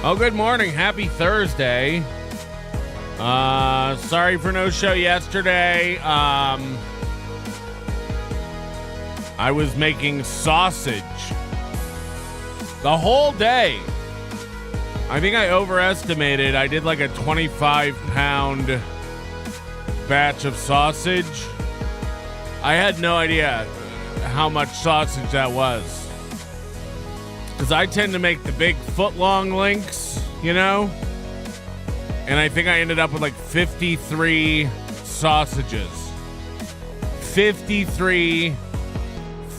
Oh, good morning. Happy Thursday. Sorry for no show yesterday. I was making sausage the whole day. I think I overestimated. I did like a 25-pound batch of sausage. I had no idea how much sausage that was. Because I tend to make the big foot-long links, you know? And I think I ended up with like 53 sausages. 53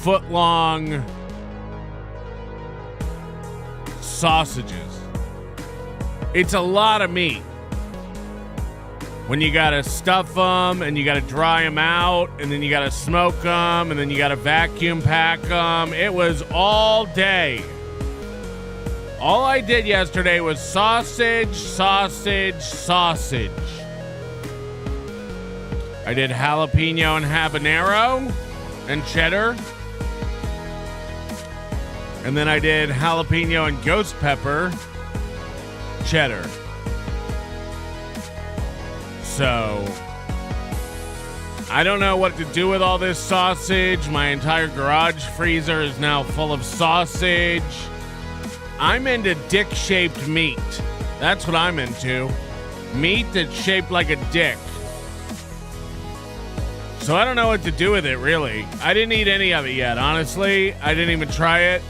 foot-long sausages. It's a lot of meat. When you gotta stuff them, and you gotta dry them out, and then you gotta smoke them, and then you gotta vacuum pack them. It was all day. All I did yesterday was sausage, sausage, sausage. I did jalapeno and habanero and cheddar. And then I did jalapeno and ghost pepper cheddar. So, I don't know what to do with all this sausage. My entire garage freezer is now full of sausage. I'm into dick-shaped meat. That's what I'm into. Meat that's shaped like a dick. So I don't know what to do with it, really. I didn't eat any of it yet, honestly. I didn't even try it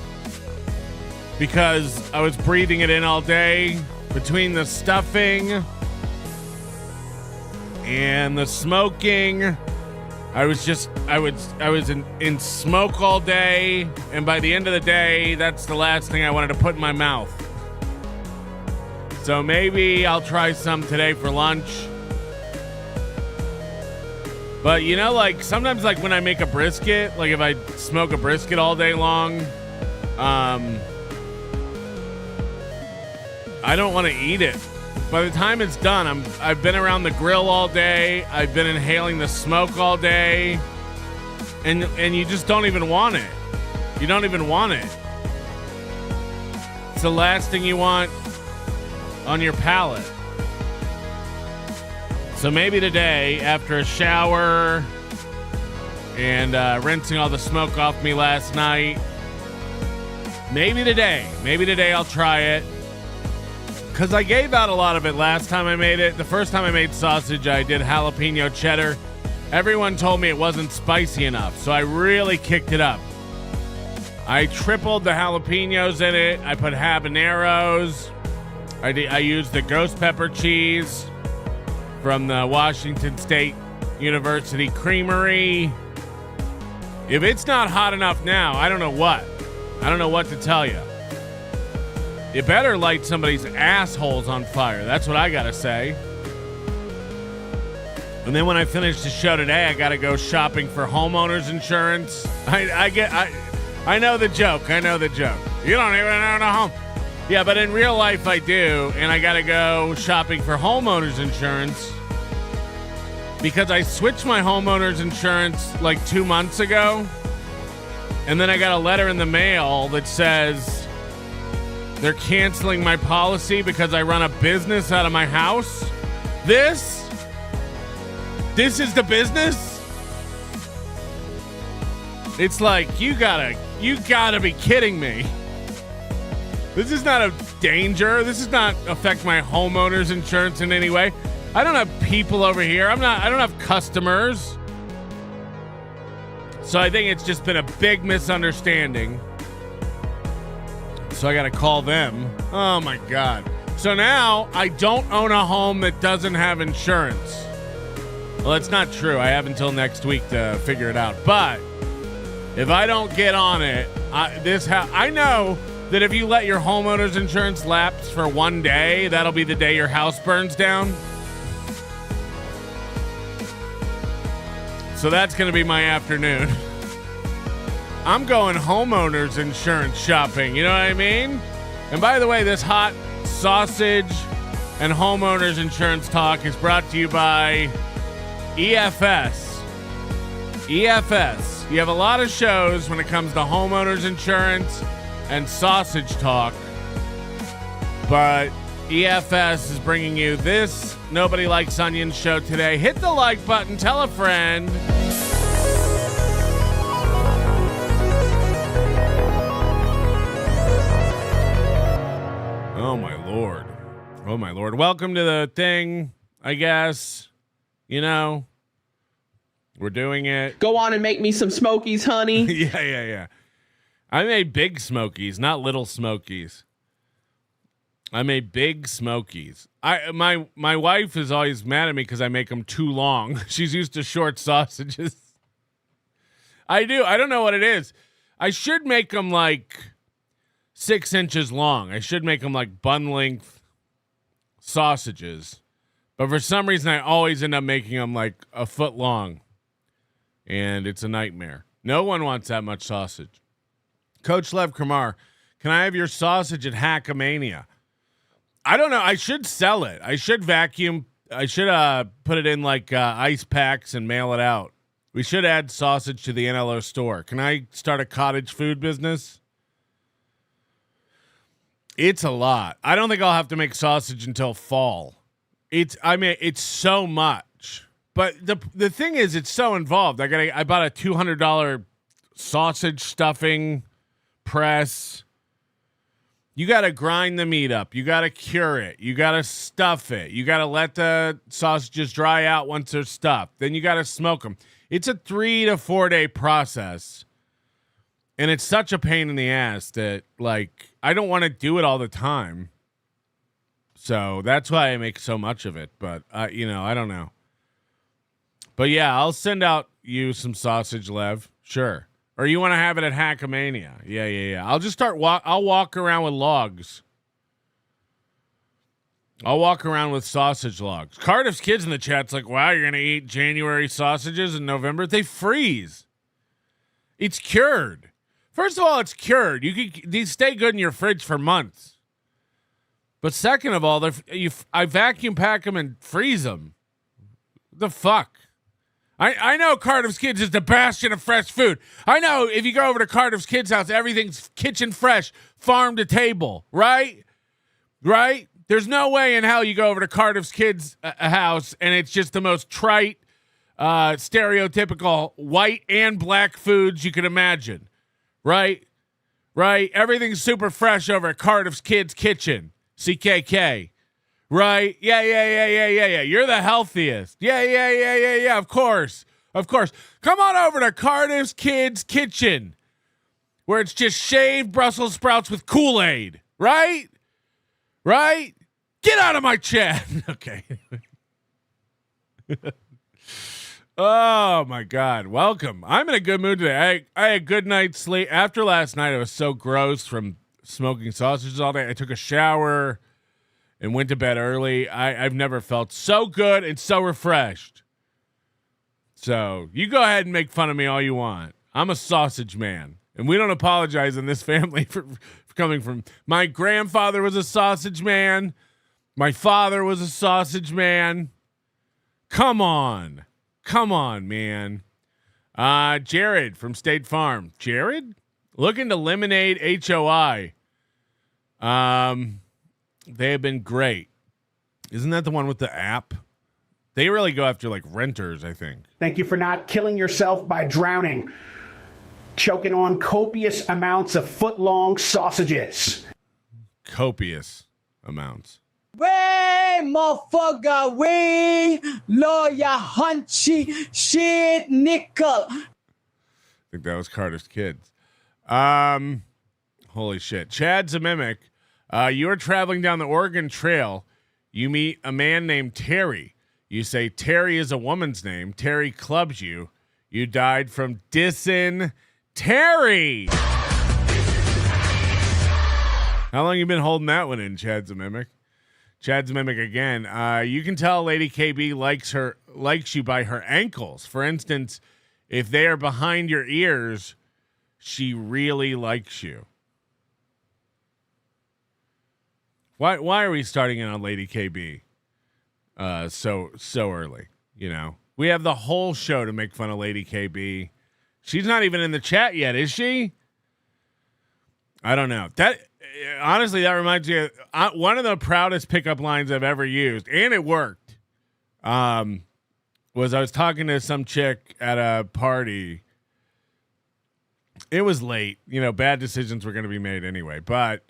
because I was breathing it in all day. Between the stuffing and the smoking, I was in smoke all day, and by the end of the day, that's the last thing I wanted to put in my mouth. So maybe I'll try some today for lunch. But you know, like sometimes, like when I make a brisket, like if I smoke a brisket all day long, I don't want to eat it. By the time it's done, I've been around the grill all day. I've been inhaling the smoke all day. And you just don't even want it. You don't even want it. It's the last thing you want on your palate. So maybe today, after a shower and rinsing all the smoke off me last night, maybe today I'll try it. Because I gave out a lot of it last time I made it. The first time I made sausage, I did jalapeno cheddar. Everyone told me it wasn't spicy enough, so I really kicked it up. I tripled the jalapenos in it. I put habaneros. I used the ghost pepper cheese from the Washington State University Creamery. If it's not hot enough now, I don't know what. I don't know what to tell you. You better light somebody's assholes on fire. That's what I gotta say. And then when I finish the show today, I gotta go shopping for homeowners insurance. I know the joke. I know the joke. You don't even own a home. Yeah, but in real life I do, and I gotta go shopping for homeowners insurance because I switched my homeowners insurance like 2 months ago, and then I got a letter in the mail that says they're canceling my policy because I run a business out of my house. This is the business? It's like, you gotta be kidding me. This is not a danger. This does not affect my homeowner's insurance in any way. I don't have people over here. I don't have customers. So I think it's just been a big misunderstanding. So I got to call them. Oh, my God. So now I don't own a home that doesn't have insurance. Well, that's not true. I have until next week to figure it out. But if I don't get on it, I know that if you let your homeowner's insurance lapse for one day, that'll be the day your house burns down. So that's going to be my afternoon. I'm going homeowners insurance shopping, you know what I mean? And by the way, this hot sausage and homeowners insurance talk is brought to you by EFS. EFS. You have a lot of shows when it comes to homeowners insurance and sausage talk. But EFS is bringing you this Nobody Likes Onions show today. Hit the like button. Tell a friend. Oh, my Lord. Oh, my Lord. Welcome to the thing, I guess. You know, we're doing it. Go on and make me some Smokies, honey. Yeah. I made big Smokies, not little Smokies. I made big Smokies. My wife is always mad at me because I make them too long. She's used to short sausages. I don't know what it is. I should make them like 6 inches long. I should make them like bun length sausages. But for some reason, I always end up making them like a foot long. And it's a nightmare. No one wants that much sausage. Coach Lev Kramar, can I have your sausage at Hackamania? I don't know. I should sell it. I should vacuum. I should put it in like ice packs and mail it out. We should add sausage to the NLO store. Can I start a cottage food business? It's a lot. I don't think I'll have to make sausage until fall. It's so much. But the thing is, it's so involved. I bought a $200 sausage stuffing press. You got to grind the meat up. You got to cure it. You got to stuff it. You got to let the sausages dry out once they're stuffed. Then you got to smoke them. It's a 3 to 4 day process. And it's such a pain in the ass that, like, I don't want to do it all the time. So that's why I make so much of it. But, I don't know. But, yeah, I'll send out you some sausage, Lev. Sure. Or you want to have it at Hackamania. Yeah. I'll just I'll walk around with logs. I'll walk around with sausage logs. Cardiff's kids in the chat's like, wow, you're going to eat January sausages in November? They freeze. It's cured. First of all, it's cured. These stay good in your fridge for months. But second of all, I vacuum pack them and freeze them. The fuck? I know Cardiff's Kids is the bastion of fresh food. I know if you go over to Cardiff's Kids' house, everything's kitchen fresh, farm to table, right? Right? There's no way in hell you go over to Cardiff's Kids' house and it's just the most trite, stereotypical white and black foods you can imagine, right? Right? Everything's super fresh over at Cardiff's Kids' Kitchen, CKK. Right? Yeah. You're the healthiest. Yeah. Of course. Come on over to Cardiff's Kids Kitchen, where it's just shaved Brussels sprouts with Kool-Aid. Right? Get out of my chat. Okay. Oh my God. Welcome. I'm in a good mood today. I had a good night's sleep. After last night, I was so gross from smoking sausages all day. I took a shower and went to bed early. I've never felt so good and so refreshed. So you go ahead and make fun of me all you want. I'm a sausage man. And we don't apologize in this family for coming from. My grandfather was a sausage man. My father was a sausage man. Come on, man. Jared from State Farm. Jared? Looking to Lemonade HOI. They have been great. Isn't that the one with the app? They really go after like renters, I think. Thank you for not killing yourself by drowning. Choking on copious amounts of foot-long sausages. Copious amounts. Way, motherfucker, way, lawyer, hunchy, shit, nickel. I think that was Carter's Kids. Holy shit. Chad Zumock. You're traveling down the Oregon Trail. You meet a man named Terry. You say Terry is a woman's name. Terry clubs you. You died from dysentery. How long you been holding that one in, Chad Zumock? Chad Zumock again. You can tell Lady KB likes you by her ankles. For instance, if they are behind your ears, she really likes you. Why are we starting in on Lady KB so early? You know, we have the whole show to make fun of Lady KB. She's not even in the chat yet, is she? I don't know. That honestly, that reminds me of one of the proudest pickup lines I've ever used, and it worked. Was I was talking to some chick at a party. It was late, bad decisions were going to be made anyway, but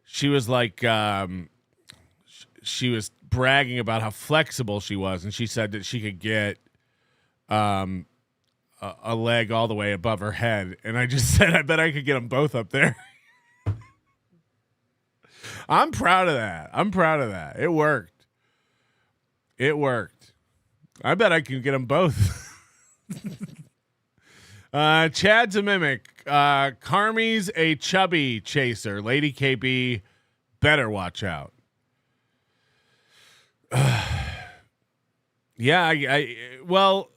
she was like, she was bragging about how flexible she was, and she said that she could get a leg all the way above her head, and I just said, I bet I could get them both up there. I'm proud of that. It worked. I bet I can get them both. Chad's a mimic. Carmi's a chubby chaser. Lady KB, better watch out. Yeah, well,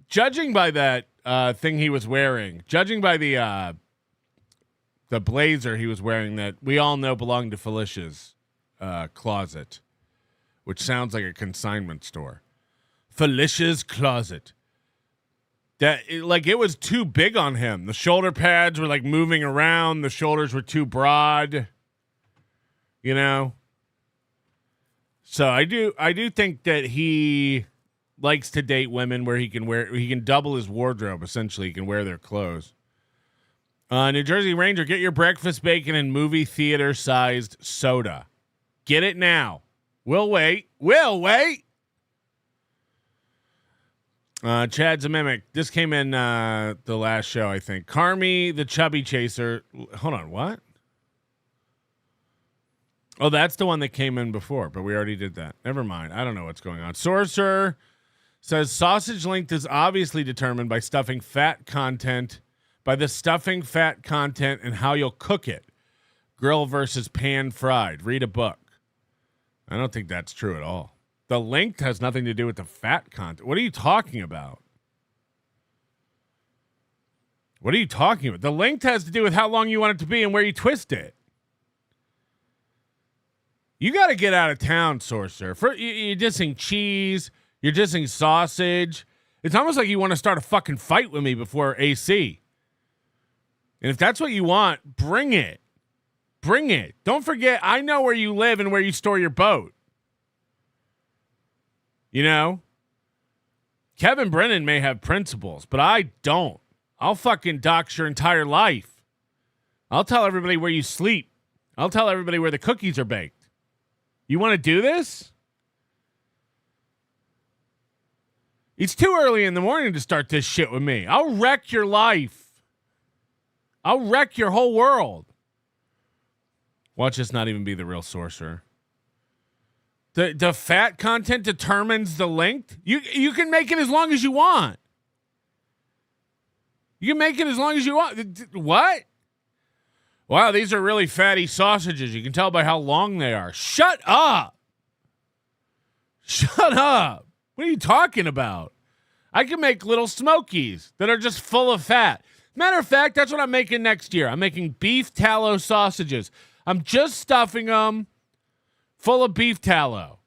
judging by that thing he was wearing, judging by the blazer he was wearing that we all know belonged to Felicia's closet, which sounds like a consignment store. Felicia's closet. It was too big on him. The shoulder pads were like moving around. The shoulders were too broad. So I do think that he likes to date women where he can double his wardrobe. Essentially, he can wear their clothes. New Jersey Ranger, get your breakfast bacon and movie theater sized soda. Get it now. We'll wait. Chad's a mimic. This came in the last show, I think. Carmi, the chubby chaser. Hold on, what? Oh, that's the one that came in before, but we already did that. Never mind. I don't know what's going on. Sorcerer says sausage length is obviously determined by the stuffing fat content and how you'll cook it. Grill versus pan fried. Read a book. I don't think that's true at all. The length has nothing to do with the fat content. What are you talking about? The length has to do with how long you want it to be and where you twist it. You got to get out of town, Sorcerer. You're dissing cheese. You're dissing sausage. It's almost like you want to start a fucking fight with me before AC. And if that's what you want, bring it. Don't forget, I know where you live and where you store your boat. Kevin Brennan may have principles, but I don't. I'll fucking dox your entire life. I'll tell everybody where you sleep. I'll tell everybody where the cookies are baked. You want to do this? It's too early in the morning to start this shit with me. I'll wreck your life. I'll wreck your whole world. Watch this not even be the real Sorcerer. The fat content determines the length. You can make it as long as you want. What? Wow, these are really fatty sausages. You can tell by how long they are. Shut up. What are you talking about? I can make little smokies that are just full of fat. Matter of fact, that's what I'm making next year. I'm making beef tallow sausages. I'm just stuffing them full of beef tallow.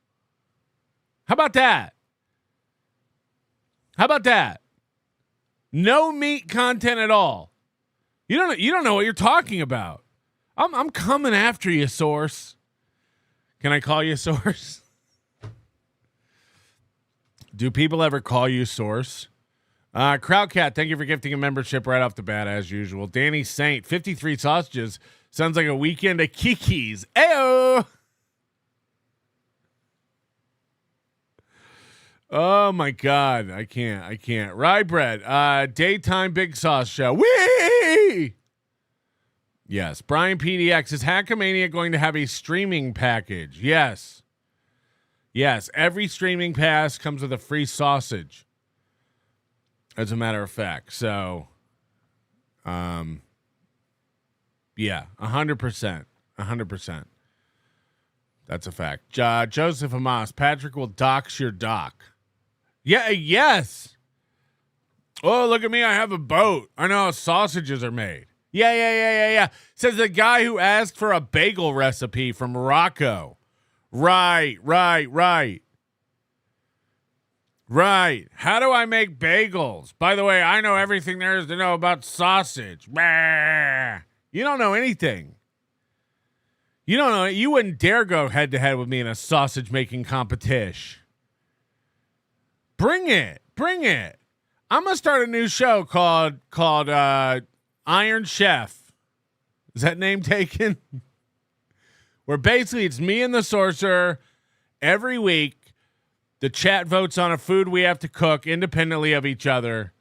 How about that? No meat content at all. You don't know what you're talking about. I'm coming after you, Source. Can I call you Source? Do people ever call you Source? Crowdcat, thank you for gifting a membership right off the bat as usual. Danny Saint, 53 sausages. Sounds like a weekend at Kiki's. Ayo! Oh my God, I can't. Rye bread, daytime big sauce show. Whee! Yes, Brian PDX, is Hackamania going to have a streaming package? Yes, every streaming pass comes with a free sausage. As a matter of fact, so, yeah, 100%. That's a fact. Joseph Amos, Patrick will dox your doc. Yeah, yes. Oh, look at me. I have a boat. I know how sausages are made. Yeah. Says the guy who asked for a bagel recipe from Morocco. Right. How do I make bagels? By the way, I know everything there is to know about sausage. Bah. You don't know anything. You don't know. You wouldn't dare go head to head with me in a sausage making competition. Bring it. Bring it. I'm going to start a new show called Iron Chef. Is that name taken? Where basically it's me and the sorcerer every week. The chat votes on a food we have to cook independently of each other.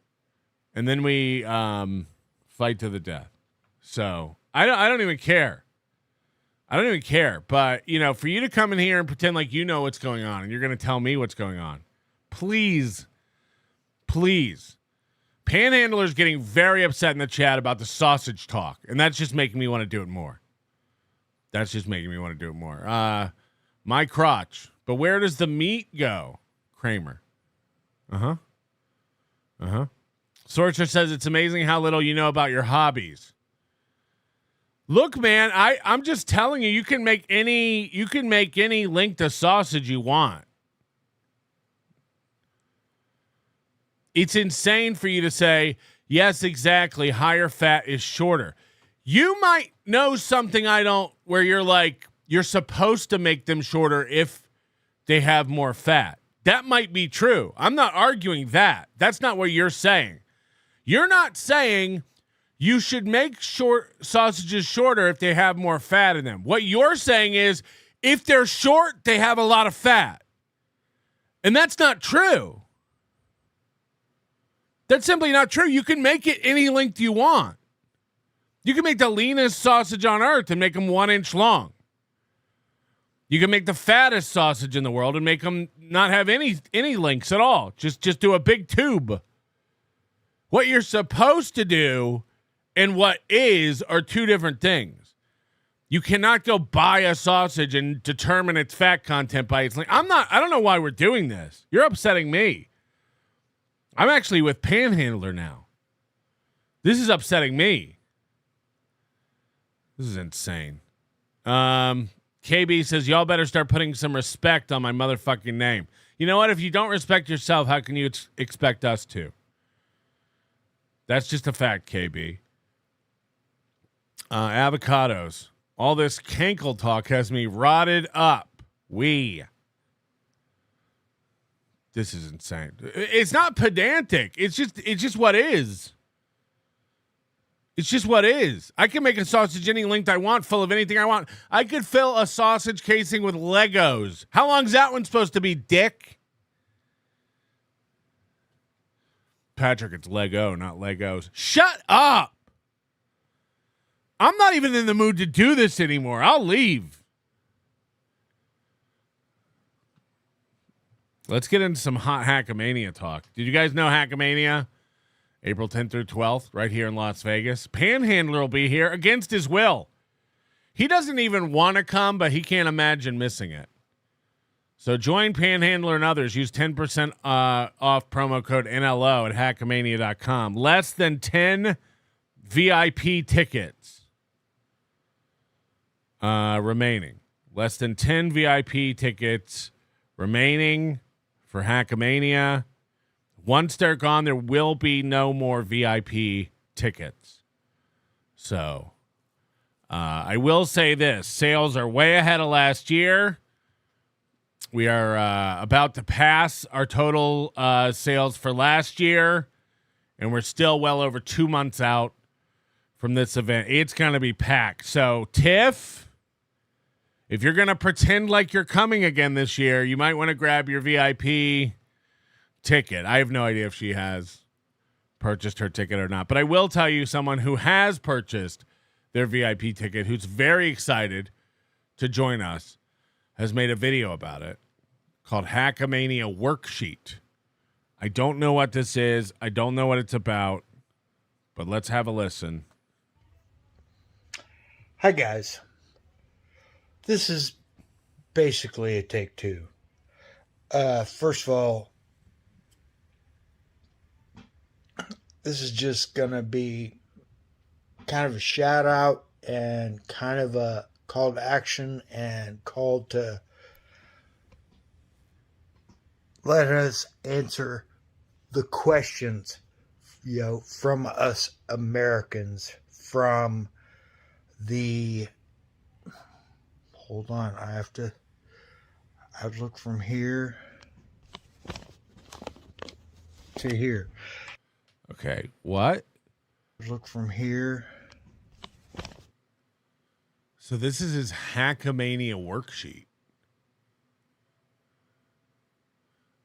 And then we fight to the death. So I don't even care. I don't even care. But, you know, for you to come in here and pretend like you know what's going on and you're going to tell me what's going on. Please. Panhandler's getting very upset in the chat about the sausage talk. And that's just making me want to do it more. My crotch. But where does the meat go? Kramer. Sorcerer says it's amazing how little you know about your hobbies. Look, man, I'm just telling you, you can make any link to sausage you want. It's insane for you to say, yes, exactly, higher fat is shorter. You might know something I don't, where you're like, you're supposed to make them shorter if they have more fat. That might be true. I'm not arguing that. That's not what you're saying. You're not saying you should make sausages shorter if they have more fat in them. What you're saying is if they're short, they have a lot of fat. And that's not true. That's simply not true. You can make it any length you want. You can make the leanest sausage on earth and make them 1 inch long. You can make the fattest sausage in the world and make them not have any lengths at all. Just do a big tube. What you're supposed to do and what are two different things. You cannot go buy a sausage and determine its fat content by its length. I don't know why we're doing this. You're upsetting me. I'm actually with Panhandler now. This is upsetting me. This is insane. KB says, y'all better start putting some respect on my motherfucking name. You know what? If you don't respect yourself, how can you expect us to? That's just a fact, KB. Avocados. All this cankle talk has me rotted up. This is insane. It's not pedantic. It's just what is. It's just what is. I can make a sausage any length I want, full of anything I want. I could fill a sausage casing with Legos. How long's that one supposed to be, dick? Patrick, it's Lego, not Legos. Shut up! I'm not even in the mood to do this anymore. I'll leave. Let's get into some hot Hackamania talk. Did you guys know Hackamania? April 10th through 12th, right here in Las Vegas. Panhandler will be here against his will. He doesn't even want to come, but he can't imagine missing it. So join Panhandler and others. Use 10% off promo code NLO at hackamania.com. Less than 10 VIP tickets remaining. Less than 10 VIP tickets remaining for Hackamania. Once they're gone, there will be no more VIP tickets. So I will say this. Sales are way ahead of last year. We are about to pass our total sales for last year, and we're still well over 2 months out from this event. It's going to be packed. So, Tiff, if you're going to pretend like you're coming again this year, you might want to grab your VIP ticket. I have no idea if she has purchased her ticket or not, but I will tell you someone who has purchased their VIP ticket, who's very excited to join us, has made a video about it called Hackamania Worksheet. I don't know what this is. I don't know what it's about, but let's have a listen. Hi, guys. This is basically a take two. First of all, this is just going to be kind of a shout out and kind of a call to action and call to let us answer the questions, from us Americans, from the hold on. I'd look from here to here. Okay, what? Look from here. So this is his Hackamania worksheet.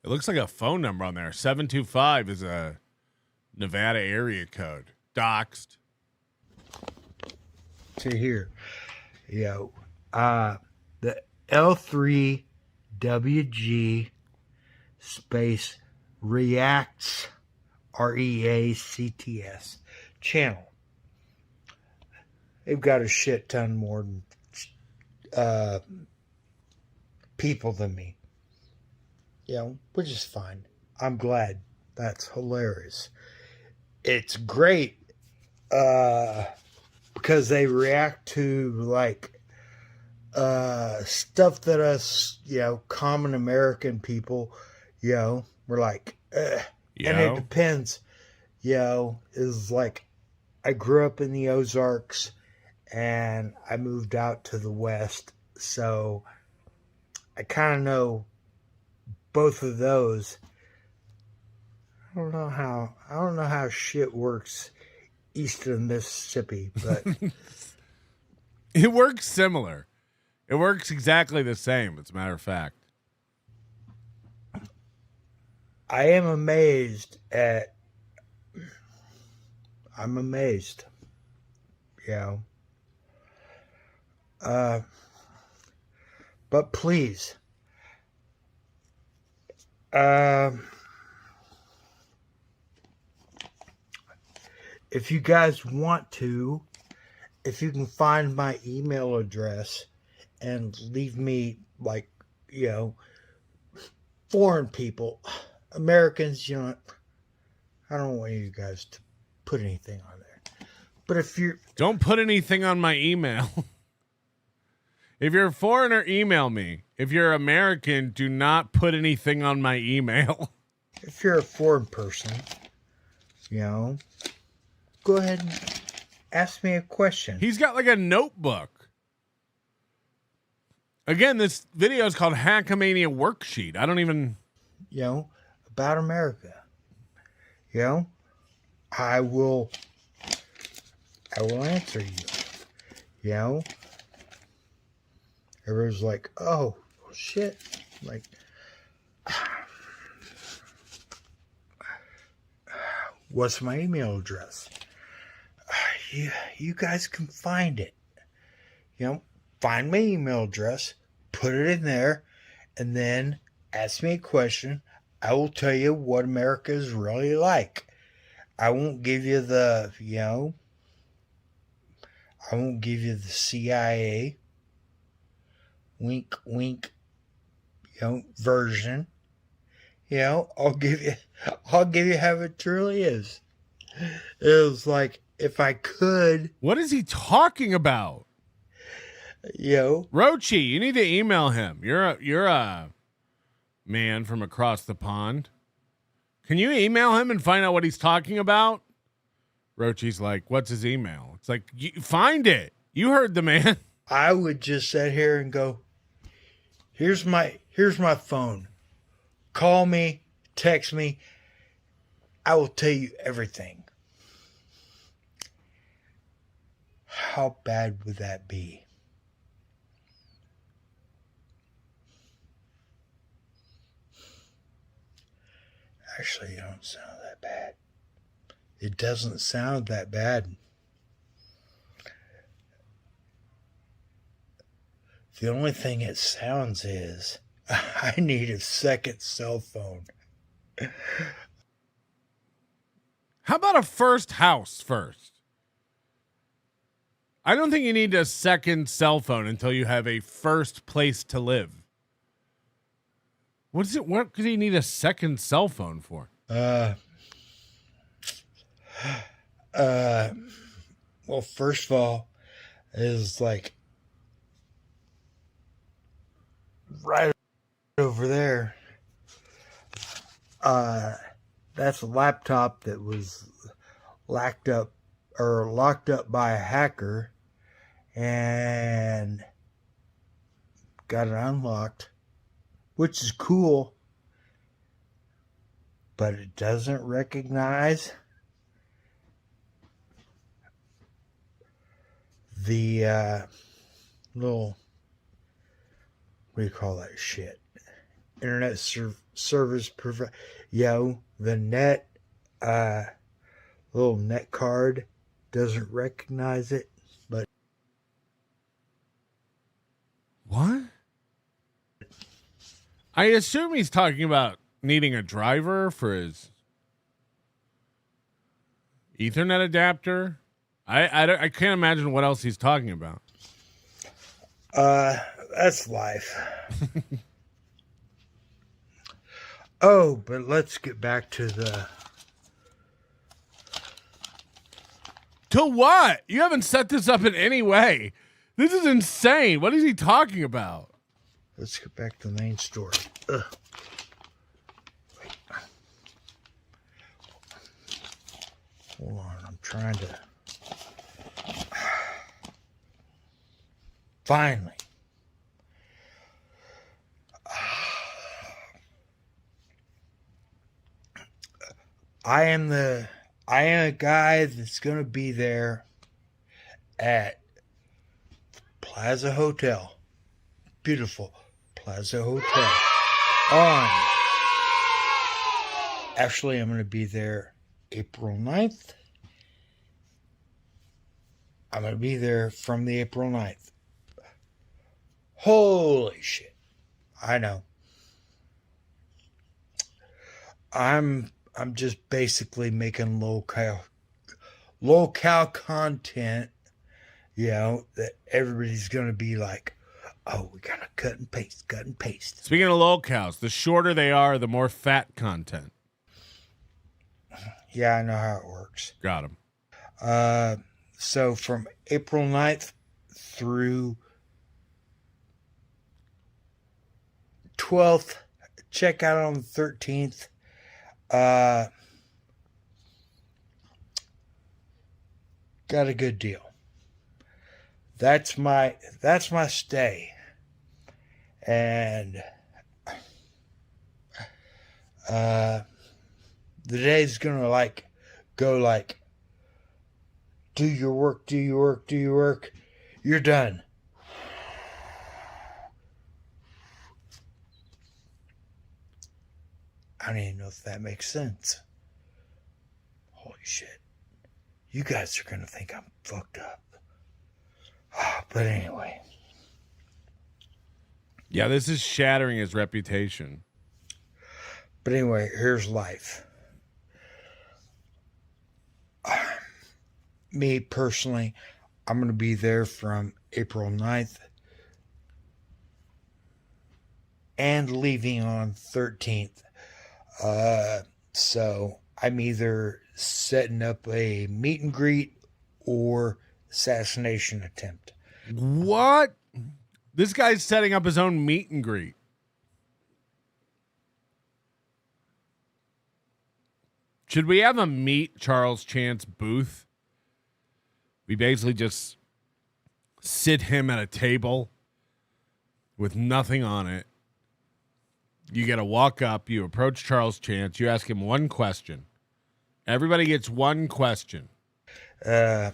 It looks like a phone number on there. 725 is a Nevada area code. Doxed. To here. The L3WG space reacts, REACTS channel. They've got a shit ton more people than me. Which is fine. I'm glad. That's hilarious. It's great because they react to like stuff that us, common American people, we're like, and it depends, is like, I grew up in the Ozarks and I moved out to the West, so I kind of know both of those. I don't know how shit works east of Mississippi, but it works similar. It works exactly the same, as a matter of fact. I am amazed at. I'm amazed. But please, if you guys want to, if you can find my email address and leave me, like, foreign people, Americans, I don't want you guys to put anything on there. But if you're... Don't put anything on my email. If you're a foreigner, email me. If you're American, do not put anything on my email. If you're a foreign person, go ahead and ask me a question. He's got like a notebook. Again, this video is called Hackamania Worksheet. I don't even... about America. I will answer you. Everyone's like, oh, shit. Like, what's my email address? You guys can find it. Find my email address, put it in there, and then ask me a question. I will tell you what America is really like. I won't give you the, I won't give you the CIA, wink, wink, version. I'll give you how it truly is. It was like, if I could. What is he talking about? Rochi, you need to email him. You're a man from across the pond. Can you email him and find out what he's talking about? Rochi's like, what's his email? It's like, find it. You heard the man. I would just sit here and go, here's my phone. Call me, text me. I will tell you everything. How bad would that be? Actually, it don't sound that bad. It doesn't sound that bad. The only thing it sounds is I need a second cell phone. How about a first house first? I don't think you need a second cell phone until you have a first place to live. What could he need a second cell phone for? Well, first of all, is like right over there. That's a laptop that was locked up by a hacker, and got it unlocked, which is cool, but it doesn't recognize the little, what do you call that shit? Internet service provider. The net, little net card doesn't recognize it, but. What? I assume he's talking about needing a driver for his Ethernet adapter. I can't imagine what else he's talking about. That's life. Oh, but let's get back to the... To what? You haven't set this up in any way. This is insane. What is he talking about? Let's get back to the main story. Ugh. Wait. Hold on, I'm trying to... Finally. I am a guy that's going to be there at Plaza Hotel. Beautiful Plaza Hotel. Actually, I'm going to be there April 9th. I'm going to be there from the April 9th. Holy shit. I know. I'm just basically making locale content, that everybody's going to be like, oh, we got to cut and paste. Speaking of locales, the shorter they are, the more fat content. Yeah, I know how it works. Got him. So from April 9th through 12th, check out on the 13th. Got a good deal. That's my stay. And the day's gonna go do your work, you're done. I don't even know if that makes sense. Holy shit. You guys are going to think I'm fucked up. But anyway. Yeah, this is shattering his reputation. But anyway, here's life. Me personally, I'm going to be there from April 9th and leaving on 13th. So I'm either setting up a meet and greet or assassination attempt. What? This guy's setting up his own meet and greet. Should we have a meet Charles Chance booth? We basically just sit him at a table with nothing on it. You got to walk up, you approach Charles Chance, you ask him one question. Everybody gets one question. It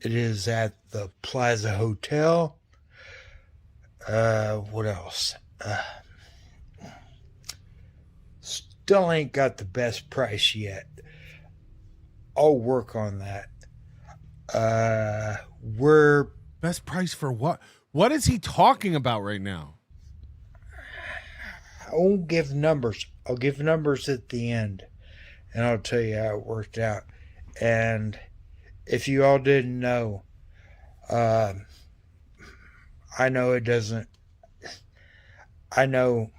is at the Plaza Hotel. What else? Still ain't got the best price yet. I'll work on that. We're... Best price for what? What is he talking about right now? I won't give numbers. I'll give numbers at the end, and I'll tell you how it worked out. And if you all didn't know, I know it doesn't. I know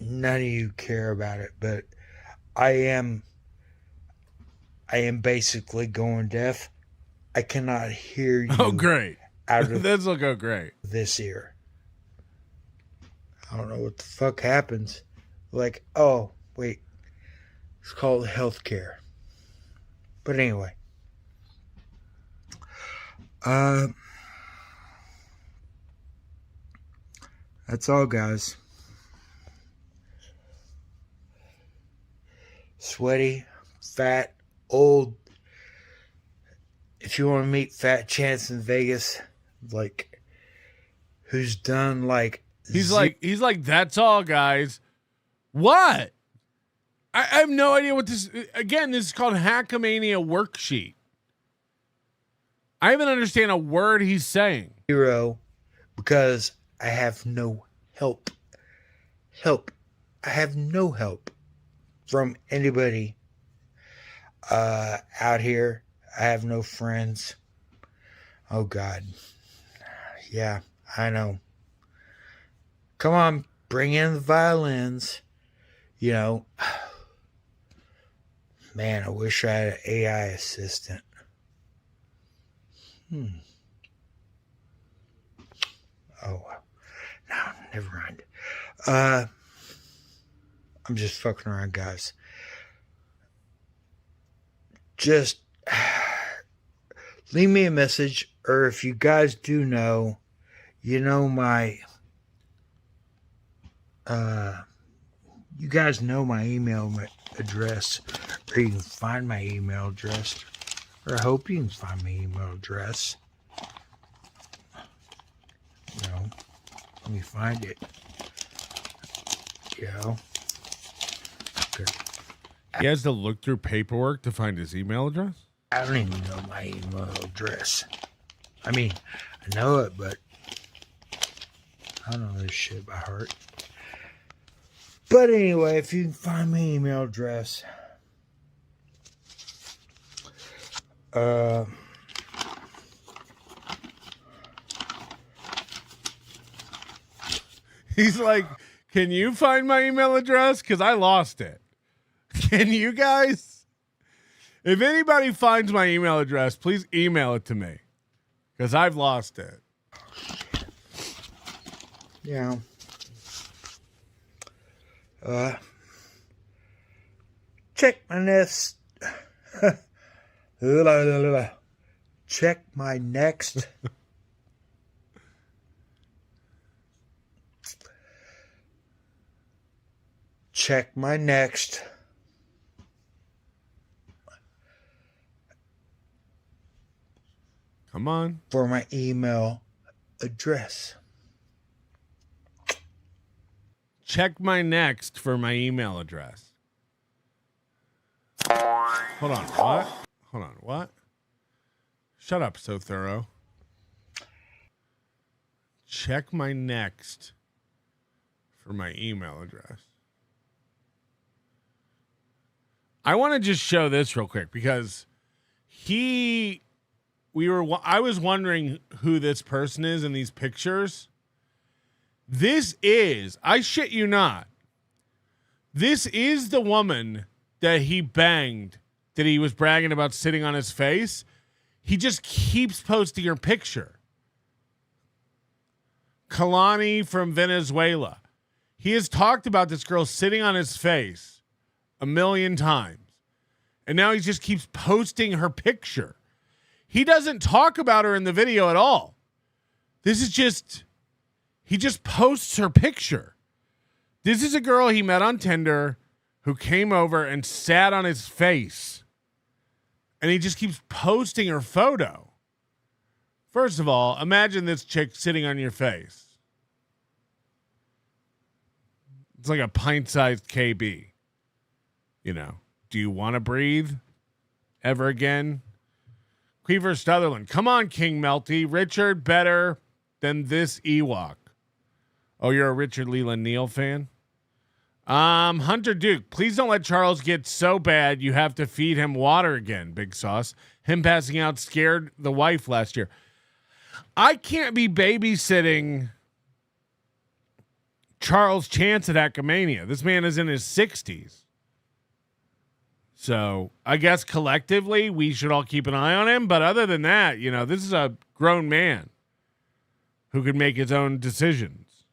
none of you care about it, but I am basically going deaf. I cannot hear you. Oh, great! Out of this will go great. This ear. I don't know what the fuck happens. Like, oh, wait. It's called healthcare. But anyway. That's all, guys. Sweaty, fat, old. If you want to meet Fat Chance in Vegas, like, who's done like he's like that's all, guys. What? I have no idea what this. Again, this is called Hackamania worksheet. I even understand a word he's saying. Zero, because I have no help. I have no help from anybody out here. I have no friends. Oh, God. Yeah, I know. Come on, bring in the violins. You know, man, I wish I had an AI assistant. Oh, no, never mind. I'm just fucking around, guys. Just leave me a message, or if you guys do know, you know my, you guys know my email address, or you can find my email address, or I hope you can find my email address. You know, let me find it. You know. Okay. He has to look through paperwork to find his email address? I don't even know my email address. I mean, I know it, but I don't know this shit by heart. But anyway, if you can find my email address, he's like, can you find my email address? Because I lost it. Can you guys? If anybody finds my email address, please email it to me. Because I've lost it. Yeah. Check my next. Check my next. Check my next. Come on. For my email address. Check my next for my email address. Hold on. What? Hold on. What? Shut up, so thorough. Check my next for my email address. I want to just show this real quick because I was wondering who this person is in these pictures. This is, I shit you not, this is the woman that he banged, that he was bragging about sitting on his face. He just keeps posting her picture. Kalani from Venezuela. He has talked about this girl sitting on his face 1,000,000 times. And now he just keeps posting her picture. He doesn't talk about her in the video at all. This is just, he just posts her picture. This is a girl he met on Tinder who came over and sat on his face. And he just keeps posting her photo. First of all, imagine this chick sitting on your face. It's like a pint-sized KB. You know, do you want to breathe ever again? Queever Sutherland, come on, King Melty. Richard better than this Ewok. Oh, you're a Richard Leland Neal fan? Hunter Duke, please don't let Charles get so bad you have to feed him water again, Big Sauce. Him passing out scared the wife last year. I can't be babysitting Charles Chance at Hackamania. This man is in his 60s. So I guess collectively we should all keep an eye on him. But other than that, you know, this is a grown man who could make his own decisions.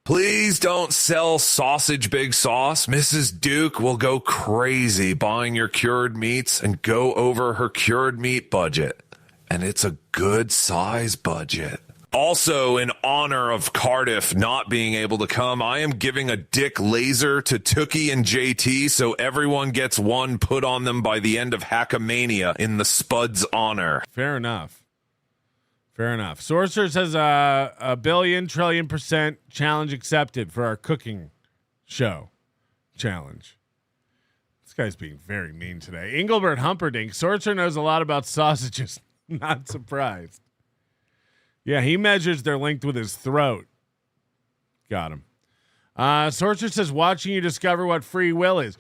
Please don't sell sausage, Big Sauce. Mrs. Duke will go crazy buying your cured meats and go over her cured meat budget. And it's a good size budget. Also, in honor of Cardiff not being able to come, I am giving a dick laser to Tookie and JT, so everyone gets one put on them by the end of Hackamania in the Spud's honor. Fair enough. Fair enough. Sorcerer says a billion trillion % challenge accepted for our cooking show challenge. This guy's being very mean today. Engelbert Humperdinck. Sorcerer knows a lot about sausages. Not surprised. Yeah, he measures their length with his throat. Got him. Sorcerer says watching you discover what free will is.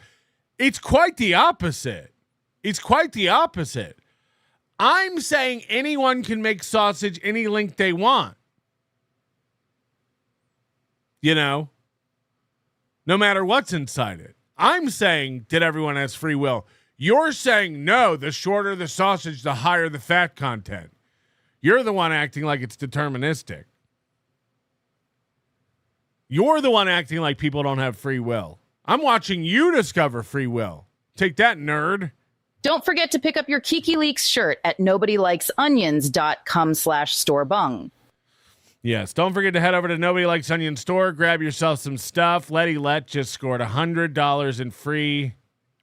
It's quite the opposite. It's quite the opposite. I'm saying anyone can make sausage any length they want. You know, no matter what's inside it. I'm saying that everyone has free will. You're saying no, the shorter the sausage, the higher the fat content. You're the one acting like it's deterministic. You're the one acting like people don't have free will. I'm watching you discover free will. Take that, nerd. Don't forget to pick up your Kiki Leaks shirt at nobodylikesonions.com/storebung. Yes, don't forget to head over to Nobody Likes Onion store. Grab yourself some stuff. Letty Let just scored $100 in free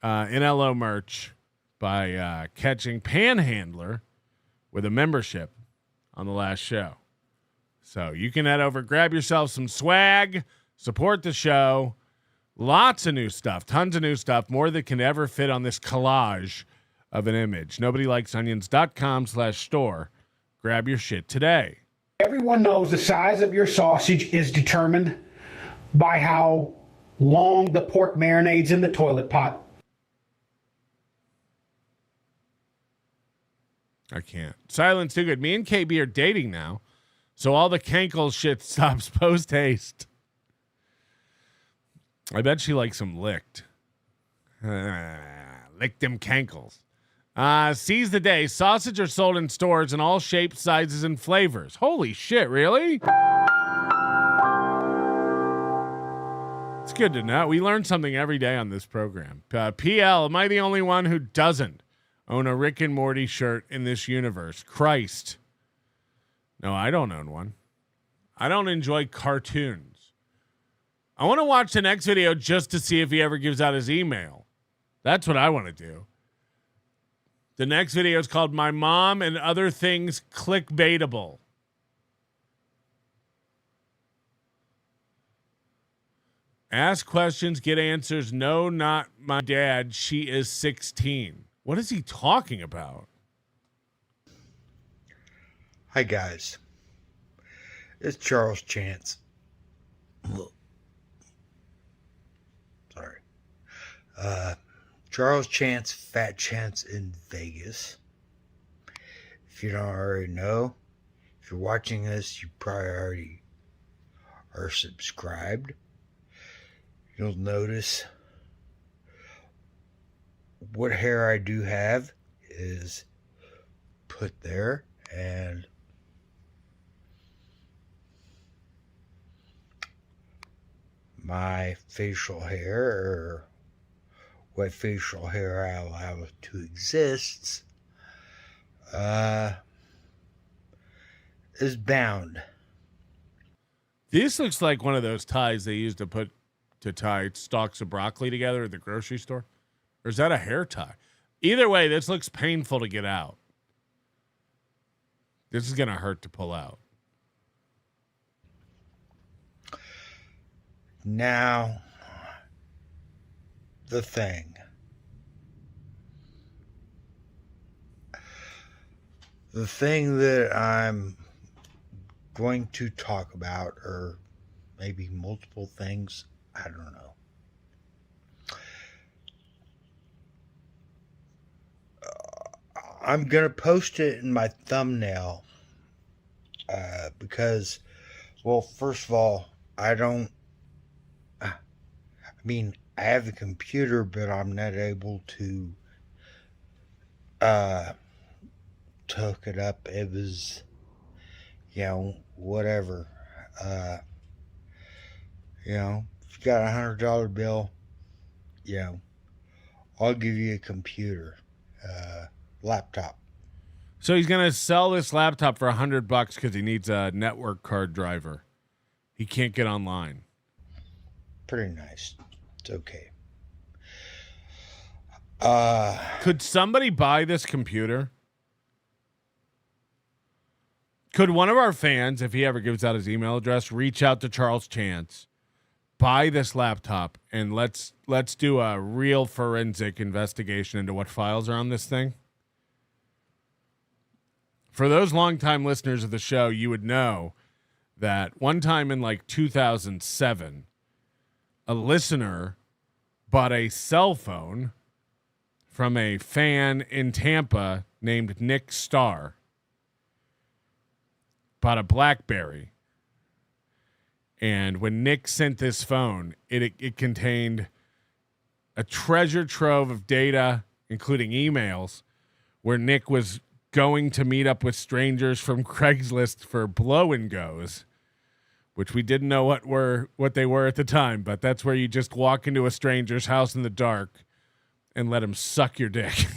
NLO merch by catching Panhandler with a membership on the last show. So you can head over, grab yourself some swag, support the show. Lots of new stuff, tons of new stuff, more than can ever fit on this collage of an image. NobodyLikesOnions.com/store. Grab your shit today. Everyone knows the size of your sausage is determined by how long the pork marinates in the toilet pot. I can't. Silence too good. Me and KB are dating now, so all the Kankle shit stops post haste. I bet she likes them licked. Lick them Kankles. Seize the day. Sausage are sold in stores in all shapes, sizes, and flavors. Holy shit, really? It's good to know. We learn something every day on this program. PL, am I the only one who doesn't own a Rick and Morty shirt in this universe? Christ. No, I don't own one. I don't enjoy cartoons. I want to watch the next video just to see if he ever gives out his email. That's what I want to do. The next video is called My Mom and Other Things Clickbaitable. Ask questions, get answers. No, not my dad. She is 16. What is he talking about? Hi, guys. It's Charles Chance. Sorry. Charles Chance, Fat Chance in Vegas. If you don't already know, if you're watching this, you probably already are subscribed. You'll notice what hair I do have is put there, and my facial hair, or what facial hair I allow to exist, is bound. This looks like one of those ties they used to tie stalks of broccoli together at the grocery store. Or is that a hair tie? Either way, this looks painful to get out. This is going to hurt to pull out. Now, the thing. The thing that I'm going to talk about, or maybe multiple things, I don't know. I'm going to post it in my thumbnail because, well, first of all, I have a computer, but I'm not able to hook it up. It was, whatever. If you got $100 bill, I'll give you a computer, laptop. So he's going to sell this laptop for $100 because he needs a network card driver. He can't get online. Pretty nice. It's okay. Could somebody buy this computer? Could one of our fans, if he ever gives out his email address, reach out to Charles Chance, buy this laptop, and let's do a real forensic investigation into what files are on this thing? For those longtime listeners of the show, you would know that one time in like 2007, a listener bought a cell phone from a fan in Tampa named Nick Starr. Bought a BlackBerry. And when Nick sent this phone, it contained a treasure trove of data, including emails, where Nick was going to meet up with strangers from Craigslist for blow and goes, which we didn't know what they were at the time, but that's where you just walk into a stranger's house in the dark and let him suck your dick.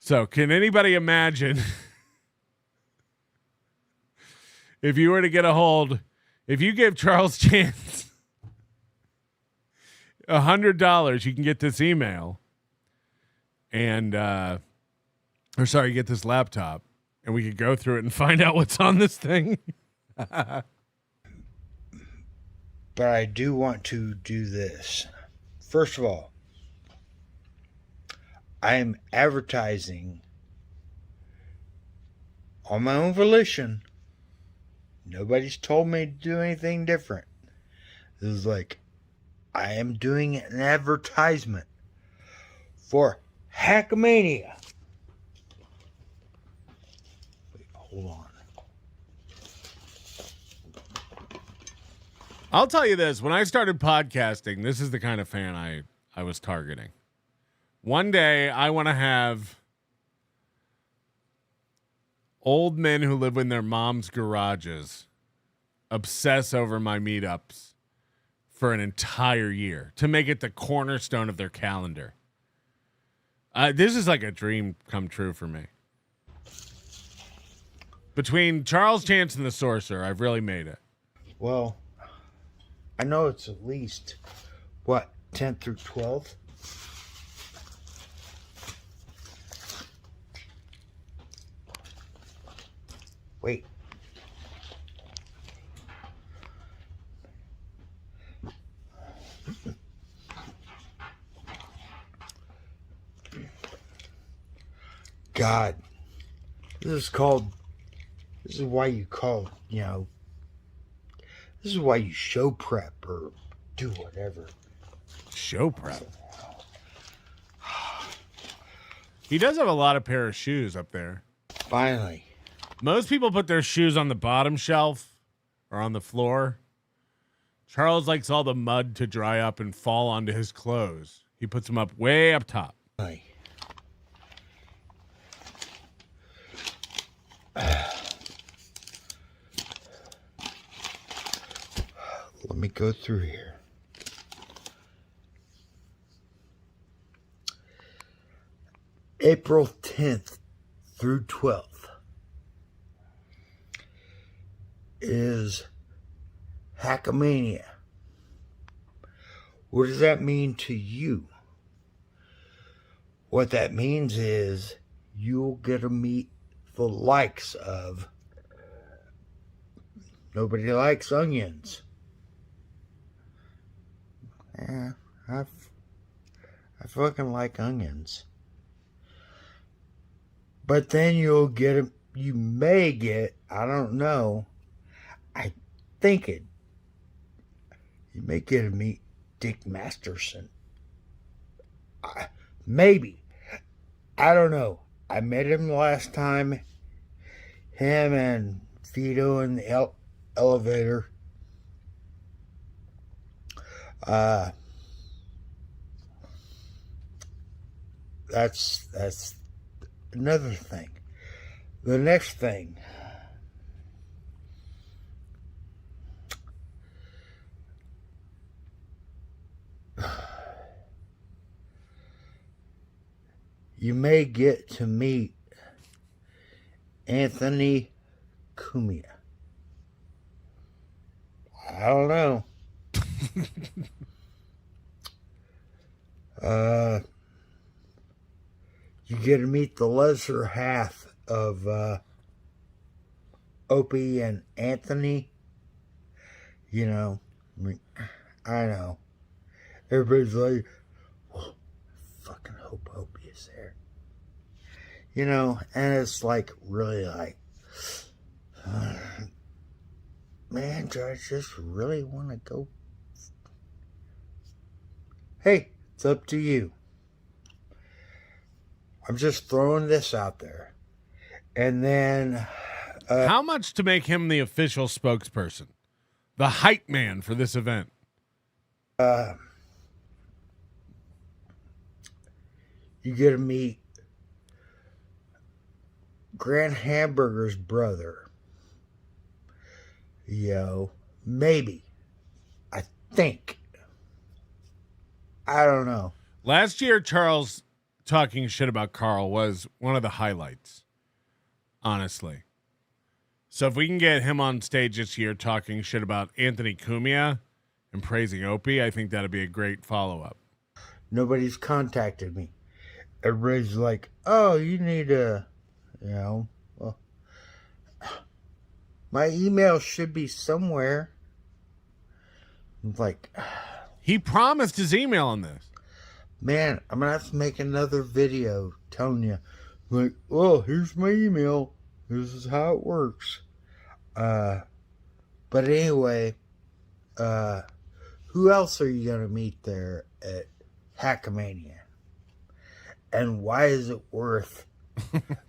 So can anybody imagine if you were to get a hold, if you give Charles Chance $100, you can get this email and, get this laptop, and we could go through it and find out what's on this thing. But I do want to do this. First of all, I am advertising on my own volition. Nobody's told me to do anything different. This is like, I am doing an advertisement for Hackamania. Wait, hold on. I'll tell you this. When I started podcasting, this is the kind of fan I was targeting. One day, I want to have old men who live in their mom's garages obsess over my meetups for an entire year to make it the cornerstone of their calendar. This is like a dream come true for me. Between Charles Chance and the Sorcerer, I've really made it. Well, I know it's at least, 10th through 12th? Wait. God. This is why you call, this is why you show prep or do whatever. Show prep? He does have a lot of pair of shoes up there. Finally. Most people put their shoes on the bottom shelf or on the floor. Charles likes all the mud to dry up and fall onto his clothes. He puts them up way up top. Finally. Let me go through here. April 10th through 12th is Hackamania. What does that mean to you? What that means is you'll get to meet the likes of Nobody Likes Onions. Yeah, I fucking like onions. But then you may get, I don't know, you may get to meet Dick Masterson. Maybe. I don't know. I met him last time. Him and Vito in the elevator. That's another thing. The next thing. you may get to meet Anthony Cumia. I don't know. You get to meet the lesser half of Opie and Anthony. You know, I know. Everybody's like, well, fucking hope Opie is there. You know, and it's like, really like, man, do I just really want to go? Hey, it's up to you. I'm just throwing this out there. And then... how much to make him the official spokesperson? The hype man for this event? You get to meet Grant Hamburger's brother. Maybe. I think. I don't know. Last year, Charles talking shit about Carl was one of the highlights, honestly. So if we can get him on stage this year talking shit about Anthony Cumia and praising Opie, I think that'd be a great follow-up. Nobody's contacted me. Everybody's like, oh, you need a, well, my email should be somewhere. I'm like... He promised his email on this. Man, I'm going to have to make another video telling you, like, oh, here's my email. This is how it works. But anyway, who else are you going to meet there at Hackamania? And why is it worth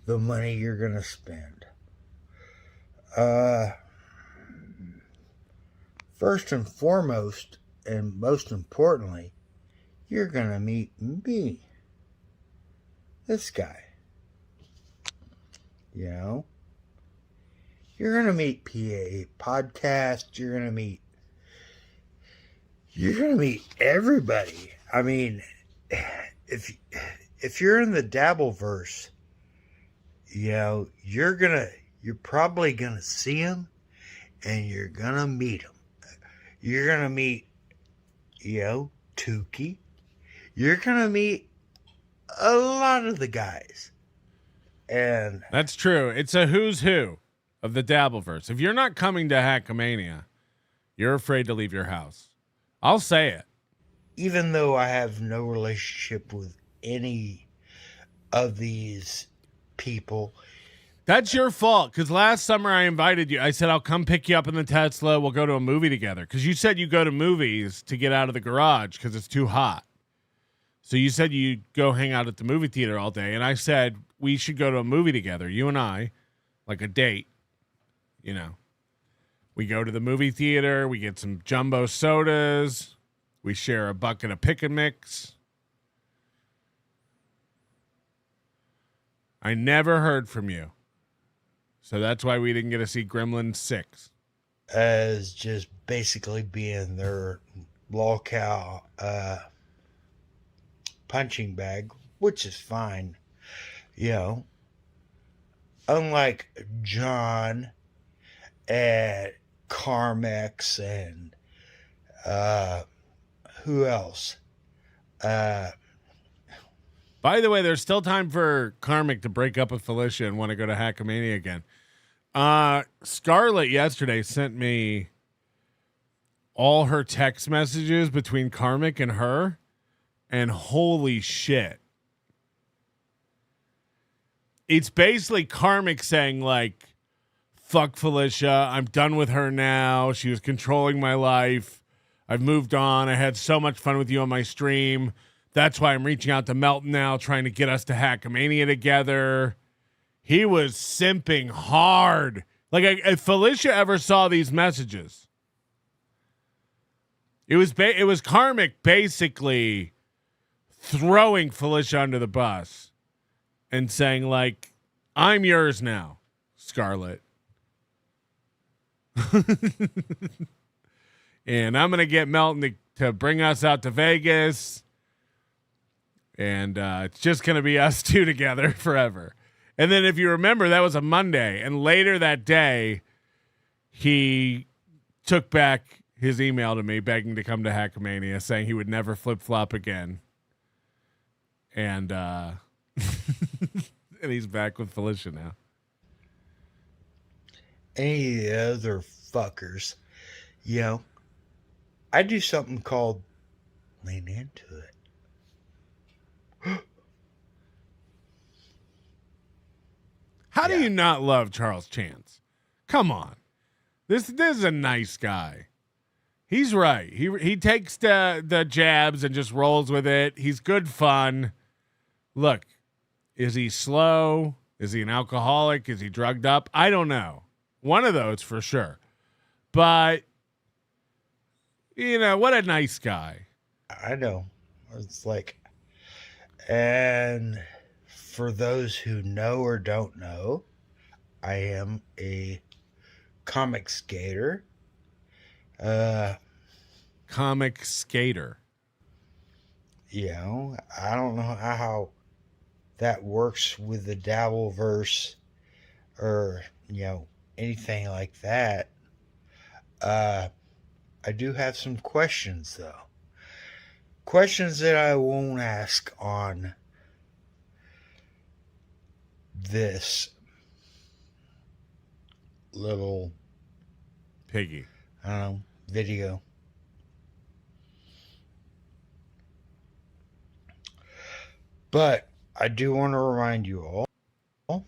the money you're going to spend? First and foremost, and most importantly, you're going to meet me. This guy. You're going to meet PA Podcast. You're going to meet everybody. I mean, if you're in the Dabbleverse, you're probably going to see him and you're going to meet him. You're going to meet, Tukey. You're going to meet a lot of the guys. And that's true. It's a who's who of the Dabbleverse. If you're not coming to Hackamania, you're afraid to leave your house. I'll say it. Even though I have no relationship with any of these people. That's your fault, because last summer I invited you. I said, I'll come pick you up in the Tesla. We'll go to a movie together. Because you said you go to movies to get out of the garage because it's too hot. So you said you'd go hang out at the movie theater all day. And I said, we should go to a movie together, you and I, like a date. We go to the movie theater. We get some jumbo sodas. We share a bucket of Pick and Mix. I never heard from you. So that's why we didn't get to see Gremlins 6. As just basically being their lolcow punching bag, which is fine. Unlike John and Carmex and who else? By the way, there's still time for Karmic to break up with Felicia and want to go to Hackamania again. Scarlett yesterday sent me all her text messages between Karmic and her, and holy shit. It's basically Karmic saying, like, fuck Felicia, I'm done with her now. She was controlling my life. I've moved on. I had so much fun with you on my stream. That's why I'm reaching out to Melton now, trying to get us to Hackamania together. He was simping hard. Like, if Felicia ever saw these messages, it was Karmic basically throwing Felicia under the bus and saying, like, I'm yours now, Scarlett. And I'm going to get Melton to bring us out to Vegas. And it's just going to be us two together forever. And then if you remember, that was a Monday. And later that day, he took back his email to me begging to come to Hackamania, saying he would never flip-flop again. And and he's back with Felicia now. Any of the other fuckers, you know, I do something called lean into it. How do you not love Charles Chance? Come on. This is a nice guy. He's right. He takes the jabs and just rolls with it. He's good fun. Look, is he slow? Is he an alcoholic? Is he drugged up? I don't know. One of those for sure. But, you know, what a nice guy. I know. It's like, and for those who know or don't know, I am a comic skater. Comic skater. You know, I don't know how that works with the Dabbleverse or, you know, anything like that. I do have some questions, though. Questions that I won't ask on this little piggy, I don't know, video. But I do want to remind you all,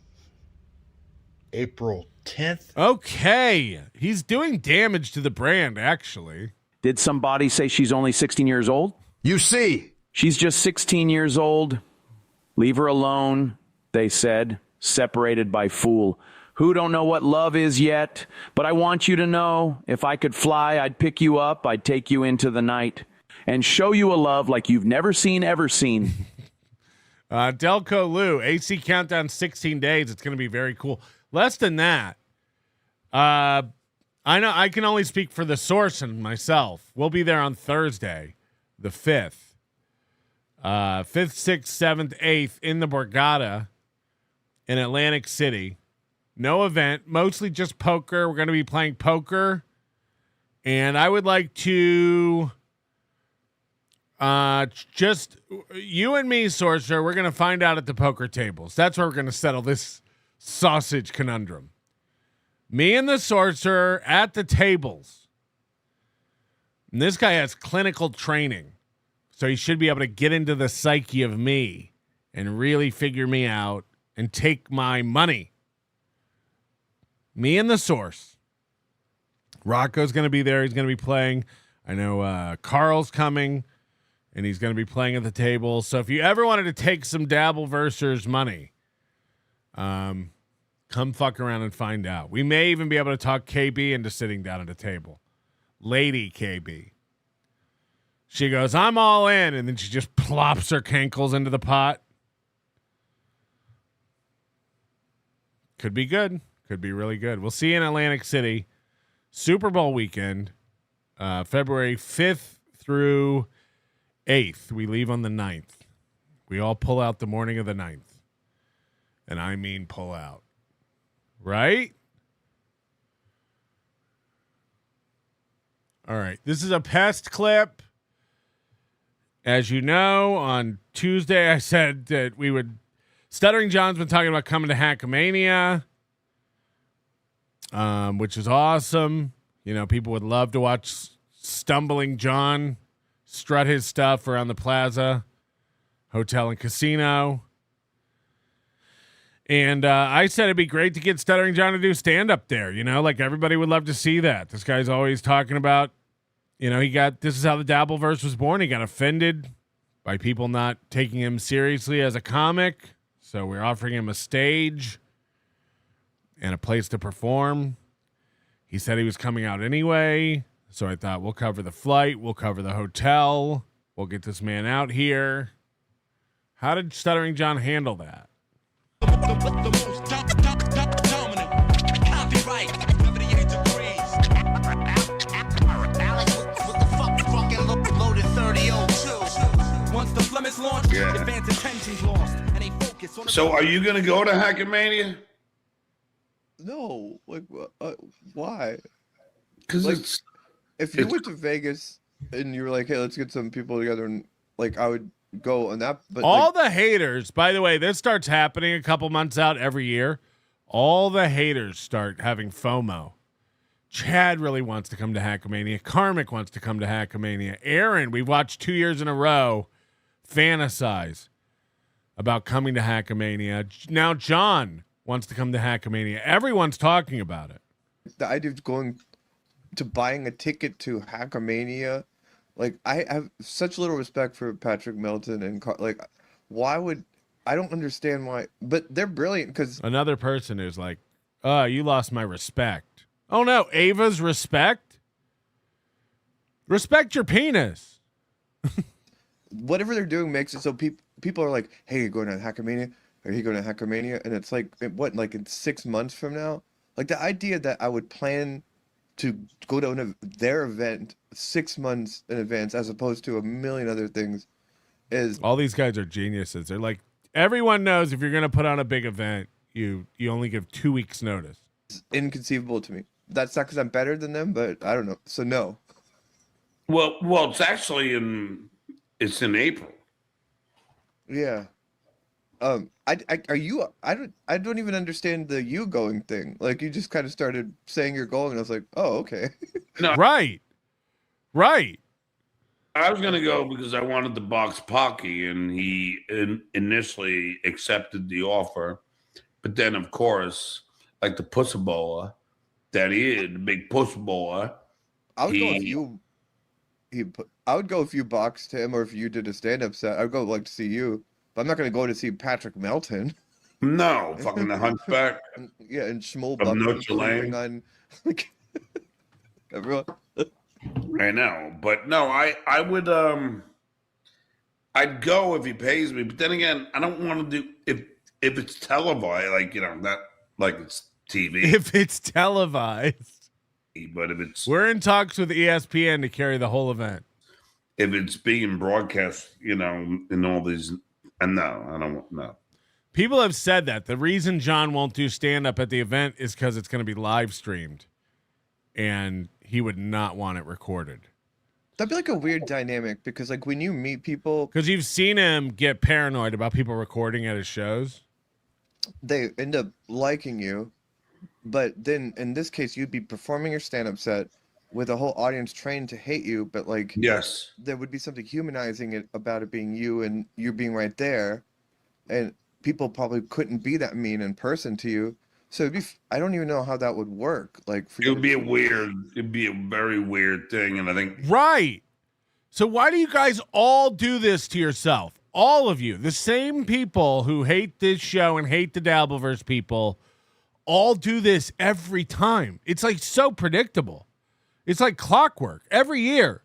April 10th. Okay. He's doing damage to the brand, actually. Did somebody say she's only 16 years old? You see. She's just 16 years old. Leave her alone, they said, separated by fool. Who don't know what love is yet, but I want you to know, if I could fly, I'd pick you up, I'd take you into the night, and show you a love like you've never seen, ever seen. Delco Lou, AC countdown 16 days. It's going to be very cool. Less than that. I know I can only speak for the source and myself. We'll be there on Thursday, the 5th. 5th, 6th, 7th, 8th in the Borgata in Atlantic City. No event, mostly just poker. We're going to be playing poker. And I would like to just you and me, Sorcerer, we're going to find out at the poker tables. That's where we're going to settle this sausage conundrum. Me and the Sorcerer at the tables. And this guy has clinical training. So he should be able to get into the psyche of me and really figure me out and take my money. Me and the Source. Rocco's going to be there. He's going to be playing. I know Carl's coming, and he's going to be playing at the table. So if you ever wanted to take some Dabbleversers money, come fuck around and find out. We may even be able to talk KB into sitting down at a table. Lady KB. She goes, I'm all in, and then she just plops her cankles into the pot. Could be good. Could be really good. We'll see you in Atlantic City. Super Bowl weekend, February 5th through 8th. We leave on the 9th. We all pull out the morning of the 9th. And I mean pull out. Right? All right. This is a pest clip. As you know, on Tuesday I said that we would... Stuttering John's been talking about coming to Hackamania. Which is awesome. You know, people would love to watch Stumbling John strut his stuff around the Plaza Hotel and Casino. And I said it'd be great to get Stuttering John to do stand-up there. You know, like everybody would love to see that. This guy's always talking about, you know, this is how the Dabbleverse was born. He got offended by people not taking him seriously as a comic. So we're offering him a stage and a place to perform. He said he was coming out anyway. So I thought we'll cover the flight. We'll cover the hotel. We'll get this man out here. How did Stuttering John handle that? Once the Flemings launch, the fans So are you going to go to Hackamania? No, like why? Because like, if you went to Vegas and you were like, hey, let's get some people together, and like I would go on that. But all the haters, by the way, this starts happening a couple months out every year. All the haters start having FOMO. Chad really wants to come to Hackamania. Karmic wants to come to Hackamania. Aaron, we've watched 2 years in a row, fantasize about coming to Hackamania. Now John wants to come to Hackamania. Everyone's talking about it. The idea of buying a ticket to Hackamania, like I have such little respect for Patrick Melton and like, why would I don't understand why? But they're brilliant because another person who's like, "Oh, you lost my respect." Oh no, Ava's respect. Respect your penis. Whatever they're doing makes it so people are like, "Hey, you're going to Hackamania? Are you going to Hackamania?" And it's like, what, like in 6 months from now? Like the idea that I would plan to go to their event 6 months in advance as opposed to a million other things is... All these guys are geniuses. They're like, everyone knows if you're going to put on a big event, you only give 2 weeks notice. It's inconceivable to me. That's not because I'm better than them, but I don't know. So no. Well, it's actually it's in April. Yeah. I don't even understand the you going thing. Like you just kind of started saying you're going, and I was like, oh, okay. No, right. I was gonna go because I wanted the box Pocky, and he initially accepted the offer, but then of course, like the pussy boy that he is, the big pussy boy. I would go if you boxed him, or if you did a stand-up set. I'd go like to see you. But I'm not going to go to see Patrick Melton. No, fucking the Hunchback. Yeah, and Schmoll of Notre Dame. On everyone. I know, but no, I would I'd go if he pays me. But then again, I don't want to do if it's televised, like not like it's TV. If it's televised, but if it's we're in talks with ESPN to carry the whole event. If it's being broadcast, in all these. And no, I don't know. People have said that the reason John won't do stand-up at the event is because it's going to be live streamed, and he would not want it recorded. That'd be like a weird dynamic because, like, when you meet people, because you've seen him get paranoid about people recording at his shows, they end up liking you, but then in this case, you'd be performing your stand-up set with a whole audience trained to hate you, but like, yes, there would be something humanizing about it being you and you being right there, and people probably couldn't be that mean in person to you. So I don't even know how that would work. Like, it'd be a very weird thing, and I think right. So why do you guys all do this to yourself? All of you, the same people who hate this show and hate the Dabbleverse people, all do this every time. It's like so predictable. It's like clockwork. Every year,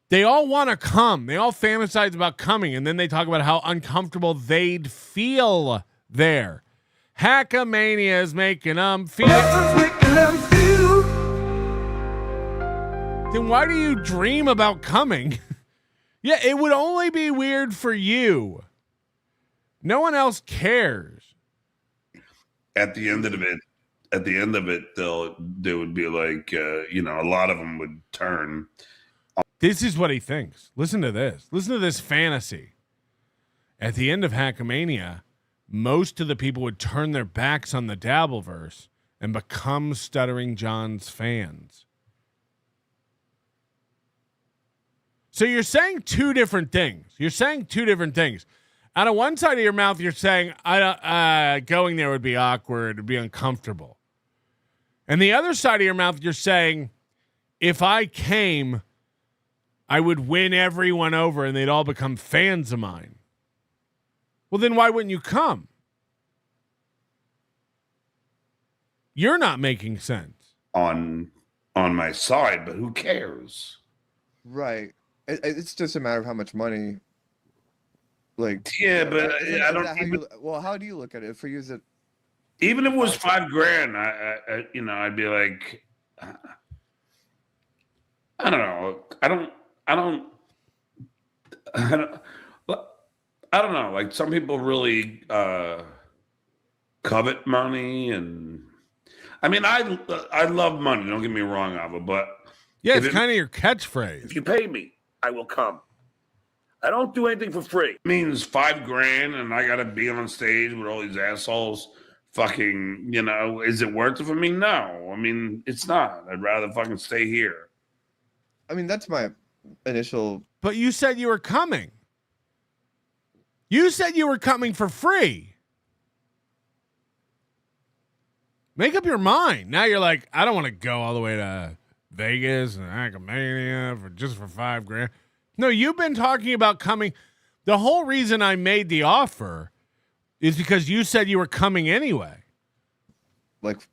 they all want to come. They all fantasize about coming, and then they talk about how uncomfortable they'd feel there. Hackamania is making them feel. Then why do you dream about coming? Yeah, it would only be weird for you. No one else cares. At the end of it, they would be like, a lot of them would turn. This is what he thinks. Listen to this. Listen to this fantasy. At the end of Hackamania, most of the people would turn their backs on the Dabbleverse and become Stuttering John's fans. So you're saying two different things. Out of one side of your mouth, you're saying, going there would be awkward, it'd be uncomfortable. And the other side of your mouth, you're saying, if I came, I would win everyone over and they'd all become fans of mine. Well, then why wouldn't you come? You're not making sense. On my side, but who cares? Right. It's just a matter of how much money. Like, yeah, but I don't. How do you look at it? For you, is it even if it was $5,000? I'd be like, I don't know. I don't know. Like some people really covet money, and I mean, I love money. Don't get me wrong, Ava, but yeah, it's kind of your catchphrase. If you pay me, I will come. I don't do anything for free. It means $5,000, and I got to be on stage with all these assholes. Fucking, is it worth it for me? No. I mean, it's not. I'd rather fucking stay here. I mean, that's my initial. But you said you were coming. You said you were coming for free. Make up your mind. Now you're like, I don't want to go all the way to Vegas and Hackamania for $5,000. No, you've been talking about coming. The whole reason I made the offer is because you said you were coming anyway. Like,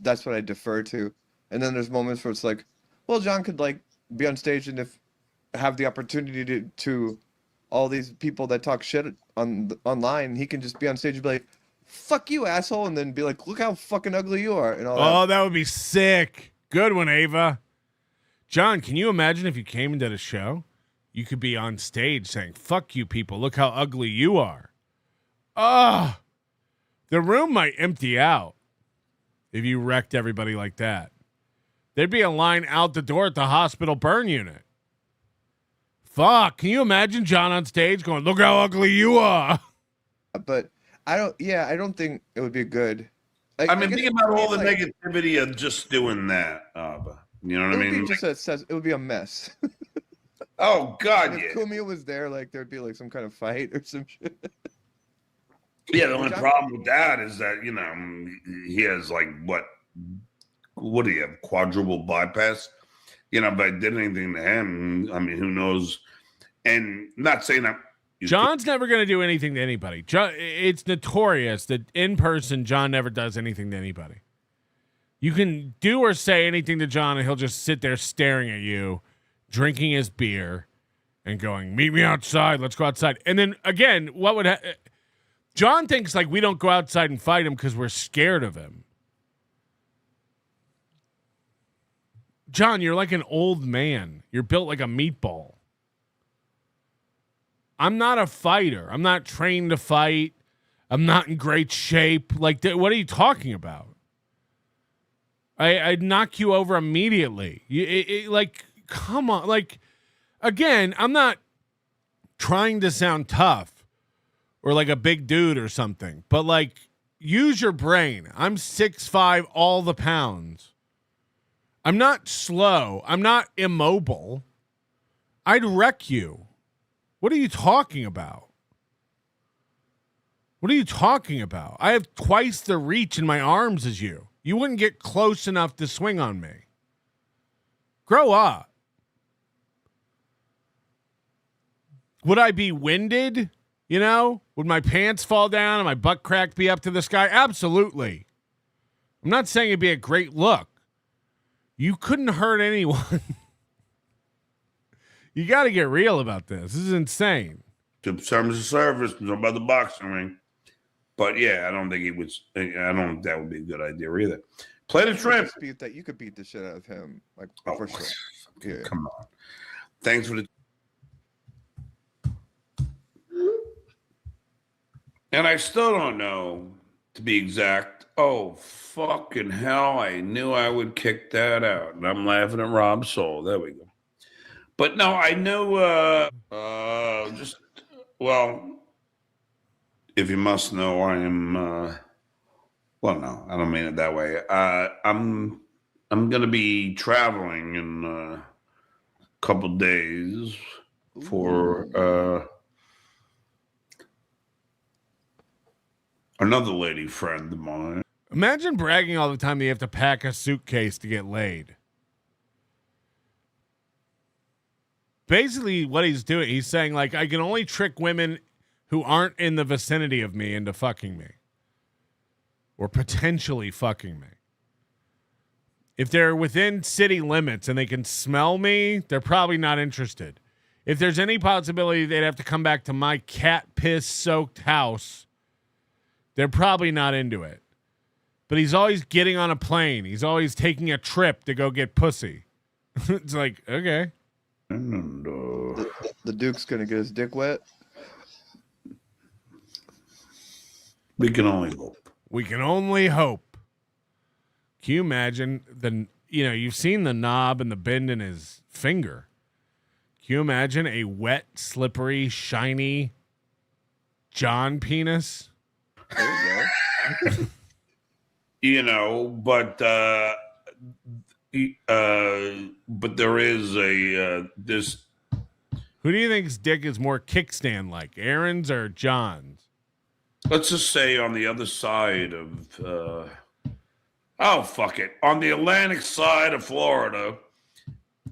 that's what I defer to. And then there's moments where it's like, well, John could like be on stage and have the opportunity to all these people that talk shit online, he can just be on stage and be like, fuck you, asshole, and then be like, look how fucking ugly you are, and all that. Oh, that would be sick. Good one, Ava. John, can you imagine if you came and did a show? You could be on stage saying, fuck you people, look how ugly you are. Oh, the room might empty out if you wrecked everybody like that. There'd be a line out the door at the hospital burn unit. Fuck, can you imagine John on stage going, look how ugly you are? But I don't think it would be good. Like, I mean, think about all the negativity of just doing that. You know what I mean? It would be a mess. Oh, God, if Kumi was there, like, there'd be, like, some kind of fight or some shit. Yeah, the only problem with that is that, he has, like, what do you have, quadruple bypass? If I did anything to him, I mean, who knows? And not saying that. John's never going to do anything to anybody. It's notorious that in person, John never does anything to anybody. You can do or say anything to John, and he'll just sit there staring at you, drinking his beer, and going, meet me outside. Let's go outside. And then, again, John thinks, like, we don't go outside and fight him because we're scared of him. John, you're like an old man. You're built like a meatball. I'm not a fighter. I'm not trained to fight. I'm not in great shape. Like, what are you talking about? I'd knock you over immediately. Like, come on. Like, again, I'm not trying to sound tough or like a big dude or something, but like, use your brain. I'm 6'5", all the pounds. I'm not slow. I'm not immobile. I'd wreck you. What are you talking about? What are you talking about? I have twice the reach in my arms as you. You wouldn't get close enough to swing on me. Grow up. Would I be winded? Would my pants fall down and my butt crack be up to the sky? Absolutely. I'm not saying it'd be a great look. You couldn't hurt anyone. You got to get real about this. This is insane. Terms of service, it's about the boxing ring. But yeah, I don't think that would be a good idea either. Play the shrimp. You could beat the shit out of him, like, for sure. Okay, come on. Thanks for the. And I still don't know, to be exact. Oh, fucking hell. I knew I would kick that out. And I'm laughing at Rob's soul. There we go. But no, I know, if you must know, I am, no, I don't mean it that way. I'm going to be traveling in a couple days for another lady friend of mine. Imagine bragging all the time that you have to pack a suitcase to get laid. Basically, what he's doing, he's saying, like, I can only trick women who aren't in the vicinity of me into fucking me. Or potentially fucking me. If they're within city limits and they can smell me, they're probably not interested. If there's any possibility they'd have to come back to my cat piss-soaked house, they're probably not into it. But he's always getting on a plane. He's always taking a trip to go get pussy. It's like, okay. The Duke's gonna get his dick wet. We can only hope. We can only hope. Can you imagine you've seen the knob and the bend in his finger. Can you imagine a wet, slippery, shiny John penis? There You know, but there is this. Who do you think's dick is more kickstand like, Aaron's or John's? Let's just say on the other side of. Fuck it. On the Atlantic side of Florida,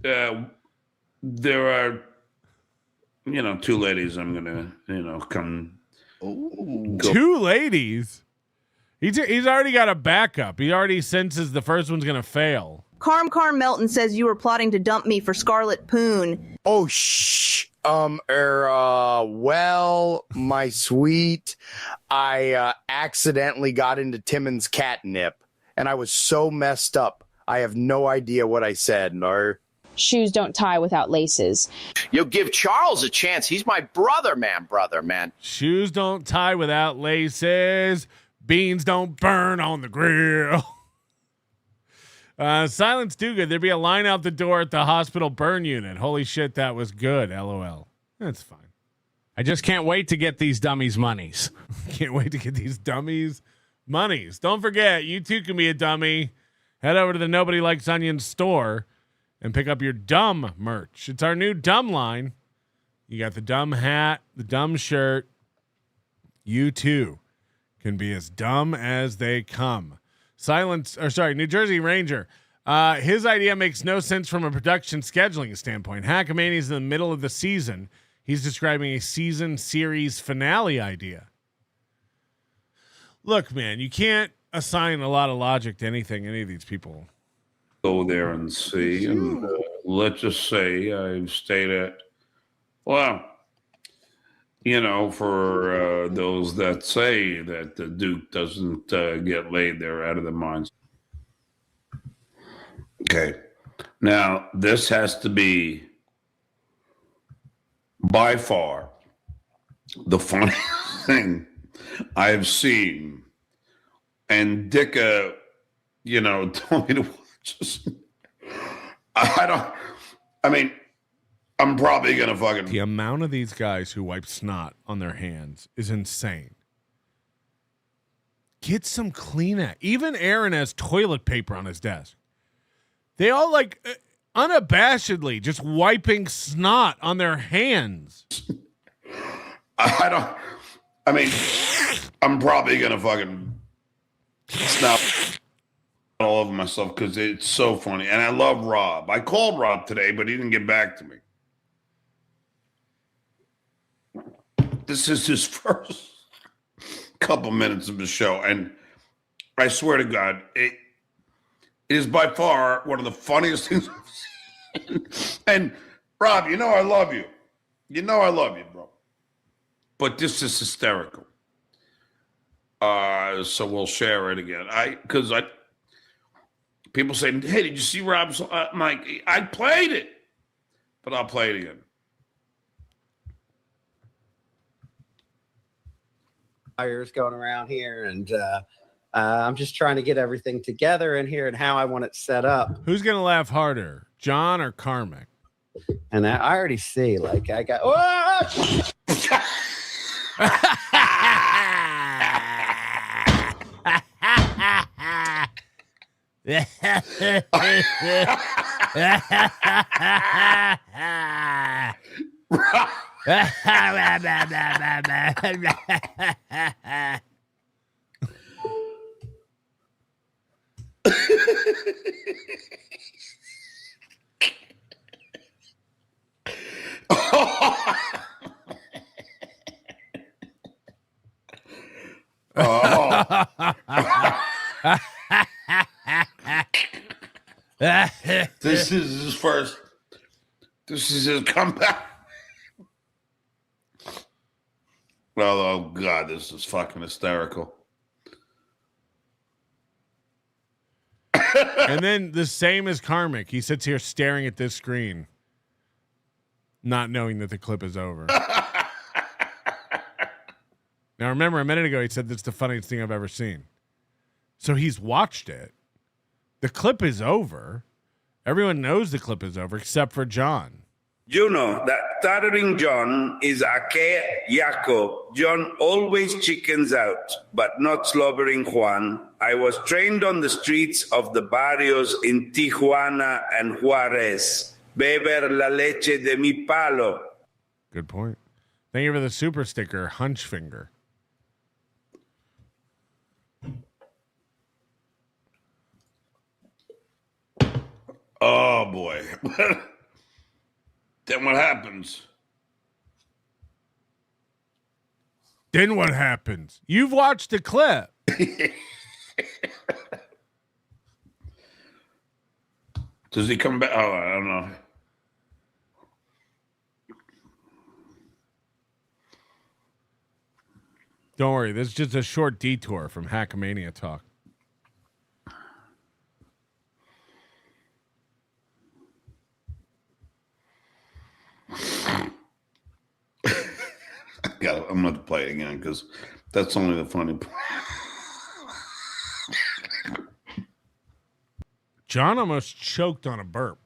there are, two ladies. I'm gonna, come. go. Two ladies. He's already got a backup. He already senses the first one's gonna fail. Carm Melton says you were plotting to dump me for Scarlet Poon. Oh, well, my sweet, I accidentally got into Timmons catnip, and I was so messed up. I have no idea what I said, no. Shoes don't tie without laces. Yo, give Charles a chance. He's my brother, man. Shoes don't tie without laces. Beans don't burn on the grill. Silence do good. There'd be a line out the door at the hospital burn unit. Holy shit, that was good. LOL. That's fine. I just can't wait to get these dummies monies. Can't wait to get these dummies monies. Don't forget, you too can be a dummy. Head over to the Nobody Likes Onions store and pick up your dumb merch. It's our new dumb line. You got the dumb hat, the dumb shirt. You too can be as dumb as they come. New Jersey Ranger. His idea makes no sense from a production scheduling standpoint. Hackamania is in the middle of the season. He's describing a season series finale idea. Look, man, you can't assign a lot of logic to anything any of these people. Go there and see. And let's just say I've stayed at, for those that say that the Duke doesn't get laid, they're out of their minds. Okay. Now, this has to be by far the funniest thing I have seen. And Dicka, told me to watch this. I'm probably going to fucking... The amount of these guys who wipe snot on their hands is insane. Get some Kleenex. Even Aaron has toilet paper on his desk. They all unabashedly just wiping snot on their hands. I'm probably going to fucking snot all over myself because it's so funny. And I love Rob. I called Rob today, but he didn't get back to me. This is his first couple minutes of the show. And I swear to God, it is by far one of the funniest things I've seen. And Rob, I love you. I love you, bro. But this is hysterical. So we'll share it again. People say, hey, did you see Rob's? I'm like, I played it, but I'll play it again. Fires going around here, and I'm just trying to get everything together in here and how I want it set up. Who's gonna laugh harder, John or Carmick? And I already see, I got. Oh! This is his first. This is his comeback. Well, oh God, this is fucking hysterical. And then the same as Carmick, he sits here staring at this screen, not knowing that the clip is over. Now, remember, a minute ago, he said that's the funniest thing I've ever seen. So he's watched it. The clip is over. Everyone knows the clip is over except for John. You know that Stuttering John is Ake Jacob. John always chickens out, but not slobbering Juan. I was trained on the streets of the barrios in Tijuana and Juarez. Beber la leche de mi palo. Good point. Thank you for the super sticker, Hunch Finger. Oh, boy. Then what happens? Then what happens? You've watched the clip. Does he come back? Oh, I don't know. Don't worry. This is just a short detour from Hackamania talk. I'm going to play it again because that's only the funny part. John almost choked on a burp.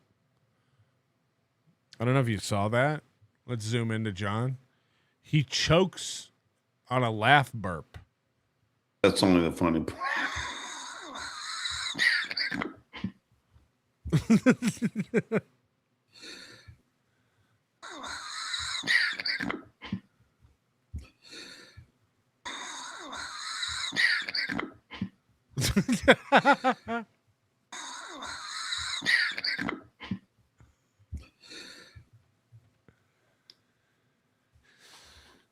I don't know if you saw that. Let's zoom into John. He chokes on a laugh burp. That's only the funny part.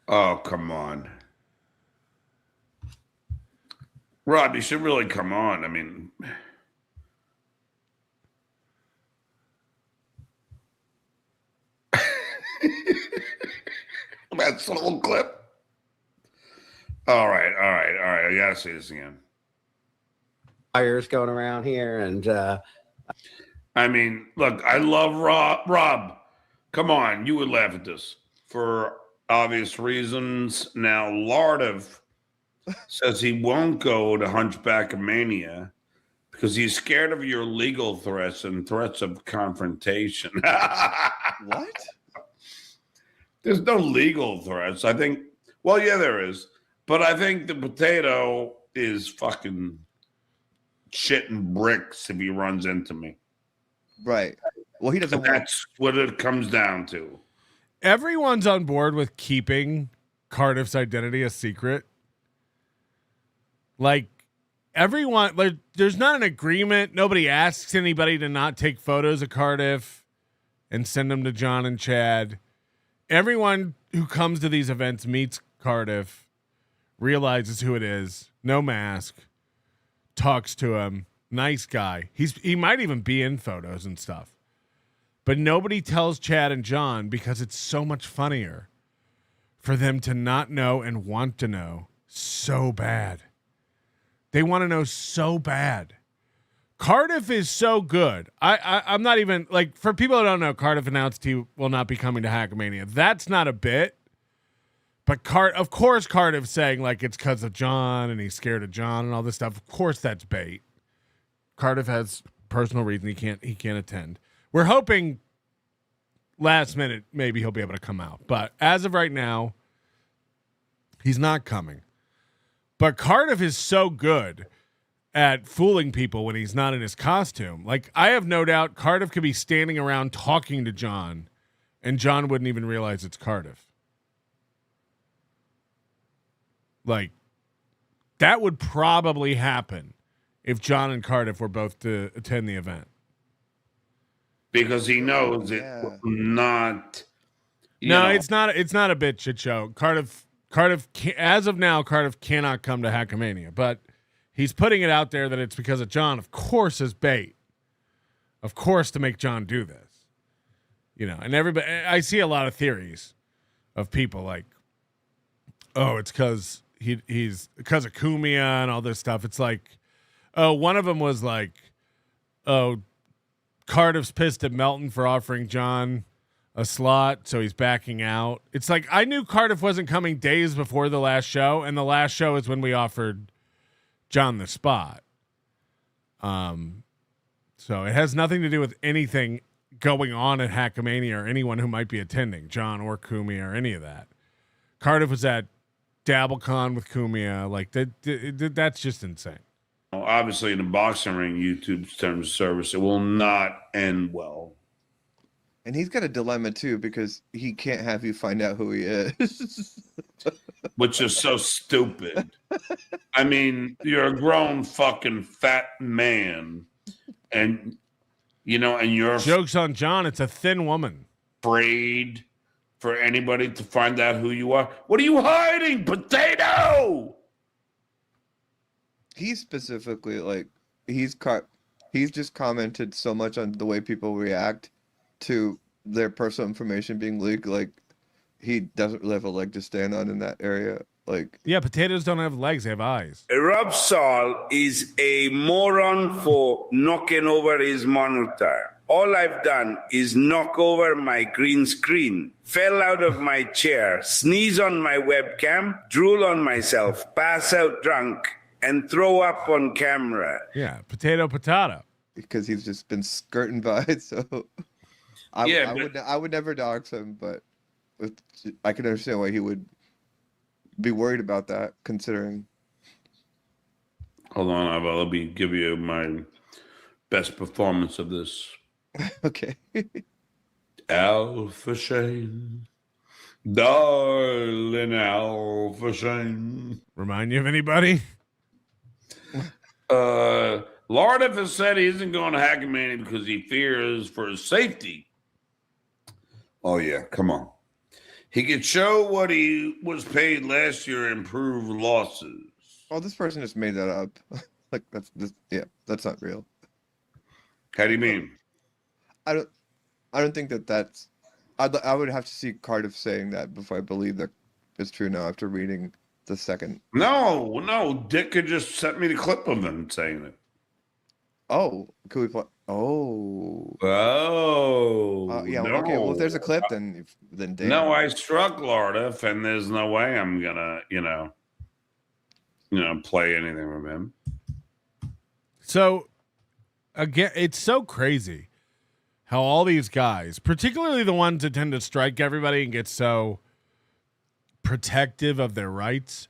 Oh, come on. Rob, you should really come on. I mean, that's the whole clip. All right. I got to see this again. Fires going around here, and I mean, look, I love Rob. Rob, come on, you would laugh at this for obvious reasons. Now, Lardiv says he won't go to Hunchback Mania because he's scared of your legal threats and threats of confrontation. What? There's no legal threats. I think, well, yeah, there is. But I think the potato is fucking shitting bricks if he runs into me. Right. Well, he doesn't. That's what it comes down to. Everyone's on board with keeping Cardiff's identity a secret. Like, everyone, like, there's not an agreement. Nobody asks anybody to not take photos of Cardiff and send them to John and Chad. Everyone who comes to these events meets Cardiff, realizes who it is, no mask, talks to him, nice guy. He might even be in photos and stuff. But nobody tells Chad and John because it's so much funnier for them to not know and want to know so bad. They want to know so bad. Cardiff is so good. I'm not even, like, for people who don't know, Cardiff announced he will not be coming to Hackamania. That's not a bit. But of course Cardiff's saying, like, it's because of John and he's scared of John and all this stuff. Of course that's bait. Cardiff has personal reason he can't attend. We're hoping last minute maybe he'll be able to come out. But as of right now, he's not coming. But Cardiff is so good at fooling people when he's not in his costume. Like, I have no doubt Cardiff could be standing around talking to John and John wouldn't even realize it's Cardiff. Like, that would probably happen if John and Cardiff were both to attend the event. Because he knows it will not. It's not a bit shit show. Cardiff, as of now, Cardiff cannot come to Hackamania, but he's putting it out there that it's because of John, of course, as bait. Of course, to make John do this. And everybody, I see a lot of theories of people like, oh, it's because he's because of Kumia and all this stuff. It's like, oh, one of them was like, oh, Cardiff's pissed at Melton for offering John a slot, so he's backing out. It's like I knew Cardiff wasn't coming days before the last show, and the last show is when we offered John the spot. So it has nothing to do with anything going on at Hackamania or anyone who might be attending, John or Kumia or any of that. Cardiff was at DabbleCon with Kumia. Like that's just insane. Well, obviously, in the boxing ring, YouTube's terms of service, it will not end well. And he's got a dilemma too, because he can't have you find out who he is. Which is so stupid. I mean, you're a grown fucking fat man, and and you're joke's on John. It's a thin woman. Afraid for anybody to find out who you are. What are you hiding, potato? He's specifically like he's just commented so much on the way people react to their personal information being leaked. Like he doesn't really have a leg to stand on in that area. Like, yeah, potatoes don't have legs; they have eyes. Rob Saul is a moron for knocking over his monitor. All I've done is knock over my green screen, fell out of my chair, sneeze on my webcam, drool on myself, pass out drunk, and throw up on camera. Yeah, potato. Because he's just been skirting by it, so I would never dox him, but I can understand why he would be worried about that, considering. Hold on, Ava, let me give you my best performance of this. Okay. Alpha Shane, darling Alpha Shane. Remind you of anybody? Lord has said he isn't going to Hackamania because he fears for his safety. Oh, yeah, come on. He could show what he was paid last year and prove losses. Oh, this person just made that up. Like that's not real. How do you mean? I don't think that's. I would have to see Cardiff saying that before I believe that it's true now after reading the second. No, Dick could just sent me the clip of him saying it. Oh, could we play? Oh. Yeah. No. Okay. Well, if there's a clip, then damn. No, I struck Lardiff, and there's no way I'm gonna, play anything with him. So, again, it's so crazy how all these guys, particularly the ones that tend to strike everybody and get so protective of their rights,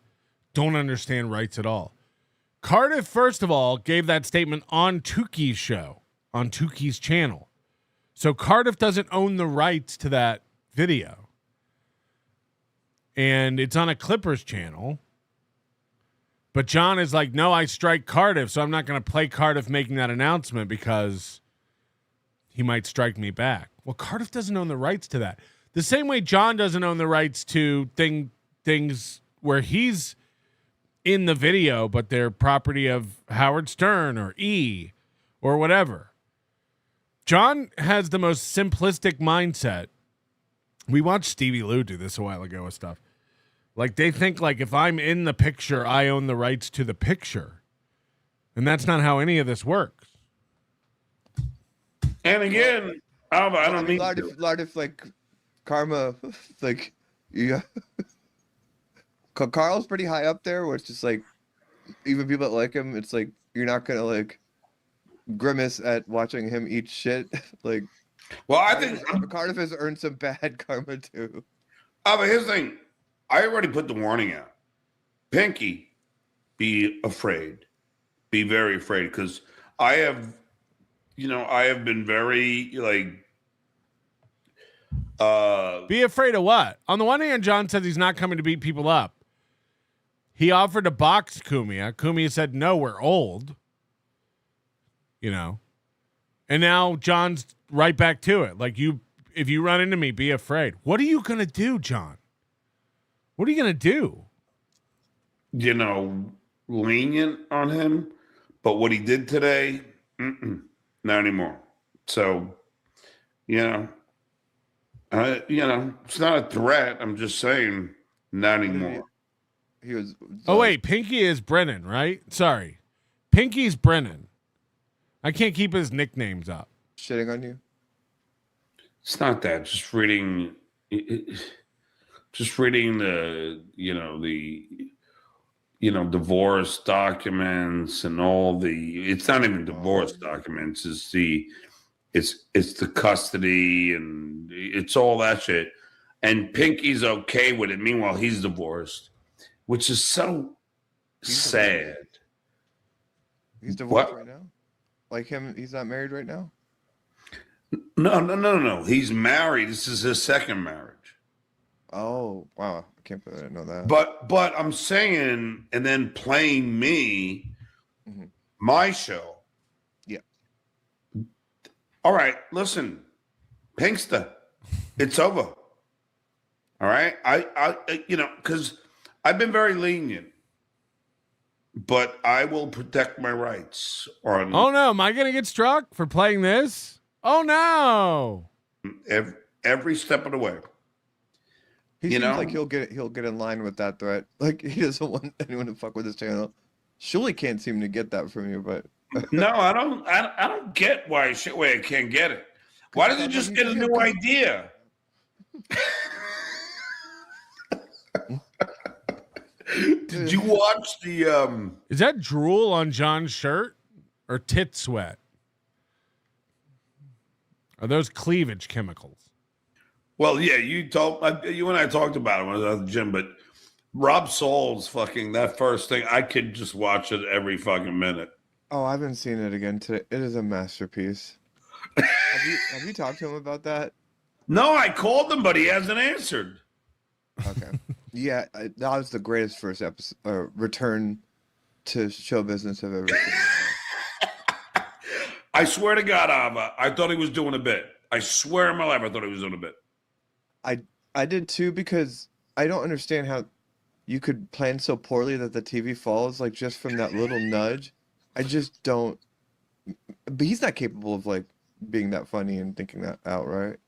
don't understand rights at all. Cardiff, first of all, gave that statement on Tukey's show, on Tukey's channel. So Cardiff doesn't own the rights to that video. And it's on a Clippers channel. But John is like, no, I strike Cardiff, so I'm not going to play Cardiff making that announcement because he might strike me back. Well, Cardiff doesn't own the rights to that. The same way John doesn't own the rights to things where he's in the video, but they're property of Howard Stern or E or whatever. John has the most simplistic mindset. We watched Stevie Lou do this a while ago with stuff. Like they think like if I'm in the picture, I own the rights to the picture. And that's not how any of this works. And again, I don't need Lardiff, like karma, like yeah. Carl's pretty high up there, where it's just like, even people that like him, it's like you're not gonna like grimace at watching him eat shit. Like, well, I think Cardiff has earned some bad karma too. Oh, but here's the thing: I already put the warning out. Pinky, be afraid, be very afraid, because I have been very like. Be afraid of what? On the one hand, John says he's not coming to beat people up. He offered to box Kumia. Kumia said, no, we're old. And now John's right back to it. Like, if you run into me, be afraid. What are you going to do, John? What are you going to do? Lenient on him. But what he did today, not anymore. So, it's not a threat. I'm just saying, not anymore. He was. Oh wait, Pinky is Brennan, right? Sorry, Pinky's Brennan. I can't keep his nicknames up. Shitting on you. It's not that. Just reading the divorce documents and all the. It's not even divorce documents. It's the custody and it's all that shit. And Pinky's okay with it. Meanwhile, he's divorced, which is so sad. He's divorced right now? Like him, he's not married right now? No. He's married. This is his second marriage. Oh, wow. I can't believe I didn't know that. But I'm saying, and then playing me, my show. Yeah. All right, listen, Pinkster, it's over. All right, I because I've been very lenient, but I will protect my rights. Oh no, am I gonna get struck for playing this? Oh no! Every step of the way. He seems like he'll get in line with that threat. Like he doesn't want anyone to fuck with his channel. Shuli can't seem to get that from you, but no, I don't get why Shitway can't get it. Why doesn't he just get a new idea? Did you watch the Is that drool on John's shirt or tit sweat? Are those cleavage chemicals? Well, yeah, you and I talked about it when I was at the gym, but Rob Saul's fucking that first thing, I could just watch it every fucking minute. Oh, I've been seeing it again today. It is a masterpiece. Have you talked to him about that? No, I called him, but he hasn't answered. Okay. Yeah, that was the greatest first episode return to show business I've ever seen. I swear to God, Ava, I thought he was doing a bit. I swear in my life, I thought he was doing a bit. I did too, because I don't understand how you could plan so poorly that the TV falls, like just from that little nudge. I just don't. But he's not capable of like being that funny and thinking that out, right?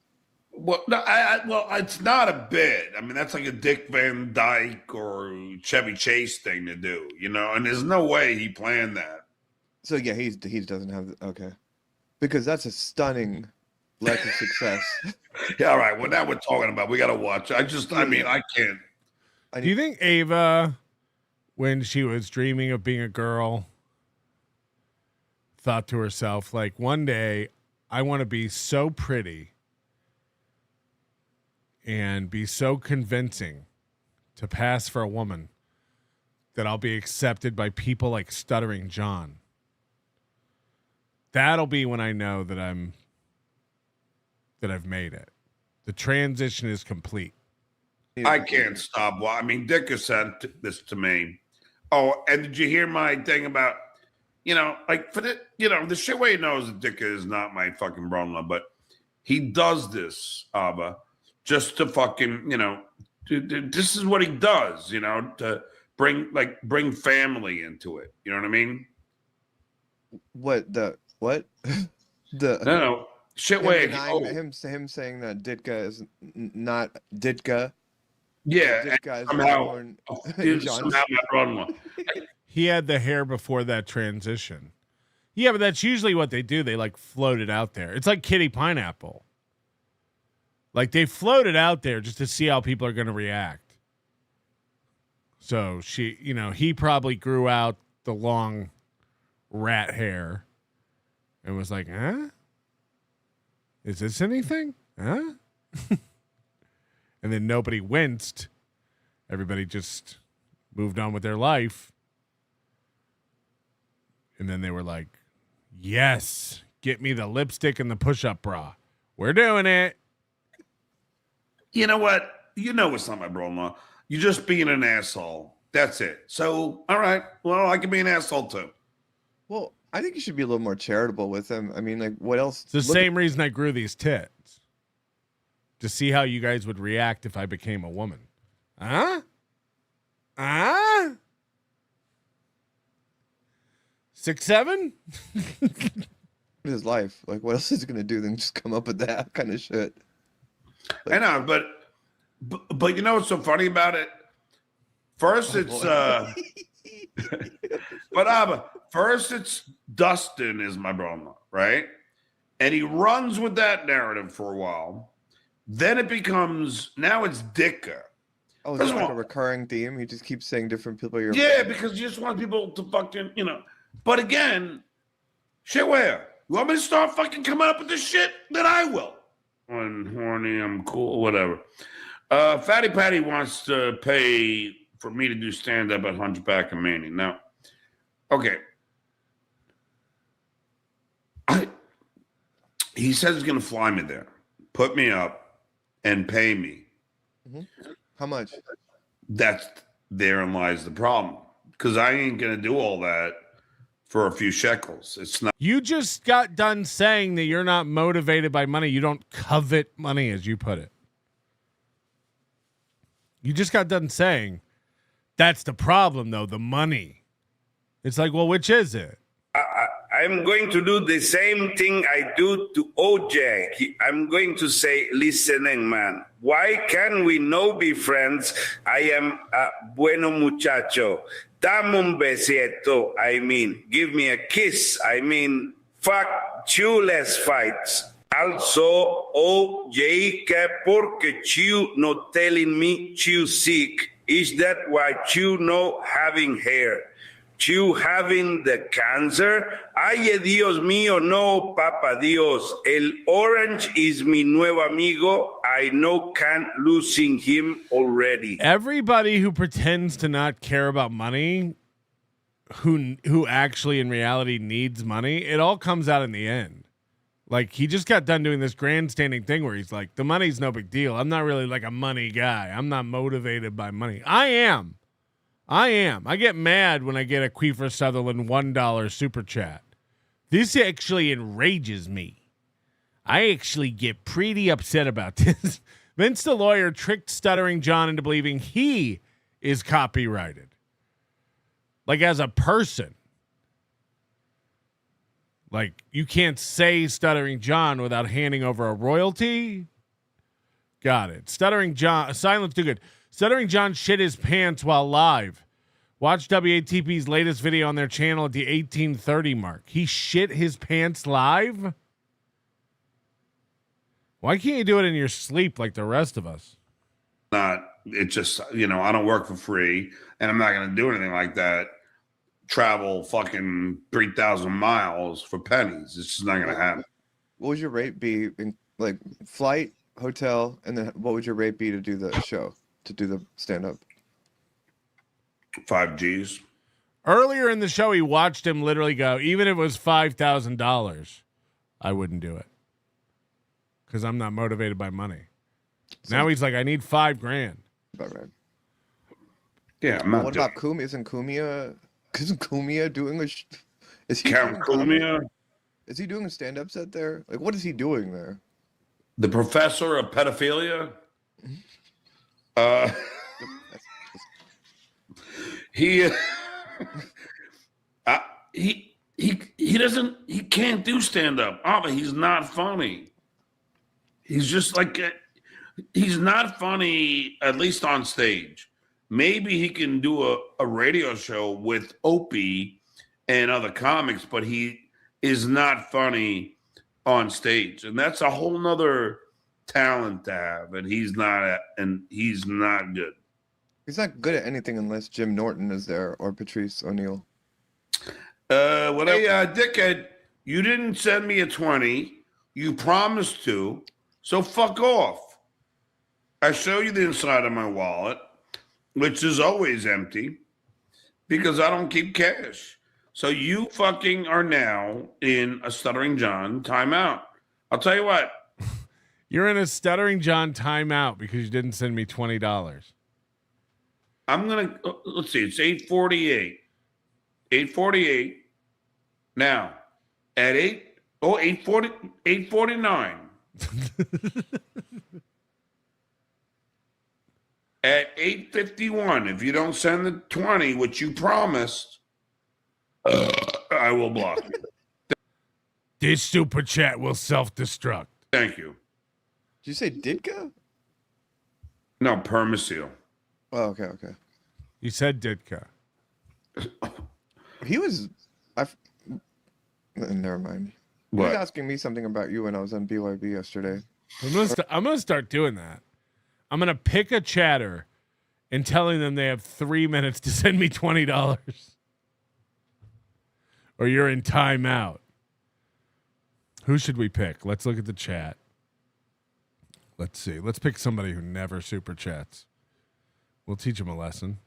Well, no, well, it's not a bit. I mean, that's like a Dick Van Dyke or Chevy Chase thing to do, and there's no way he planned that. So yeah, he doesn't have okay, because that's a stunning lack of success. Yeah, all right. Well, now we're talking about. We got to watch. I can't. Do you think Ava, when she was dreaming of being a girl, thought to herself, like, one day I want to be so pretty and be so convincing to pass for a woman that I'll be accepted by people like Stuttering John? That'll be when I know that I've made it. The transition is complete. I can't stop. Well, I mean, Dick has sent this to me. Oh, and did you hear my thing about, like for the, the shit way he knows that Dick is not my fucking brother-in-law, but he does this, Abba, just to fucking, this is what he does, to bring family into it. You know what I mean? What? No. Shit way. Him saying that Ditka is not Ditka. Yeah. Ditka is somehow my brother-in-law. He had the hair before that transition. Yeah, but that's usually what they do. They like float it out there. It's like Kitty Pineapple. Like they float it out there just to see how people are going to react. So he probably grew out the long rat hair and was like, huh? Is this anything? Huh? And then nobody winced. Everybody just moved on with their life. And then they were like, yes, get me the lipstick and the push-up bra. We're doing it. You know what? It's not my brother-in-law. You're just being an asshole. That's it. So, all right. Well, I can be an asshole too. Well, I think you should be a little more charitable with him. I mean, like, what else? It's the same reason I grew these tits. To see how you guys would react if I became a woman. Huh? 6'7"? His life. Like, what else is he going to do than just come up with that kind of shit? Like, I know, but you know what's so funny about it? First, first it's Dustin is my brother-in-law, right? And he runs with that narrative for a while. Then it becomes, now it's Ditka. Oh, is that like a recurring theme? He just keeps saying different people. Yeah, because you just want people to fucking, But again, shit where? You want me to start fucking coming up with this shit? Then I will. I'm horny, I'm cool, whatever. Fatty Patty wants to pay for me to do stand-up at Hunchback and Manny. Now, okay. He says he's going to fly me there, put me up, and pay me. Mm-hmm. How much? Therein lies the problem. Because I ain't going to do all that for a few shekels. It's not. You just got done saying that you're not motivated by money. You don't covet money, as you put it. You just got done saying that's the problem, though, the money. It's like, well, which is it? I'm going to do the same thing I do to OJ. I'm going to say, listening, man, why can we no be friends? I am a bueno muchacho. Dame un besito. I mean, give me a kiss. I mean, fuck you, let's fight. Also, OJ, que porque you not telling me you sick? Is that why you no having hair? You having the cancer? Ay, Dios mío, no, Papa Dios. El orange is mi nuevo amigo. I no can losing him already. Everybody who pretends to not care about money, who actually in reality needs money, it all comes out in the end. Like, he just got done doing this grandstanding thing where he's like, the money's no big deal. I'm not really like a money guy. I'm not motivated by money. I am. I get mad when I get a Queefer Sutherland $1 super chat. This actually enrages me. I actually get pretty upset about this. Vince the lawyer tricked Stuttering John into believing he is copyrighted. Like, as a person. Like, you can't say Stuttering John without handing over a royalty. Got it. Stuttering John, silence too good. Stuttering John shit his pants while live. Watch WATP's latest video on their channel at the 1830 mark. He shit his pants live? Why can't you do it in your sleep like the rest of us? It's just, I don't work for free, and I'm not going to do anything like that. Travel fucking 3,000 miles for pennies. It's just not going to happen. What would your rate be in, like, flight, hotel, and then what would your rate be to do the show, to do the stand-up? 5 G's. Earlier in the show, he watched him literally go, even if it was $5,000, I wouldn't do it. Because I'm not motivated by money. So now he's like, I need $5,000. About right. Yeah, I'm not. What about Kumia? Isn't Kumia doing a? Is he Count Kumia? Is he doing a stand-up set there? Like, what is he doing there? The professor of pedophilia. He can't do stand-up. But he's not funny. He's just like, he's not funny, at least on stage. Maybe he can do a radio show with Opie and other comics, but he is not funny on stage. And that's a whole nother talent to have. And he's not good. He's not good at anything unless Jim Norton is there or Patrice O'Neill. Hey, dickhead, you didn't send me a 20. You promised to, so fuck off. I show you the inside of my wallet, which is always empty because I don't keep cash. So you fucking are now in a Stuttering John timeout. I'll tell you what. You're in a Stuttering John timeout because you didn't send me $20. I'm going to, let's see, it's 8:48. 8:48. Now, at 8:49. At 8:51, if you don't send the 20, which you promised, I will block you. This super chat will self-destruct. Thank you. Did you say Ditka? No, Permaseal. Oh, okay. You said Ditka. He was. Never mind. He was asking me something about you when I was on BYB yesterday. I'm gonna start doing that. I'm gonna pick a chatter and telling them they have 3 minutes to send me $20, or you're in timeout. Who should we pick? Let's look at the chat. Let's see. Let's pick somebody who never super chats. We'll teach them a lesson.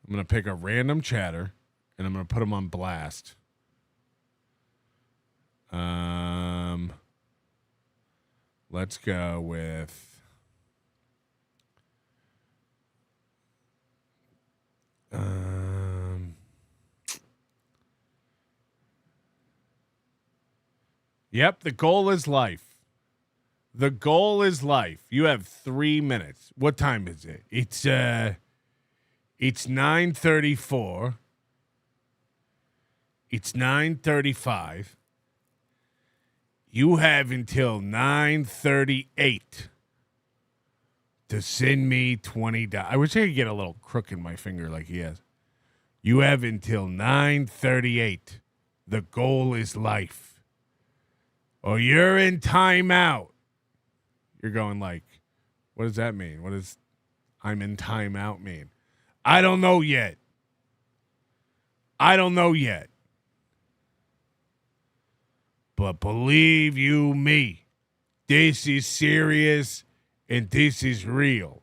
I'm gonna pick a random chatter, and I'm gonna put them on blast. Let's go with yep, the goal is life. The goal is life. You have 3 minutes. What time is it? It's 9:34. It's 9:35. You have until 9:38 to send me $20. I wish I could get a little crook in my finger like he has. You have until 9:38. The goal is life. Or you're in timeout. You're going like, what does that mean? What does I'm in timeout mean? I don't know yet. But believe you me, this is serious and this is real.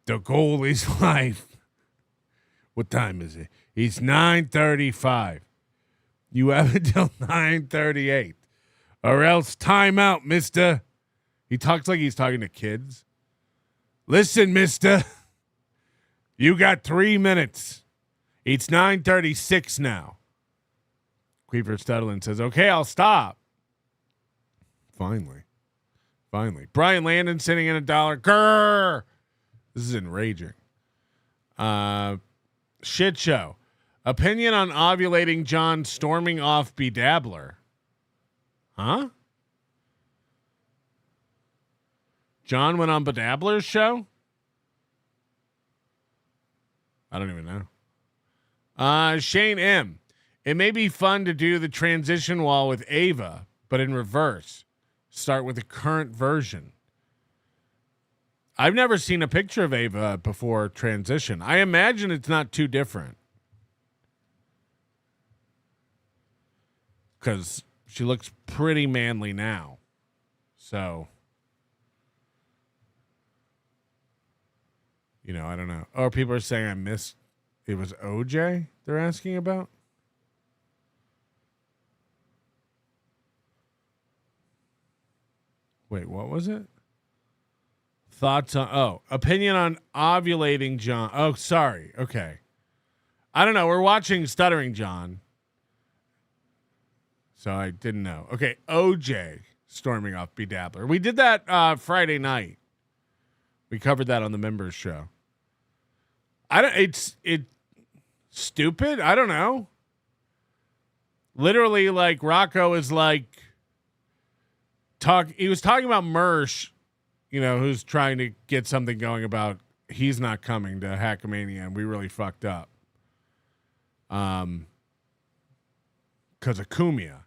The goal is life. What time is it? It's 9:35. You have until 9:38. Or else time out, mister. He talks like he's talking to kids. Listen, mister. You got 3 minutes. It's 9:36 now. Queeper Studland says, okay, I'll stop. Finally. Brian Landon sitting in $1. Grrr. This is enraging. Shit show. Opinion on ovulating John storming off Bedabbler. Huh? John went on Bedabbler's show? I don't even know. Shane M. It may be fun to do the transition wall with Ava, but in reverse. Start with the current version. I've never seen a picture of Ava before transition. I imagine it's not too different. Because she looks pretty manly now. So, I don't know. Oh, people are saying I missed. It was OJ they're asking about? Wait, what was it? Thoughts on, opinion on ovulating John. Oh, sorry. Okay. I don't know. We're watching Stuttering John. So I didn't know. Okay. OJ storming off Bedabbler. We did that Friday night. We covered that on the members show. It's stupid. I don't know. Literally, like, Rocco is like, he was talking about Mersh, who's trying to get something going about he's not coming to Hackamania, and we really fucked up. Because of Cumia.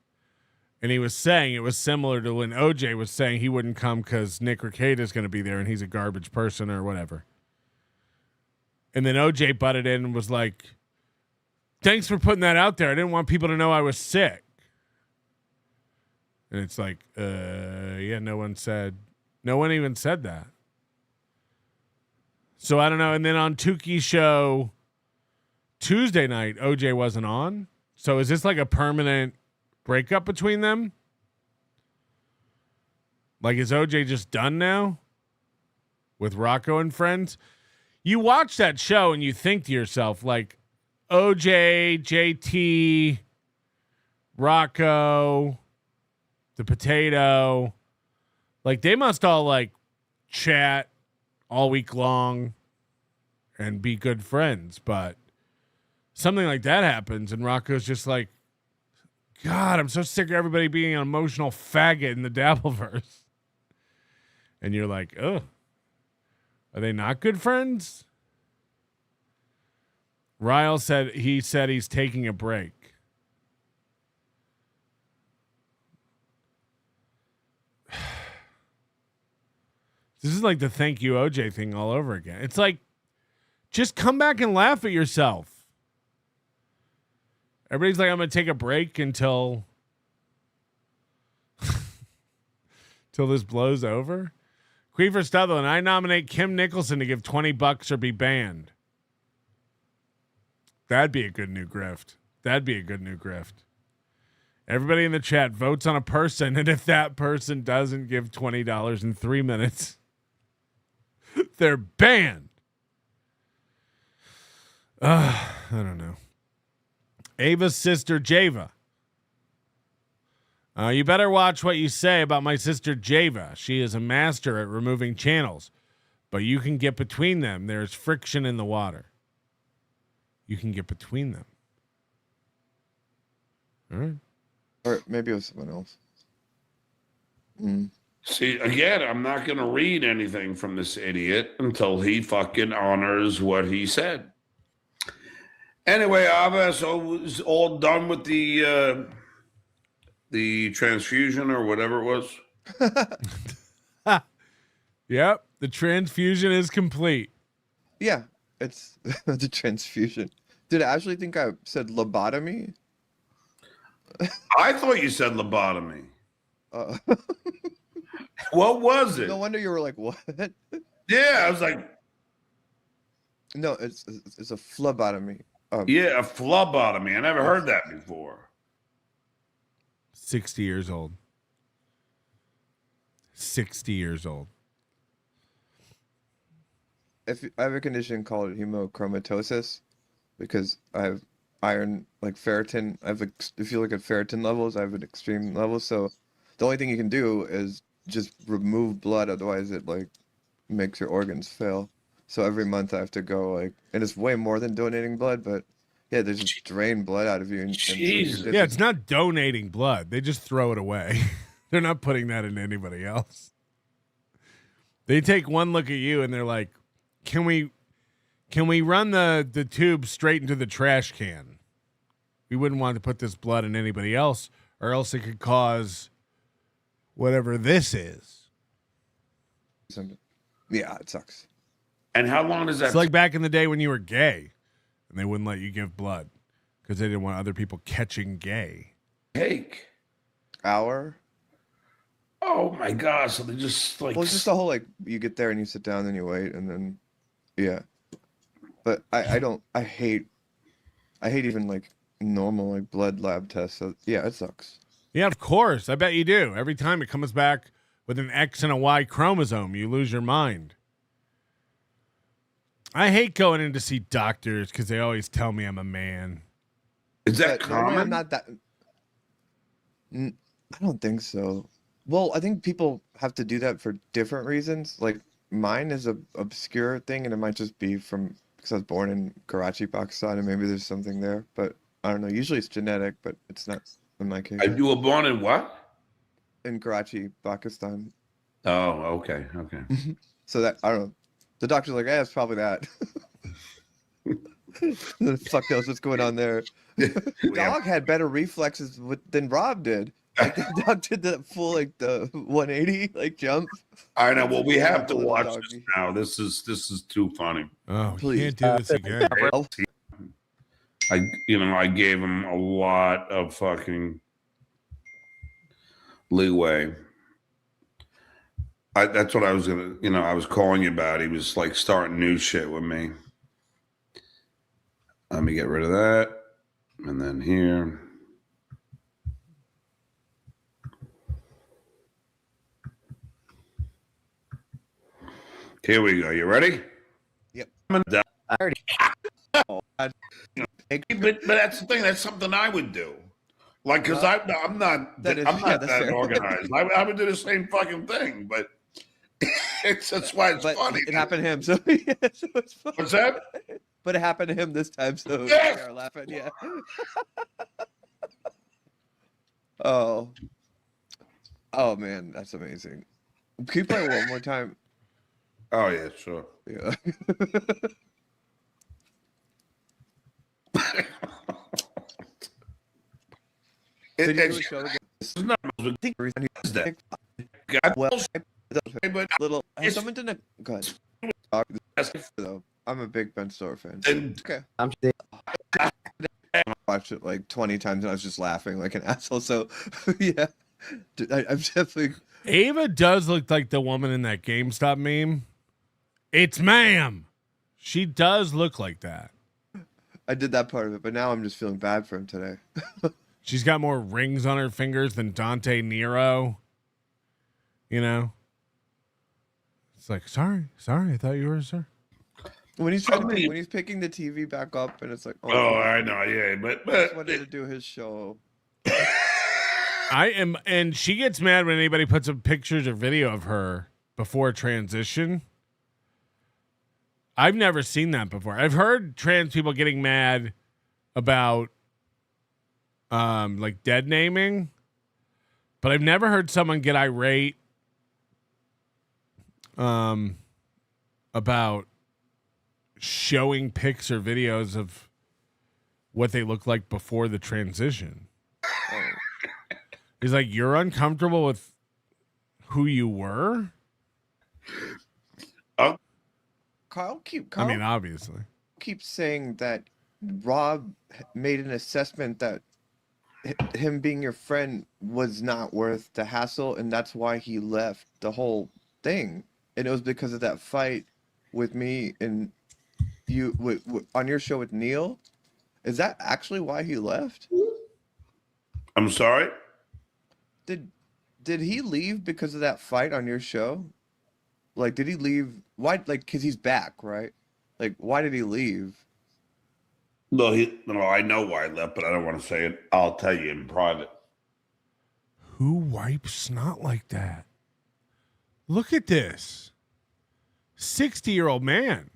And he was saying it was similar to when OJ was saying he wouldn't come because Nick Rekieta is going to be there and he's a garbage person or whatever. And then OJ butted in and was like, thanks for putting that out there. I didn't want people to know I was sick. And it's like, yeah, no one even said that. So I don't know. And then on Tuki's show Tuesday night, OJ wasn't on. So is this like a permanent breakup between them? Like, is OJ just done now with Rocco and friends? You watch that show and you think to yourself, like, OJ, JT, Rocco, the potato, like, they must all like chat all week long and be good friends. But something like that happens and Rocco's just like, God, I'm so sick of everybody being an emotional faggot in the Dabbleverse. And you're like, oh, are they not good friends? Ryle said he's taking a break. This is like the thank you OJ thing all over again. It's like, just come back and laugh at yourself. Everybody's like, I'm going to take a break until this blows over. Queefer Stutherland, I nominate Kim Nicholson to give $20 or be banned. That'd be a good new grift. Everybody in the chat votes on a person, and if that person doesn't give $20 in 3 minutes, they're banned. I don't know. Ava's sister, Java. You better watch what you say about my sister, Java. She is a master at removing channels, but you can get between them. There's friction in the water. You can get between them. All right. Or maybe it was someone else. See, again, I'm not going to read anything from this idiot until he fucking honors what he said. Anyway, Ava, so it's all done with the transfusion or whatever it was? Yep, the transfusion is complete. Yeah, it's the transfusion. Did I actually think I said lobotomy? I thought you said lobotomy. What was it? No wonder you were like, what? Yeah, I was like... No, it's a phlebotomy. Yeah, a phlebotomy. I never heard that before. 60 years old. 60 years old. If I have a condition called hemochromatosis, because I have iron, like ferritin. If you look at ferritin levels, I have an extreme level. So the only thing you can do is just remove blood. Otherwise, it like makes your organs fail. So every month I have to go and it's way more than donating blood, but yeah, they just drain blood out of you. Yeah, it's not donating blood. They just throw it away. They're not putting that into anybody else. They take one look at you and they're like, can we run the tube straight into the trash can? We wouldn't want to put this blood in anybody else, or else it could cause whatever this is. Yeah, it sucks. And how long does that... It's like back in the day when you were gay and they wouldn't let you give blood because they didn't want other people catching gay. Take? Hour? Oh my God. So they just like... Well, it's just the whole you get there and you sit down and you wait and then, yeah. But I hate even normal blood lab tests. So yeah, it sucks. Yeah, of course. I bet you do. Every time it comes back with an X and a Y chromosome, you lose your mind. I hate going in to see doctors because they always tell me I'm a man. Is that common? I'm not that. I don't think so. Well, I think people have to do that for different reasons. Like mine is a obscure thing, and it might just be because I was born in Karachi, Pakistan, and maybe there's something there. But I don't know. Usually it's genetic, but it's not in my case. You were born in what? In Karachi, Pakistan. Oh, okay. So that I don't know. The doctor's like, it's probably that. The fuck knows what's going on there. Dog had better reflexes than Rob did. The dog did the full the 180 jump. I know. Well, we have to watch this now. This is too funny. Oh, please can't do this again. I gave him a lot of fucking leeway. That's what I was I was calling you about. He was starting new shit with me. Let me get rid of that. And then here. Here we go. You ready? Yep. I already. But that's the thing. That's something I would do. Because I'm not that organized. I would do the same fucking thing, but that's why it's funny. It happened to him, so yeah, so it's funny. What's that? But it happened to him this time, so yes! we are laughing. Yeah. Oh man, that's amazing. Can you play one more time? Oh yeah, sure. Yeah. But little. Has someone done a good? Though I'm a big Ben Stiller fan. Okay. I'm watched it like 20 times and I was just laughing like an asshole. So yeah, I'm definitely. Ava does look like the woman in that GameStop meme. It's ma'am. She does look like that. I did that part of it, but now I'm just feeling bad for him today. She's got more rings on her fingers than Dante Nero. You know? It's like, sorry, I thought you were, sir. When he's trying when he's picking the TV back up and it's like, oh I know, yeah, but just wanted to do his show. I am, and she gets mad when anybody puts up pictures or video of her before transition. I've never seen that before. I've heard trans people getting mad about like dead naming, but I've never heard someone get irate about showing pics or videos of what they look like before the transition. He's like, you're uncomfortable with who you were? Carl I mean, obviously. Keeps saying that Rob made an assessment that him being your friend was not worth the hassle, and that's why he left the whole thing. And it was because of that fight with me and you on your show with Neil. Is that actually why he left? I'm sorry? Did he leave because of that fight on your show? Like, did he leave? Why? Like, because he's back, right? Like, why did he leave? No, I know why I left, but I don't want to say it. I'll tell you in private. Who wipes snot like that? Look at this. 60-year-old man.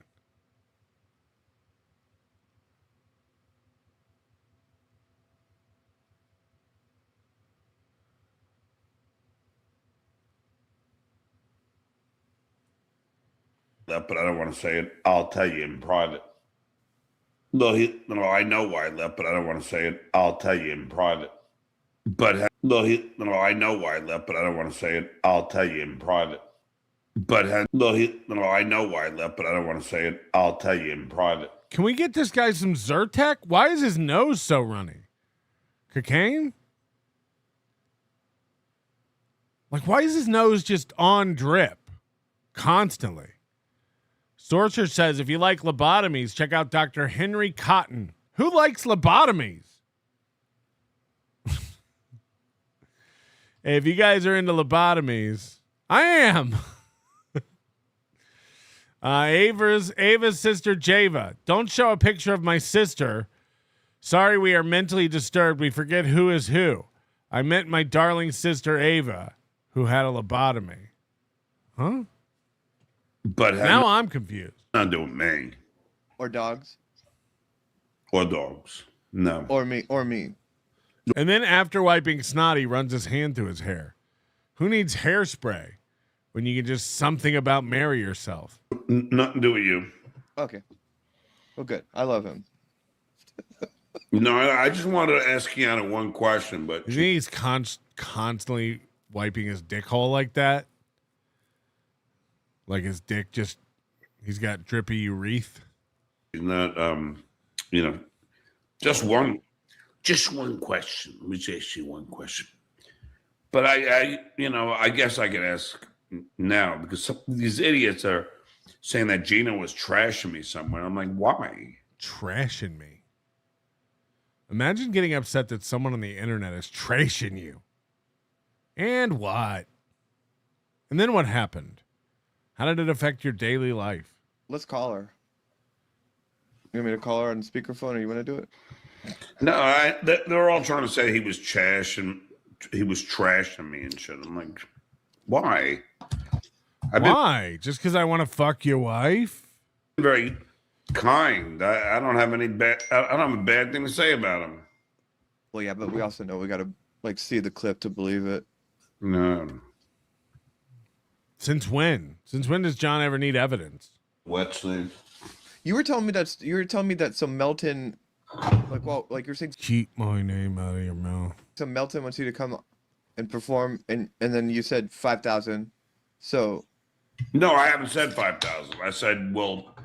But I don't want to say it. I'll tell you in private. No, I know why I left, but I don't want to say it. I'll tell you in private. But I know why I left, but I don't want to say it. I'll tell you in private. But I know why I left, but I don't want to say it. I'll tell you in private. Can we get this guy some Zyrtec? Why is his nose so runny? Cocaine? Like, why is his nose just on drip constantly? Sorcerer says, if you like lobotomies, check out Dr. Henry Cotton. Who likes lobotomies? Hey, if you guys are into lobotomies, I am. Ava's sister, Java. Don't show a picture of my sister. Sorry, we are mentally disturbed. We forget who is who. I meant my darling sister, Ava, who had a lobotomy. Huh? But now I'm confused. Not doing me. Or dogs. Or dogs. No. Or me. And then after wiping snot, he runs his hand through his hair. Who needs hairspray when you can just something about marry yourself? Nothing to do with you. Okay. Well, good. I love him. No, I just wanted to ask Kiana one question, but you think he's constantly wiping his dick hole like that? Like his dick just, he's got drippy urethra. He's not, just one question. Let me just ask you one question. But I guess I can ask now because some of these idiots are saying that Gina was trashing me somewhere. I'm like, why? Trashing me? Imagine getting upset that someone on the internet is trashing you. And what? And then what happened? How did it affect your daily life? Let's call her. You want me to call her on speakerphone, or you want to do it? No, they're all trying to say he was trashing me and shit. I'm like, why? Why? Just because I want to fuck your wife? Very kind. I don't have any bad. I don't have a bad thing to say about him. Well, yeah, but we also know we got to see the clip to believe it. No. Since when? Since when does John ever need evidence? Wet sleeve. You were telling me that some Melton, you're saying. Keep my name out of your mouth. Some Melton wants you to come and perform, and then you said 5,000, So, no, I haven't said 5,000. I said, well,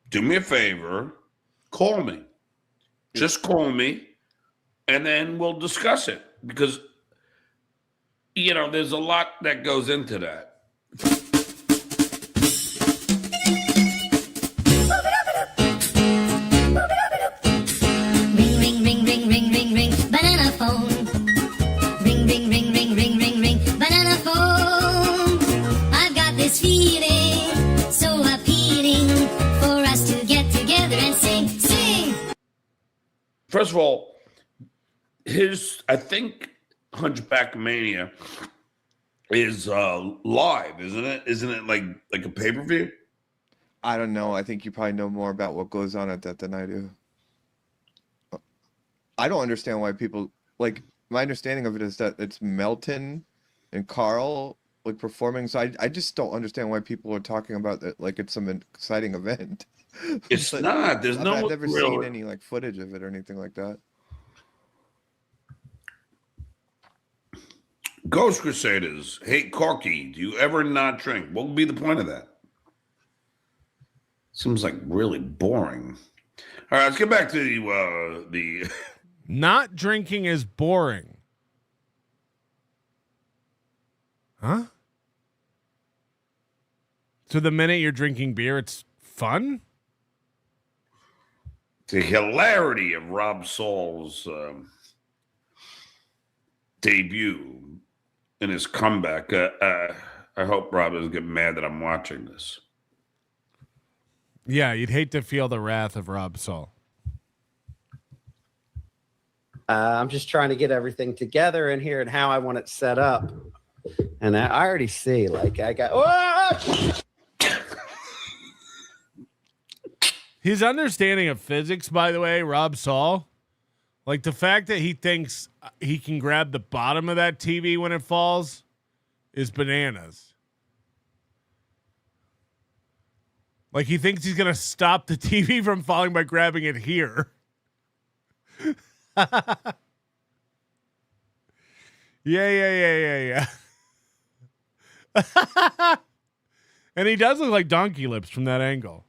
do me a favor, call me. Just call me, and then we'll discuss it. Because, you know, there's a lot that goes into that. Ring, ring, ring, ring, ring, ring, ring, banana phone. Ring, ring, ring, ring, ring, ring, ring, banana phone. I've got this feeling so appealing for us to get together and sing. First of all, I think Hunchback Mania is live, isn't it? Isn't it like a pay-per-view? I don't know. I think you probably know more about what goes on at that than I do. I don't understand why people, like, my understanding of it is that it's Melton and Carl like performing. So I just don't understand why people are talking about it like it's some exciting event. It's not. There's no. I've never seen any like footage of it or anything like that. Ghost Crusaders. Hey, Corky, do you ever not drink? What would be the point of that? Seems like really boring. All right, let's get back to the Not drinking is boring. Huh? So the minute you're drinking beer, it's fun? the hilarity of Rob Saul's debut and his comeback. I hope Rob doesn't get mad that I'm watching this. Yeah, you'd hate to feel the wrath of Rob Saul. I'm just trying to get everything together in here and how I want it set up. And I already see, like, I got... Whoa! His understanding of physics, by the way, Rob Saul, like the fact that he thinks he can grab the bottom of that TV when it falls is bananas. Like he thinks he's going to stop the TV from falling by grabbing it here. Yeah. And he does look like Donkey Lips from that angle.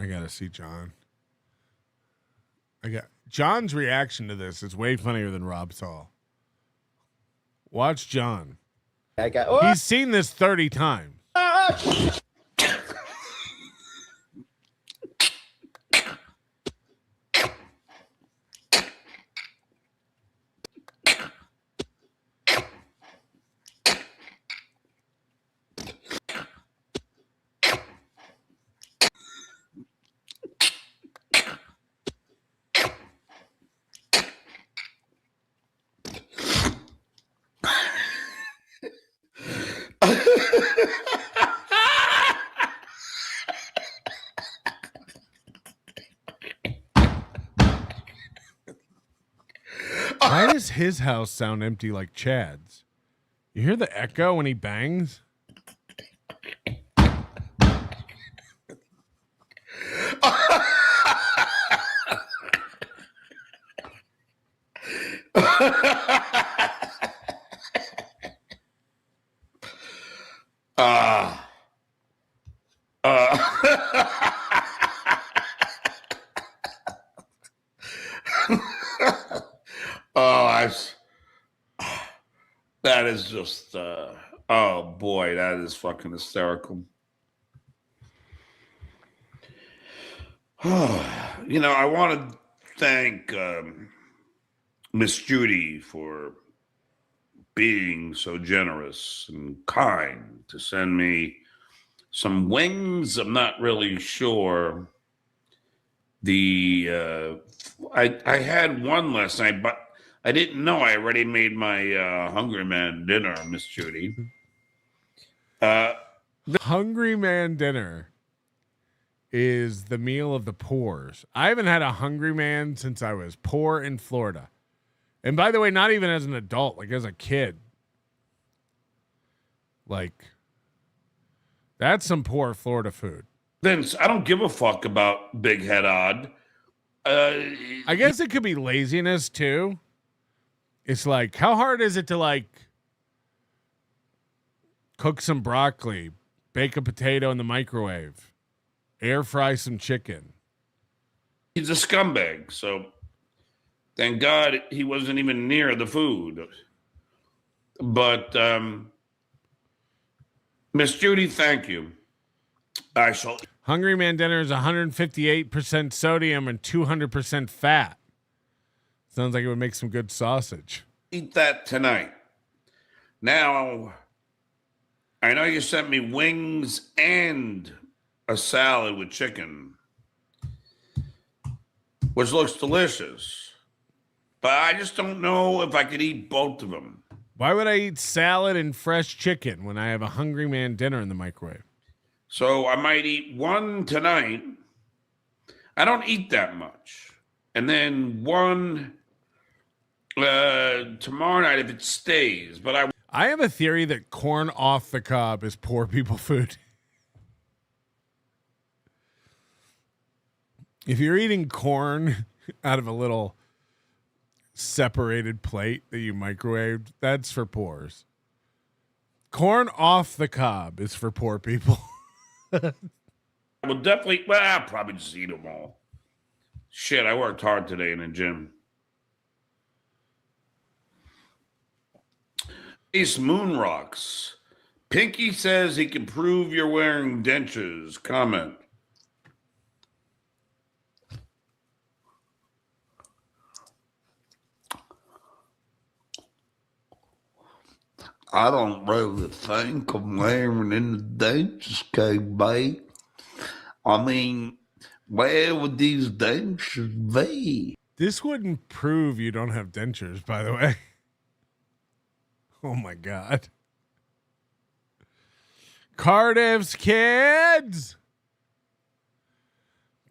I gotta see John. John's reaction to this is way funnier than Rob Saul. Watch John. He's seen this 30 times. Why does his house sound empty like Chad's? You hear the echo when he bangs? That is just, oh boy, that is fucking hysterical. You know, I want to thank Miss Judy for being so generous and kind to send me some wings. I'm not really sure. I had one last night, but I didn't know I already made my Hungry Man dinner, Miss Judy. The Hungry Man dinner is the meal of the poors. I haven't had a Hungry Man since I was poor in Florida. And by the way, not even as an adult, like as a kid. Like, that's some poor Florida food. Vince, I don't give a fuck about Big Head Odd. I guess it could be laziness too. It's like, how hard is it to like cook some broccoli, bake a potato in the microwave, air fry some chicken? He's a scumbag, so thank God he wasn't even near the food. But Miss Judy, thank you. I shall. Hungry Man Dinner is 158% sodium and 200% fat. Sounds like it would make some good sausage. Eat that tonight. Now, I know you sent me wings and a salad with chicken, which looks delicious. But I just don't know if I could eat both of them. Why would I eat salad and fresh chicken when I have a Hungry Man Dinner in the microwave? So I might eat one tonight. I don't eat that much. And then one tomorrow night if it stays. But I have a theory that corn off the cob is poor people food. If you're eating corn out of a little separated plate that you microwaved, that's for poors. Corn off the cob is for poor people. I will definitely, well, I'll probably just eat them all. Shit, I worked hard today in the gym. Ace Moonrocks. Pinky says he can prove you're wearing dentures. Comment. I don't really think I'm wearing any dentures, KB. I mean, where would these dentures be? This wouldn't prove you don't have dentures, by the way. Oh my God. Cardiff's Kids.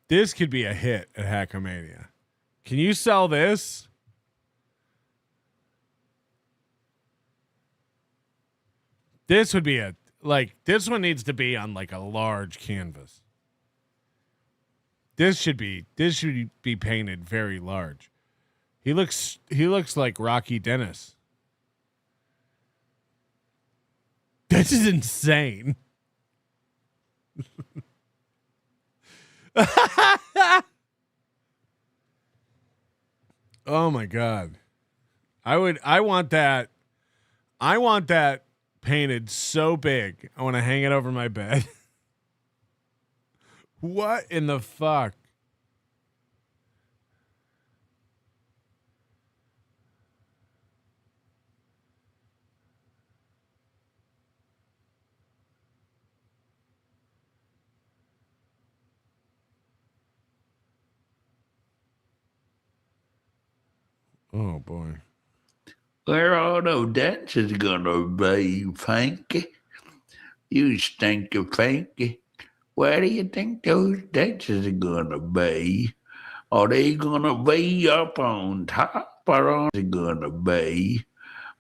This could be a hit at Hackamania. Can you sell this? This would be this one needs to be on like a large canvas. This should be painted very large. He looks like Rocky Dennis. This is insane. Oh my God. I want that painted so big. I want to hang it over my bed. What in the fuck? Oh boy. Where are those dentures gonna be, Frankie? You stinky Frankie. Where do you think those dentures are gonna be? Are they gonna be up on top or on the gonna be?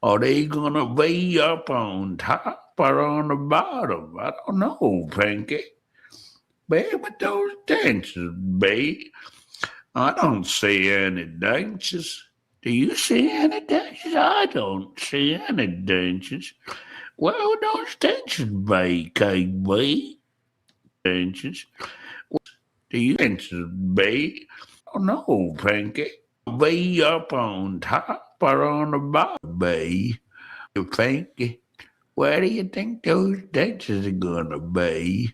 Are they gonna be up on top or on the bottom? I don't know, Frankie. Where would those dentures be? I don't see any dentures. Do you see any dentures? I don't see any dentures. Where would those dentures be, KB? Dentures? Do you dentures be? Oh no, Frankie. Be up on top or on the bottom, be? Frankie, where do you think those dentures are gonna be?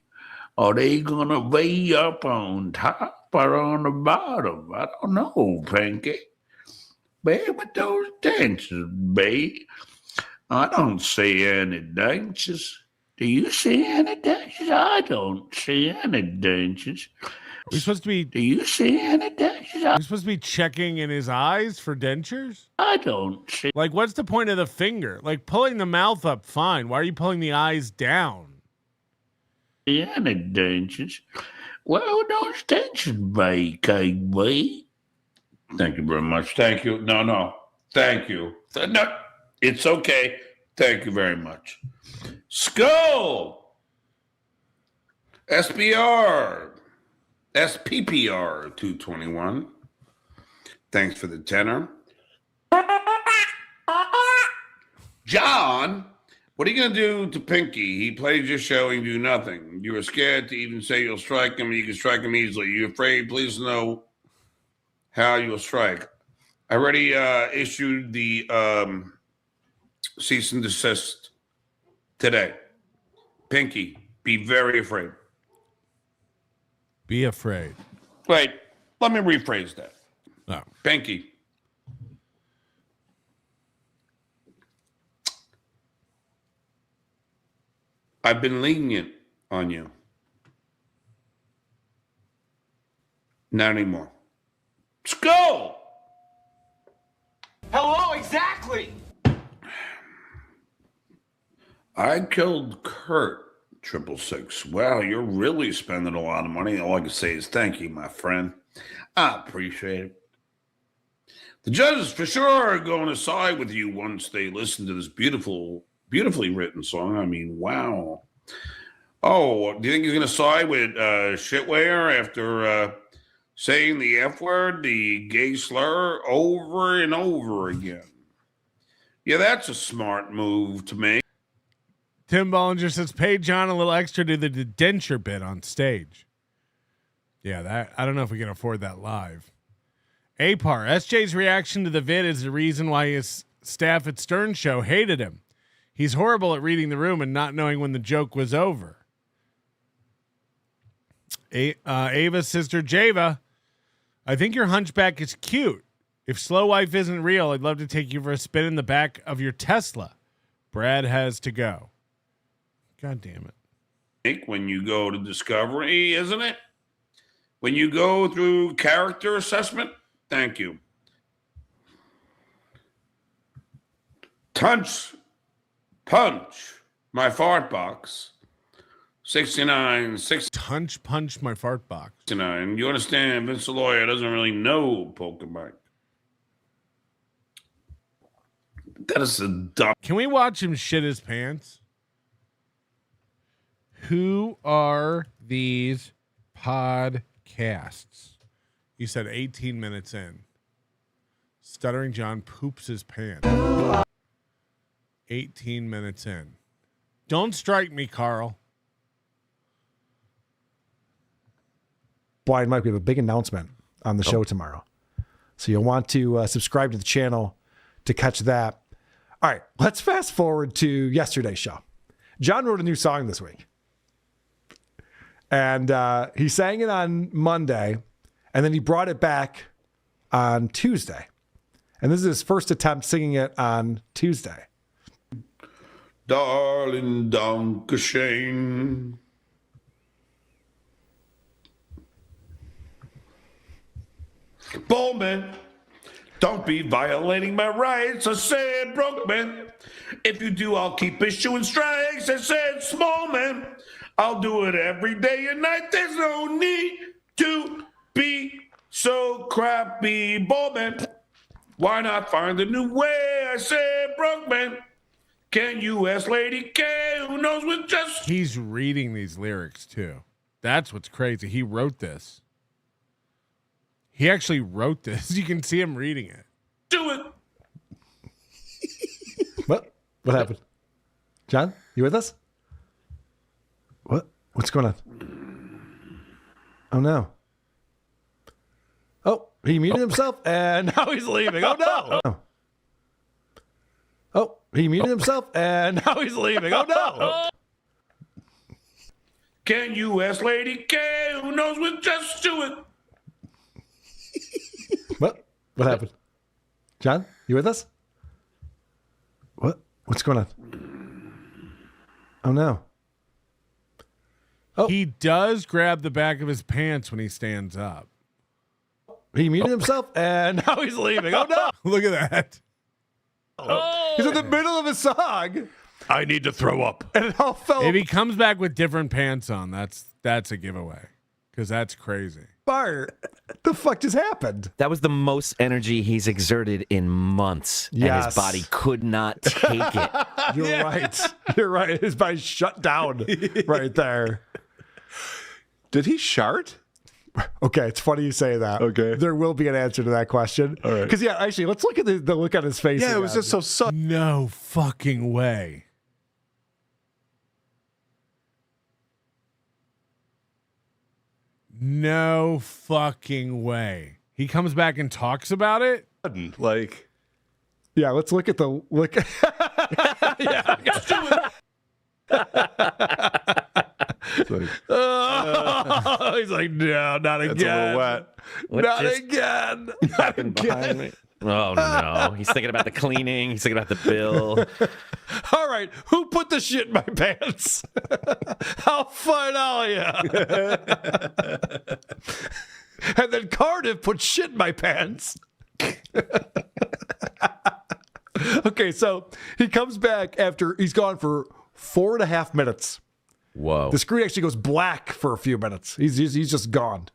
Are they gonna be up on top or on the bottom? I don't know, Frankie. Where would those dentures be? I don't see any dentures. Do you see any dentures? I don't see any dentures. Are we supposed to be? Do you see any dentures? Are we supposed to be checking in his eyes for dentures? I don't see. Like, what's the point of the finger? Like, pulling the mouth up, fine. Why are you pulling the eyes down? Any dentures? Where would those dentures be, KB? Thank you very much. Thank you. No. Thank you. No, it's okay. Thank you very much. Skull! SPPR 221. Thanks for the tenor. John, what are you going to do to Pinky? He plays your show and you do nothing. You were scared to even say you'll strike him. You can strike him easily. You're afraid? Please know how you'll strike. I already issued the cease and desist today. Pinky, be very afraid. Be afraid. Wait, let me rephrase that. Oh. Pinky. I've been lenient on you. Not anymore. Let's go! Hello, exactly. I killed Kurt, 666. Wow, you're really spending a lot of money. All I can say is thank you, my friend. I appreciate it. The judges for sure are going to side with you once they listen to this beautifully written song. I mean, wow. Oh, do you think he's going to side with Shitware after saying the F word, the gay slur, over and over again? Yeah, that's a smart move to make. Tim Bollinger says, pay John a little extra to the denture bit on stage. Yeah, that I don't know if we can afford that live. Apar, SJ's reaction to the vid is the reason why his staff at Stern Show hated him. He's horrible at reading the room and not knowing when the joke was over. Ava's sister Java, I think your hunchback is cute. If Slow Wife isn't real, I'd love to take you for a spin in the back of your Tesla. Brad has to go. God damn it. When you go to Discovery, isn't it? When you go through character assessment, thank you. Punch, my fart box. 69, 6. Punch, my fart box. 69. You understand, Vince the lawyer doesn't really know poker mike. That is a dumb. Can we watch him shit his pants? Who are these podcasts? You said 18 minutes in. Stuttering John poops his pants. 18 minutes in. Don't strike me, Carl. Brian, Mike, we have a big announcement on the show tomorrow. So you'll want to subscribe to the channel to catch that. All right, let's fast forward to yesterday's show. John wrote a new song this week. And he sang it on Monday, and then he brought it back on Tuesday. And this is his first attempt singing it on Tuesday. Darling Dankeschön. Bowman, don't be violating my rights. I said, broke man. If you do, I'll keep issuing strikes. I said, small man. I'll do it every day and night. There's no need to be so crappy, Bowman. Why not find a new way? I said, broke man. Can you ask Lady K, who knows with just... He's reading these lyrics, too. That's what's crazy. He wrote this. He actually wrote this. You can see him reading it. Do it. What happened? John, you with us? What's going on? Oh, no. Oh, he muted himself, and now he's leaving. Oh, no. Oh, he muted himself, and now he's leaving. Oh, no. Can you ask Lady K, who knows with just do it? What happened? John, you with us? What's going on? Oh, no. Oh. He does grab the back of his pants when he stands up. He muted himself, and now he's leaving. Oh, no. Look at that. He's in the middle of a song. I need to throw up. And it all fell. If he comes back with different pants on, that's a giveaway. Because that's crazy. Bart, the fuck just happened? That was the most energy he's exerted in months. Yes. And his body could not take it. You're right. You're right. His body shut down right there. Did he shart? Okay, it's funny you say that. Okay. There will be an answer to that question. All right. Because, yeah, actually, let's look at the look on his face. Yeah, it was just so sudden. No fucking way. No fucking way. He comes back and talks about it? Like, yeah, let's look at the look. yeah, he's like, no, not again. It's a little wet. Not again. Not behind me. Oh no, he's thinking about the cleaning. He's thinking about the bill. All right, who put the shit in my pants? How fun are you? And then Cardiff put shit in my pants. Okay, so he comes back after he's gone for 4.5 minutes. Whoa. The screen actually goes black for a few minutes. He's just gone.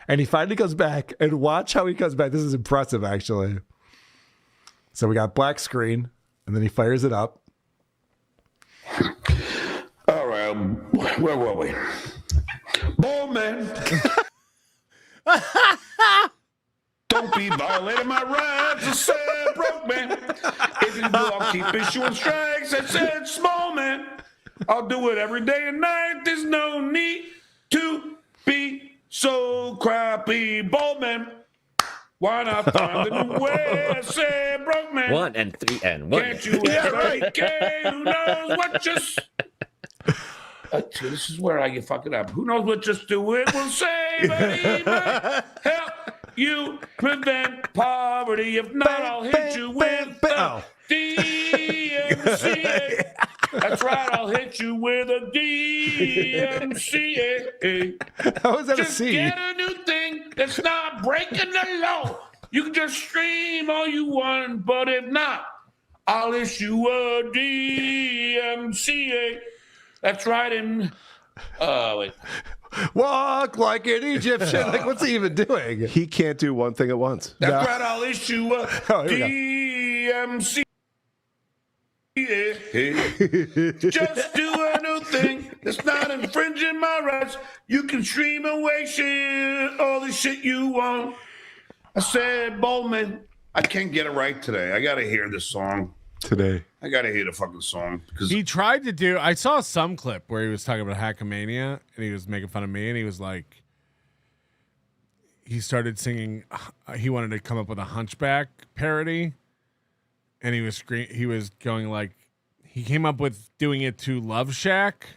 And he finally comes back, and watch how he comes back. This is impressive, actually. So we got black screen, and then he fires it up. All right, where were we? Boy, man. Don't be violating my rights. I said broke man. If you do, I'll keep issuing strikes. I said small man. I'll do it every day and night. There's no need to be so crappy, bold man. Why not find a new way? I said broke man. 1 and 3 and 1. Can't you okay? Who knows what just... this is where I get fucked up. Who knows what just do it will say, but he might help you prevent poverty. If not, I'll hit you with the DMCA. That's right, I'll hit you with a DMCA. How is that just a C? Get a new thing that's not breaking the law. You can just stream all you want, but if not, I'll issue a DMCA. That's right, and wait. Walk like an Egyptian. Like, what's he even doing? He can't do one thing at once. That's right, I'll issue a DMCA. Just do a new thing that's not infringing my rights. You can stream away shit, all the shit you want. I said, Bowman, I can't get it right today. I got to hear this song. Today. I got to hear the fucking song. He tried to do, I saw some clip where he was talking about Hackamania and he was making fun of me and he was like, he started singing, he wanted to come up with a Hunchback parody and he was going like, he came up with doing it to Love Shack,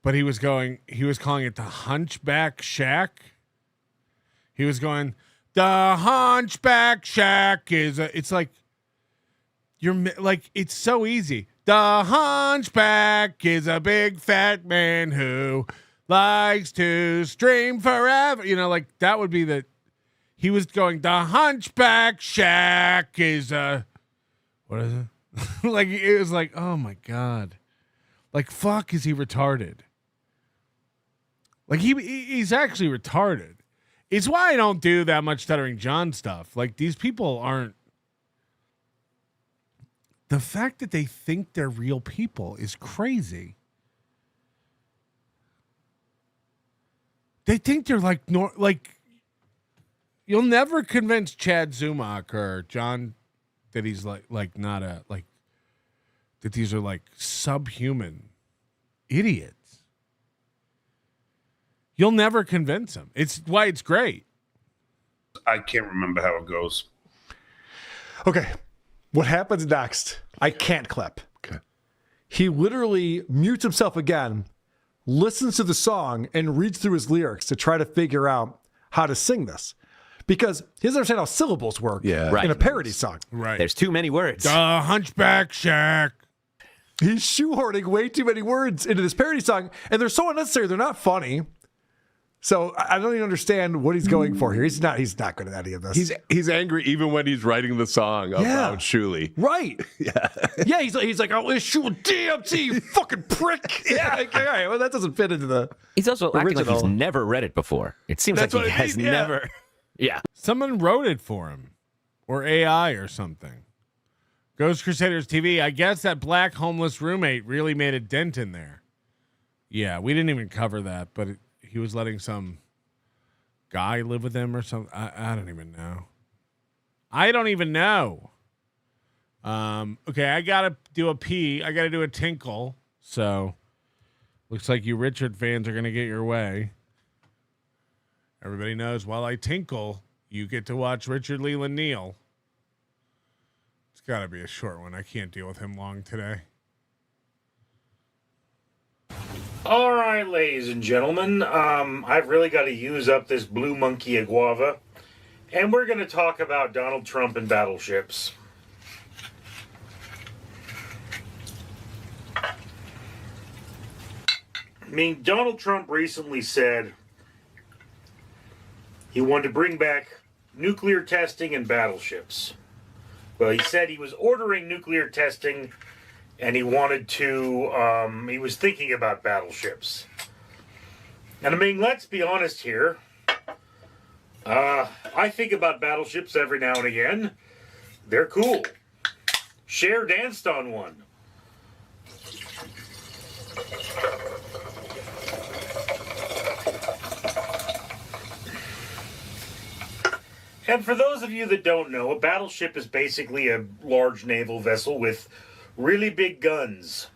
but he was calling it the Hunchback Shack. He was going, the Hunchback Shack it's like, you're like, it's so easy. The Hunchback is a big fat man who likes to stream forever. You know, like that would be he was going, the Hunchback Shack is what is it? Like, it was like, oh my God. Like, fuck, is he retarded? Like, he's actually retarded. It's why I don't do that much Stuttering John stuff. Like, these people aren't. The fact that they think they're real people is crazy. They think they're like you'll never convince Chad Zumock or John that he's like not a like that these are like subhuman idiots. You'll never convince them. It's why it's great. I can't remember how it goes. Okay. What happens next? I can't clip. Okay. He literally mutes himself again, listens to the song, and reads through his lyrics to try to figure out how to sing this. Because he doesn't understand how syllables work in a parody song. Right. There's too many words. The Hunchback Shack. He's shoehorning way too many words into this parody song, and they're so unnecessary. They're not funny. So I don't even understand what he's going for here. He's not good at any of this. He's angry even when he's writing the song about Shuley. Right. Yeah. He's like, I'll issue a DMT, you fucking prick. Yeah. Like, all right. Well, that doesn't fit into the. He's also acting like he's original. never read it before. It seems That's like he what I has mean, yeah. never. Yeah. Someone wrote it for him, or AI or something. Ghost Crusaders TV. I guess that black homeless roommate really made a dent in there. Yeah, we didn't even cover that, but he was letting some guy live with him or something. I don't even know. I don't even know. Okay, I gotta do a pee. I gotta do a tinkle. So looks like you Richard fans are gonna get your way. Everybody knows while I tinkle, you get to watch Richard Leland Neal. It's gotta be a short one. I can't deal with him long today. All right, ladies and gentlemen, I've really got to use up this blue monkey aguava, and we're going to talk about Donald Trump and battleships. I mean, Donald Trump recently said he wanted to bring back nuclear testing and battleships. Well, he said he was ordering nuclear testing and he wanted to, he was thinking about battleships. And I mean, let's be honest here. I think about battleships every now and again. They're cool. Cher danced on one. And for those of you that don't know, a battleship is basically a large naval vessel with really big guns.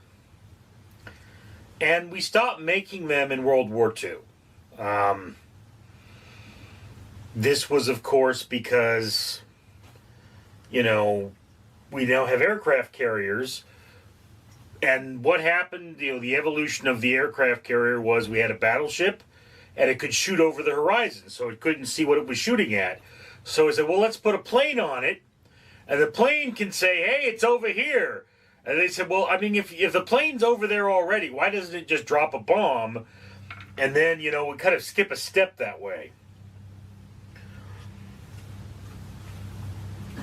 And we stopped making them in World War II. This was, of course, because, we now have aircraft carriers. And what happened, the evolution of the aircraft carrier was we had a battleship and it could shoot over the horizon, so it couldn't see what it was shooting at. So he said, well, let's put a plane on it, and the plane can say, hey, it's over here. And they said, well, I mean, if the plane's over there already, why doesn't it just drop a bomb? And then, we kind of skip a step that way.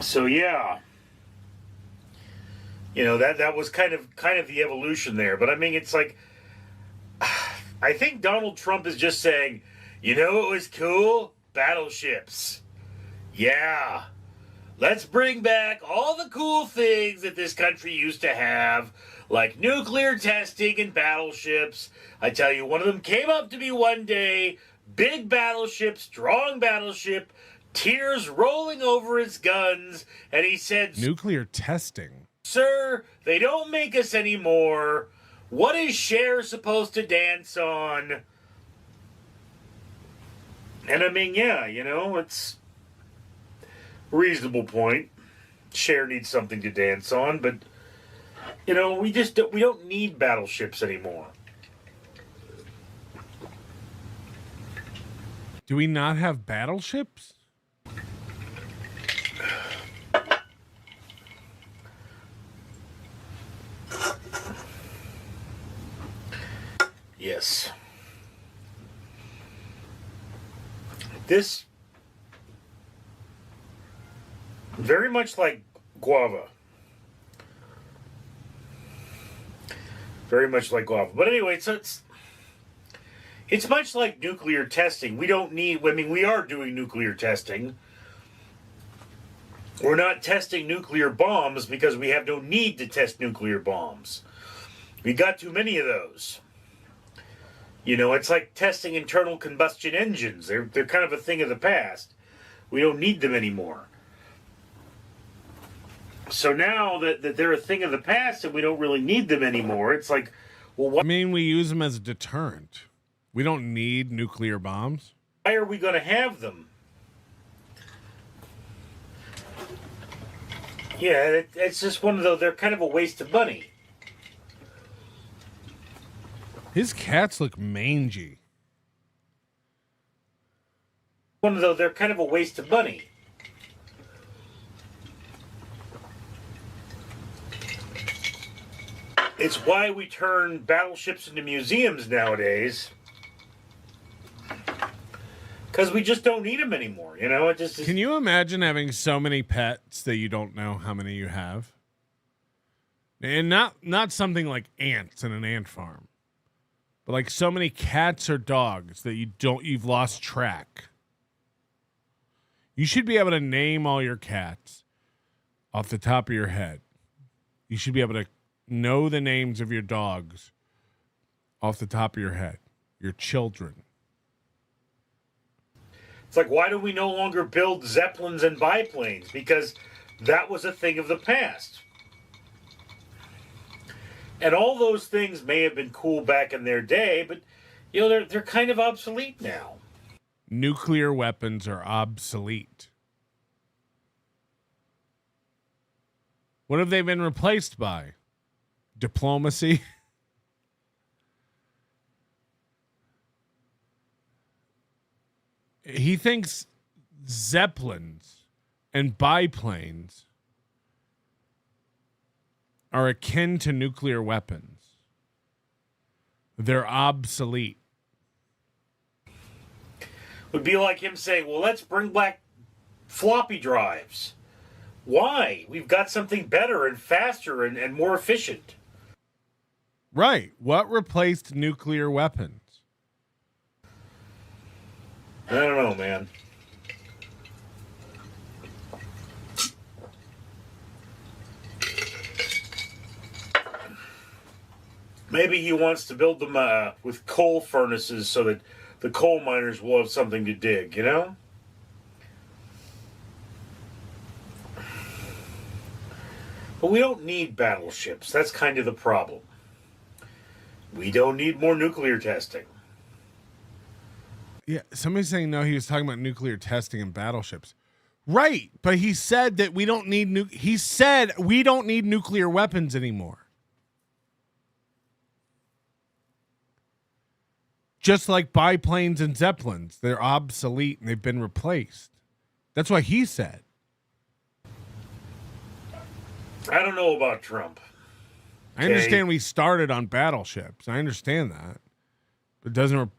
So, yeah. That was kind of the evolution there. But, I mean, it's like, I think Donald Trump is just saying, what was cool? Battleships. Yeah. Let's bring back all the cool things that this country used to have, like nuclear testing and battleships. I tell you, one of them came up to me one day, big battleship, strong battleship, tears rolling over his guns, and he said, nuclear testing? Sir, they don't make us anymore. What is Cher supposed to dance on? And I mean, yeah, it's reasonable point. Cher needs something to dance on, but we don't need battleships anymore. Do we not have battleships? Yes. This very much like guava. Very much like guava. But anyway, so it's much like nuclear testing. We are doing nuclear testing. We're not testing nuclear bombs because we have no need to test nuclear bombs. We got too many of those. It's like testing internal combustion engines. They're kind of a thing of the past. We don't need them anymore. So now that they're a thing of the past and we don't really need them anymore, it's like, well, I mean, we use them as a deterrent. We don't need nuclear bombs. Why are we going to have them? Yeah, it's just one of those, they're kind of a waste of money. His cats look mangy. One of those, they're kind of a waste of money. It's why we turn battleships into museums nowadays. Because we just don't need them anymore, It just. Can you imagine having so many pets that you don't know how many you have? And not something like ants in an ant farm. But like so many cats or dogs that you've lost track. You should be able to name all your cats off the top of your head. You should be able to know the names of your dogs off the top of your head. Your children. It's like, why do we no longer build Zeppelins and biplanes? Because that was a thing of the past. And all those things may have been cool back in their day, but they're kind of obsolete now. Nuclear weapons are obsolete. What have they been replaced by? Diplomacy? He thinks Zeppelins and biplanes are akin to nuclear weapons. They're obsolete. Would be like him saying, well, let's bring back floppy drives. Why? We've got something better and faster and more efficient. Right. What replaced nuclear weapons? I don't know, man. Maybe he wants to build them with coal furnaces so that the coal miners will have something to dig, you know? But we don't need battleships. That's kind of the problem. We don't need more nuclear testing. Yeah, somebody's saying no, he was talking about nuclear testing and battleships. Right, but he said that we don't need he said we don't need nuclear weapons anymore. Just like biplanes and Zeppelins, they're obsolete and they've been replaced. That's what he said. I don't know about Trump. I understand we started on battleships. I understand that. But it doesn't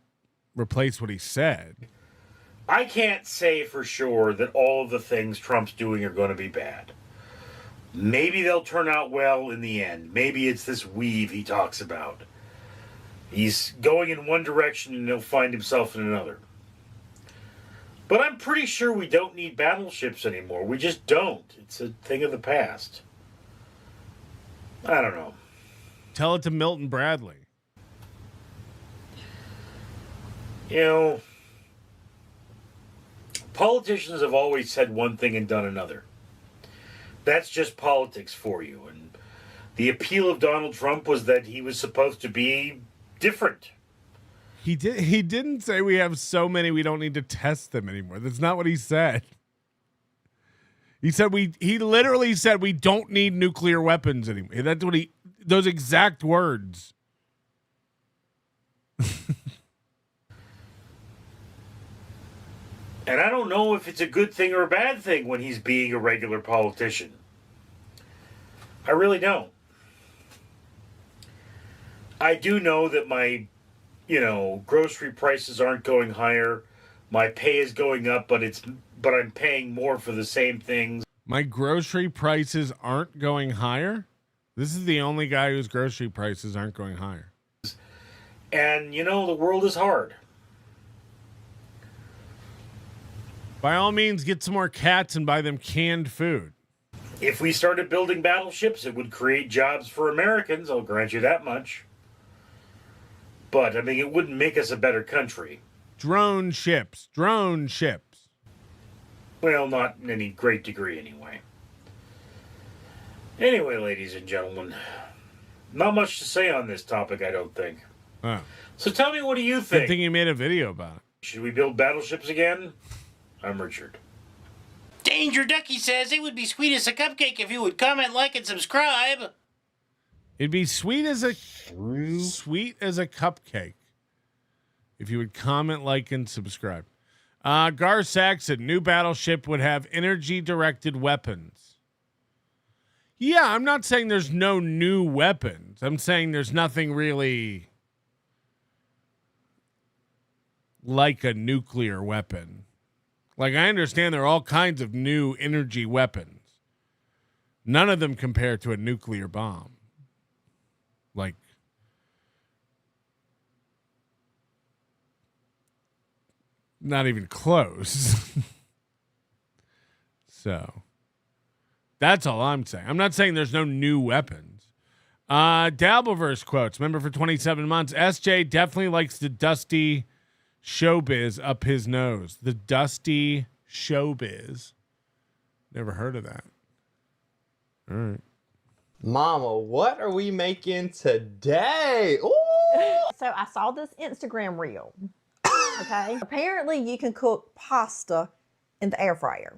replace what he said. I can't say for sure that all of the things Trump's doing are going to be bad. Maybe they'll turn out well in the end. Maybe it's this weave he talks about. He's going in one direction and he'll find himself in another. But I'm pretty sure we don't need battleships anymore. We just don't. It's a thing of the past. I don't know. Tell it to Milton Bradley. You know, politicians have always said one thing and done another. That's just politics for you. And the appeal of Donald Trump was that he was supposed to be different. He didn't say we have so many we don't need to test them anymore. That's not what he said. He literally said we don't need nuclear weapons anymore. That's what those exact words. And I don't know if it's a good thing or a bad thing when he's being a regular politician. I really don't. I do know that my, grocery prices aren't going higher. My pay is going up, but I'm paying more for the same things. My grocery prices aren't going higher? This is the only guy whose grocery prices aren't going higher. And, the world is hard. By all means, get some more cats and buy them canned food. If we started building battleships, it would create jobs for Americans. I'll grant you that much. But, it wouldn't make us a better country. Drone ships. Well, not in any great degree, anyway. Anyway, ladies and gentlemen, not much to say on this topic, I don't think. Oh. So tell me, what do you think? Good thing you made a video about it. Should we build battleships again? I'm Richard. Danger Ducky says it would be sweet as a cupcake if you would comment, like, and subscribe. It'd be sweet as a cupcake if you would comment, like, and subscribe. Gar Saxon, new battleship would have energy-directed weapons. Yeah, I'm not saying there's no new weapons. I'm saying there's nothing really like a nuclear weapon. Like, I understand there are all kinds of new energy weapons. None of them compare to a nuclear bomb. Like, not even close. So, that's all I'm saying. I'm not saying there's no new weapons. Dabbleverse quotes, member for 27 months. SJ definitely likes the dusty showbiz up his nose. The dusty showbiz. Never heard of that. All right. Mama, what are we making today? Ooh! So I saw this Instagram reel. Okay. Apparently you can cook pasta in the air fryer.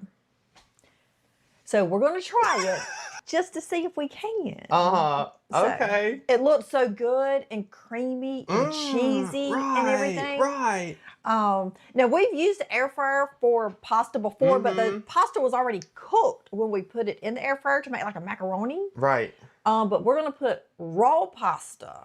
So we're going to try it just to see if we can. Okay. So, it looks so good and creamy and cheesy and everything. Right. Now we've used the air fryer for pasta before, but the pasta was already cooked when we put it in the air fryer to make like a macaroni. Right. But we're going to put raw pasta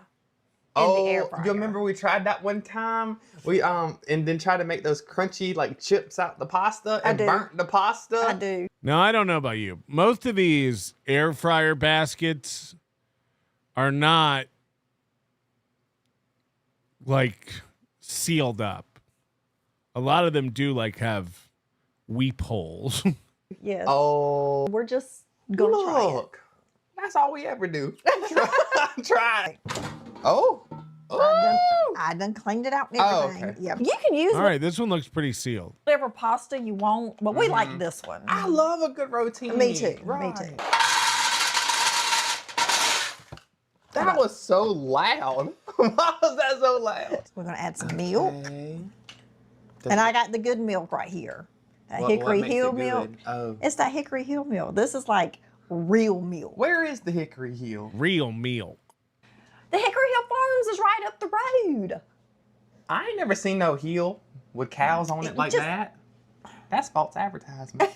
in the air fryer. You remember we tried that one time? We and then tried to make those crunchy like chips out the pasta and burnt the pasta. I do. Now, I don't know about you. Most of these air fryer baskets are not like sealed up. A lot of them do like have weep holes. Yes. Oh. We're just going to try it. That's all we ever do. Try. Oh. I done cleaned it out and everything. Okay. Yeah. You can use All right, this one looks pretty sealed. whatever pasta you want, but we like this one. I love a good roti. Me too. Right. Me too. That was so loud. Why was that so loud? We're going to add some milk. And I got the good milk right here. That What Hickory makes Hill it milk. good? Oh. It's that Hickory Hill milk. This is like real milk. Where is the Hickory Hill? Real milk. The Hickory Hill Farms is right up the road. I ain't never seen no hill with cows on it like that. That's false advertisement.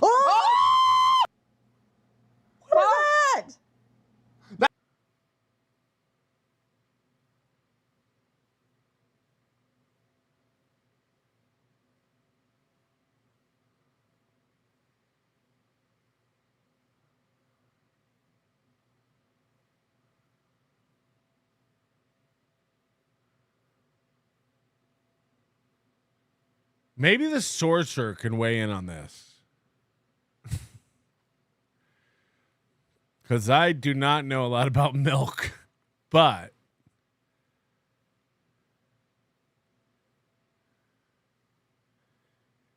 Oh! What is that? Maybe the sorcerer can weigh in on this. Because I do not know a lot about milk, but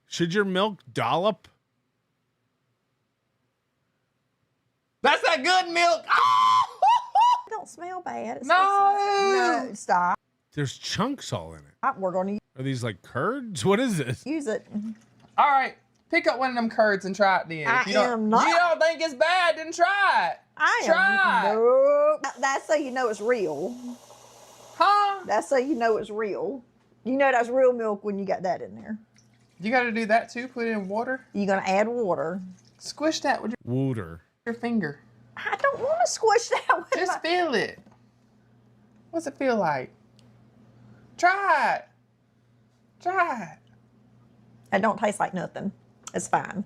should your milk dollop? That's that good milk. It don't smell bad. It's No. No, stop. There's chunks all in it. We're going to Are these like curds? What is this? use it. All right, pick up one of them curds and try it then. I If you don't, am not. You don't think it's bad, then try it. Try it. Nope. That's so you know it's real. Huh? That's so you know it's real. You know that's real milk when you got that in there. You got to do that too? Put it in water? You're going to add water. Squish that with Wooter. your finger. I don't want to squish that with Just feel it. What's it feel like? Try it. Try it. It don't taste like nothing. It's fine.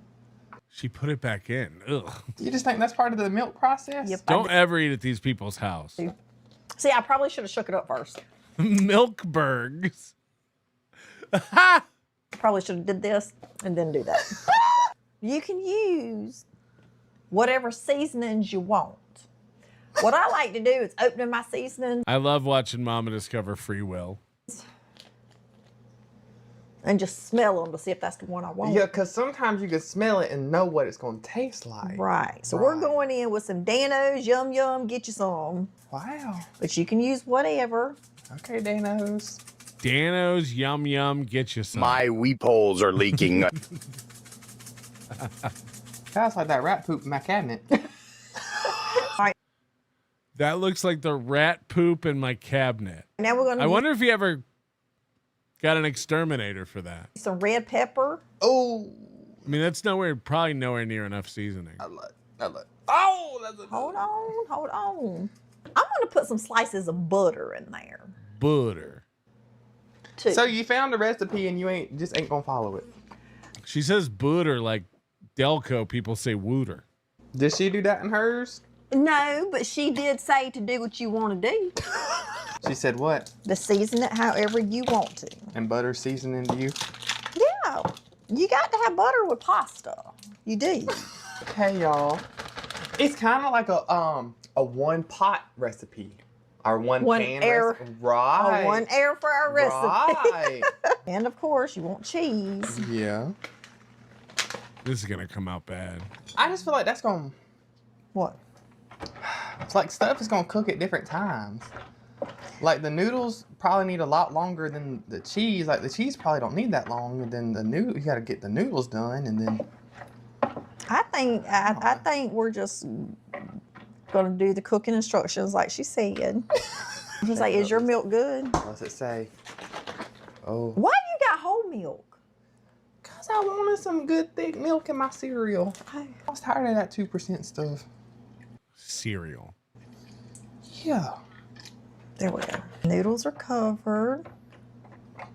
She put it back in. Ugh. You just think that's part of the milk process? Yep. Don't ever eat at these people's house. See, I probably should have shook it up first. Milkbergs. Probably should have did this and then do that. You can use whatever seasonings you want. What I like to do is open my seasonings I love watching Mama discover free will. and just smell them to see if that's the one I want. Yeah, because sometimes you can smell it and know what it's going to taste like. Right. So we're going in with some Danos, yum yum, get you some. Wow. But you can use whatever. Okay, Danos. Danos, yum yum, get you some. My weep holes are leaking. Sounds like that rat poop in my cabinet. That looks like the rat poop in my cabinet. Now we're going to I wonder if he ever got an exterminator for that. some red pepper. Oh. I mean, that's probably nowhere near enough seasoning. I love. Oh, that's a Hold on. I'm going to put some slices of butter in there. Butter. Too. So you found a recipe and you ain't gonna follow it. She says butter like Delco people say wooter. Did she do that in hers? No, but she did say to do what you want to do. She said what? To season it however you want to. And butter seasoning to you? Yeah. You got to have butter with pasta. You do. Hey y'all. It's kind of like a one pot recipe. Our one pan air, recipe. Right. One air fryer recipe. Right. And of course, you want cheese. Yeah. This is gonna come out bad. I just feel like that's gonna. What? It's like stuff is gonna cook at different times. Like the noodles probably need a lot longer than the cheese. Like the cheese probably don't need that long, and then the noodle you got to get the noodles done, and then. I think we're just gonna do the cooking instructions like she said. She's like, "Is your milk good?" What's it say? Oh. Why you got whole milk? Cause I wanted some good thick milk in my cereal. I was tired of that 2% stuff. Cereal. Yeah. There we go. Noodles are covered.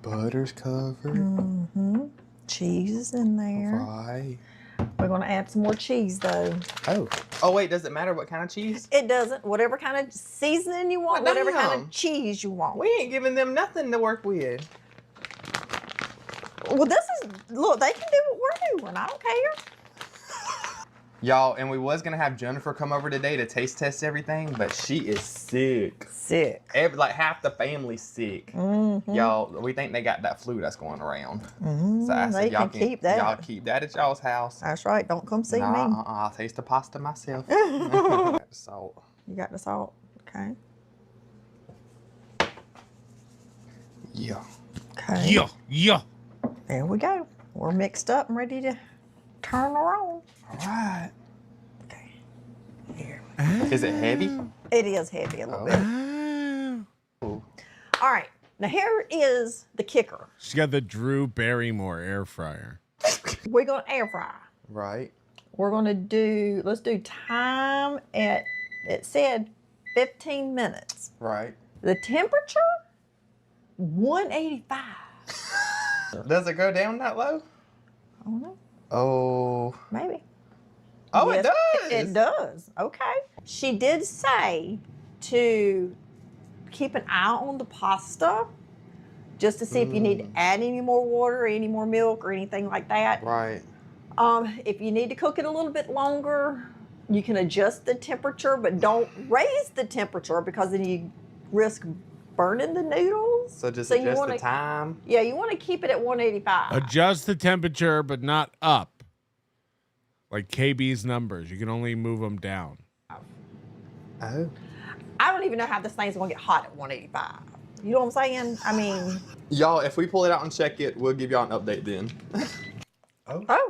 Butter's covered. Mm-hmm. Cheese is in there. Right. We're gonna add some more cheese though. Oh. Oh wait, does it matter what kind of cheese? It doesn't. Whatever kind of seasoning you want, whatever kind of cheese you want. We ain't giving them nothing to work with. Well, look, they can do what we're doing. I don't care. Y'all, and we was gonna have Jennifer come over today to taste test everything, but she is sick. Sick. Like half the family's sick. Mm-hmm. Y'all, we think they got that flu that's going around. Mm-hmm. So I said, They y'all can keep that. Y'all keep that at y'all's house. That's right. Don't come see me. I'll taste the pasta myself. Got the salt. You got the salt. Okay. Yeah. Okay. Yeah. There we go. We're mixed up and ready to turn her on. All right. Okay. Here. Is it heavy? It is heavy a little bit. All right. Now here is the kicker. She's got the Drew Barrymore air fryer. We're gonna air fry. Right. We're gonna let's do time at, it said 15 minutes. Right. The temperature, 185. Does it go down that low? I don't know. Oh. Maybe. Oh, Yes, it does. It does. Okay. She did say to keep an eye on the pasta just to see if you need to add any more water, any more milk, or anything like that. Right. If you need to cook it a little bit longer, you can adjust the temperature, but don't raise the temperature because then you risk burning the noodles. So just you adjust wanna, the time? Yeah, you want to keep it at 185. Adjust the temperature, but not up. Like KB's numbers. You can only move them down. Oh. I don't even know how this thing's going to get hot at 185. You know what I'm saying? I mean... Y'all, if we pull it out and check it, we'll give y'all an update then. Oh. That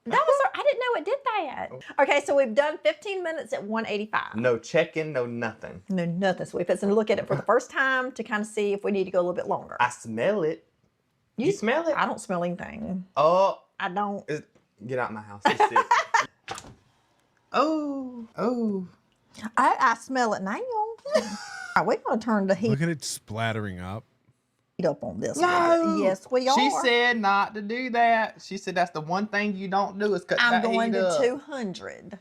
was... I didn't know it did that. Okay, so we've done 15 minutes at 185. No checking, no nothing. No, nothing. So we're fixing to look at it for the first time to kind of see if we need to go a little bit longer. I smell it. You smell it? I don't smell anything. Oh. I don't. Get out of my house. It's sick. Oh. I smell it now. We're going to turn the heat Look at it splattering up. up on this No. one. Yes, we are. She said not to do that. She said that's the one thing you don't do is cut I'm that going heat to up. 200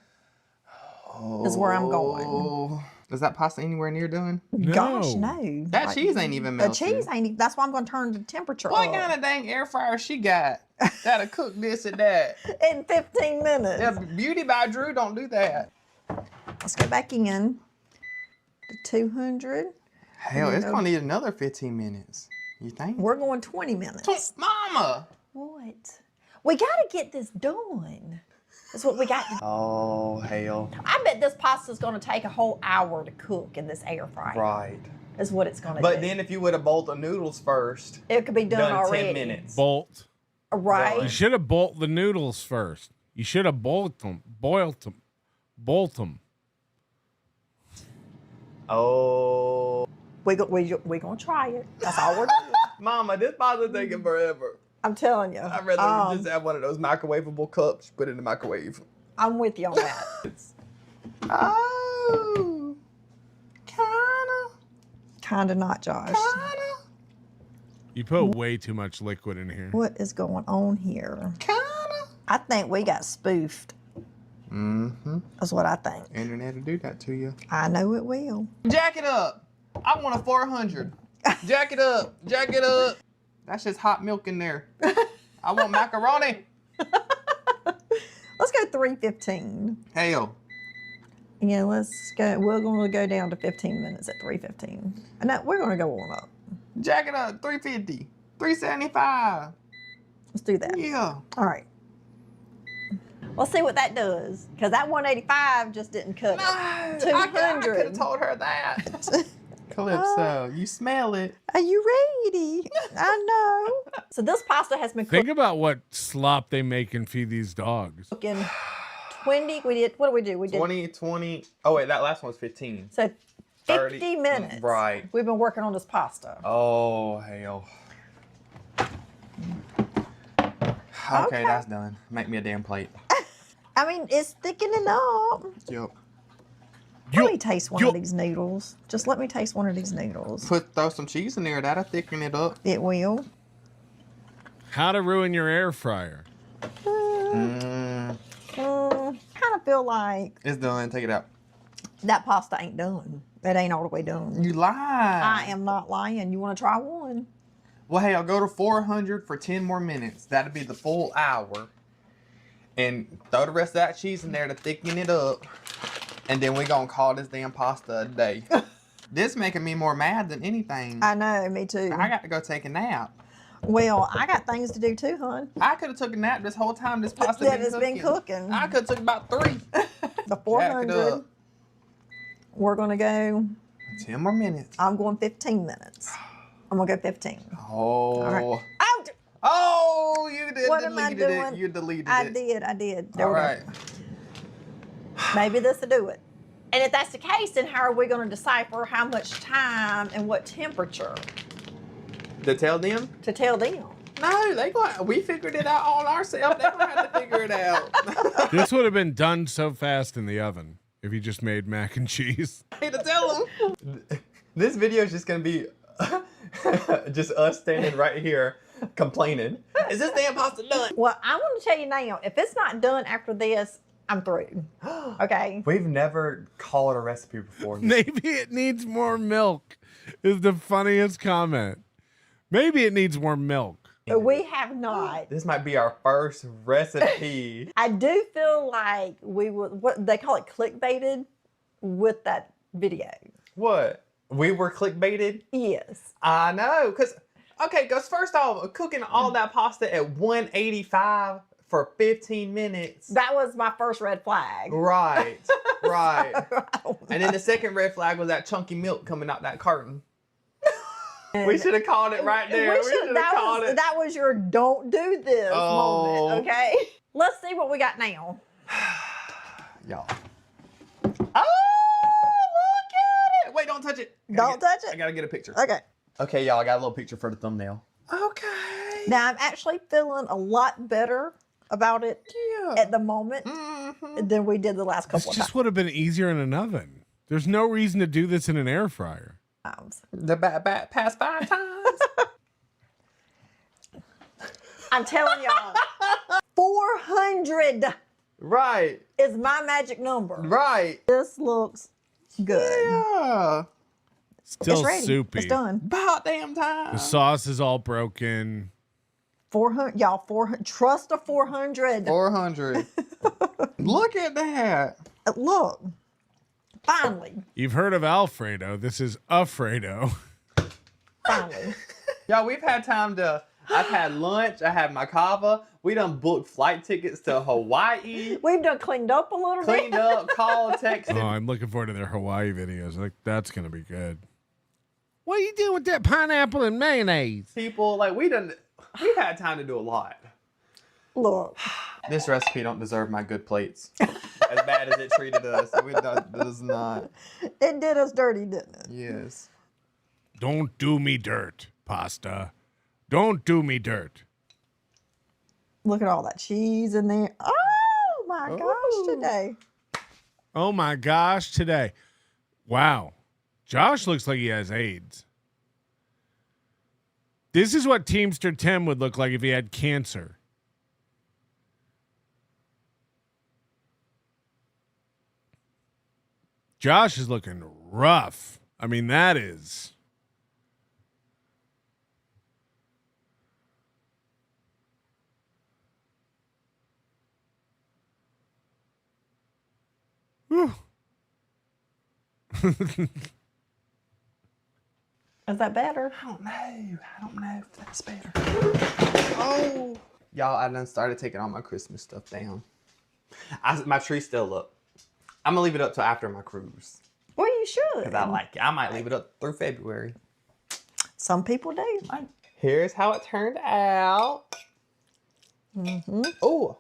is where I'm going. Is that pasta anywhere near done? Gosh, no. That cheese ain't even melted. The cheese ain't even. That's why I'm going to turn the temperature What up. kind of dang air fryer she got that'll cook this and that? In 15 minutes. Yeah, Beauty by Drew don't do that. Let's go back in to 200. Hell, it's going to need another 15 minutes. You think? We're going 20 minutes. Mama! What? We got to get this done. That's what we got to do. Oh, hell. I bet this pasta's going to take a whole hour to cook in this air fryer. Right. Is what it's going to do. But then if you would have boiled the noodles first, it could be done already. 10 minutes. Bolt. Right. You should have boiled the noodles first. You should have boiled them. Bolt them. Oh. We're going to try it. That's all we're doing. Mama, this pasta's taking forever. I'm telling you. I'd rather just have one of those microwavable cups, put it in the microwave. I'm with you on that. Oh. Kinda not, Josh. You put way too much liquid in here. What is going on here? I think we got spoofed. Mm-hmm. That's what I think. Internet will do that to you. I know it will. Jack it up. I want a 400. Jack it up. Jack it up. That's just hot milk in there. I want macaroni. Let's go 315. Hell. Yeah, let's go. We're going to go down to 15 minutes at 3:15. No, we're going to go on up. Jack it up, 350, 375. Let's do that. Yeah. All right. Let's see what that does, because that 185 just didn't cut it. 200. I could have told her that. Calypso, you smell it. Are you ready? I know. So this pasta has been Think about what slop they make and feed these dogs. cooking 20. We did. What did we do? We did 20. Oh wait, that last one was 15. So 50 30 minutes. Right. We've been working on this pasta. Oh hell. Okay, that's done. Make me a damn plate. I mean, it's thickening up. Yep. Let me taste one of these noodles. Just let me taste one of these noodles. Throw some cheese in there. That'll thicken it up. It will. How to ruin your air fryer. Kind of feel like It's done. Take it out. that pasta ain't done. It ain't all the way done. You lie. I am not lying. You want to try one? Well, hey, I'll go to 400 for 10 more minutes. That'll be the full hour. And throw the rest of that cheese in there to thicken it up. And then we gonna call this damn pasta a day. This making me more mad than anything. I know, me too. I got to go take a nap. Well, I got things to do too, hon. I could have took a nap this whole time this pasta That has been cooking. I could have took about 3. The 400. We're gonna go 10 more minutes. I'm going 15 minutes. I'm gonna go 15. Oh. All right. Oh, you did What am I deleted doing? it. You deleted I it. did. There All we go. right. Maybe this will do it. And if that's the case, then how are we going to decipher how much time and what temperature To tell them? to tell them? No, we figured it out all ourselves. They don't have to figure it out. This would have been done so fast in the oven if you just made mac and cheese. I need to tell them. This video is just going to be just us standing right here complaining. Is this damn pasta done? Well, I'm going to tell you now, if it's not done after this, I'm through. Okay? We've never called a recipe before. Maybe it needs more milk is the funniest comment. Maybe it needs more milk. We have not. This might be our first recipe. I do feel like we would, what they call it, clickbaited with that video. What? We were clickbaited? Yes. I know, because first off, cooking all that pasta at 185 for 15 minutes. That was my first red flag. Right. And then the second red flag was that chunky milk coming out that carton. We should have called it right there. We should have called it. That was your don't do this moment, okay? Let's see what we got now. Y'all. Oh, look at it. Wait, don't touch it. Don't touch it. I got to get a picture. Okay. Okay, y'all, I got a little picture for the thumbnail. Okay. Now, I'm actually feeling a lot better about it at the moment than we did the last couple This of just times. would have been easier in an oven. There's no reason to do this in an air fryer. The past 5 times. I'm telling y'all, 400 right is my magic number. Right. This looks good. Yeah. Still it's ready. soupy. It's done. About damn time. The sauce is all broken. 400, y'all. 400. Trust a 400. 400. Look at that. Look. Finally. You've heard of Alfredo. This is Afredo. Finally. Y'all, we've had time to. I've had lunch. I had my kava. We done booked flight tickets to Hawaii. We've done cleaned up a little bit. Cleaned up, called, texted. Oh, I'm looking forward to their Hawaii videos. Like, that's going to be good. What are you doing with that pineapple and mayonnaise? People, like, we've had time to do a lot. Look. This recipe don't deserve my good plates. As bad as it treated us. It does not. It did us dirty, didn't it? Yes. Don't do me dirt, pasta. Don't do me dirt. Look at all that cheese in there. Oh my gosh, today. Oh my gosh, today. Wow. Josh looks like he has AIDS. This is what Teamster Tim would look like if he had cancer. Josh is looking rough. I mean, that is. Whew. Is that better? I don't know if that's better. Oh. Y'all, I done started taking all my Christmas stuff down. My tree's still up. I'm gonna leave it up till after my cruise. Well, you should. Because I like it. I might leave it up through February. Some people do. Here's how it turned out. Mm-hmm. Oh.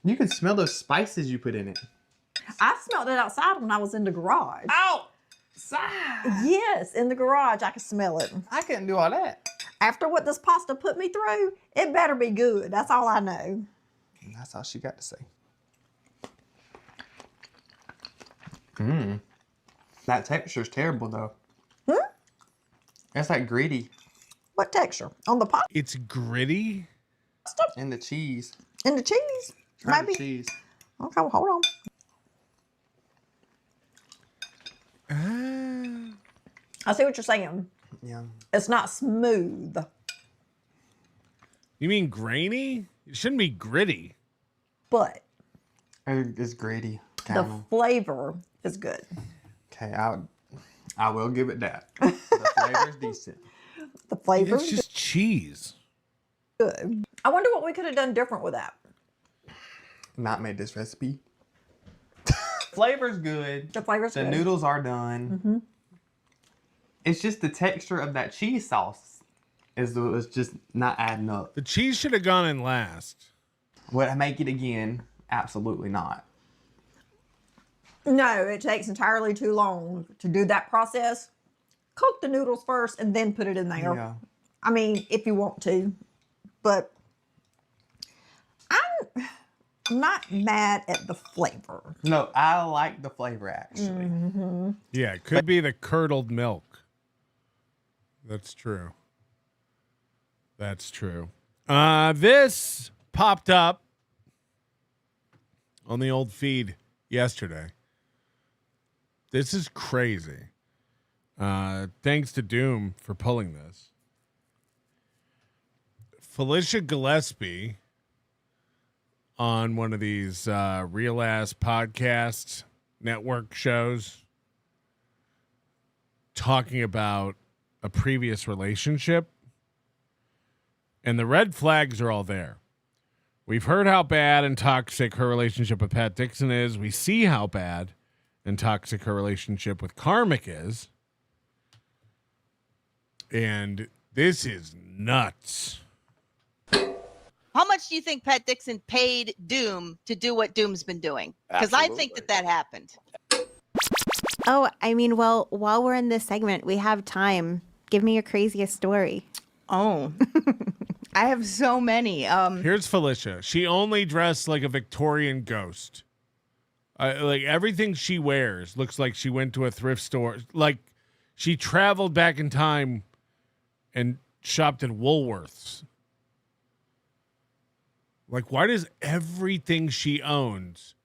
You can smell those spices you put in it. I smelled it outside when I was in the garage. Outside? Yes, in the garage. I could smell it. I couldn't do all that. After what this pasta put me through, it better be good. That's all I know. That's all she got to say. That texture's terrible, though. It's like gritty. What texture? On the pasta? It's gritty? In the cheese. In the cheese? Try Maybe. the cheese. Okay, well, hold on. I see what you're saying. Yeah. It's not smooth. You mean grainy? It shouldn't be gritty. But it's gritty. the flavor is good. Okay, I will give it that. The flavor's decent. The flavor It's just cheese. good. I wonder what we could have done different with that. Not made this recipe. Flavor's good. The flavor's good. The good. noodles are done. It's just the texture of that cheese sauce is just not adding up. The cheese should have gone in last. Would I make it again? Absolutely not. No, it takes entirely too long to do that process. Cook the noodles first and then put it in there. Yeah. I mean, if you want to. But I'm not mad at the flavor. No, I like the flavor actually. Yeah, it could be the curdled milk. That's true. That's true. This popped up on the old feed yesterday. This is crazy. Thanks to Doom for pulling this. Felicia Gillespie on one of these real ass podcast network shows talking about a previous relationship, and the red flags are all there. We've heard how bad and toxic her relationship with Pat Dixon is. We see how bad and toxic her relationship with Karmic is. And this is nuts. How much do you think Pat Dixon paid Doom to do what Doom's been doing? Because I think that happened. Oh, I mean, well, while we're in this segment, we have time. Give me your craziest story. Oh, I have so many. Here's Felicia. She only dressed like a Victorian ghost. Like everything she wears looks like she went to a thrift store. Like she traveled back in time and shopped at Woolworths. Like, why does everything she owns,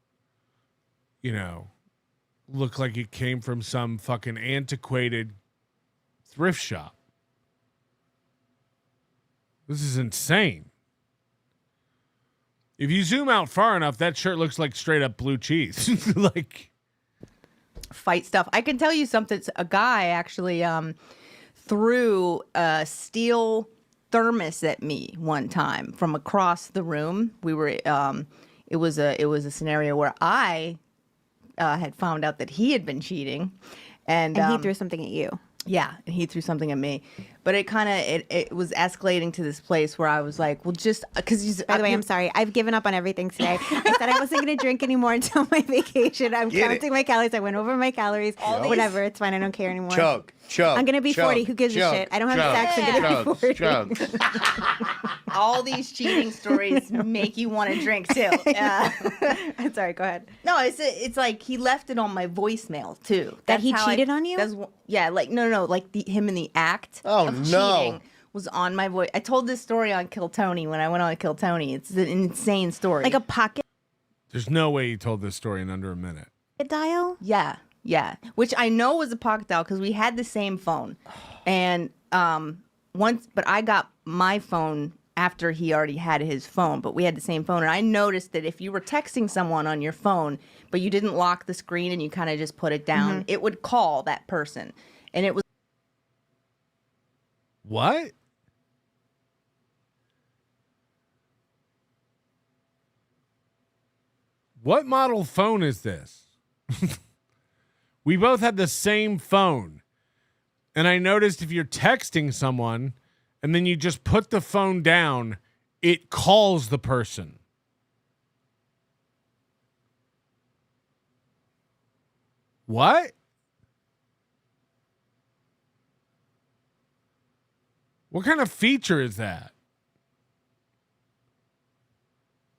look like it came from some fucking antiquated thrift shop? This is insane. If you zoom out far enough, that shirt looks like straight up blue cheese. Like fight stuff. I can tell you something. A guy actually threw a steel thermos at me one time from across the room. We were it was a scenario where I had found out that he had been cheating, and he threw something at you. Yeah, and he threw something at me. But it kind of it was escalating to this place where I was like, well, just because. By the way, I'm sorry. I've given up on everything today. I said I wasn't going to drink anymore until my vacation. I'm counting my calories. I went over my calories. Whatever. It's fine. I don't care anymore. Chug. I'm going to be 40. Who gives a shit? I don't have sex. I'm going to be 40. All these cheating stories make you want to drink too. I'm sorry. Go ahead. No, it's like he left it on my voicemail too. That he cheated on you? Yeah, like no, like him in the act of cheating was on my voice. I told this story on Kill Tony when I went on Kill Tony. It's an insane story. Like a pocket there's no way you told this story in under a minute. dial? Yeah. Which I know was a pocket dial because we had the same phone. And but I got my phone after he already had his phone, but we had the same phone. And I noticed that if you were texting someone on your phone, but you didn't lock the screen and you kind of just put it down, it would call that person. And it was. What? What model phone is this? We both had the same phone. And I noticed if you're texting someone and then you just put the phone down, it calls the person. What? What kind of feature is that?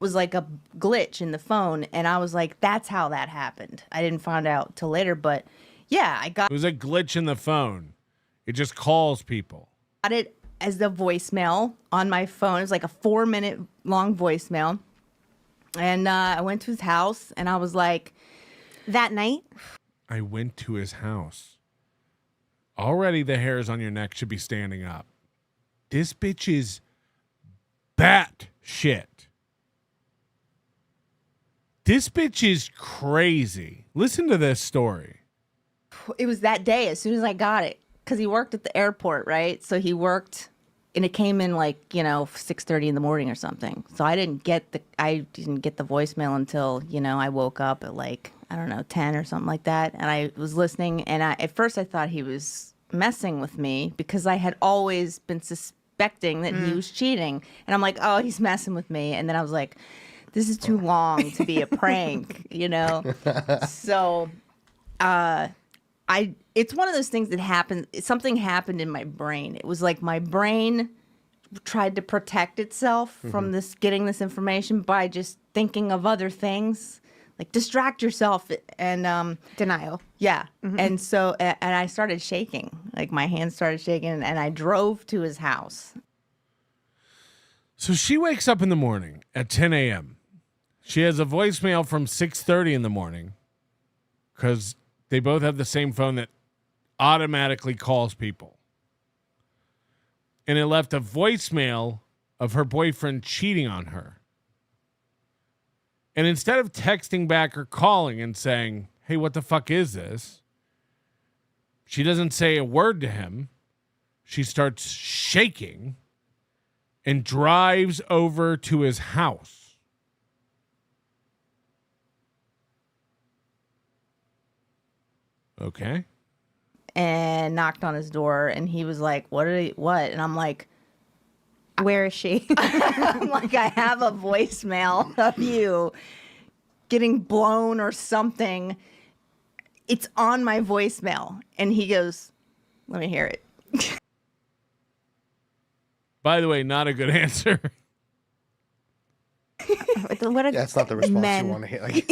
Was like a glitch in the phone, and I was like, that's how that happened. I didn't find out till later, but yeah, I got It was a glitch in the phone. It just calls people. it as the voicemail on my phone. It was like a 4-minute long voicemail. And I went to his house, and I was like, that night? I went to his house. Already the hairs on your neck should be standing up. This bitch is bat shit. This bitch is crazy. Listen to this story. It was that day as soon as I got it, because he worked at the airport, right? So he worked, and it came in like 6:30 in the morning or something. So I didn't get the voicemail until I woke up at like 10 or something like that, and I was listening. And at first I thought he was messing with me because I had always been suspecting that he was cheating, and I'm like, oh, he's messing with me. And then I was like, this is too long to be a prank, So, it's one of those things that happened. Something happened in my brain. It was like my brain tried to protect itself from getting this information by just thinking of other things, like distract yourself and denial. Yeah, and so and I started shaking, like my hands started shaking, and I drove to his house. So she wakes up in the morning at 10 a.m. She has a voicemail from 6:30 in the morning because they both have the same phone that automatically calls people. And it left a voicemail of her boyfriend cheating on her. And instead of texting back or calling and saying, hey, what the fuck is this? She doesn't say a word to him. She starts shaking and drives over to his house. Okay. And knocked on his door, and he was like, what? And I'm like, where is she? I'm like, I have a voicemail of you getting blown or something. It's on my voicemail. And he goes, let me hear it. By the way, not a good answer. That's not the response you want to hear. Like,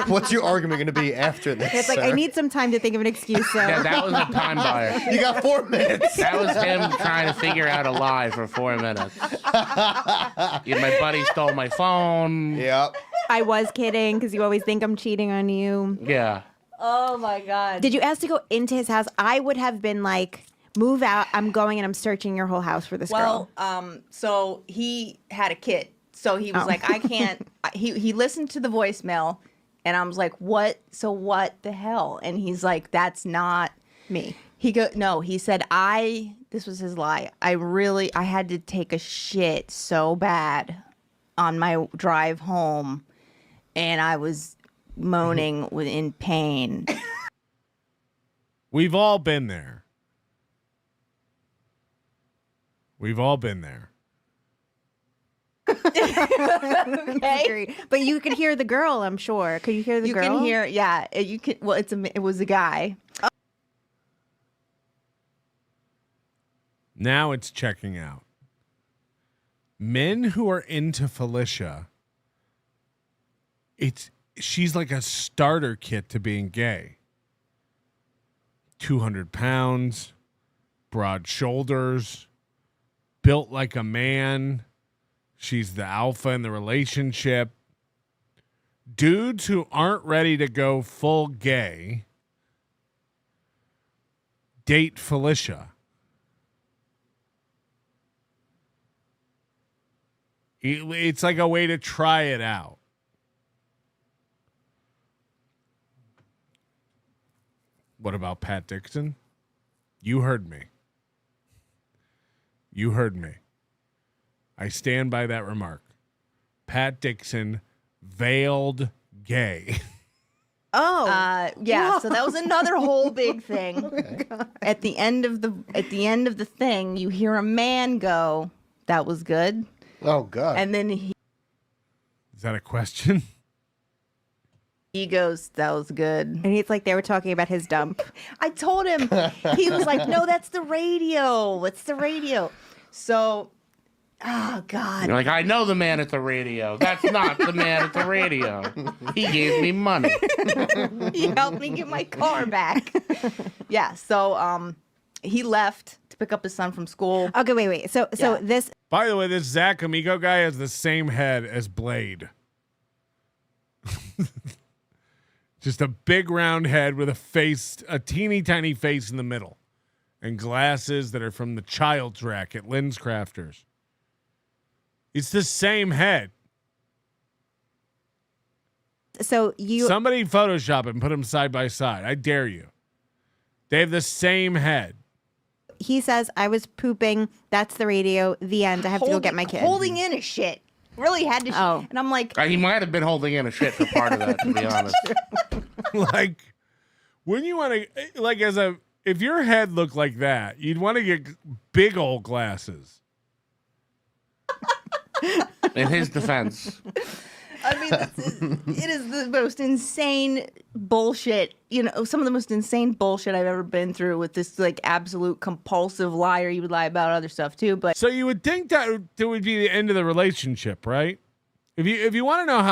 what's your argument going to be after this? It's like, sir? I need some time to think of an excuse. So. Yeah, that was a time buyer. You got 4 minutes. That was him trying to figure out a lie for 4 minutes. My buddy stole my phone. Yep. I was kidding because you always think I'm cheating on you. Yeah. Oh my God. Did you ask to go into his house? I would have been like, move out. I'm going and I'm searching your whole house for this girl. So he had a kid. So he was like, I can't. He listened to the voicemail, and I was like, what? So what the hell? And he's like, that's not me. No, he said, this was his lie. I had to take a shit so bad on my drive home, and I was moaning in pain. We've all been there. We've all been there. Okay. But you could hear the girl, I'm sure. Could you hear the girl? You can hear, yeah. You can. Well, it was a guy. Now it's checking out. Men who are into Felicia, she's like a starter kit to being gay. 200 pounds, broad shoulders, built like a man. She's the alpha in the relationship. Dudes who aren't ready to go full gay date Felicia. It's like a way to try it out. What about Pat Dixon? You heard me. You heard me. I stand by that remark. Pat Dixon, veiled gay. Oh, yeah. So that was another whole big thing. Okay. At the end of the thing, you hear a man go, "That was good." Oh God! And then Is that a question? He goes, "That was good." And he's like, they were talking about his dump. I told him. He was like, "No, that's the radio. It's the radio." So, oh God. You're like, I know the man at the radio. That's not the man at the radio. He gave me money. He helped me get my car back. Yeah. So, he left to pick up his son from school. Okay, wait. So this. By the way, this Zach Amigo guy has the same head as Blade. Just a big round head with a teeny tiny face in the middle, and glasses that are from the child's rack at Lynn's Crafters. It's the same head. So somebody Photoshop and put them side by side. I dare you. They have the same head. He says, "I was pooping. That's the radio. The end. I have to go get my kid." Holding in a shit. Really had to. Oh. And I'm like, He might have been holding in a shit for part of that, to be honest. Like, wouldn't you want to, like, if your head looked like that, you'd want to get big old glasses. In his defense. I mean, it is the most insane bullshit. You know, some of the most insane bullshit I've ever been through with this, like, absolute compulsive liar. You would lie about other stuff too, but so you would think that would be the end of the relationship, right? If you want to know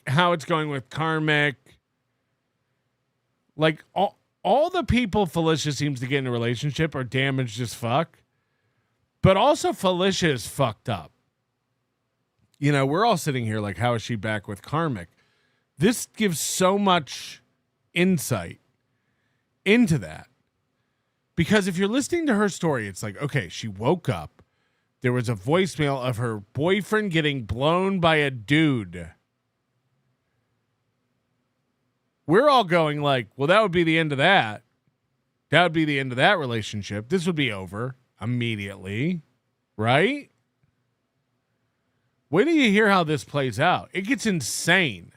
how it's going with Karmic, like all the people Felicia seems to get in a relationship are damaged as fuck, but also Felicia is fucked up. You know, we're all sitting here like, how is she back with Karmic? This gives so much insight into that. Because if you're listening to her story, it's like, okay, she woke up. There was a voicemail of her boyfriend getting blown by a dude. We're all going like, well, that would be the end of that. That would be the end of that relationship. This would be over immediately, right? Wait till you hear how this plays out. It gets insane.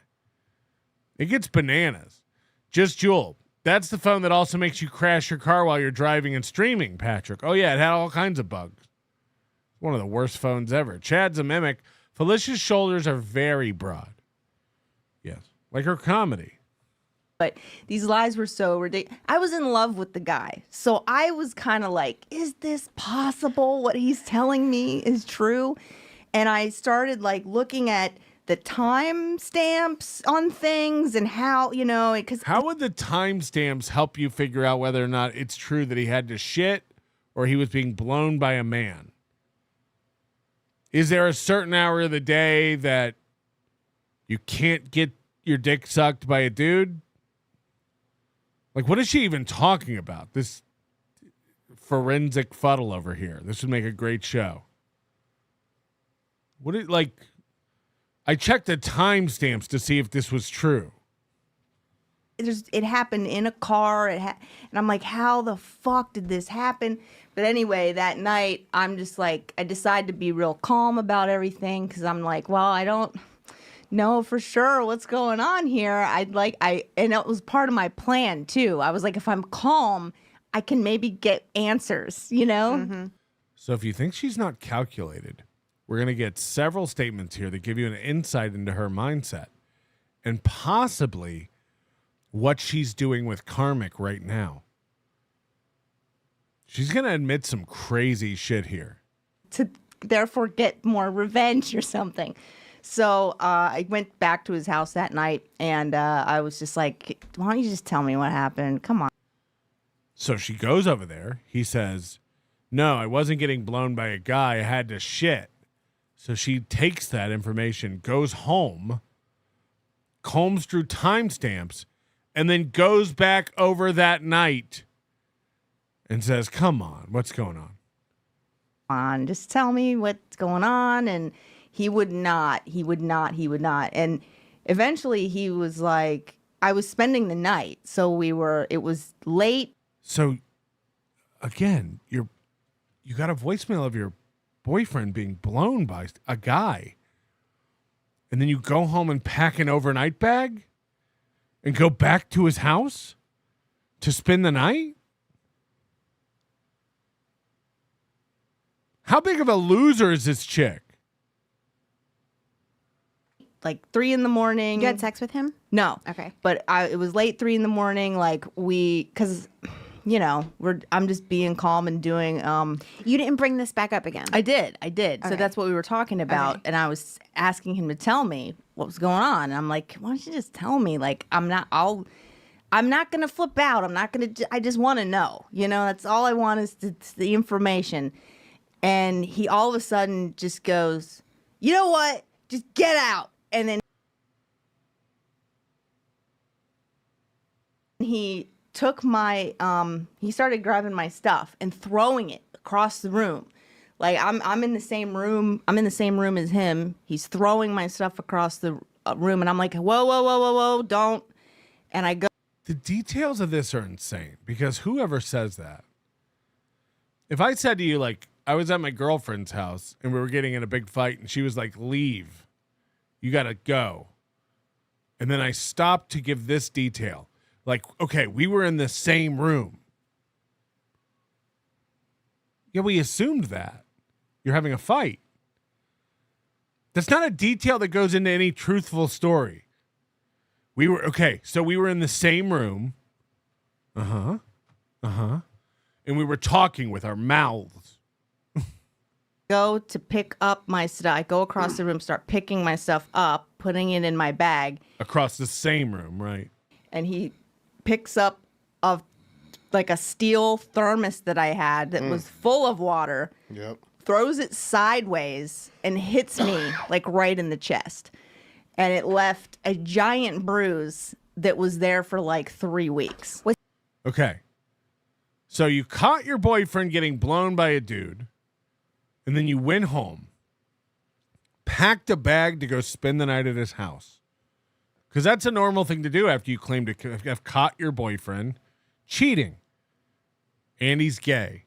It gets bananas. Just Jewel. That's the phone that also makes you crash your car while you're driving and streaming, Patrick. Oh, yeah, it had all kinds of bugs. One of the worst phones ever. Chad's a mimic. Felicia's shoulders are very broad. Yes, like her comedy. But these lies were so ridiculous. I was in love with the guy. So I was kind of like, is this possible? What he's telling me is true? And I started like looking at the timestamps on things and how, you know, because how would the timestamps help you figure out whether or not it's true that he had to shit or he was being blown by a man? Is there a certain hour of the day that you can't get your dick sucked by a dude? Like, what is she even talking about? This forensic fuddle over here. This would make a great show. I checked the timestamps to see if this was true. It happened in a car, and I'm like, how the fuck did this happen? But anyway, that night, I'm just like, I decided to be real calm about everything because I'm like, well, I don't know for sure what's going on here. And it was part of my plan too. I was like, if I'm calm, I can maybe get answers, you know? Mm-hmm. So if you think she's not calculated, we're going to get several statements here that give you an insight into her mindset and possibly what she's doing with Karmic right now. She's going to admit some crazy shit here. To therefore get more revenge or something. So I went back to his house that night and I was just like, why don't you just tell me what happened? Come on. So she goes over there. He says, no, I wasn't getting blown by a guy. I had to shit. So she takes that information, goes home, combs through timestamps, and then goes back over that night and says, come on, what's going on? Just tell me what's going on. And He would not. And eventually he was like, I was spending the night. So it was late. So again, you got a voicemail of your boyfriend being blown by a guy. And then you go home and pack an overnight bag and go back to his house to spend the night? How big of a loser is this chick? Like 3 a.m. You had sex with him? No. Okay. But it was late 3 a.m. Like because, I'm just being calm and doing. You didn't bring this back up again. I did. Okay. So that's what we were talking about. Okay. And I was asking him to tell me what was going on. And I'm like, why don't you just tell me? Like, I'm not going to flip out. I just want to know, that's all I want is the information. And he all of a sudden just goes, you know what? Just get out. And then he took he started grabbing my stuff and throwing it across the room. Like I'm in the same room. I'm in the same room as him. He's throwing my stuff across the room. And I'm like, whoa, don't. And I go. The details of this are insane because whoever says that, if I said to you, like, I was at my girlfriend's house and we were getting in a big fight and she was like, leave, you got to go. And then I stopped to give this detail. Like, okay, we were in the same room. Yeah, we assumed that. You're having a fight. That's not a detail that goes into any truthful story. We were in the same room. And we were talking with our mouths. Go to pick up my stuff. I go across the room, start picking my stuff up, putting it in my bag. Across the same room, right? And he picks up a steel thermos that I had that was full of water. Yep. Throws it sideways and hits me like right in the chest. And it left a giant bruise that was there for like 3 weeks. Okay. So you caught your boyfriend getting blown by a dude, and then you went home, packed a bag to go spend the night at his house. Because that's a normal thing to do after you claim to have caught your boyfriend cheating. And he's gay.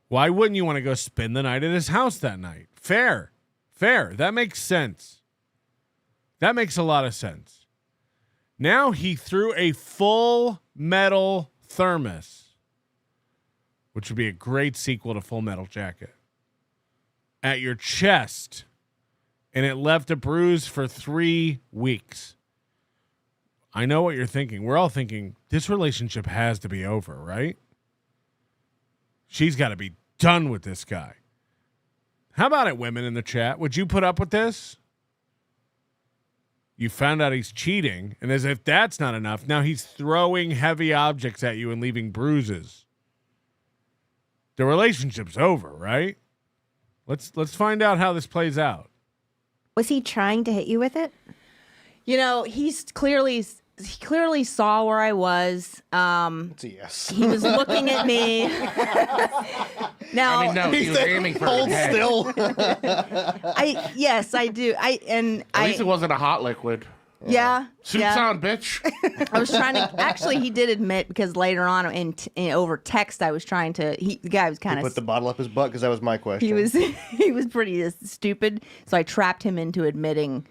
Why wouldn't you want to go spend the night at his house that night? Fair. That makes sense. That makes a lot of sense. Now he threw a full metal thermos, which would be a great sequel to Full Metal Jacket, at your chest, and it left a bruise for 3 weeks. I know what you're thinking. We're all thinking, this relationship has to be over, right? She's got to be done with this guy. How about it, women in the chat? Would you put up with this? You found out he's cheating, and as if that's not enough, now he's throwing heavy objects at you and leaving bruises. The relationship's over, right? Let's find out how this plays out. Was he trying to hit you with it? He clearly saw where I was. It's a yes. He was looking at me. Now, no, he was aiming for hold his head. still. Yes, I do. At least it wasn't a hot liquid. Yeah. Soup's on, bitch. I was trying to. Actually, he did admit because later on in over text, I was trying to. The guy was kind of put the bottle up his butt because that was my question. He was pretty stupid, so I trapped him into admitting.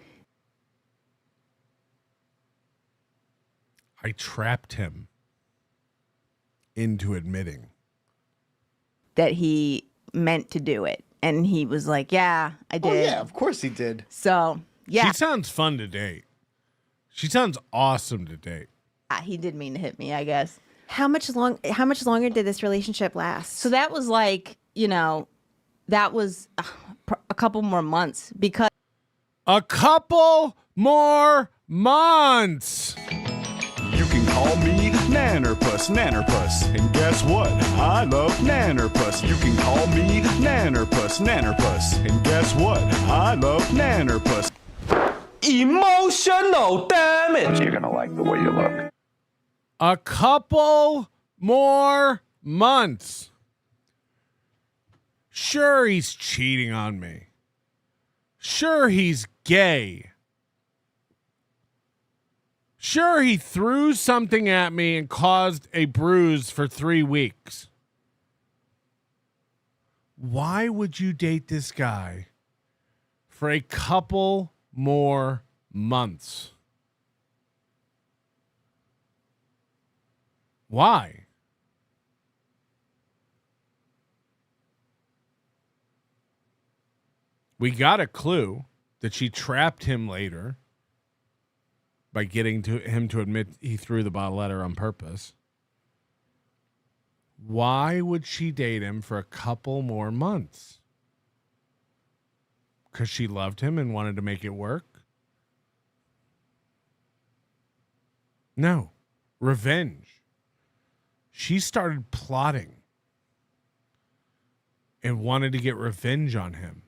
I trapped him into admitting that he meant to do it. And he was like, yeah, I did. Oh, yeah, of course he did. So, yeah. She sounds fun to date. She sounds awesome to date. He did mean to hit me, I guess. How much longer did this relationship last? So that was like, that was a couple more months because. A couple more months. You can call me Nannerpuss, and guess what? I love Nannerpuss. You can call me Nannerpuss, and guess what? I love Nannerpuss. Emotional damage. You're gonna like the way you look. A couple more months. Sure, he's cheating on me. Sure, he's gay. Sure, he threw something at me and caused a bruise for 3 weeks. Why would you date this guy for a couple more months? Why? We got a clue that she trapped him later by getting to him to admit he threw the bottle at her on purpose. Why would she date him for a couple more months? Because she loved him and wanted to make it work? No. Revenge. She started plotting and wanted to get revenge on him.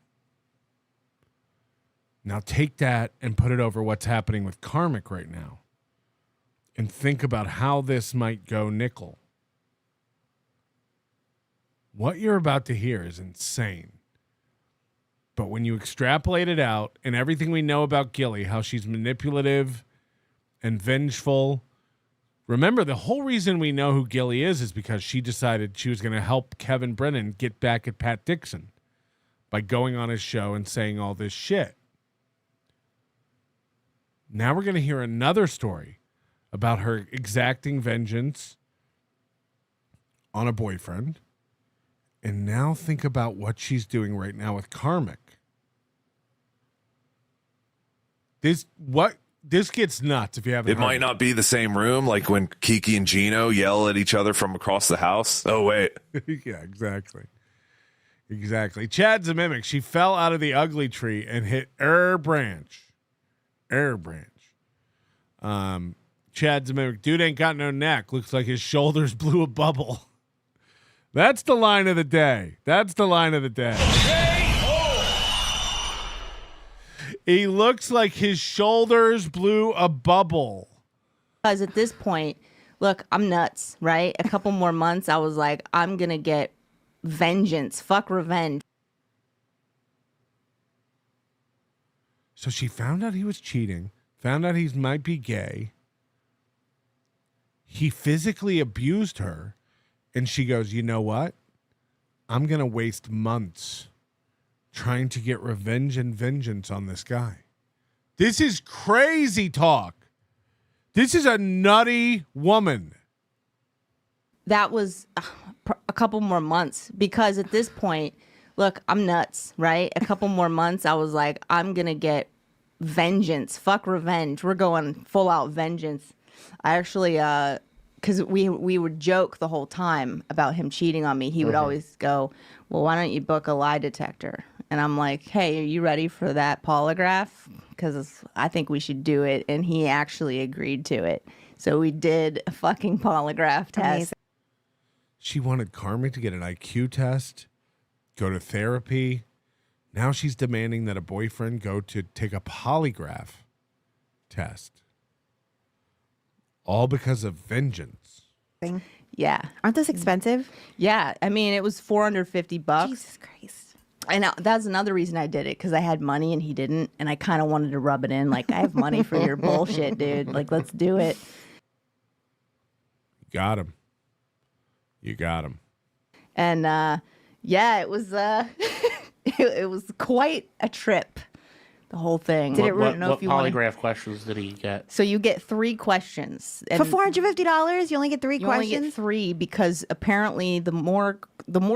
Now take that and put it over what's happening with Karmic right now. And think about how this might go nickel. What you're about to hear is insane. But when you extrapolate it out and everything we know about Gilly, how she's manipulative and vengeful. Remember, the whole reason we know who Gilly is because she decided she was going to help Kevin Brennan get back at Pat Dixon by going on his show and saying all this shit. Now we're going to hear another story about her exacting vengeance on a boyfriend. And now think about what she's doing right now with Karmic. This gets nuts if you haven't It might not be the same room, like when Kiki and Gino yell at each other from across the house. Oh, wait. Yeah, exactly. Exactly. Chad's a mimic. She fell out of the ugly tree and hit branch. Chad's a mimic. Dude ain't got no neck. Looks like his shoulders blew a bubble. That's the line of the day. He looks like his shoulders blew a bubble. Because at this point, look, I'm nuts, right? A couple more months, I was like, I'm going to get vengeance. Fuck revenge. So she found out he was cheating, found out he might be gay. He physically abused her. And she goes, you know what? I'm going to waste months trying to get revenge and vengeance on this guy. This is crazy talk. This is a nutty woman. That was a couple more months because at this point, look, I'm nuts, right? A couple more months, I was like, I'm going to get vengeance. Fuck revenge. We're going full out vengeance. I actually, because we would joke the whole time about him cheating on me. He would always go, well, why don't you book a lie detector? And I'm like, hey, are you ready for that polygraph? Because I think we should do it. And he actually agreed to it. So we did a fucking polygraph test. Amazing. She wanted Karmic to get an IQ test, go to therapy. Now she's demanding that a boyfriend go to take a polygraph test. All because of vengeance. Yeah. Aren't those expensive? Yeah. I mean, it was $450. Jesus Christ. And that's another reason I did it, because I had money and he didn't. And I kind of wanted to rub it in. Like, I have money for your bullshit, dude. Like, let's do it. Got him. You got him. And yeah, it was it was quite a trip. The whole thing. What polygraph questions did he get? So you get 3 questions. For $450, you only get 3 you questions? only get 3 because apparently the more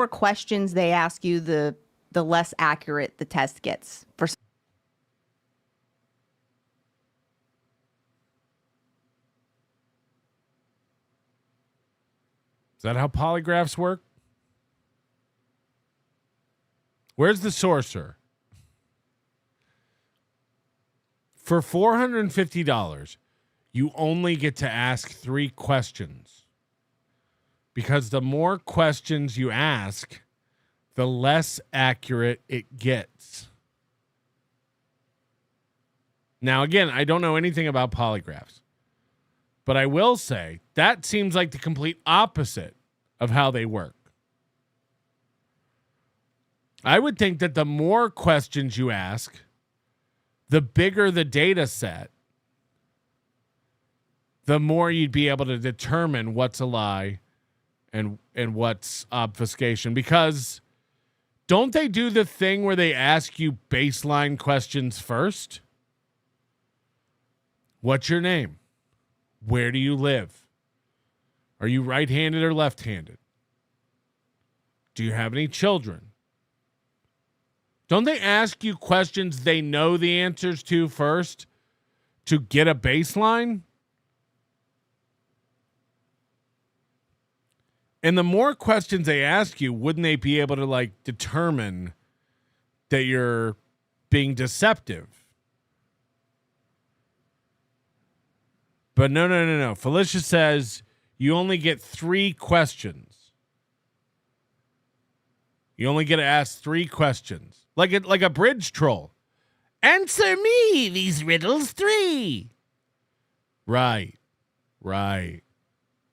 questions they ask you, the less accurate the test gets. Is that how polygraphs work? Where's the sorcerer? For $450, you only get to ask 3 questions. Because the more questions you ask, the less accurate it gets. Now, again, I don't know anything about polygraphs. But I will say that seems like the complete opposite of how they work. I would think that the more questions you ask, the bigger the data set, the more you'd be able to determine what's a lie and what's obfuscation. Because don't they do the thing where they ask you baseline questions first? What's your name? Where do you live? Are you right-handed or left-handed? Do you have any children? Don't they ask you questions they know the answers to first to get a baseline? And the more questions they ask you, wouldn't they be able to like determine that you're being deceptive? But no. Felicia says you only get 3 questions. You only get to ask 3 questions. Like a bridge troll. Answer me these riddles 3. Right. For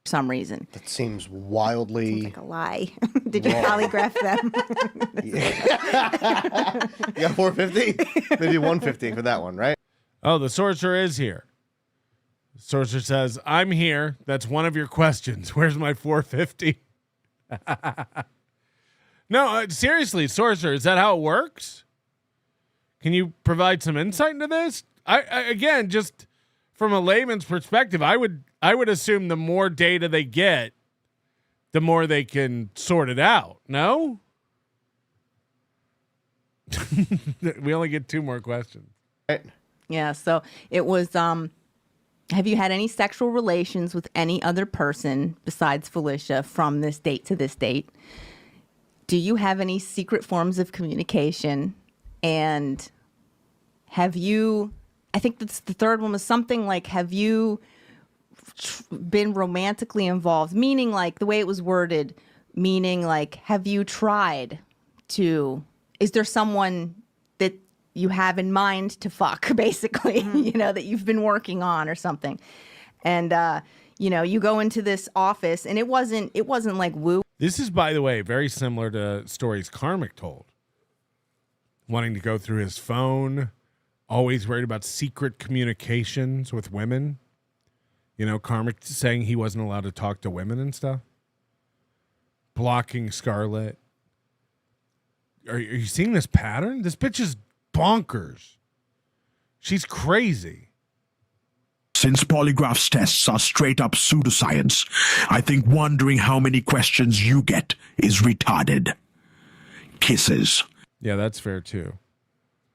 some reason. That seems wildly... Seems like a lie. Did you polygraph them? You got 450? Maybe 150 for that one, right? Oh, the sorcerer is here. The sorcerer says, I'm here. That's one of your questions. Where's my 450? No, seriously, sorcerer, is that how it works? Can you provide some insight into this? I again, just from a layman's perspective, I would assume the more data they get, the more they can sort it out. No? We only get 2 more questions. Yeah, so it was have you had any sexual relations with any other person besides Felicia from this date to this date? Do you have any secret forms of communication? And have you, I think that's the third one, was something like, have you been romantically involved? Meaning like the way it was worded, meaning like, have you tried to, is there someone that you have in mind to fuck, basically, you know, that you've been working on or something? And, you know, you go into this office and it wasn't like woo. This is, by the way, very similar to stories Karmic told. Wanting to go through his phone, always worried about secret communications with women. You know, Karmic saying he wasn't allowed to talk to women and stuff. Blocking Scarlett. Are you seeing this pattern? This bitch is bonkers. She's crazy. Since polygraphs tests are straight up pseudoscience, I think wondering how many questions you get is retarded. Kisses. Yeah, that's fair too.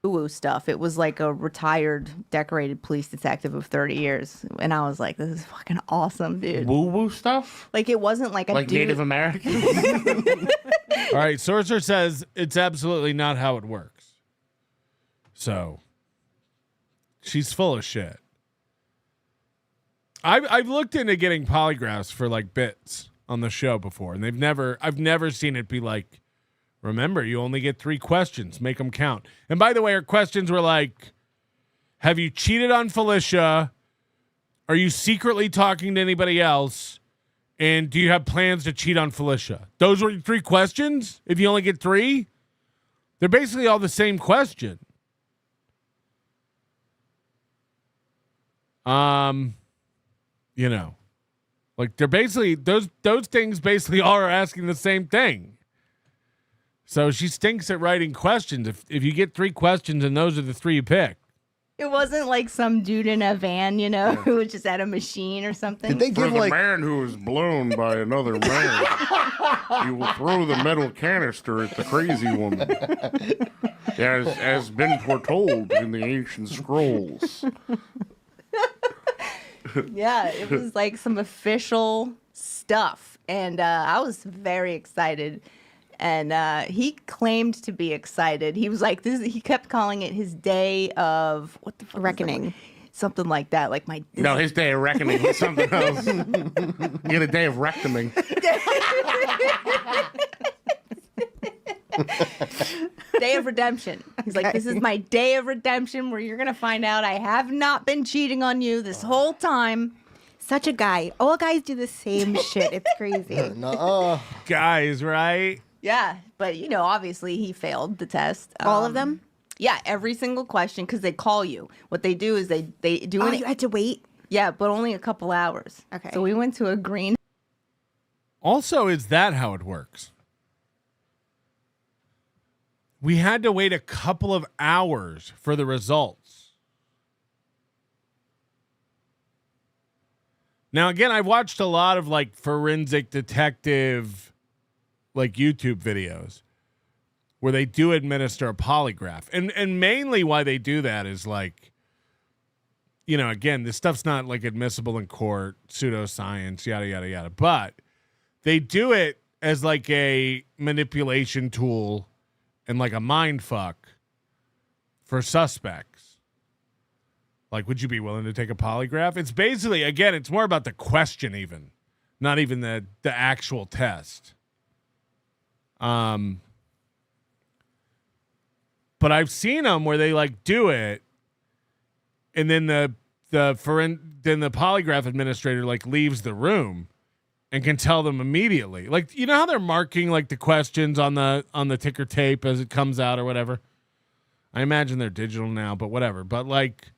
Woo stuff. It was like a retired decorated police detective of 30 years. And I was like, this is fucking awesome, dude. Woo stuff? Like it wasn't like a like dude. Native American? All right, Sorcerer says it's absolutely not how it works. So she's full of shit. I've looked into getting polygraphs for like bits on the show before, and I've never seen it be like, remember, you only get 3 questions, make them count. And by the way, our questions were like, have you cheated on Felicia? Are you secretly talking to anybody else? And do you have plans to cheat on Felicia? Those were your 3 questions? If you only get 3? They're basically all the same question. You know, like they're basically those things basically all are asking the same thing. So she stinks at writing questions. If you get 3 questions and those are the 3 you pick. It wasn't like some dude in a van, you know, who was just at a machine or something. Did they give For the man who is blown by another man, you will throw the metal canister at the crazy woman, as has been foretold in the ancient scrolls. Yeah, it was like some official stuff. And I was very excited. And he claimed to be excited. He was like, he kept calling it his day of, what the fuck? Reckoning. Something like that. Like No, his day of reckoning was something else. You had a day of rectoming. Day of redemption. He's like, this is my day of redemption where you're going to find out I have not been cheating on you this whole time. Such a guy. All guys do the same shit. It's crazy. Guys, right? Yeah, but you know, obviously he failed the test. All of them? Yeah, every single question because they call you. What they do is they do. Oh, you had to wait. Yeah, but only a couple hours. Okay. So we went to a green. Also, is that how it works? We had to wait a couple of hours for the results. Now, again, I've watched a lot of like forensic detective, like YouTube videos where they do administer a polygraph. And mainly why they do that is like, you know, again, this stuff's not like admissible in court, pseudoscience, yada, yada, yada. But they do it as like a manipulation tool and like a mind fuck for suspects. Like, would you be willing to take a polygraph? It's basically, again, it's more about the question even, not even the actual test. But I've seen them where they like do it, and then the polygraph administrator like leaves the room and can tell them immediately. Like, you know how they're marking like the questions on the ticker tape as it comes out or whatever? I imagine they're digital now, but whatever. But like,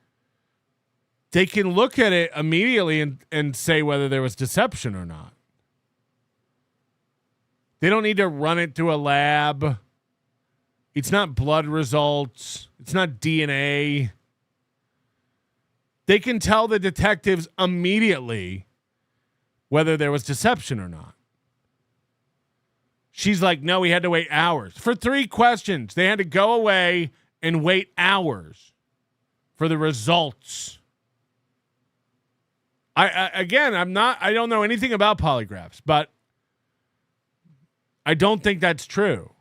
they can look at it immediately and say whether there was deception or not. They don't need to run it through a lab. It's not blood results. It's not DNA. They can tell the detectives immediately whether there was deception or not. She's like, no, we had to wait hours. For 3 questions, they had to go away and wait hours for the results. I don't know anything about polygraphs, but I don't think that's true.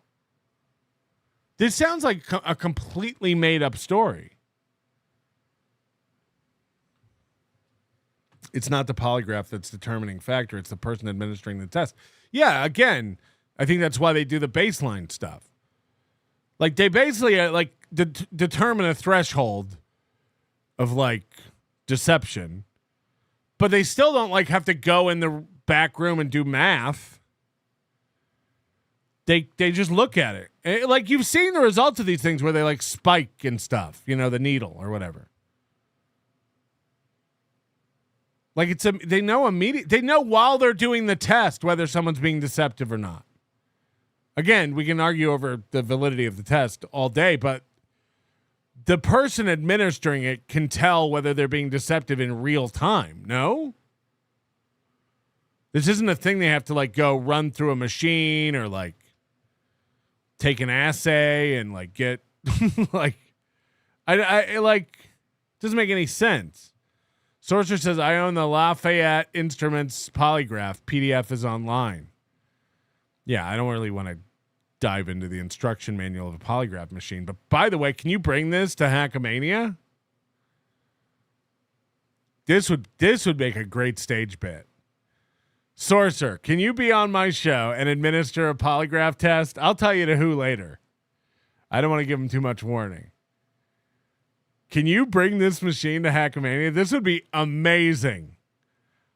This sounds like a completely made up story. It's not the polygraph that's the determining factor. It's the person administering the test. Yeah, again, I think that's why they do the baseline stuff. Like, they basically determine a threshold of like deception, but they still don't like have to go in the back room and do math. They just look at it. Like, you've seen the results of these things where they like spike and stuff, you know, the needle or whatever. Like, they know they know while they're doing the test whether someone's being deceptive or not. Again, we can argue over the validity of the test all day, but the person administering it can tell whether they're being deceptive in real time. No? This isn't a thing they have to like go run through a machine or like take an assay and like get like I like doesn't make any sense. Sorcerer says, I own the Lafayette Instruments polygraph. PDF is online. Yeah, I don't really want to dive into the instruction manual of a polygraph machine. But by the way, can you bring this to Hackamania? This would make a great stage bit. Sorcerer, can you be on my show and administer a polygraph test? I'll tell you to who later. I don't want to give him too much warning. Can you bring this machine to Hackamania? This would be amazing.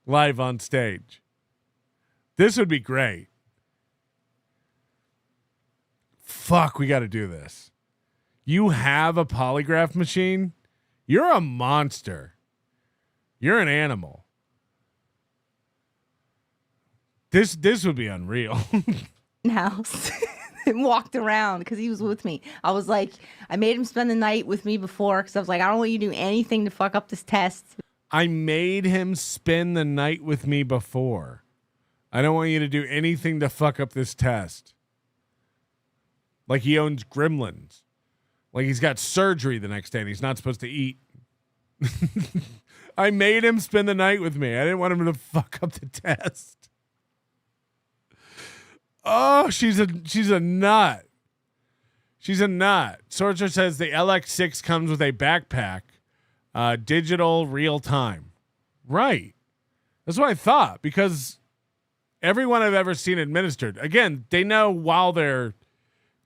Live on stage. This would be great. Fuck, we got to do this. You have a polygraph machine? You're a monster. You're an animal. This would be unreal. House and walked around because he was with me. I was like, I made him spend the night with me before because I was like, I don't want you to do anything to fuck up this test. I made him spend the night with me before. I don't want you to do anything to fuck up this test. Like he owns gremlins. Like he's got surgery the next day and he's not supposed to eat. I made him spend the night with me. I didn't want him to fuck up the test. Oh, she's a nut. She's a nut. Sorcerer says the LX6 comes with a backpack, digital real time. Right. That's what I thought, because everyone I've ever seen administered, again, they know while they're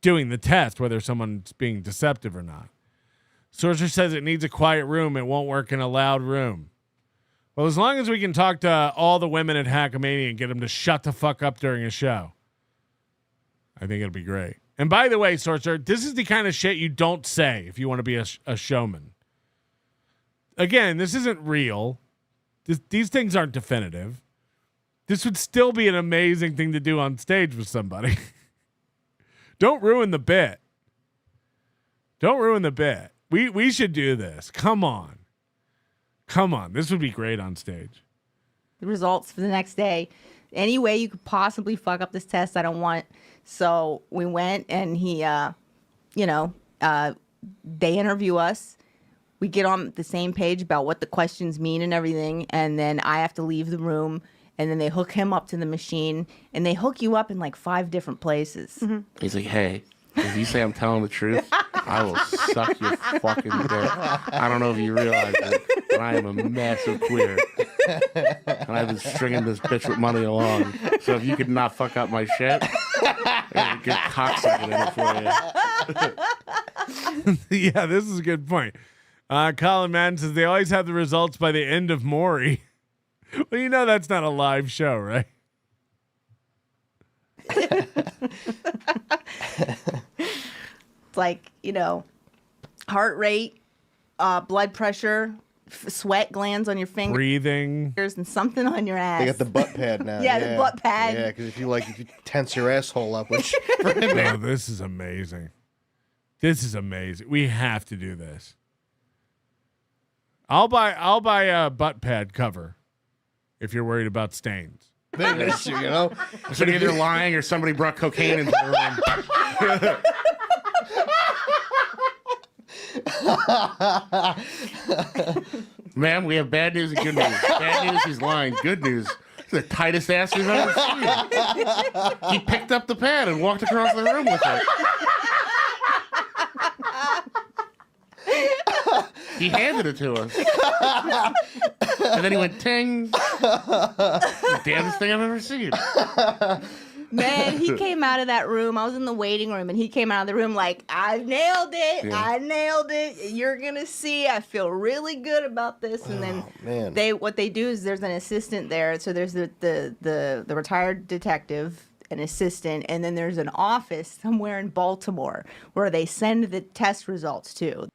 doing the test whether someone's being deceptive or not. Sorcerer says it needs a quiet room. It won't work in a loud room. Well, as long as we can talk to all the women at Hackamania and get them to shut the fuck up during a show, I think it'll be great. And by the way, Sorcerer, this is the kind of shit you don't say if you want to be a showman. Again, this isn't real. These things aren't definitive. This would still be an amazing thing to do on stage with somebody. Don't ruin the bit. Don't ruin the bit. We should do this. Come on. Come on. This would be great on stage. The results for the next day. Any way you could possibly fuck up this test, I don't want. So we went and he, they interview us. We get on the same page about what the questions mean and everything. And then I have to leave the room. And then they hook him up to the machine. And they hook you up in like 5 different places. Mm-hmm. He's like, hey, if you say I'm telling the truth, I will suck your fucking dick. I don't know if you realize it, but I am a massive queer. And I've been stringing this bitch with money along. So if you could not fuck up my shit, get cocksucking in it for you. Yeah, this is a good point. Colin Madden says they always have the results by the end of Maury. Well, you know that's not a live show, right? It's like, heart rate, blood pressure, sweat glands on your fingers. Breathing. And something on your ass. They got the butt pad now. Yeah, the butt pad. Yeah, because if you tense your asshole up, which No, this is amazing. This is amazing. We have to do this. I'll buy a butt pad cover if you're worried about stains. It's either lying or somebody brought cocaine into the room. Ma'am, we have bad news and good news. Bad news, he's lying. Good news, it's the tightest ass we've ever seen. He picked up the pad and walked across the room with it. He handed it to us. And then he went, ting. The damnest thing I've ever seen. Man, he came out of that room. I was in the waiting room, and he came out of the room like, I nailed it. Yeah. I nailed it. You're going to see. I feel really good about this. And then what they do is there's an assistant there. So there's the retired detective, an assistant, and then there's an office somewhere in Baltimore where they send the test results to.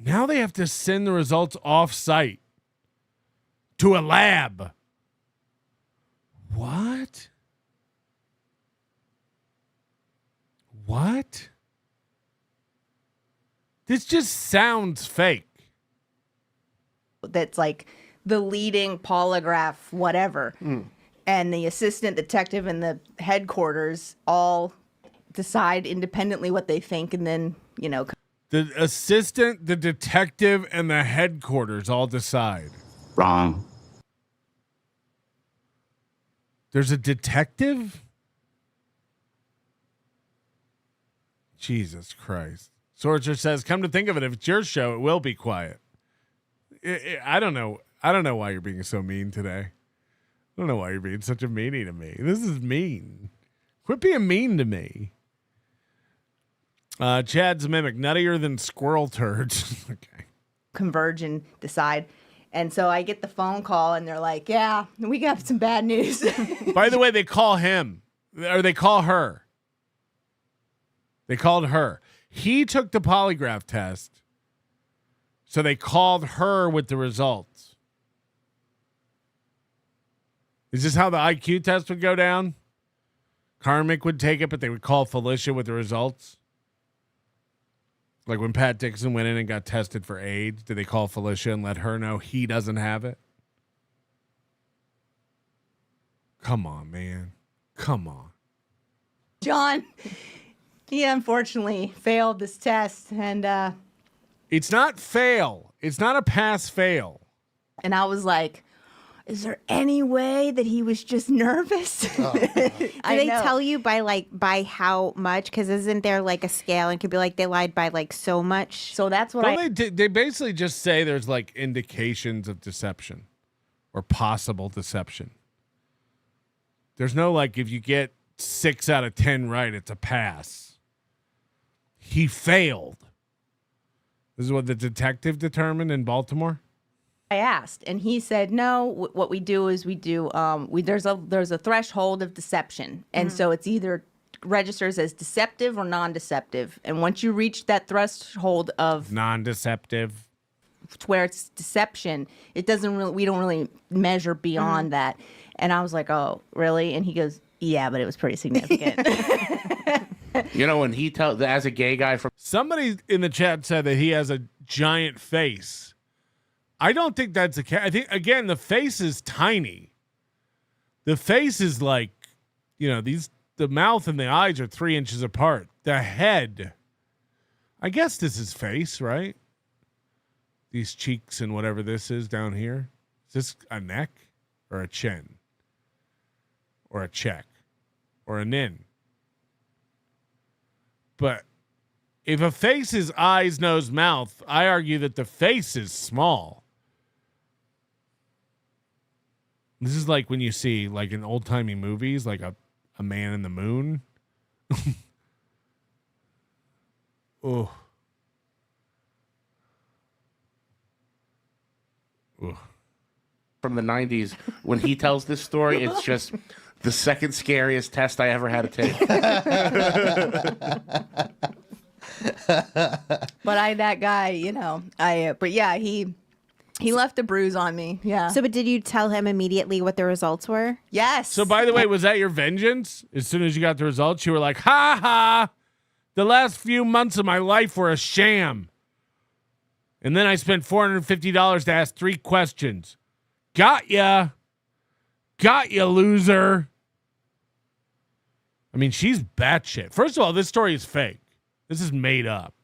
Now they have to send the results off-site to a lab. What? What? This just sounds fake. That's like the leading polygraph, whatever. And the assistant detective and the headquarters all decide independently what they think, and then, The assistant, the detective, and the headquarters all decide. Wrong. There's a detective? Jesus Christ. Sorcerer says, come to think of it, if it's your show, it will be quiet. I don't know. I don't know why you're being so mean today. I don't know why you're being such a meanie to me. This is mean. Quit being mean to me. Chad's mimic, nuttier than squirrel turds. Okay. Converge and decide. And so I get the phone call, and they're like, yeah, we got some bad news. By the way, they call him, or they call her. They called her. He took the polygraph test, so they called her with the results. Is this how the IQ test would go down? Karmic would take it, but they would call Felicia with the results? Like when Pat Dixon went in and got tested for AIDS, did they call Felicia and let her know he doesn't have it? Come on, man. Come on. John, he unfortunately failed this test, and It's not fail. It's not a pass-fail. And I was like, is there any way that he was just nervous? Do they tell you by how much? Because isn't there like a scale, and could be like they lied by like so much? So that's what They basically just say there's like indications of deception or possible deception. There's no like if you get 6 out of 10 right, it's a pass. He failed. This is what the detective determined in Baltimore. I asked, and he said, no, what we do is there's a threshold of deception. And so it's either registers as deceptive or non-deceptive. And once you reach that threshold of non-deceptive, where it's deception, we don't really measure beyond that. And I was like, oh, really? And he goes, yeah, but it was pretty significant. You know, when he tells, as a gay guy from somebody in the chat said that he has a giant face. I don't think that's a cat. I think, again, the face is tiny. The face is like, the mouth and the eyes are 3 inches apart. The head, I guess this is face, right? These cheeks and whatever this is down here. Is this a neck or a chin? Or a check? Or a nin? But if a face is eyes, nose, mouth, I argue that the face is small. This is like when you see, like in old-timey movies, like a man in the moon. Oh. Ugh. From the 90s, when he tells this story, it's just the second scariest test I ever had to take. But that guy, but yeah, he left a bruise on me. Yeah. So, but did you tell him immediately what the results were? Yes. So, by the way, was that your vengeance? As soon as you got the results, you were like, ha ha, the last few months of my life were a sham. And then I spent $450 to ask 3 questions. Got ya, loser. I mean, she's batshit. First of all, this story is fake. This is made up.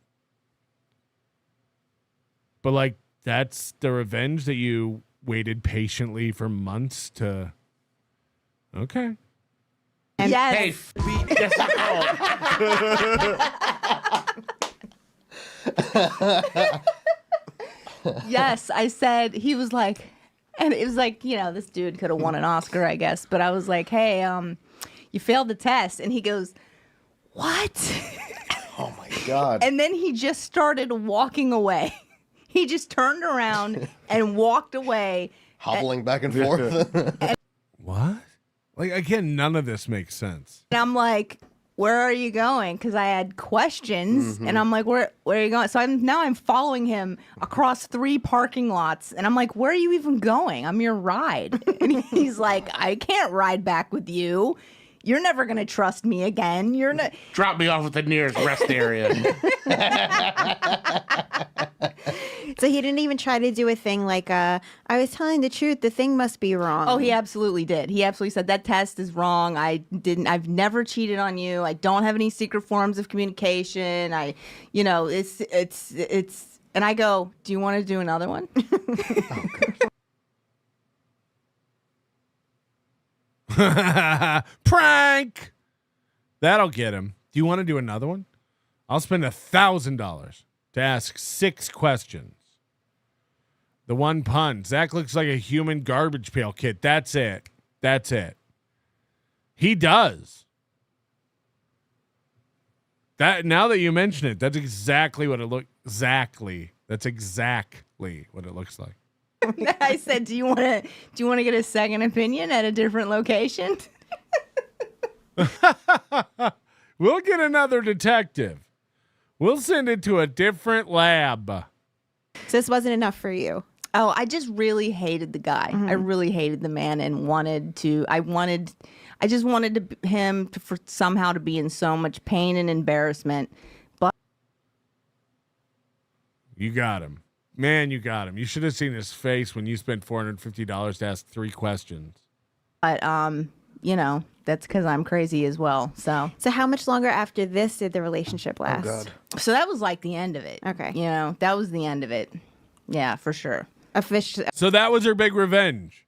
But, like, that's the revenge that you waited patiently for months to... Okay. Yes. Hey, guess Yes, I said, he was like, and it was like, this dude could have won an Oscar, I guess. But I was like, hey, you failed the test. And he goes, what? Oh, my God. And then he just started walking away. He just turned around and walked away. Hobbling back and forth. What? Like, again, none of this makes sense. And I'm like, where are you going? Because I had questions. And I'm like, where are you going? So I'm following him across 3 parking lots. And I'm like, where are you even going? I'm your ride. And he's like, I can't ride back with you. You're never going to trust me again. You're not. Drop me off at the nearest rest area. So he didn't even try to do a thing like, I was telling the truth. The thing must be wrong. Oh, he absolutely did. He absolutely said that test is wrong. I've never cheated on you. I don't have any secret forms of communication. It's, and I go, do you want to do another one? Prank! That'll get him. Do you want to do another one? I'll spend $1,000 to ask 6 questions. The one pun. Zach looks like a human garbage pail kid. That's it. He does. Now that you mention it, that's exactly what it looks. That's exactly what it looks like. I said, do you want to get a second opinion at a different location? We'll get another detective. We'll send it to a different lab. So this wasn't enough for you. Oh, I just really hated the guy. I really hated the man and I just wanted him for somehow to be in so much pain and embarrassment. But you got him. Man, you got him. You should have seen his face when you spent $450 to ask 3 questions. But that's because I'm crazy as well. So how much longer after this did the relationship last? Oh, God. So that was like the end of it. Okay. That was the end of it. Yeah, for sure. So that was her big revenge.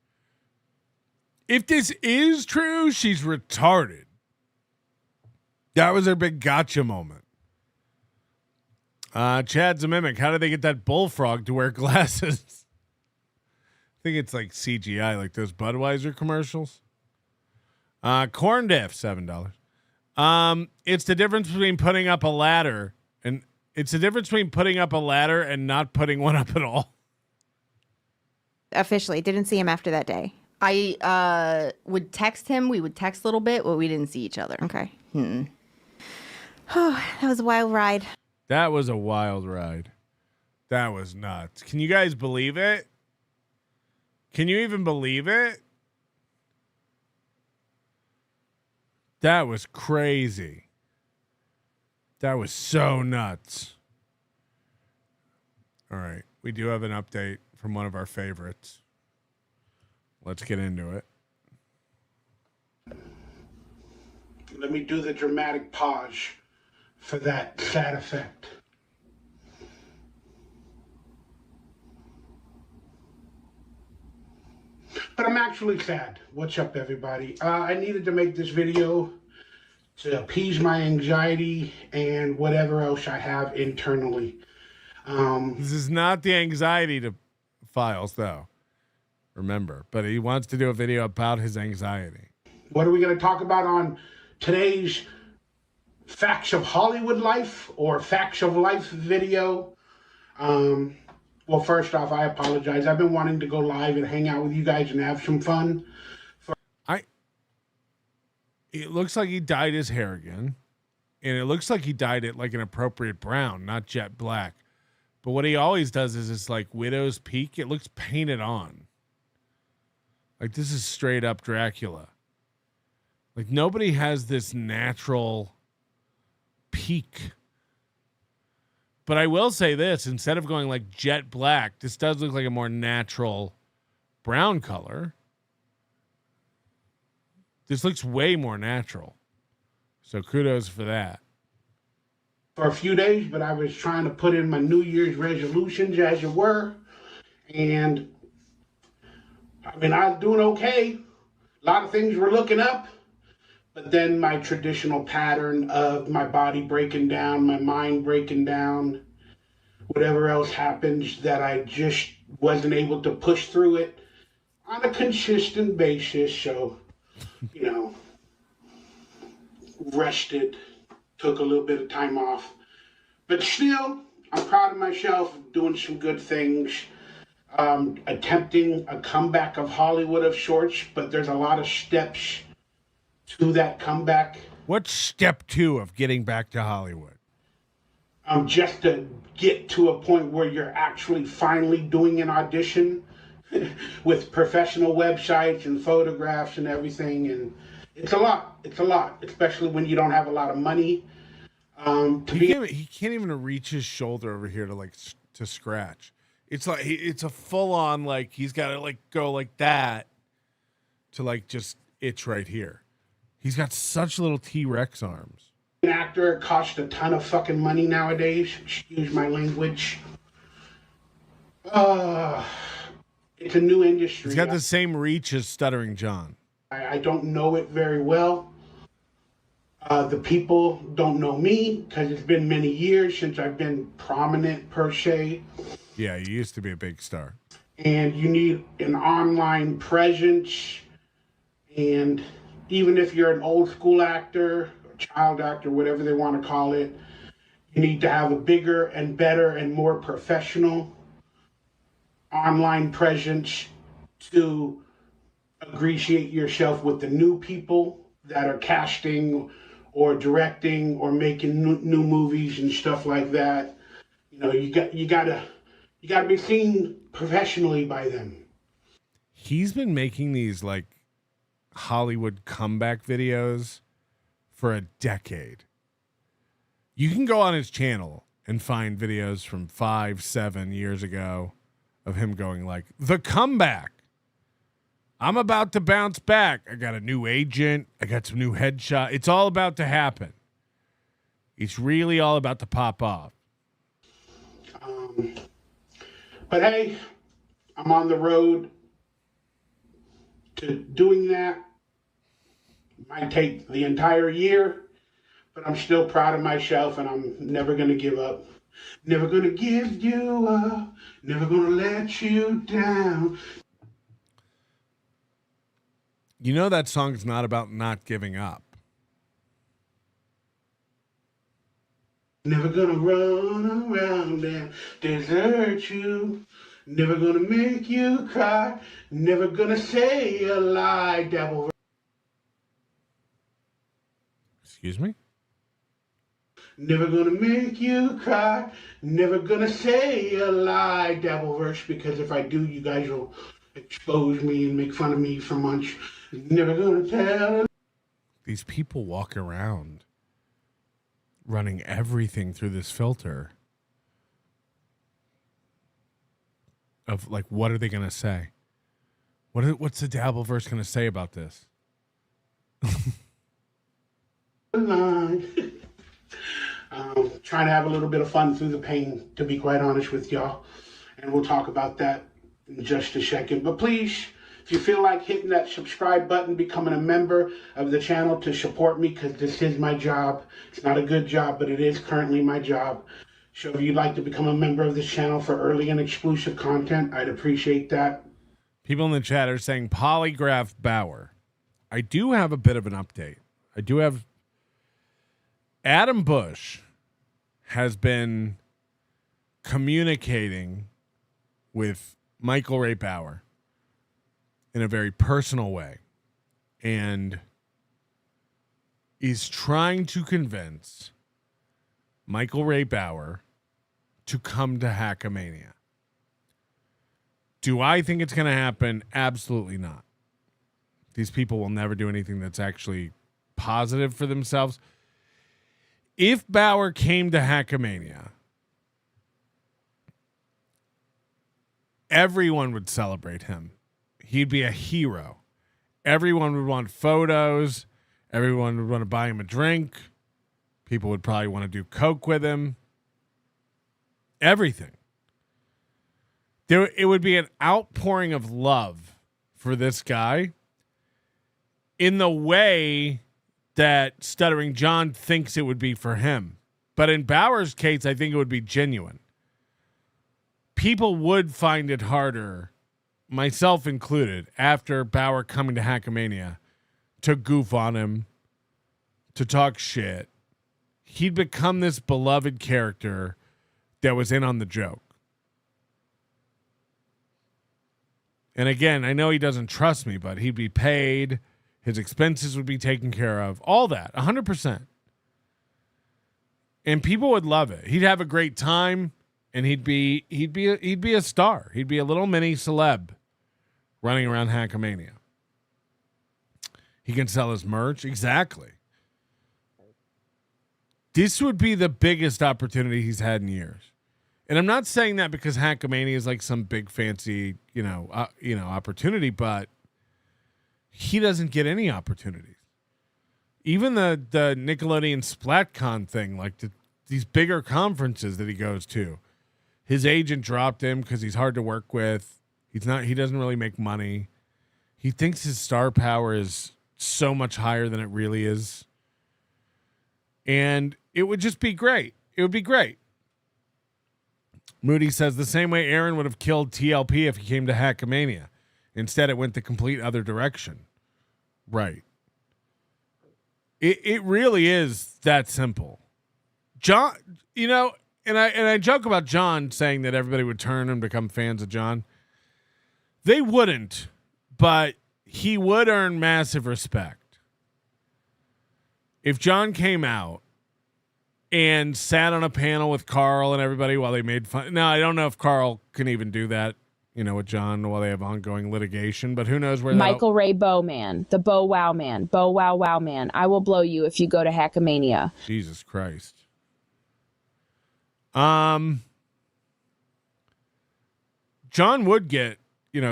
If this is true, she's retarded. That was her big gotcha moment. Chad's a mimic. How did they get that bullfrog to wear glasses? I think it's like CGI, like those Budweiser commercials. Corn diff, $7. It's the difference between putting up a ladder and not putting one up at all. Officially, didn't see him after that day. I would text him. We would text a little bit, but we didn't see each other. Okay. Oh, that was a wild ride. That was a wild ride. That was nuts. Can you guys believe it? Can you even believe it? That was crazy. That was so nuts. All right. We do have an update from one of our favorites. Let's get into it. Let me do the dramatic pause for that sad effect. But I'm actually sad. What's up, everybody? I needed to make this video to appease my anxiety and whatever else I have internally. This is not the anxiety to files, though. Remember, but he wants to do a video about his anxiety. What are we going to talk about on today's Facts of Hollywood Life or Facts of Life video? Well, first off, I apologize. I've been wanting to go live and hang out with you guys and have some fun. It looks like he dyed his hair again. And it looks like he dyed it like an appropriate brown, not jet black. But what he always does is it's like Widow's Peak. It looks painted on. Like this is straight up Dracula. Like nobody has this natural peak. But I will say this, instead of going like jet black, this does look like a more natural brown color. This looks way more natural. So kudos for that. For a few days, but I was trying to put in my New Year's resolutions, as it were. And I mean, I was doing okay. A lot of things were looking up. But then my traditional pattern of my body breaking down, my mind breaking down, whatever else happens, that I just wasn't able to push through it on a consistent basis. So, you know, rested, took a little bit of time off. But still, I'm proud of myself, doing some good things, attempting a comeback of Hollywood of sorts, but there's a lot of steps to that comeback. What's step 2 of getting back to Hollywood? Just to get to a point where you're actually finally doing an audition with professional websites and photographs and everything. And it's a lot. It's a lot, especially when you don't have a lot of money. He can't even reach his shoulder over here to scratch. It's like it's a full on like he's got to like go like that to like just itch right here. He's got such little T-Rex arms. An actor costs a ton of fucking money nowadays. Excuse my language. It's a new industry. He's got the same reach as Stuttering John. I don't know it very well. The people don't know me because it's been many years since I've been prominent per se. Yeah, you used to be a big star. And you need an online presence. And even if you're an old school actor, or child actor, whatever they want to call it, you need to have a bigger and better and more professional online presence to ingratiate yourself with the new people that are casting or directing or making new movies and stuff like that. You know, you gotta be seen professionally by them. He's been making these like Hollywood comeback videos for a decade. You can go on his channel and find videos from 5-7 years ago of him going like, the comeback. I'm about to bounce back. I got a new agent. I got some new headshot. It's all about to happen. It's really all about to pop off. But hey, I'm on the road to doing that. Might take the entire year, but I'm still proud of myself and I'm never going to give up. Never going to give you up. Never going to let you down. You know that song's not about not giving up. Never gonna run around and desert you. Never gonna make you cry. Never gonna say a lie, devil. Excuse me? Never gonna make you cry. Never gonna say a lie, Dabbleverse, because if I do, you guys will expose me and make fun of me for much. Never gonna tell. These people walk around running everything through this filter of like, what are they going to say? What's the Dabbleverse going to say about this? Trying to have a little bit of fun through the pain, to be quite honest with y'all. And we'll talk about that in just a second. But please, if you feel like hitting that subscribe button, becoming a member of the channel to support me, because this is my job. It's not a good job, but it is currently my job. So if you'd like to become a member of this channel for early and exclusive content, I'd appreciate that. People in the chat are saying Polygraph Bauer. I do have a bit of an update. I do have Adam Bush has been communicating with Michael Ray Bauer in a very personal way. And he's trying to convince Michael Ray Bauer to come to Hackamania. Do I think it's going to happen? Absolutely not. These people will never do anything that's actually positive for themselves. If Bauer came to Hackamania, everyone would celebrate him. He'd be a hero. Everyone would want photos. Everyone would want to buy him a drink. People would probably want to do coke with him. Everything. It would be an outpouring of love for this guy in the way that Stuttering John thinks it would be for him. But in Bauer's case, I think it would be genuine. People would find it harder, myself included, after Bauer coming to Hackamania, to goof on him, to talk shit. He'd become this beloved character that was in on the joke. And again, I know he doesn't trust me, but he'd be paid. His expenses would be taken care of. All that, 100%. And people would love it. He'd have a great time, and he'd be a star. He'd be a little mini celeb running around Hackamania. He can sell his merch. Exactly. This would be the biggest opportunity he's had in years. And I'm not saying that because Hackamania is like some big fancy, opportunity, but he doesn't get any opportunities. Even the Nickelodeon SplatCon thing, like these bigger conferences that he goes to, his agent dropped him because he's hard to work with. He doesn't really make money. He thinks his star power is so much higher than it really is. And it would just be great. It would be great. Moody says the same way Aaron would have killed TLP if he came to Hackamania. Instead, it went the complete other direction. Right. It really is that simple. John, and I joke about John saying that everybody would turn and become fans of John. They wouldn't, but he would earn massive respect. If John came out and sat on a panel with Carl and everybody while they made fun. Now, I don't know if Carl can even do that, with John while they have ongoing litigation, but who knows where Michael Ray Bowman, the Bow Wow Man, Bow Wow Wow Man. I will blow you if you go to Hackamania. Jesus Christ. John would get,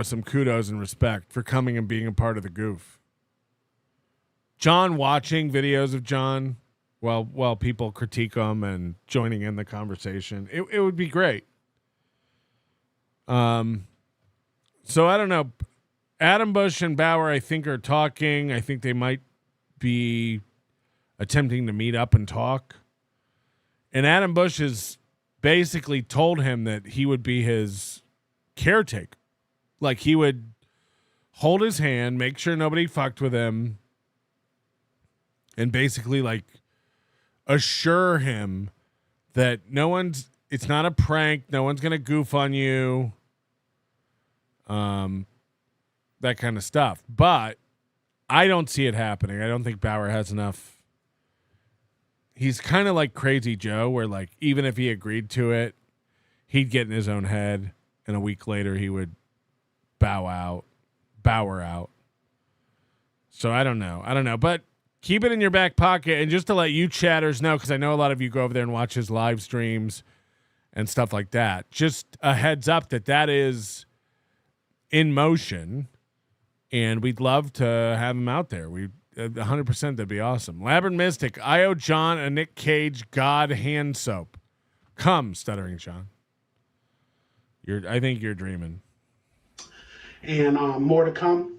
some kudos and respect for coming and being a part of the goof. John watching videos of John while people critique him and joining in the conversation. It would be great. So I don't know. Adam Bush and Bauer, I think, are talking. I think they might be attempting to meet up and talk. And Adam Bush has basically told him that he would be his caretaker. Like, he would hold his hand, make sure nobody fucked with him, and basically, assure him that it's not a prank. No one's going to goof on you. That kind of stuff. But I don't see it happening. I don't think Bauer has enough he's kind of like Crazy Joe, where like even if he agreed to it, he'd get in his own head, and a week later he would bow her out. So I don't know, but keep it in your back pocket. And just to let you chatters know, because I know a lot of you go over there and watch his live streams and stuff like that. Just a heads up that is in motion, and we'd love to have him out there. 100%, that'd be awesome. Labyrinth Mystic, I owe John a Nick Cage God hand soap. Come, Stuttering John. I think you're dreaming. And more to come.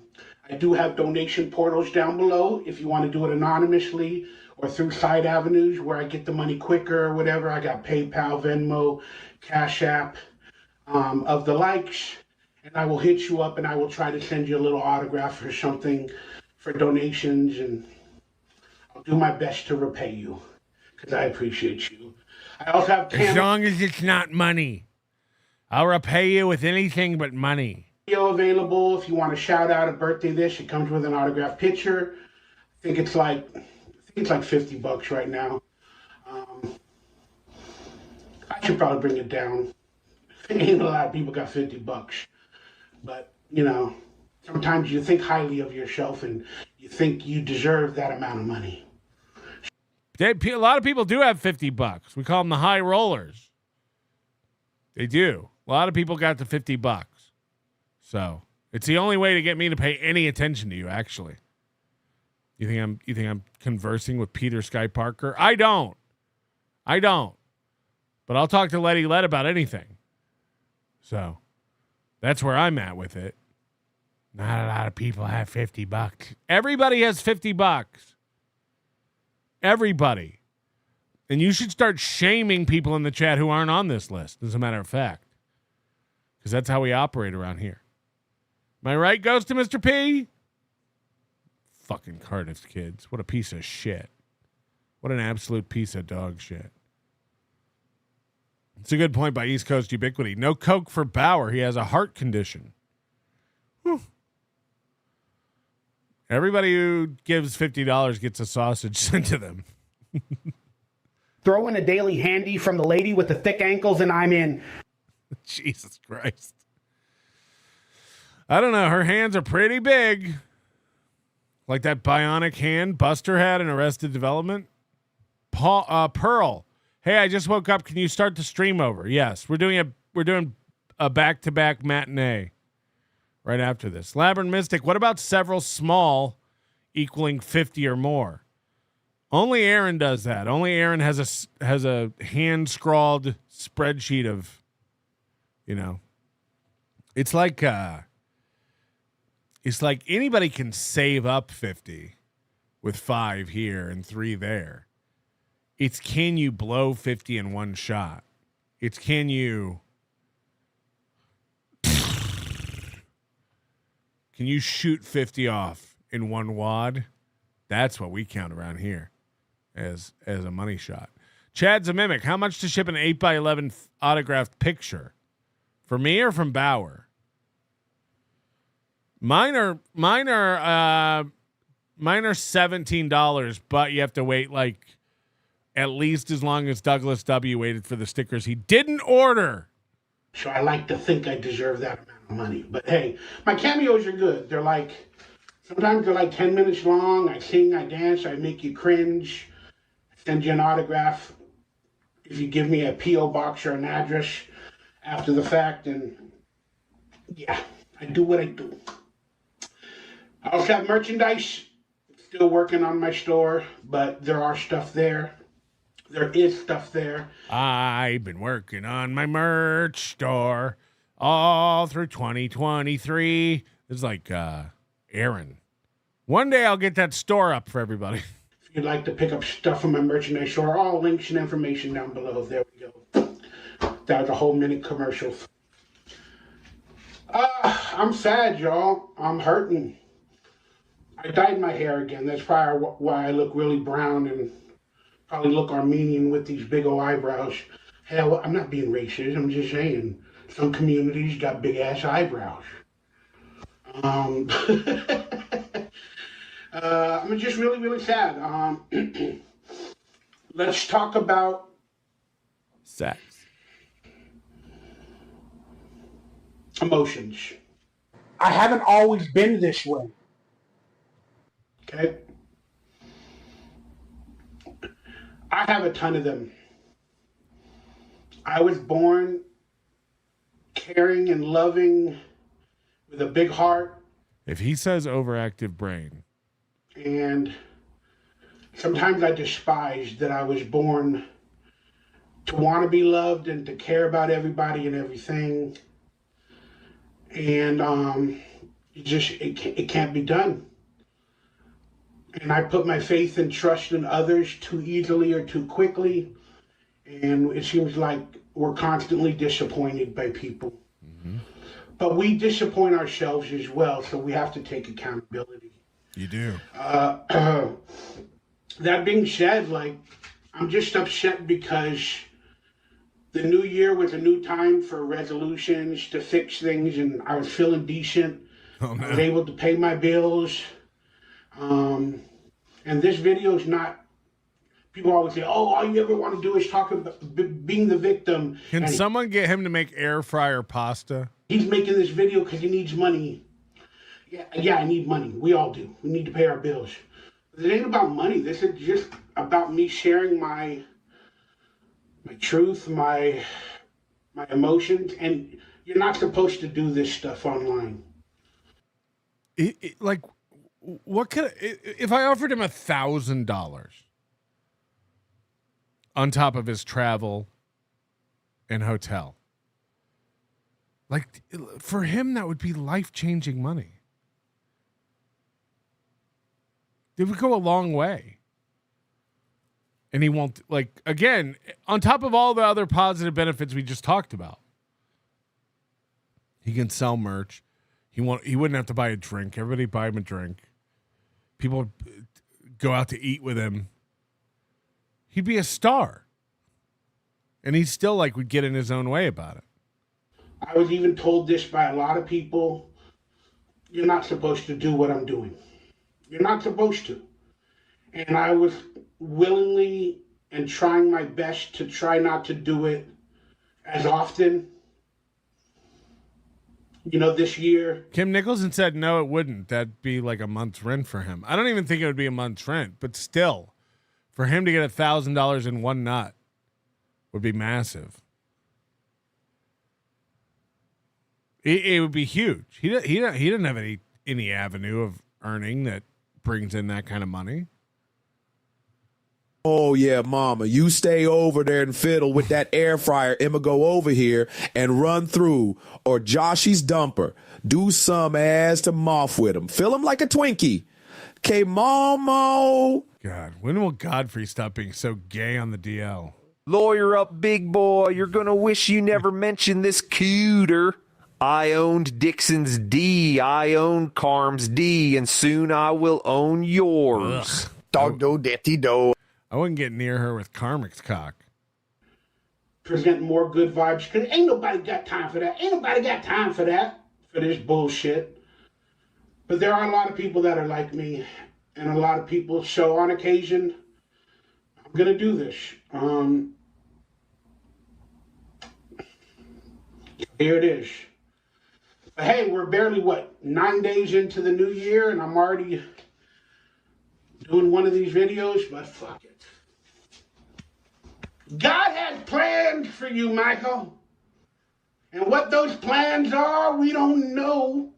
I do have donation portals down below if you want to do it anonymously or through side avenues where I get the money quicker or whatever. I got PayPal, Venmo, Cash App, of the likes. And I will hit you up and I will try to send you a little autograph or something for donations. And I'll do my best to repay you because I appreciate you. I also have as long as it's not money. I'll repay you with anything but money. Video available if you want to shout out a birthday dish. It comes with an autographed picture. I think it's like $50 right now. I should probably bring it down. Ain't a lot of people got $50, but you know, sometimes you think highly of yourself and you think you deserve that amount of money. A lot of people do have $50. We call them the high rollers. They do. A lot of people got the $50. So it's the only way to get me to pay any attention to you. Actually, you think I'm conversing with Peter Sky Parker? I don't. But I'll talk to Letty Let about anything. So that's where I'm at with it. Not a lot of people have $50. Everybody has $50. Everybody. And you should start shaming people in the chat who aren't on this list, as a matter of fact. Because that's how we operate around here. Am I right, goes to Mr. P? Fucking Cardiff's kids. What a piece of shit. What an absolute piece of dog shit. It's a good point by East Coast Ubiquity. No Coke for Bauer. He has a heart condition. Whew. Everybody who gives $50 gets a sausage sent to them. Throw in a daily handy from the lady with the thick ankles and I'm in. Jesus Christ. I don't know. Her hands are pretty big. Like that bionic hand Buster had in Arrested Development. Pearl. Hey, I just woke up. Can you start the stream over? Yes. We're doing a back-to-back matinee right after this. Labyrinth Mystic, what about several small equaling 50 or more? Only Aaron does that. Only Aaron has a hand-scrawled spreadsheet of, you know. It's like anybody can save up 50 with 5 here and 3 there. It's can you blow 50 in one shot? It's can you shoot 50 off in one wad? That's what we count around here as a money shot. Chad's a mimic. How much to ship an 8x11 autographed picture? For me or from Bauer? Mine are $17, but you have to wait like at least as long as Douglas W. waited for the stickers he didn't order. So I like to think I deserve that amount of money. But hey, my cameos are good. Sometimes they're like 10 minutes long. I sing, I dance, I make you cringe. I send you an autograph if you give me a P.O. box or an address after the fact. And yeah, I do what I do. I also have merchandise. Still working on my store, but there are stuff there. There is stuff there. I've been working on my merch store all through 2023. It's like Aaron. One day I'll get that store up for everybody. If you'd like to pick up stuff from my merchandise store, all links and information down below. There we go. That was a whole minute commercial. I'm sad, y'all. I'm hurting. I dyed my hair again. That's probably why I look really brown and probably look Armenian with these big old eyebrows. Hell, I'm not being racist. I'm just saying some communities got big ass eyebrows. I'm just really, really sad. Let's talk about sex. Emotions. I haven't always been this way. Okay? I have a ton of them. I was born caring and loving with a big heart. If he says overactive brain. And sometimes I despise that I was born to want to be loved and to care about everybody and everything. And it can't be done. And I put my faith and trust in others too easily or too quickly. And it seems like we're constantly disappointed by people. Mm-hmm. But we disappoint ourselves as well, so we have to take accountability. You do. That being said, like, I'm just upset because the new year was a new time for resolutions to fix things, and I was feeling decent. Oh, no. I was able to pay my bills. And this video is not, people always say, oh, all you ever want to do is talk about being the victim. Can And someone get him to make air fryer pasta? he's making this video because he needs money. Yeah, I need money. We all do. We need to pay our bills. But it ain't about money. This is just about me sharing my truth, my emotions. And you're not supposed to do this stuff online. Like, what could if I offered him $1,000 on top of his travel and hotel? Like, for him, that would be life-changing money. It would go a long way. And he won't, like, again, on top of all the other positive benefits we just talked about. He can sell merch. He wouldn't have to buy a drink. Everybody buy him a drink. People would go out to eat with him. He'd be a star. And he still, like, would get in his own way about it. I was even told this by a lot of people. You're not supposed to do what I'm doing. You're not supposed to. And I was willingly and trying my best to try not to do it as often. You know, this year. Kim Nicholson said no, it wouldn't. That'd be like a month's rent for him. I don't even think it would be a month's rent, but still, for him to get $1,000 in one nut would be massive. It would be huge. He doesn't have any avenue of earning that brings in that kind of money. Oh, yeah, mama, you stay over there and fiddle with that air fryer. Emma go over here and run through. Or Joshy's dumper. Do some ass to moth with him. Fill him like a Twinkie. Okay, Momo. God, when will Godfrey stop being so gay on the DL? Lawyer up, big boy. You're going to wish you never mentioned this cooter. I owned Dixon's D. I owned Carm's D. And soon I will own yours. Dog do, ditty do. I wouldn't get near her with Carmick's cock. Present more good vibes, because ain't nobody got time for that. Ain't nobody got time for that, for this bullshit. But there are a lot of people that are like me, and a lot of people, so on occasion, I'm going to do this. Here it is. But hey, we're barely, 9 days into the new year, and I'm already doing one of these videos, but fuck it. God has plans for you, Michael. And what those plans are, we don't know.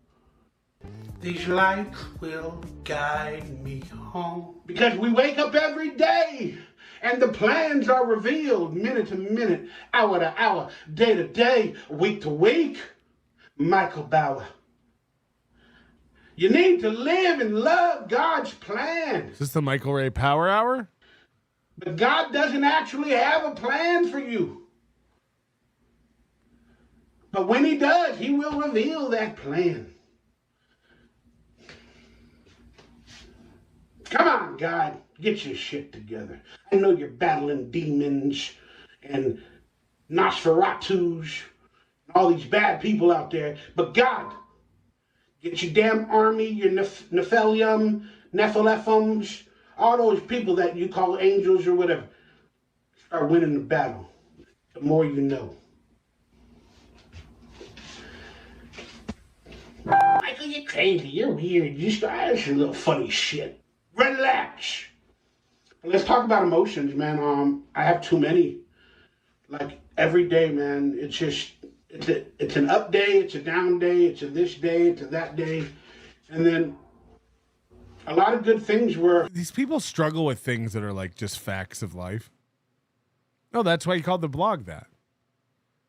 These lights will guide me home. Because we wake up every day, and the plans are revealed minute to minute, hour to hour, day to day, week to week. Michael Bauer. You need to live and love God's plan. Is this the Michael Ray Power Hour? But God doesn't actually have a plan for you. But when he does, he will reveal that plan. Come on, God, get your shit together. I know you're battling demons and Nosferatus and all these bad people out there, but God, get your damn army, your Nephilims, all those people that you call angels or whatever. are winning the battle. The more you know. Michael, you're crazy. You're weird. That's a little funny shit. Relax. Let's talk about emotions, man. I have too many. Like every day, man. It's an up day, it's a down day, it's a this day, it's a that day, and then a lot of good things were. These people struggle with things that are like just facts of life. No, that's why you called the blog that.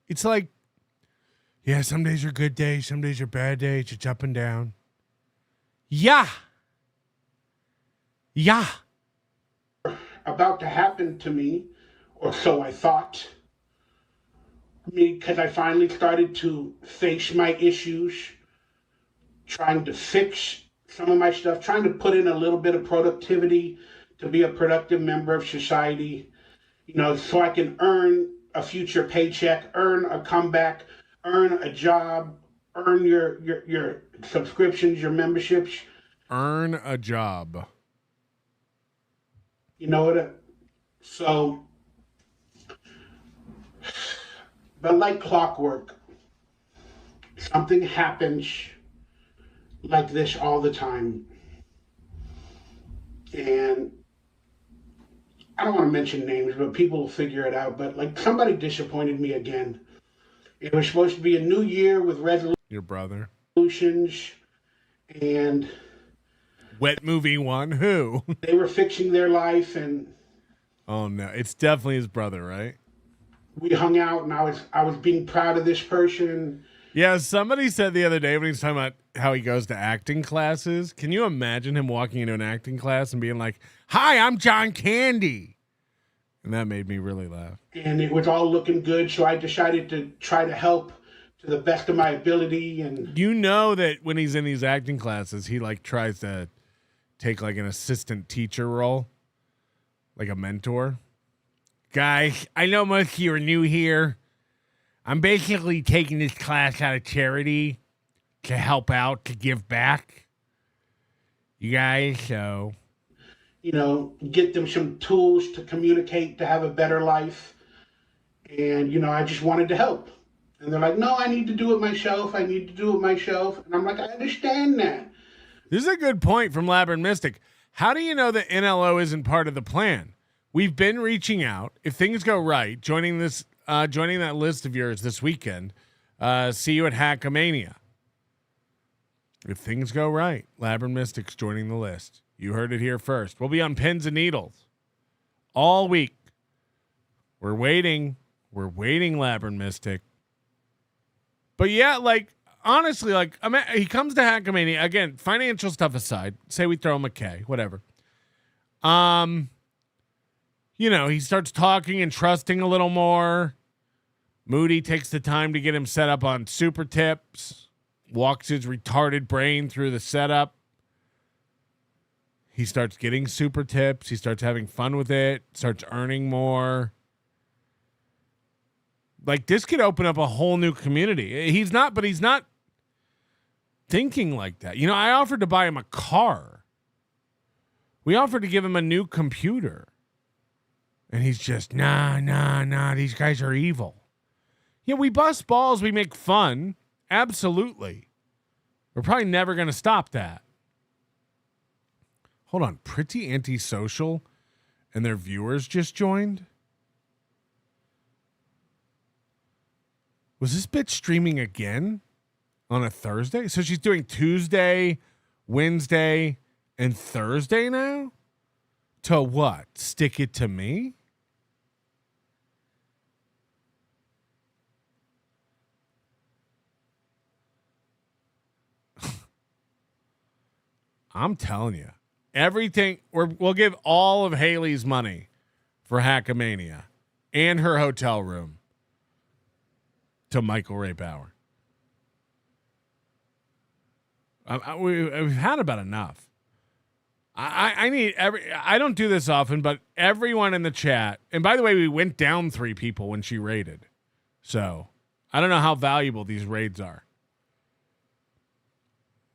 It's like, yeah, some days are good days, some days are bad days, it's up and down. Yeah. Yeah. About to happen to me, or so I thought. Because I finally started to face my issues, trying to fix some of my stuff, trying to put in a little bit of productivity to be a productive member of society, so I can earn a future paycheck, earn a comeback, earn a job, earn your subscriptions, your memberships. Earn a job. You know what? So, but like clockwork, something happens like this all the time. And I don't want to mention names, but people will figure it out. But like somebody disappointed me again. It was supposed to be a new year with resolutions. Your brother. And Wet Movie 1, who? They were fixing their life, and oh no, it's definitely his brother, right? We hung out, and I was being proud of this person. Yeah, somebody said the other day when he was talking about how he goes to acting classes. Can you imagine him walking into an acting class and being like, "Hi, I'm John Candy," and that made me really laugh. And it was all looking good, so I decided to try to help to the best of my ability. And you know that when he's in these acting classes, he like tries to take like an assistant teacher role, like a mentor. Guys, I know most of you are new here. I'm basically taking this class out of charity to help out, to give back. You guys, so. Get them some tools to communicate, to have a better life. And, I just wanted to help. And they're like, no, I need to do it myself. And I'm like, I understand that. This is a good point from Labyrinth Mystic. How do you know that NLO isn't part of the plan? We've been reaching out. If things go right, joining that list of yours this weekend, see you at Hackamania. If things go right, Labyrinth Mystic's joining the list. You heard it here first. We'll be on Pins and Needles all week. We're waiting, Labyrinth Mystic. But yeah, like, honestly, like, he comes to Hackamania, again, financial stuff aside, say we throw him a K, whatever. He starts talking and trusting a little more. Moody takes the time to get him set up on super tips, walks his retarded brain through the setup. He starts getting super tips. He starts having fun with it, starts earning more. Like, this could open up a whole new community. He's not thinking like that. I offered to buy him a car. We offered to give him a new computer. And he's just, nah, these guys are evil. Yeah, we bust balls, we make fun. Absolutely. We're probably never going to stop that. Hold on, Pretty Antisocial and their viewers just joined? Was this bitch streaming again on a Thursday? So she's doing Tuesday, Wednesday, and Thursday now? To what? Stick it to me? I'm telling you, everything, we'll give all of Haley's money for Hackamania and her hotel room to Michael Ray Bauer. We've had about enough. I don't do this often, but everyone in the chat, and by the way, we went down 3 people when she raided. So I don't know how valuable these raids are.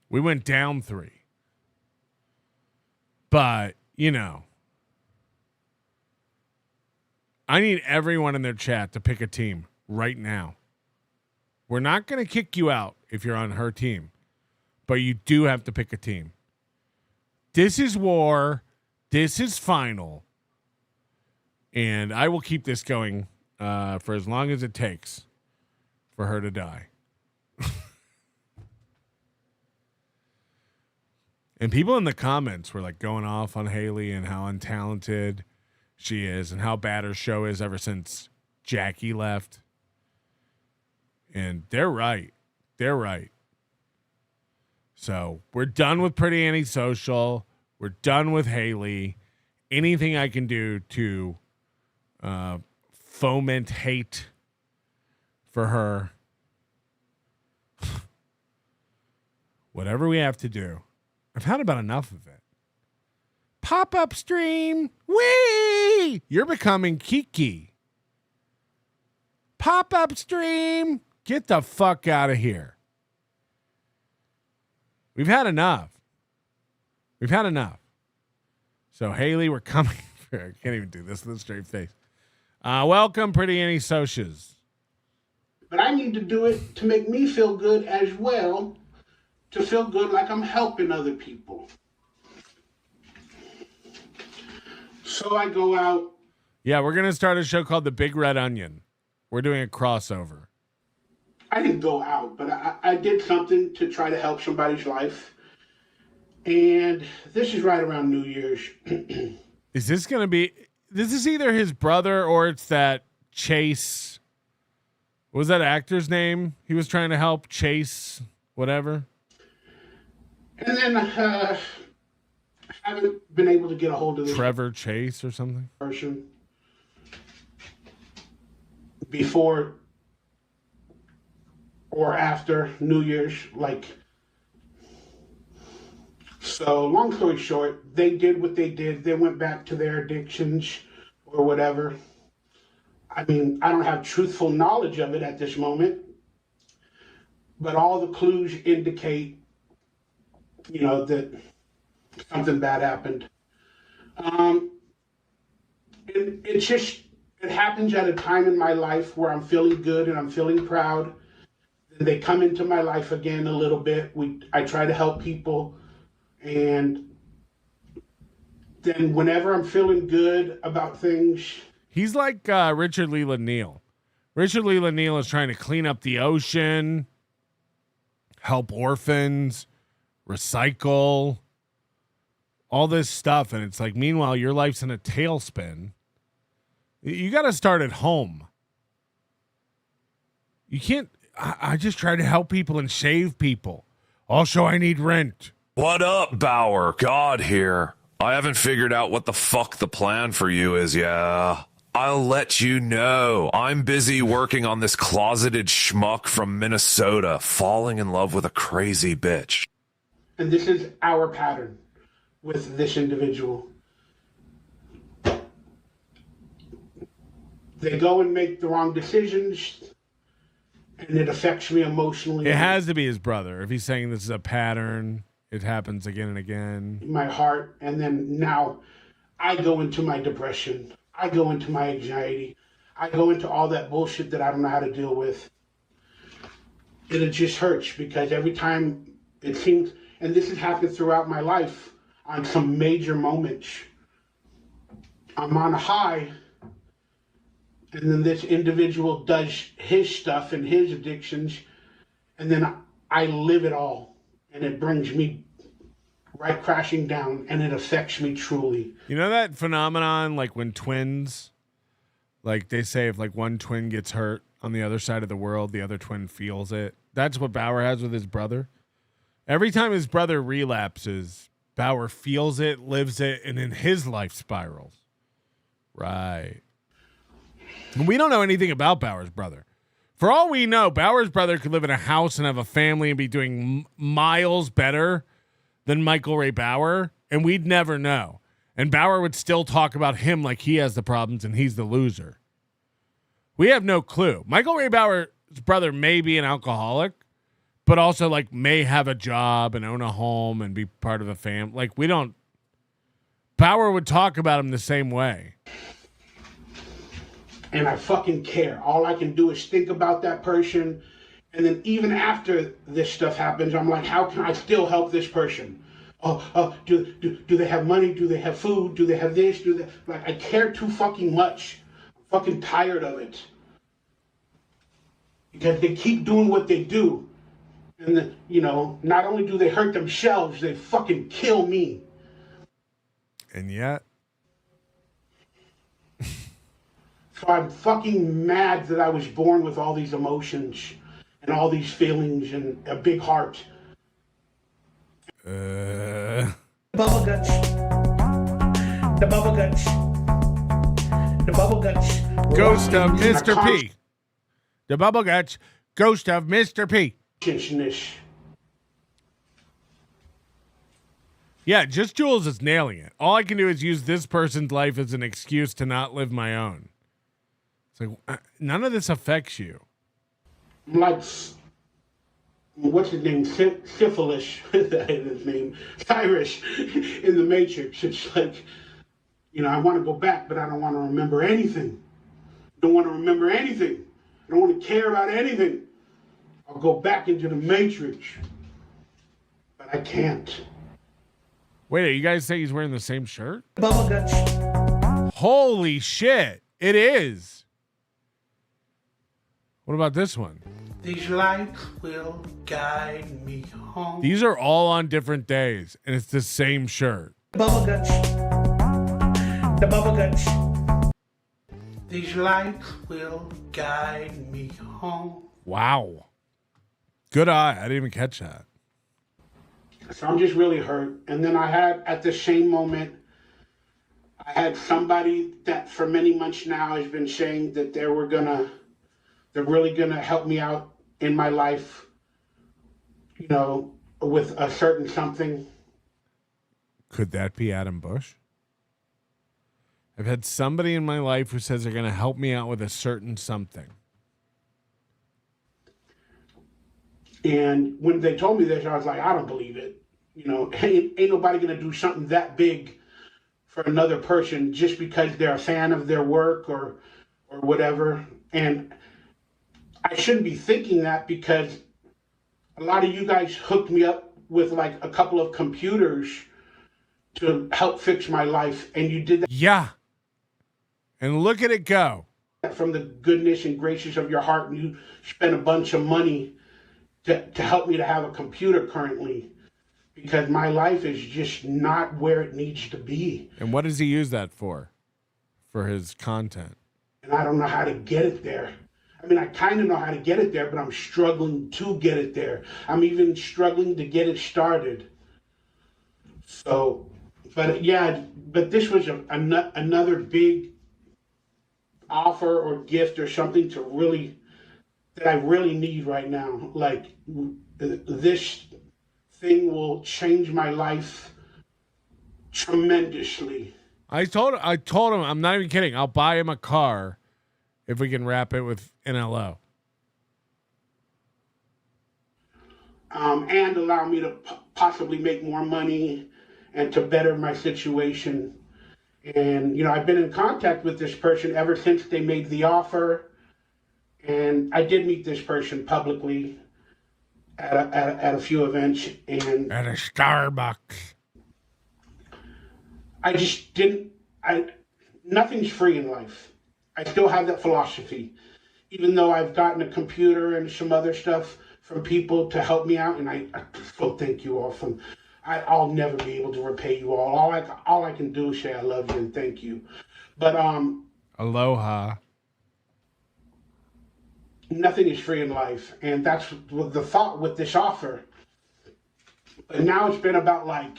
We went down 3. But, I need everyone in their chat to pick a team right now. We're not going to kick you out if you're on her team, but you do have to pick a team. This is war. This is final. And I will keep this going for as long as it takes for her to die. And people in the comments were like going off on Haley and how untalented she is and how bad her show is ever since Jackie left. And they're right. They're right. So we're done with Pretty Antisocial. We're done with Haley. Anything I can do to foment hate for her, whatever we have to do. I've had about enough of it. Pop-up stream. Whee! You're becoming Kiki. Pop-up stream. Get the fuck out of here. We've had enough. We've had enough. So, Haley, we're coming. I can't even do this with a straight face. Welcome, Pretty Antisocials. But I need to do it to make me feel good as well, to feel good like I'm helping other people. So I go out. Yeah, we're going to start a show called The Big Red Onion. We're doing a crossover. I didn't go out, but I did something to try to help somebody's life. And this is right around New Year's. Is this going to be... This is either his brother or it's that Chase... What was that actor's name? He was trying to help Chase, whatever. And then I haven't been able to get a hold of this Trevor Chase or something person before or after New Year's. So long story short, they did what they did. They went back to their addictions or whatever. I mean, I don't have truthful knowledge of it at this moment, but all the clues indicate, that something bad happened. It happens at a time in my life where I'm feeling good and I'm feeling proud. Then they come into my life again a little bit. I try to help people. And then whenever I'm feeling good about things. He's like Richard Leland Neal. Richard Leland Neal is trying to clean up the ocean, help orphans, recycle, all this stuff. And it's like, meanwhile, your life's in a tailspin. You got to start at home. You can't. I just try to help people and save people. Also, I need rent. What up, Bauer? God here. I haven't figured out what the fuck the plan for you is, yeah. I'll let you know. I'm busy working on this closeted schmuck from Minnesota, falling in love with a crazy bitch. And this is our pattern with this individual. They go and make the wrong decisions, and it affects me emotionally. It has to be his brother. If he's saying this is a pattern, it happens again and again. My heart, and then now I go into my depression. I go into my anxiety. I go into all that bullshit that I don't know how to deal with. And it just hurts because every time it seems, and this has happened throughout my life on some major moments, I'm on a high, and then this individual does his stuff and his addictions, and then I live it all, and it brings me right crashing down, and it affects me truly. You know that phenomenon, like when twins, like they say if like one twin gets hurt on the other side of the world, the other twin feels it. That's what Bauer has with his brother. Every time his brother relapses, Bauer feels it, lives it, and then his life spirals. Right. And we don't know anything about Bauer's brother. For all we know, Bauer's brother could live in a house and have a family and be doing miles better than Michael Ray Bauer, and we'd never know. And Bauer would still talk about him like he has the problems and he's the loser. We have no clue. Michael Ray Bauer's brother may be an alcoholic, but also like may have a job and own a home and be part of a family. Like we don't. Bauer would talk about him the same way. and I fucking care. All I can do is think about that person. And then even after this stuff happens, I'm like, how can I still help this person? Do they have money? Do they have food? Do they have this? Like, I care too fucking much. I'm fucking tired of it. Because they keep doing what they do. And then, you know, not only do they hurt themselves, they fucking kill me. And yet. So I'm fucking mad that I was born with all these emotions and all these feelings and a big heart. The bubble guts. The bubble guts. The bubble guts. Ghost of Mr. P. The bubble guts. Ghost of Mr. P. Yeah, just Jules is nailing it. All I can do is use this person's life as an excuse to not live my own. It's like, none of this affects you. Like, what's his name? Syphilis, his name, Cyrus in the Matrix. It's like, you know, I want to go back, but I don't want to remember anything. Don't want to remember anything. I don't want to care about anything. I'll go back into the Matrix, but I can't. Wait, you guys say he's wearing the same shirt? Bubble guts. Holy shit, it is. What about this one? These lights will guide me home. These are all on different days, and it's the same shirt. Bubble guts. The bubble guts. These lights will guide me home. Wow. Good eye. I didn't even catch that. So I'm just really hurt. And then I had, at the same moment, I had somebody that for many months now has been saying that they're really gonna help me out in my life, you know, with a certain something. Could that be Adam Bush? I've had somebody in my life who says they're going to help me out with a certain something. And when they told me this, I was like, I don't believe it. You know, ain't nobody going to do something that big for another person just because they're a fan of their work or whatever. And I shouldn't be thinking that because a lot of you guys hooked me up with like a couple of computers to help fix my life. And you did that. Yeah. And look at it go. From the goodness and gracious of your heart. And you spent a bunch of money to help me to have a computer currently. Because my life is just not where it needs to be. And what does he use that for? For his content. And I don't know how to get it there. I mean, I kind of know how to get it there, but I'm struggling to get it there. I'm even struggling to get it started. So, but yeah, but this was another big offer or gift or something that I really need right now. Like, this thing will change my life tremendously. I told him, I'm not even kidding. I'll buy him a car if we can wrap it with NLO. And allow me to possibly make more money and to better my situation. And, you know, I've been in contact with this person ever since they made the offer. And I did meet this person publicly at a few events. And at a Starbucks. I just nothing's free in life. I still have that philosophy. Even though I've gotten a computer and some other stuff from people to help me out, and I still thank you all from. I'll never be able to repay you all. All I can do is say I love you and thank you. But aloha. Nothing is free in life, and that's the thought with this offer. But now it's been about like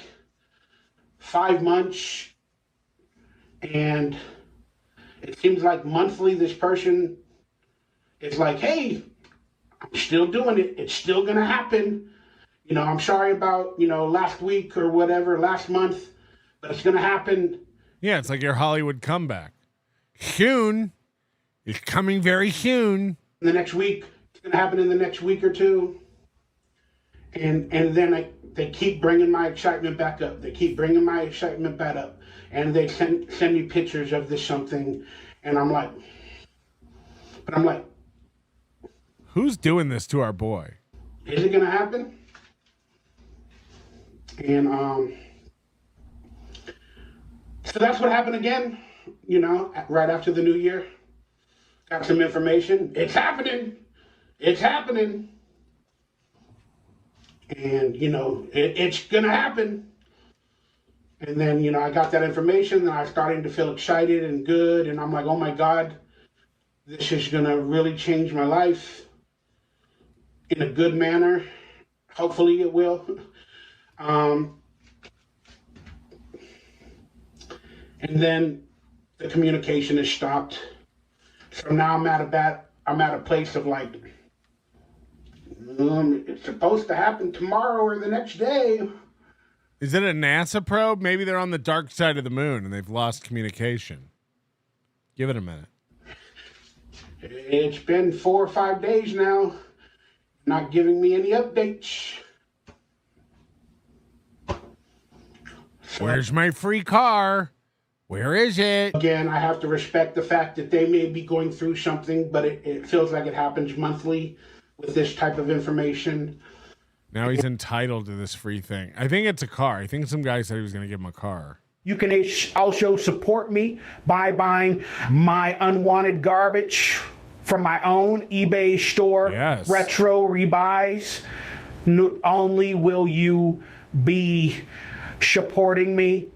5 months, and it seems like monthly this person is like, hey, I'm still doing it. It's still going to happen. You know, I'm sorry about, you know, last week or whatever, last month, but it's going to happen. Yeah, it's like your Hollywood comeback. Soon. It's coming very soon. The next week. It's going to happen in the next week or two. And then they keep bringing my excitement back up. They keep bringing my excitement back up. And they send me pictures of this something. And I'm like, But I'm like, who's doing this to our boy? is it gonna happen? And so that's what happened again, you know, right after the new year. Got some information. It's happening. It's happening. And, you know, it's gonna happen. And then, you know, I got that information and I was starting to feel excited and good. And I'm like, oh my God, this is gonna really change my life in a good manner. Hopefully it will. And then the communication is stopped. So now I'm at a place of like, it's supposed to happen tomorrow or the next day. Is it a NASA probe? Maybe they're on the dark side of the moon and they've lost communication. Give it a minute. It's been 4 or 5 days now, not giving me any updates. Where's my free car? Where is it? Again, I have to respect the fact that they may be going through something, but it feels like it happens monthly with this type of information. Now he's entitled to this free thing. I think it's a car. I think some guy said he was going to give him a car. You can also support me by buying my unwanted garbage from my own eBay store. Yes. Retro rebuys. Not only will you be supporting me,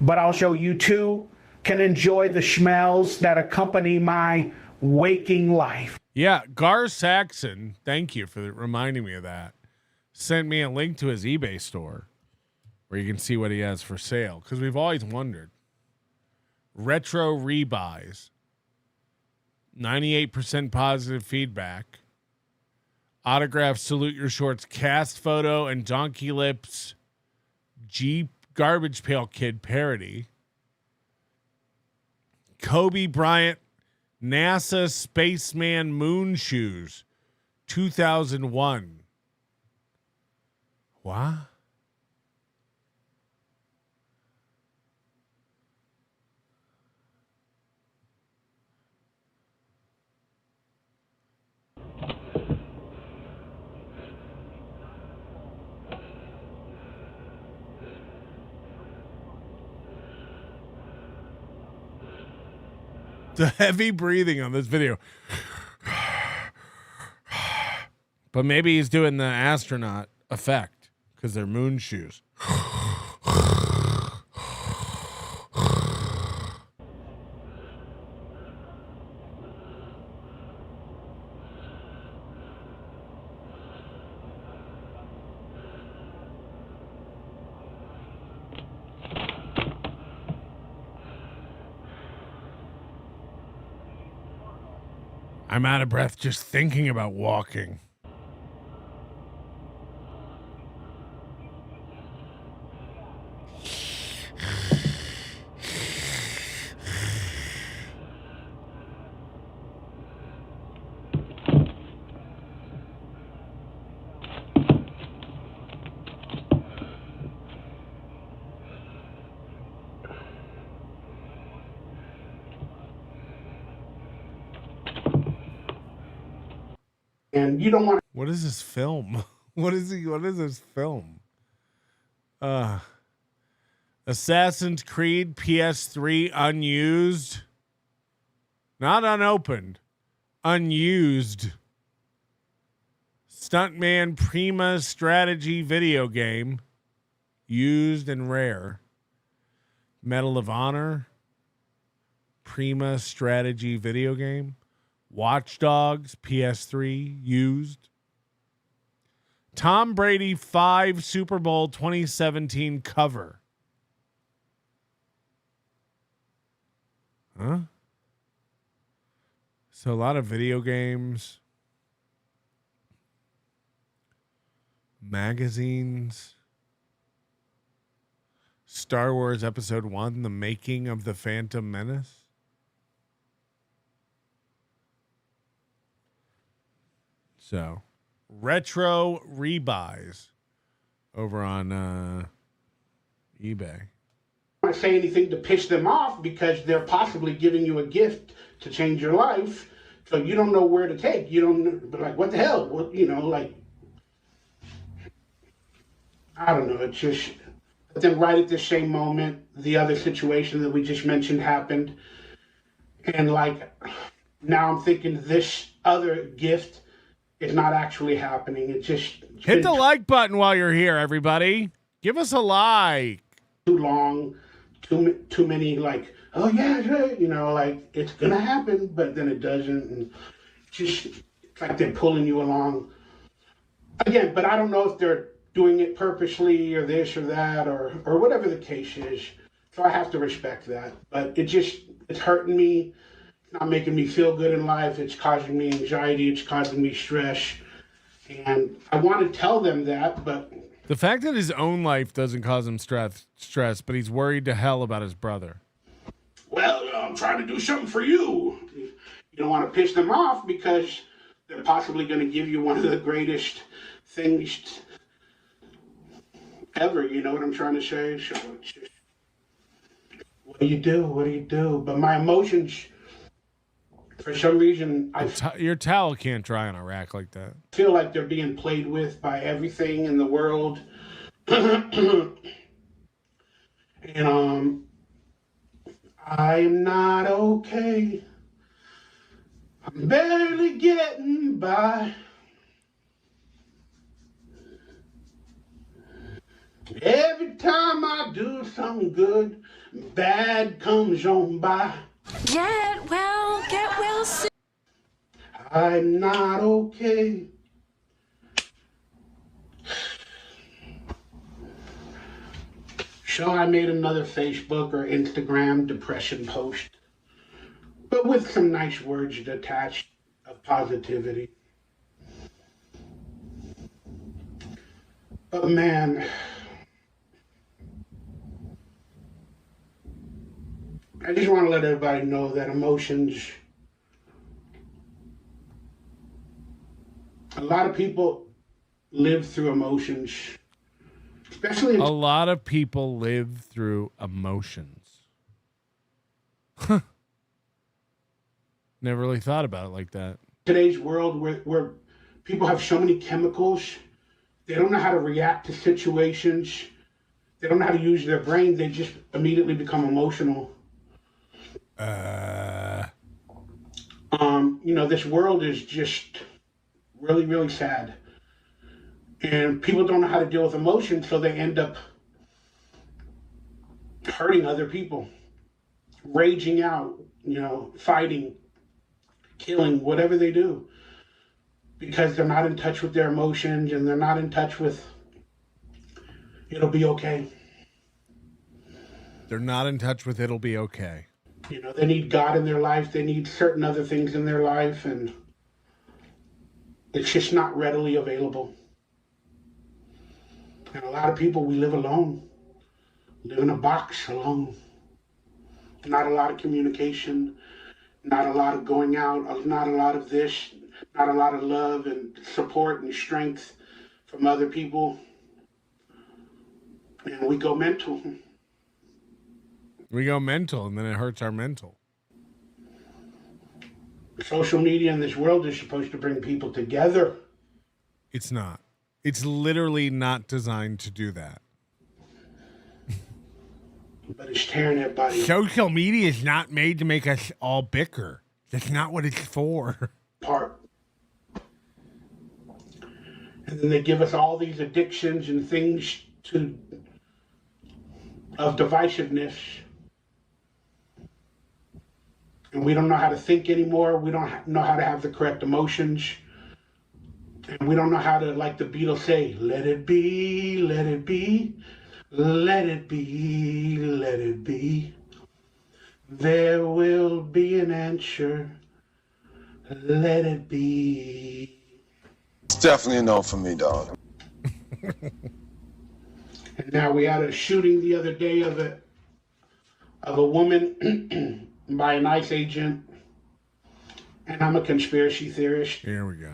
but also you too can enjoy the smells that accompany my waking life. Yeah, Gar Saxon, thank you for reminding me of that. Sent me a link to his eBay store where you can see what he has for sale, because we've always wondered. Retro rebuys, 98% positive feedback, autographed Salute Your Shorts cast photo and Donkey Lips Jeep Garbage Pail Kid parody, Kobe Bryant NASA Spaceman Moon Shoes 2001. What? The heavy breathing on this video. But maybe he's doing the astronaut effect because they're moon shoes. I'm out of breath just thinking about walking. And you don't want to. What is this film? What is this film? Assassin's Creed PS3 unused. Not unopened. Unused. Stuntman Prima strategy video game. Used and rare. Medal of Honor. Prima strategy video game. Watch Dogs, PS3, used. Tom Brady 5 Super Bowl 2017 cover. Huh? So a lot of video games. Magazines. Star Wars Episode 1, The Making of the Phantom Menace. So, retro rebuys over on eBay. I don't say anything to piss them off because they're possibly giving you a gift to change your life. So you don't know where to take. You don't, but like, what the hell? What, you know, like, I don't know. It's just, but then right at the same moment, the other situation that we just mentioned happened. And like, now I'm thinking this other gift is not actually happening. It just hit the like button while you're here, everybody. Give us a like. Too long, too many like, oh yeah, you know, like it's gonna happen, but then it doesn't, and just it's like they're pulling you along. Again, but I don't know if they're doing it purposely or this or that or whatever the case is. So I have to respect that. But it's hurting me. It's not making me feel good in life. It's causing me anxiety. It's causing me stress. And I want to tell them that, but the fact that his own life doesn't cause him stress, but he's worried to hell about his brother. Well, I'm trying to do something for you. You don't want to piss them off because they're possibly going to give you one of the greatest things ever. You know what I'm trying to say? So it's just, what do you do? What do you do? But my emotions, for some reason, your towel can't dry on a rack like that. Feel like they're being played with by everything in the world. And I am not okay. I'm barely getting by. Every time I do something good, bad comes on by. Get well soon. I'm not okay. So I made another Facebook or Instagram depression post, but with some nice words attached of positivity. But man, I just want to let everybody know that emotions, a lot of people live through emotions. Especially a lot of people live through emotions. Huh. Never really thought about it like that. Today's world where people have so many chemicals, they don't know how to react to situations. They don't know how to use their brain. They just immediately become emotional. You know, this world is just really, really sad. And people don't know how to deal with emotions, so they end up hurting other people, raging out, you know, fighting, killing, whatever they do, because they're not in touch with their emotions and they're not in touch with, it'll be okay. They're not in touch with it'll be okay. You know, they need God in their life. They need certain other things in their life, and it's just not readily available. And a lot of people, we live alone, live in a box alone. Not a lot of communication, not a lot of going out, not a lot of this, not a lot of love and support and strength from other people. And we go mental. We go mental, and then it hurts our mental. Social media in this world is supposed to bring people together. It's not. It's literally not designed to do that. But it's tearing everybody Social media is not made to make us all bicker. That's not what it's for. apart. And then they give us all these addictions and things of divisiveness. And we don't know how to think anymore. We don't know how to have the correct emotions. And we don't know how to, like the Beatles say, let it be, let it be, let it be, let it be. There will be an answer. Let it be. It's definitely a no for me, dog. And now we had a shooting the other day of a woman by an ICE agent. And I'm a conspiracy theorist. Here we go.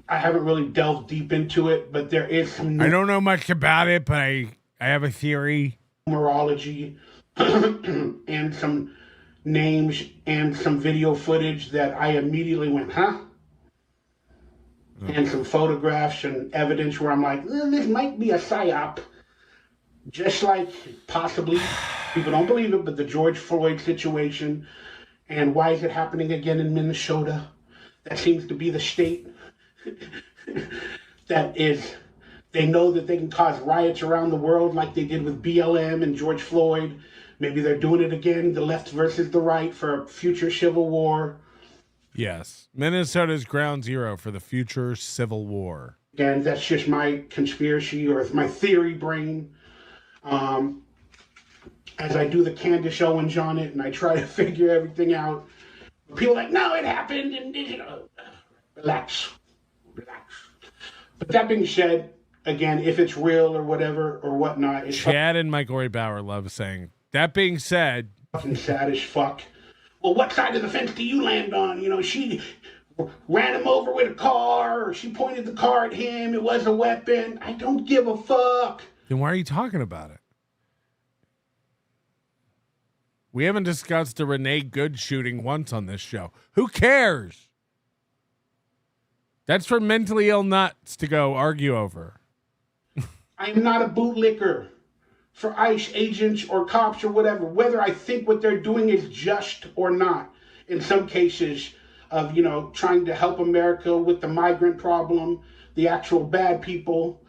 I haven't really delved deep into it, but there is some I don't know much about it, but I have a theory. Numerology and some names and some video footage that I immediately went, huh? And some photographs and evidence where I'm like, this might be a psyop. Just like possibly, people don't believe it, but the George Floyd situation. And why is it happening again in Minnesota? That seems to be the state that is, they know that they can cause riots around the world like they did with BLM and George Floyd. Maybe they're doing it again, the left versus the right, for a future civil war. Yes. Minnesota's ground zero for the future civil war. And that's just my conspiracy or my theory brain. As I do the Candace Owens on it and I try to figure everything out. People are like, no, it happened. And relax. But that being said, again, if it's real or whatever or whatnot. It's Chad and Michael Ray Bauer love saying, that being said. Fucking sad as fuck. Well, what side of the fence do you land on? You know, she ran him over with a car, or she pointed the car at him. It was a weapon. I don't give a fuck. Then why are you talking about it? We haven't discussed the Renee Good shooting once on this show. Who cares? That's for mentally ill nuts to go argue over. I am not a bootlicker for ICE agents or cops or whatever, whether I think what they're doing is just or not. In some cases of, you know, trying to help America with the migrant problem, the actual bad people.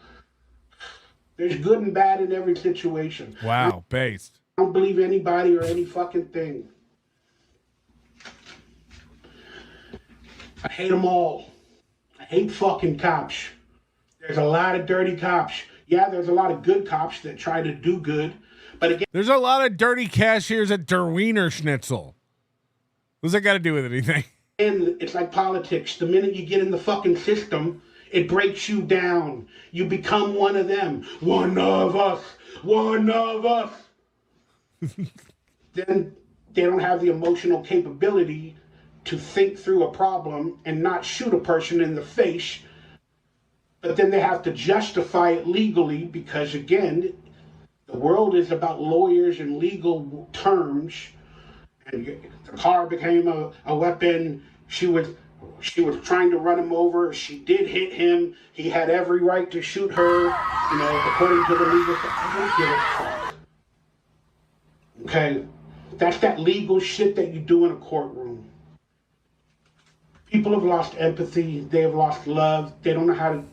There's good and bad in every situation. Wow, based. I don't believe anybody or any fucking thing. I hate them all. I hate fucking cops. There's a lot of dirty cops. Yeah, there's a lot of good cops that try to do good. But again, there's a lot of dirty cashiers at Der Wiener Schnitzel. What's that got to do with anything? And it's like politics. The minute you get in the fucking system, it breaks you down. You become one of them. One of us. One of us. Then they don't have the emotional capability to think through a problem and not shoot a person in the face. But then they have to justify it legally because, again, the world is about lawyers and legal terms. And the car became a weapon. She was trying to run him over. She did hit him. He had every right to shoot her, you know, according to the legal. I don't give a fuck. Okay, that's that legal shit that you do in a courtroom. People have lost empathy. They have lost love. They don't know how to.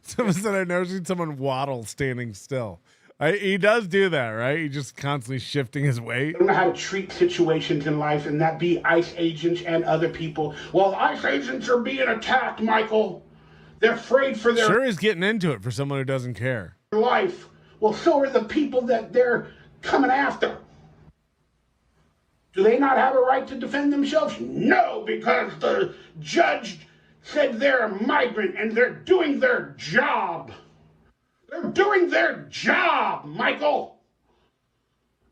Someone said, I've never seen someone waddle standing still. He does do that, right? He's just constantly shifting his weight. They don't know how to treat situations in life, and that be ICE agents and other people. Well, ICE agents are being attacked, Michael. They're afraid for their Sure is getting into it for someone who doesn't care. Life. Well, so are the people that they're coming after. Do they not have a right to defend themselves? No, because the judge said they're a migrant and they're doing their job. They're doing their job, Michael.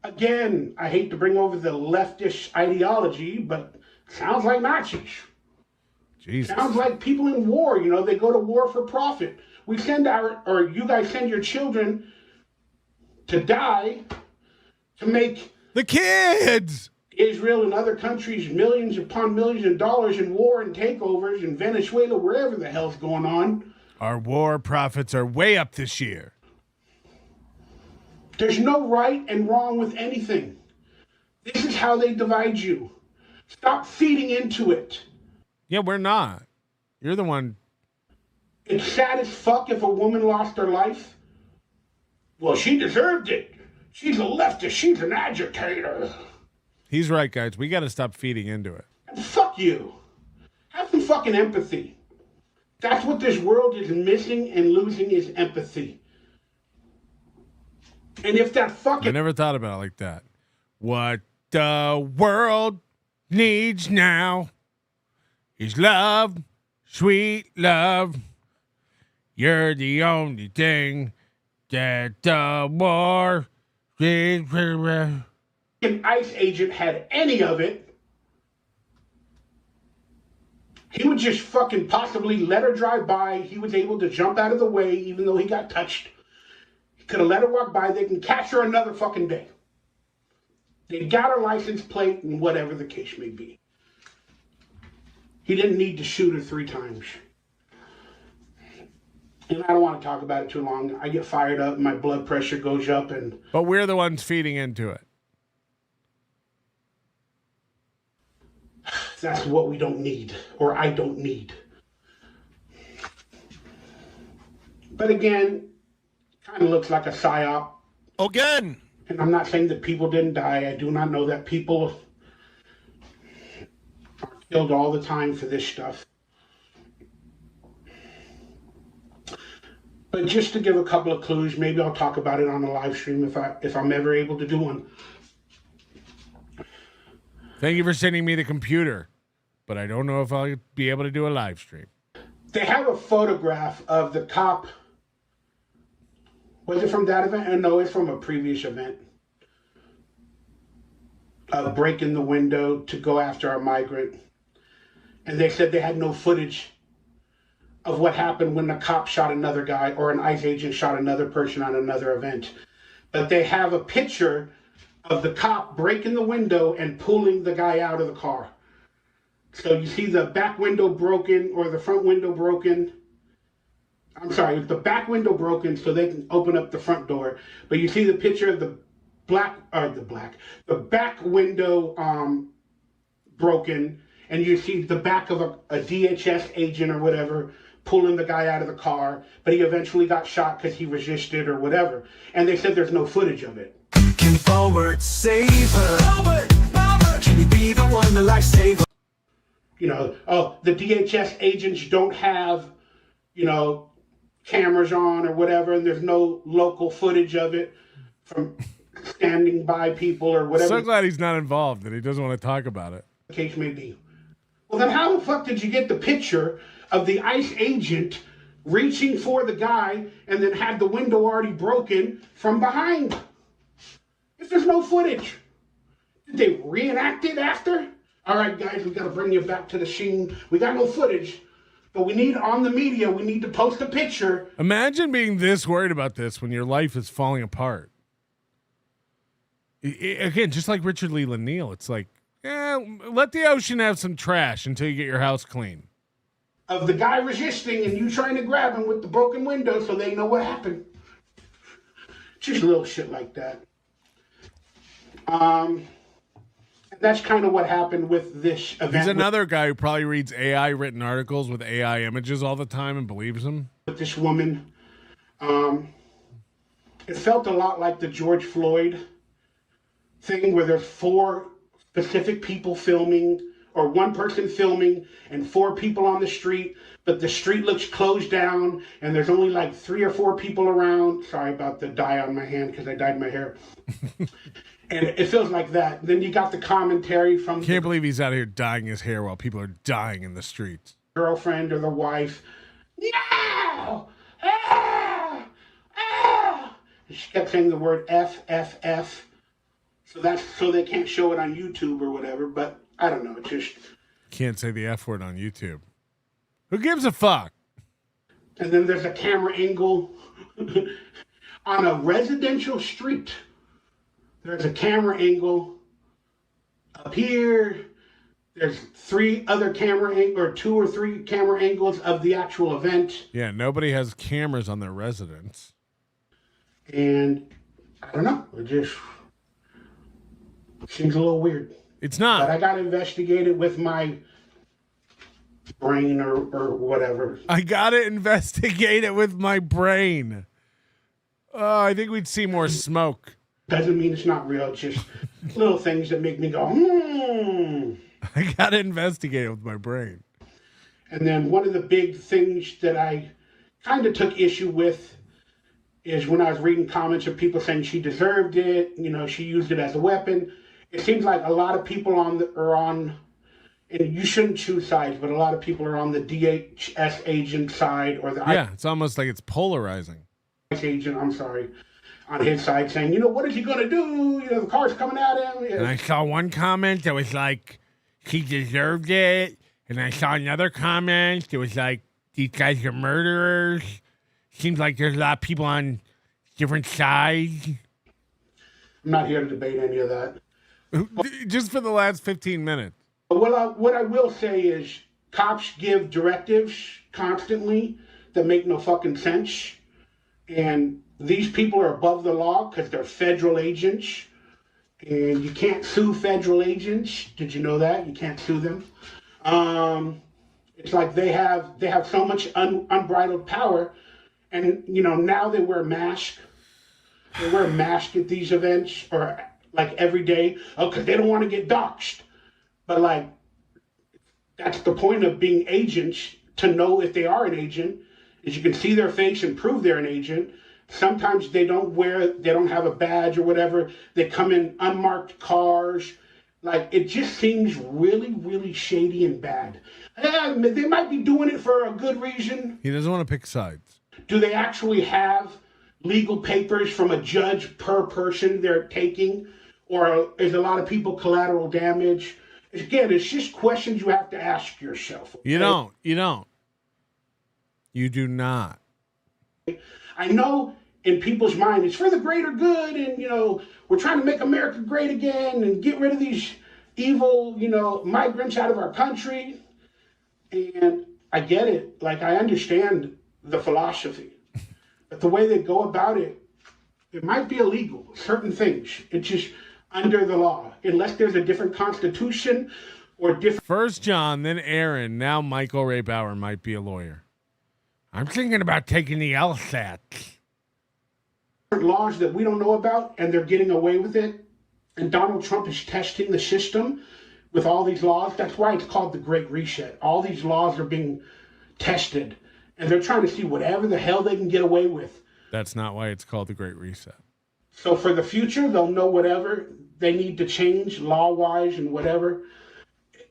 Again, I hate to bring over the leftist ideology, but it sounds like Nazis. Jesus. Sounds like people in war, you know, they go to war for profit. We send or you guys send your children to die to make the kids. Israel and other countries millions upon millions of dollars in war and takeovers in Venezuela, wherever the hell's going on. Our war profits are way up this year. There's no right and wrong with anything. This is how they divide you. Stop feeding into it. Yeah, we're not. You're the one. It's sad as fuck if a woman lost her life. Well, she deserved it. She's a leftist. She's an agitator. He's right, guys. We got to stop feeding into it. And fuck you. Have some fucking empathy. That's what this world is missing and losing is empathy. And if that fucking... I never thought about it like that. What the world needs now is love, sweet love. You're the only thing that the war is... An ICE agent had any of it, he would just fucking possibly let her drive by. He was able to jump out of the way even though he got touched. He could have let her walk by. They can catch her another fucking day. They got a license plate and whatever the case may be. He didn't need to shoot her 3 times. And I don't want to talk about it too long. I get fired up, my blood pressure goes up, and But we're the ones feeding into it. that's what we don't need, or I don't need. But again, kind of looks like a psyop. Again. And I'm not saying that people didn't die. I do not know that people are killed all the time for this stuff. But just to give a couple of clues, maybe I'll talk about it on a live stream if I'm ever able to do one. Thank you for sending me the computer, but I don't know if I'll be able to do a live stream. They have a photograph of the cop. Was it from that event? No, it's from a previous event. Breaking the window to go after a migrant. And they said they had no footage of what happened when the cop shot another guy or an ICE agent shot another person on another event. But they have a picture of the cop breaking the window and pulling the guy out of the car. So you see the back window broken or the front window broken. I'm sorry, the back window broken so they can open up the front door. But you see the picture of the back window broken, and you see the back of a DHS agent or whatever pulling the guy out of the car, but he eventually got shot because he resisted or whatever. And they said there's no footage of it. Can forward save her? Forward, can you be the one, the lifesaver? You know, oh, the DHS agents don't have, cameras on or whatever, and there's no local footage of it from standing by people or whatever. So glad he's not involved and he doesn't want to talk about it. The case may be. Well, then how the fuck did you get the picture of the ICE agent reaching for the guy and then had the window already broken from behind? If there's no footage, did they reenact it after? All right, guys, we got to bring you back to the scene. We got no footage, but we need on the media, we need to post a picture. Imagine being this worried about this when your life is falling apart. Again, just like Richard Leland Neal, it's like, let the ocean have some trash until you get your house clean. Of the guy resisting and you trying to grab him with the broken window so they know what happened. Just little shit like that. And that's kind of what happened with this event. He's another guy who probably reads AI written articles with AI images all the time and believes them. With this woman, it felt a lot like the George Floyd thing where there's 4 specific people filming or one person filming and 4 people on the street, but the street looks closed down and there's only like 3 or 4 people around. Sorry about the dye on my hand because I dyed my hair. And it feels like that. Then you got the commentary from Can't believe he's out here dyeing his hair while people are dying in the streets. Girlfriend or the wife. No! Ah! Ah! She kept saying the word F, F, F. So they can't show it on YouTube or whatever, but I don't know. It's just can't say the F word on YouTube. Who gives a fuck? And then there's a camera angle on a residential street. There's a camera angle up here. There's 3 other camera or 2 or 3 camera angles of the actual event. Yeah, nobody has cameras on their residence. And I don't know. It just seems a little weird. It's not. But I got investigated with my brain or whatever. I got to investigate it with my brain. I think we'd see more smoke. Doesn't mean it's not real. It's just little things that make me go, I got to investigate it with my brain. And then one of the big things that I kind of took issue with is when I was reading comments of people saying she deserved it, she used it as a weapon. It seems like a lot of people are on, and you shouldn't choose sides, but a lot of people are on the DHS agent side or the it's almost like it's polarizing. Agent, I'm sorry, on his side saying, what is he going to do? The car's coming at him. And I saw one comment that was like, he deserved it. And I saw another comment that was like, these guys are murderers. Seems like there's a lot of people on different sides. I'm not here to debate any of that. Just for the last 15 minutes. What I will say is cops give directives constantly that make no fucking sense. And these people are above the law because they're federal agents. And you can't sue federal agents. Did you know that? You can't sue them. It's like they have so much unbridled power. And, you know, now they wear masks. They wear masks at these events or like every day. Oh, because they don't want to get doxxed. But like, that's the point of being agents, to know if they are an agent, is you can see their face and prove they're an agent. Sometimes they don't have a badge or whatever. They come in unmarked cars. Like, it just seems really, really shady and bad. They might be doing it for a good reason. He doesn't want to pick sides. Do they actually have legal papers from a judge per person they're taking? Or is a lot of people collateral damage? Again, it's just questions you have to ask yourself. Okay? You don't. You do not. I know in people's mind it's for the greater good, and, you know, we're trying to make America great again and get rid of these evil, you know, migrants out of our country. And I get it. Like, I understand the philosophy. But the way they go about it, it might be illegal, certain things. It's just under the law, unless there's a different constitution or different. First John, then Aaron. Now Michael Ray Bauer might be a lawyer. I'm thinking about taking the LSAT. Laws that we don't know about, and they're getting away with it. And Donald Trump is testing the system with all these laws. That's why it's called the Great Reset. All these laws are being tested, and they're trying to see whatever the hell they can get away with. That's not why it's called the Great Reset. So for the future, they'll know whatever they need to change law-wise and whatever.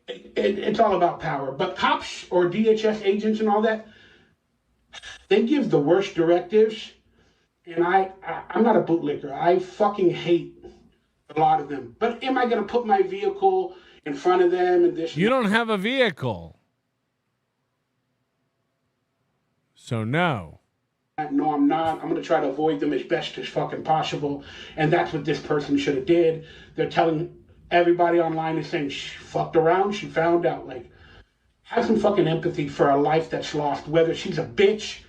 It's all about power. But cops or DHS agents and all that, they give the worst directives. And I'm not a bootlicker. I fucking hate a lot of them. But am I going to put my vehicle in front of them and this? You don't have a vehicle. So no. No, I'm not. I'm going to try to avoid them as best as fucking possible. And that's what this person should have did. They're telling everybody online is saying she fucked around. She found out. Like, have some fucking empathy for a life that's lost, whether she's a bitch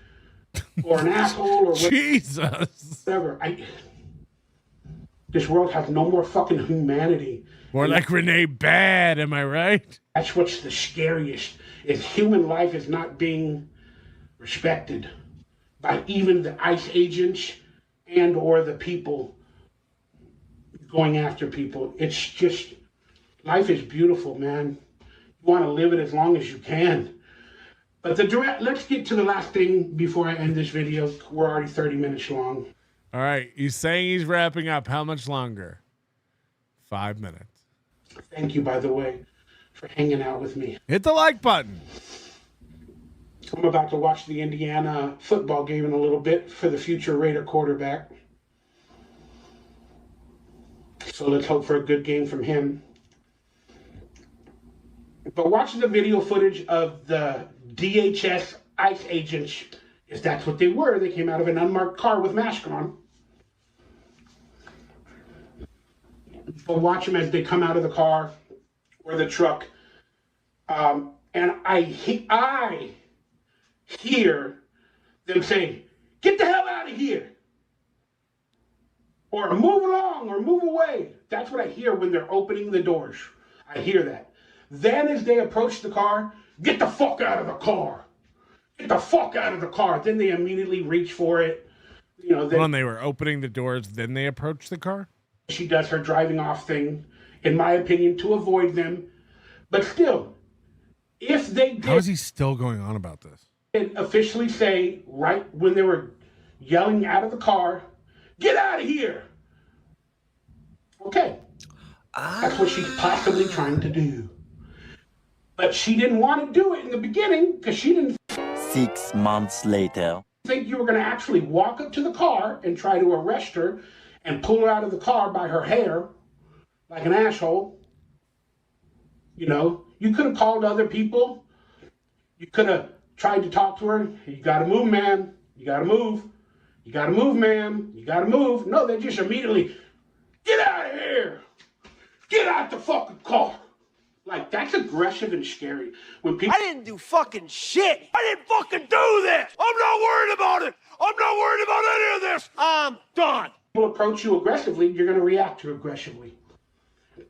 or an asshole or Jesus. Whatever. This world has no more fucking humanity. More like Renee Bad, am I right? That's what's the scariest, is human life is not being respected by even the ICE agents and or the people going after people. It's just, life is beautiful, man. You want to live it as long as you can. But let's get to the last thing before I end this video. We're already 30 minutes long. All right. He's saying he's wrapping up. How much longer? 5 minutes. Thank you, by the way, for hanging out with me. Hit the like button. I'm about to watch the Indiana football game in a little bit for the future Raider quarterback. So let's hope for a good game from him. But watch the video footage of the DHS ICE agents, if that's what they were. They came out of an unmarked car with masks on. But watch them as they come out of the car or the truck. And I hear them say, "Get the hell out of here." Or "Move along," or "Move away." That's what I hear when they're opening the doors. I hear that. Then as they approach the car, "Get the fuck out of the car. Get the fuck out of the car." Then they immediately reach for it. You know, when they were opening the doors, then they approached the car? She does her driving off thing, in my opinion, to avoid them. But still, if they did... How is he still going on about this? Officially say, right when they were yelling out of the car, "Get out of here." Okay. That's what she's possibly trying to do. But she didn't want to do it in the beginning because she didn't 6 months later. think you were going to actually walk up to the car and try to arrest her and pull her out of the car by her hair like an asshole. You know, you could have called other people. You could have tried to talk to her. "You got to move, ma'am. You got to move. You got to move, ma'am. You got to move." No, they just immediately, "Get out of here. Get out the fucking car. Like, that's aggressive and scary. When people, I didn't do fucking shit. I didn't fucking do this. I'm not worried about it. I'm not worried about any of this. I'm done. People approach you aggressively, you're going to react to aggressively.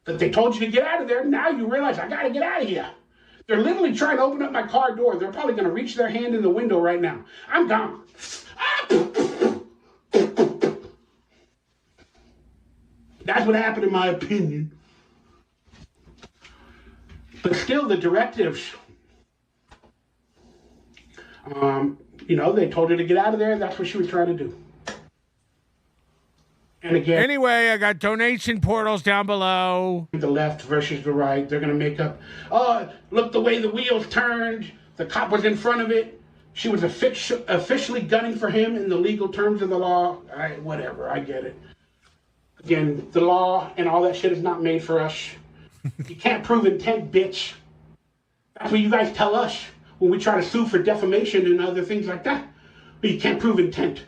That they told you to get out of there, now you realize, I got to get out of here. They're literally trying to open up my car door. They're probably going to reach their hand in the window right now. I'm gone. That's what happened in my opinion. But still, the directives, they told her to get out of there. That's what she was trying to do. And again, anyway, I got donation portals down below. The left versus the right. They're going to make up, oh, look the way the wheels turned. The cop was in front of it. She was officially gunning for him in the legal terms of the law. Whatever, I get it. Again, the law and all that shit is not made for us. You can't prove intent, bitch. That's what you guys tell us when we try to sue for defamation and other things like that. But you can't prove intent.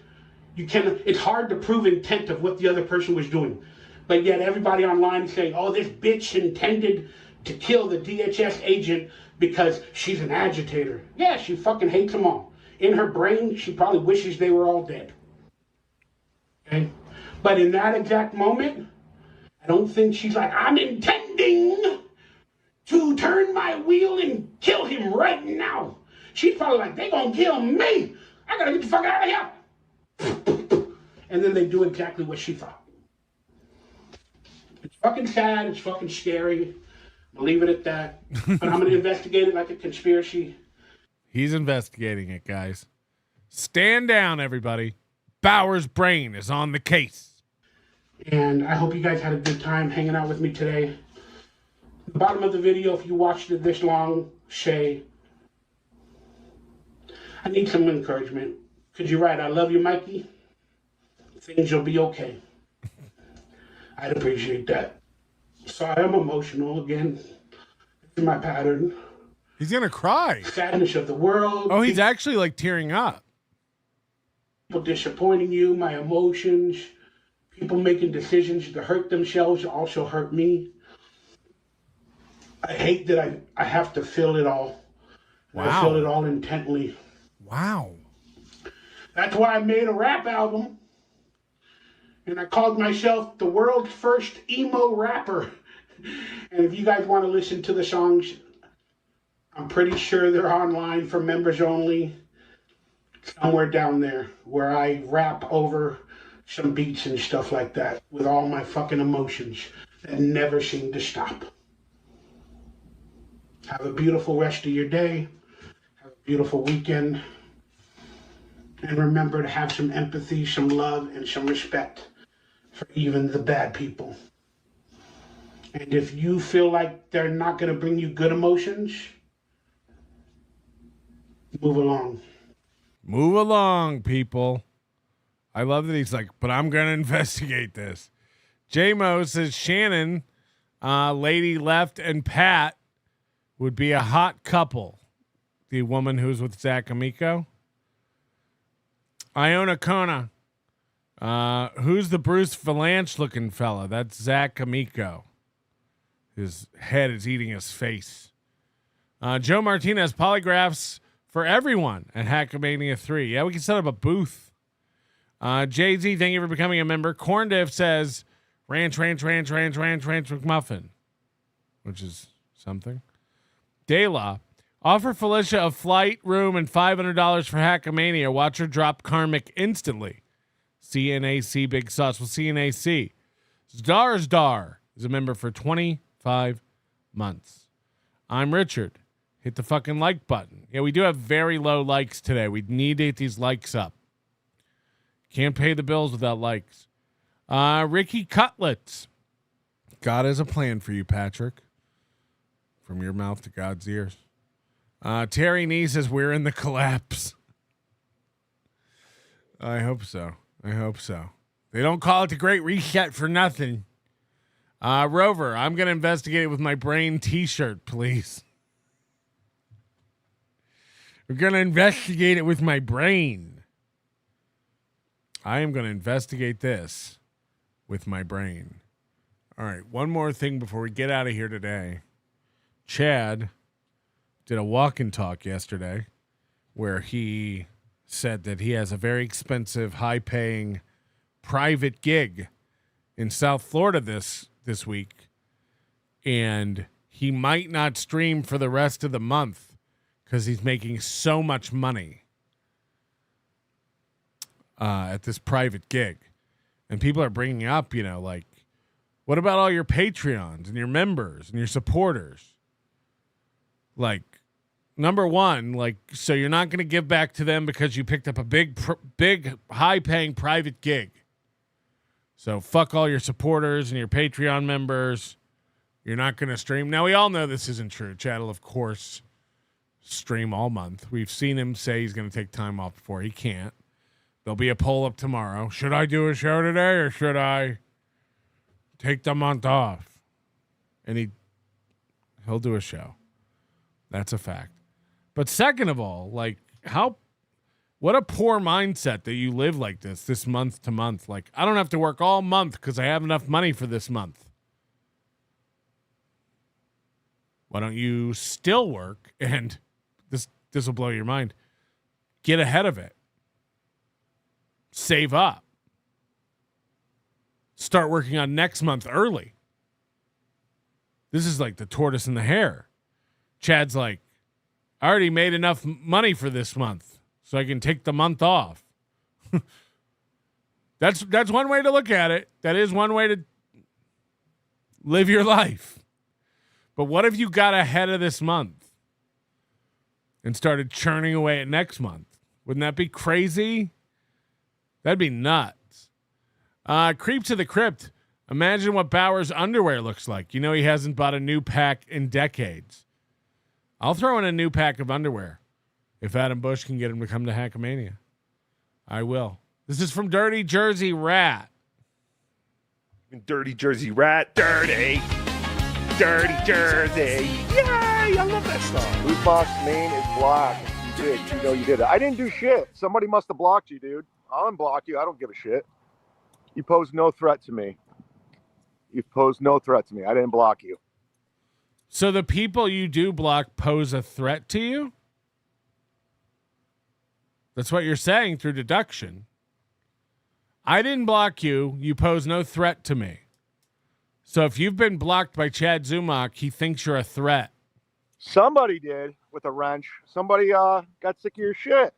It's hard to prove intent of what the other person was doing. But yet everybody online is saying, oh, this bitch intended to kill the DHS agent because she's an agitator. Yeah, she fucking hates them all. In her brain, she probably wishes they were all dead. Okay? But in that exact moment, I don't think she's like, I'm intending to turn my wheel and kill him right now. She's probably like, they gonna kill me. I gotta get the fuck out of here. And then they do exactly what she thought. It's fucking sad. It's fucking scary. I'll leave it at that. But I'm going to investigate it like a conspiracy. He's investigating it, guys. Stand down, everybody. Bauer's brain is on the case. And I hope you guys had a good time hanging out with me today. At the bottom of the video, if you watched it this long, say, I need some encouragement. Could you write, I love you, Mikey? Things will be okay. I'd appreciate that. Sorry, I'm emotional again. It's my pattern. He's going to cry. Sadness of the world. Oh, he's actually like tearing up. People disappointing you, my emotions, people making decisions to hurt themselves also hurt me. I hate that I have to feel it all. Wow. I feel it all intently. Wow. That's why I made a rap album. And I called myself the world's first emo rapper. And if you guys want to listen to the songs, I'm pretty sure they're online for members only. Somewhere down there where I rap over some beats and stuff like that with all my fucking emotions that never seem to stop. Have a beautiful rest of your day. Have a beautiful weekend. And remember to have some empathy, some love, and some respect for even the bad people. And if you feel like they're not going to bring you good emotions, move along. Move along, people. I love that he's like, but I'm going to investigate this. J-Mo says Shannon, Lady Left, and Pat would be a hot couple. The woman who's with Zach Amico. Iona Kona. Who's the Bruce Valanche looking fella? That's Zach Amico. His head is eating his face. Joe Martinez, polygraphs for everyone at Hackamania 3. Yeah, we can set up a booth. Jay-Z, thank you for becoming a member. Corndiff says ranch McMuffin, which is something. Dayla, offer Felicia a flight, room, and $500 for Hackamania. Watch her drop karmic instantly. CNAC Big Sauce. Well, CNAC. Zdar is a member for 25 months. I'm Richard. Hit the fucking like button. Yeah, we do have very low likes today. We need to get these likes up. Can't pay the bills without likes. Ricky Cutlets. God has a plan for you, Patrick. From your mouth to God's ears. Terry Nee says we're in the collapse. I hope so. They don't call it the Great Reset for nothing. Rover, I'm going to investigate it with my brain t-shirt, please. We're going to investigate it with my brain. I am going to investigate this with my brain. All right, one more thing before we get out of here today. Chad did a walk and talk yesterday where he said that he has a very expensive, high-paying private gig in South Florida this week, and he might not stream for the rest of the month because he's making so much money at this private gig. And people are bringing up, like, what about all your Patreons and your members and your supporters? Like, number one, like, so you're not going to give back to them because you picked up a big, high-paying private gig. So fuck all your supporters and your Patreon members. You're not going to stream. Now, we all know this isn't true. Chad will, of course, stream all month. We've seen him say he's going to take time off before. He can't. There'll be a poll up tomorrow. Should I do a show today or should I take the month off? And he'll do a show. That's a fact. But second of all, like, what a poor mindset that you live like this month to month. Like, I don't have to work all month because I have enough money for this month. Why don't you still work? And this will blow your mind. Get ahead of it. Save up. Start working on next month early. This is like the tortoise and the hare. Chad's like, I already made enough money for this month, so I can take the month off. That's one way to look at it. That is one way to live your life. But what if you got ahead of this month and started churning away at next month? Wouldn't that be crazy? That'd be nuts. Creep to the crypt. Imagine what Bauer's underwear looks like. He hasn't bought a new pack in decades. I'll throw in a new pack of underwear if Adam Bush can get him to come to Hackamania. I will. This is from Dirty Jersey Rat. Dirty Jersey Rat. Dirty Jersey. Yay! I love that song. Zumock's name is blocked. You did. You did it. I didn't do shit. Somebody must have blocked you, dude. I'll unblock you. I don't give a shit. You pose no threat to me. I didn't block you. So the people you do block pose a threat to you? That's what you're saying through deduction. I didn't block you. You pose no threat to me. So if you've been blocked by Chad Zumock, he thinks you're a threat. Somebody did with a wrench. Somebody got sick of your shit.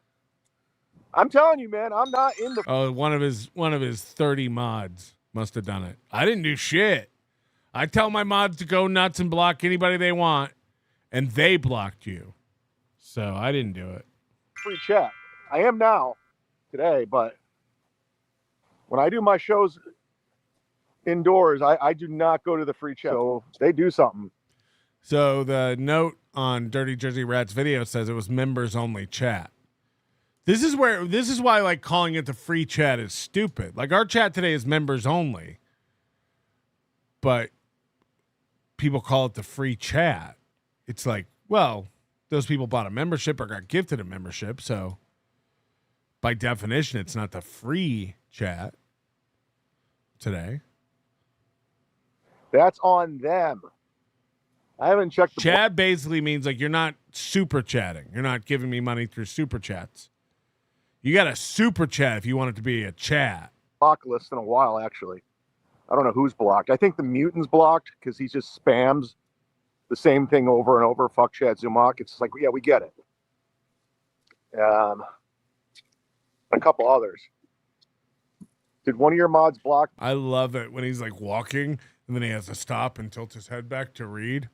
I'm telling you, man, I'm not in the... Oh, one of his 30 mods must have done it. I didn't do shit. I tell my mods to go nuts and block anybody they want, and they blocked you. So I didn't do it. Free chat. I am now, today, but when I do my shows indoors, I do not go to the free chat. So they do something. So the note on Dirty Jersey Rat's video says it was members only chat. This is why like calling it the free chat is stupid. Like our chat today is members only, but people call it the free chat. It's like, well, those people bought a membership or got gifted a membership, so by definition, it's not the free chat today. That's on them. I haven't checked. Chat basically means like you're not super chatting. You're not giving me money through super chats. You got a super chat if you want it to be a chat. Block list in a while, actually. I don't know who's blocked. I think the mutant's blocked because he just spams the same thing over and over. Fuck Chad Zumock. It's like, yeah, we get it. A couple others. Did one of your mods block? I love it when he's like walking and then he has to stop and tilt his head back to read.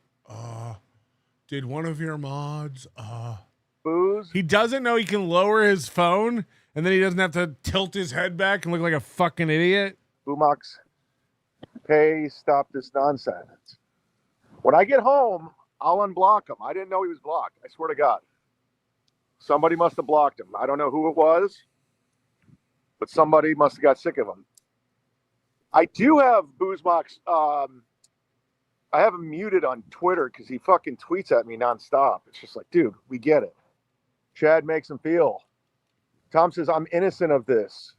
Did one of your mods? Booze? He doesn't know he can lower his phone and then he doesn't have to tilt his head back and look like a fucking idiot. Zumock's pay, stop this nonsense. When I get home, I'll unblock him. I didn't know he was blocked. I swear to God. Somebody must have blocked him. I don't know who it was, but somebody must have got sick of him. I do have Zumock's, I have him muted on Twitter because he fucking tweets at me nonstop. It's just like, dude, we get it. Chad makes him feel. Tom says, I'm innocent of this.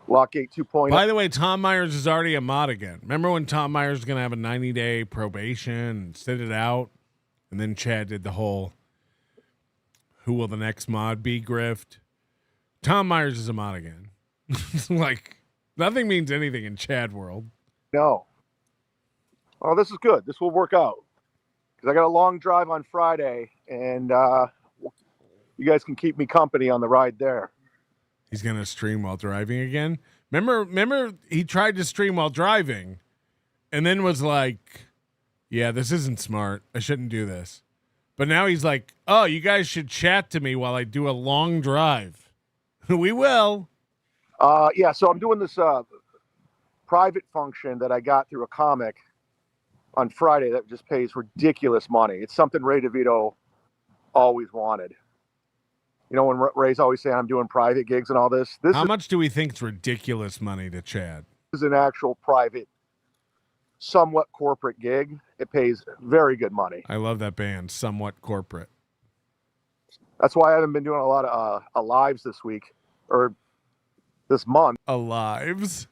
Lockgate 2.0. By the way, Tom Myers is already a mod again. Remember when Tom Myers was going to have a 90-day probation and sit it out? And then Chad did the whole, who will the next mod be grift? Tom Myers is a mod again. Like, nothing means anything in Chad world. No. Oh, this is good. This will work out. Because I got a long drive on Friday, and you guys can keep me company on the ride there. He's going to stream while driving again. Remember he tried to stream while driving and then was like, yeah, this isn't smart. I shouldn't do this. But now he's like, oh, you guys should chat to me while I do a long drive. We will. Yeah, so I'm doing this private function that I got through a comic on Friday that just pays ridiculous money. It's something Ray DeVito always wanted. You know, when Ray's always saying I'm doing private gigs and all this. How much do we think is ridiculous money to Chad? This is an actual private, somewhat corporate gig. It pays very good money. I love that band, Somewhat Corporate. That's why I haven't been doing a lot of lives this week or this month. Alives?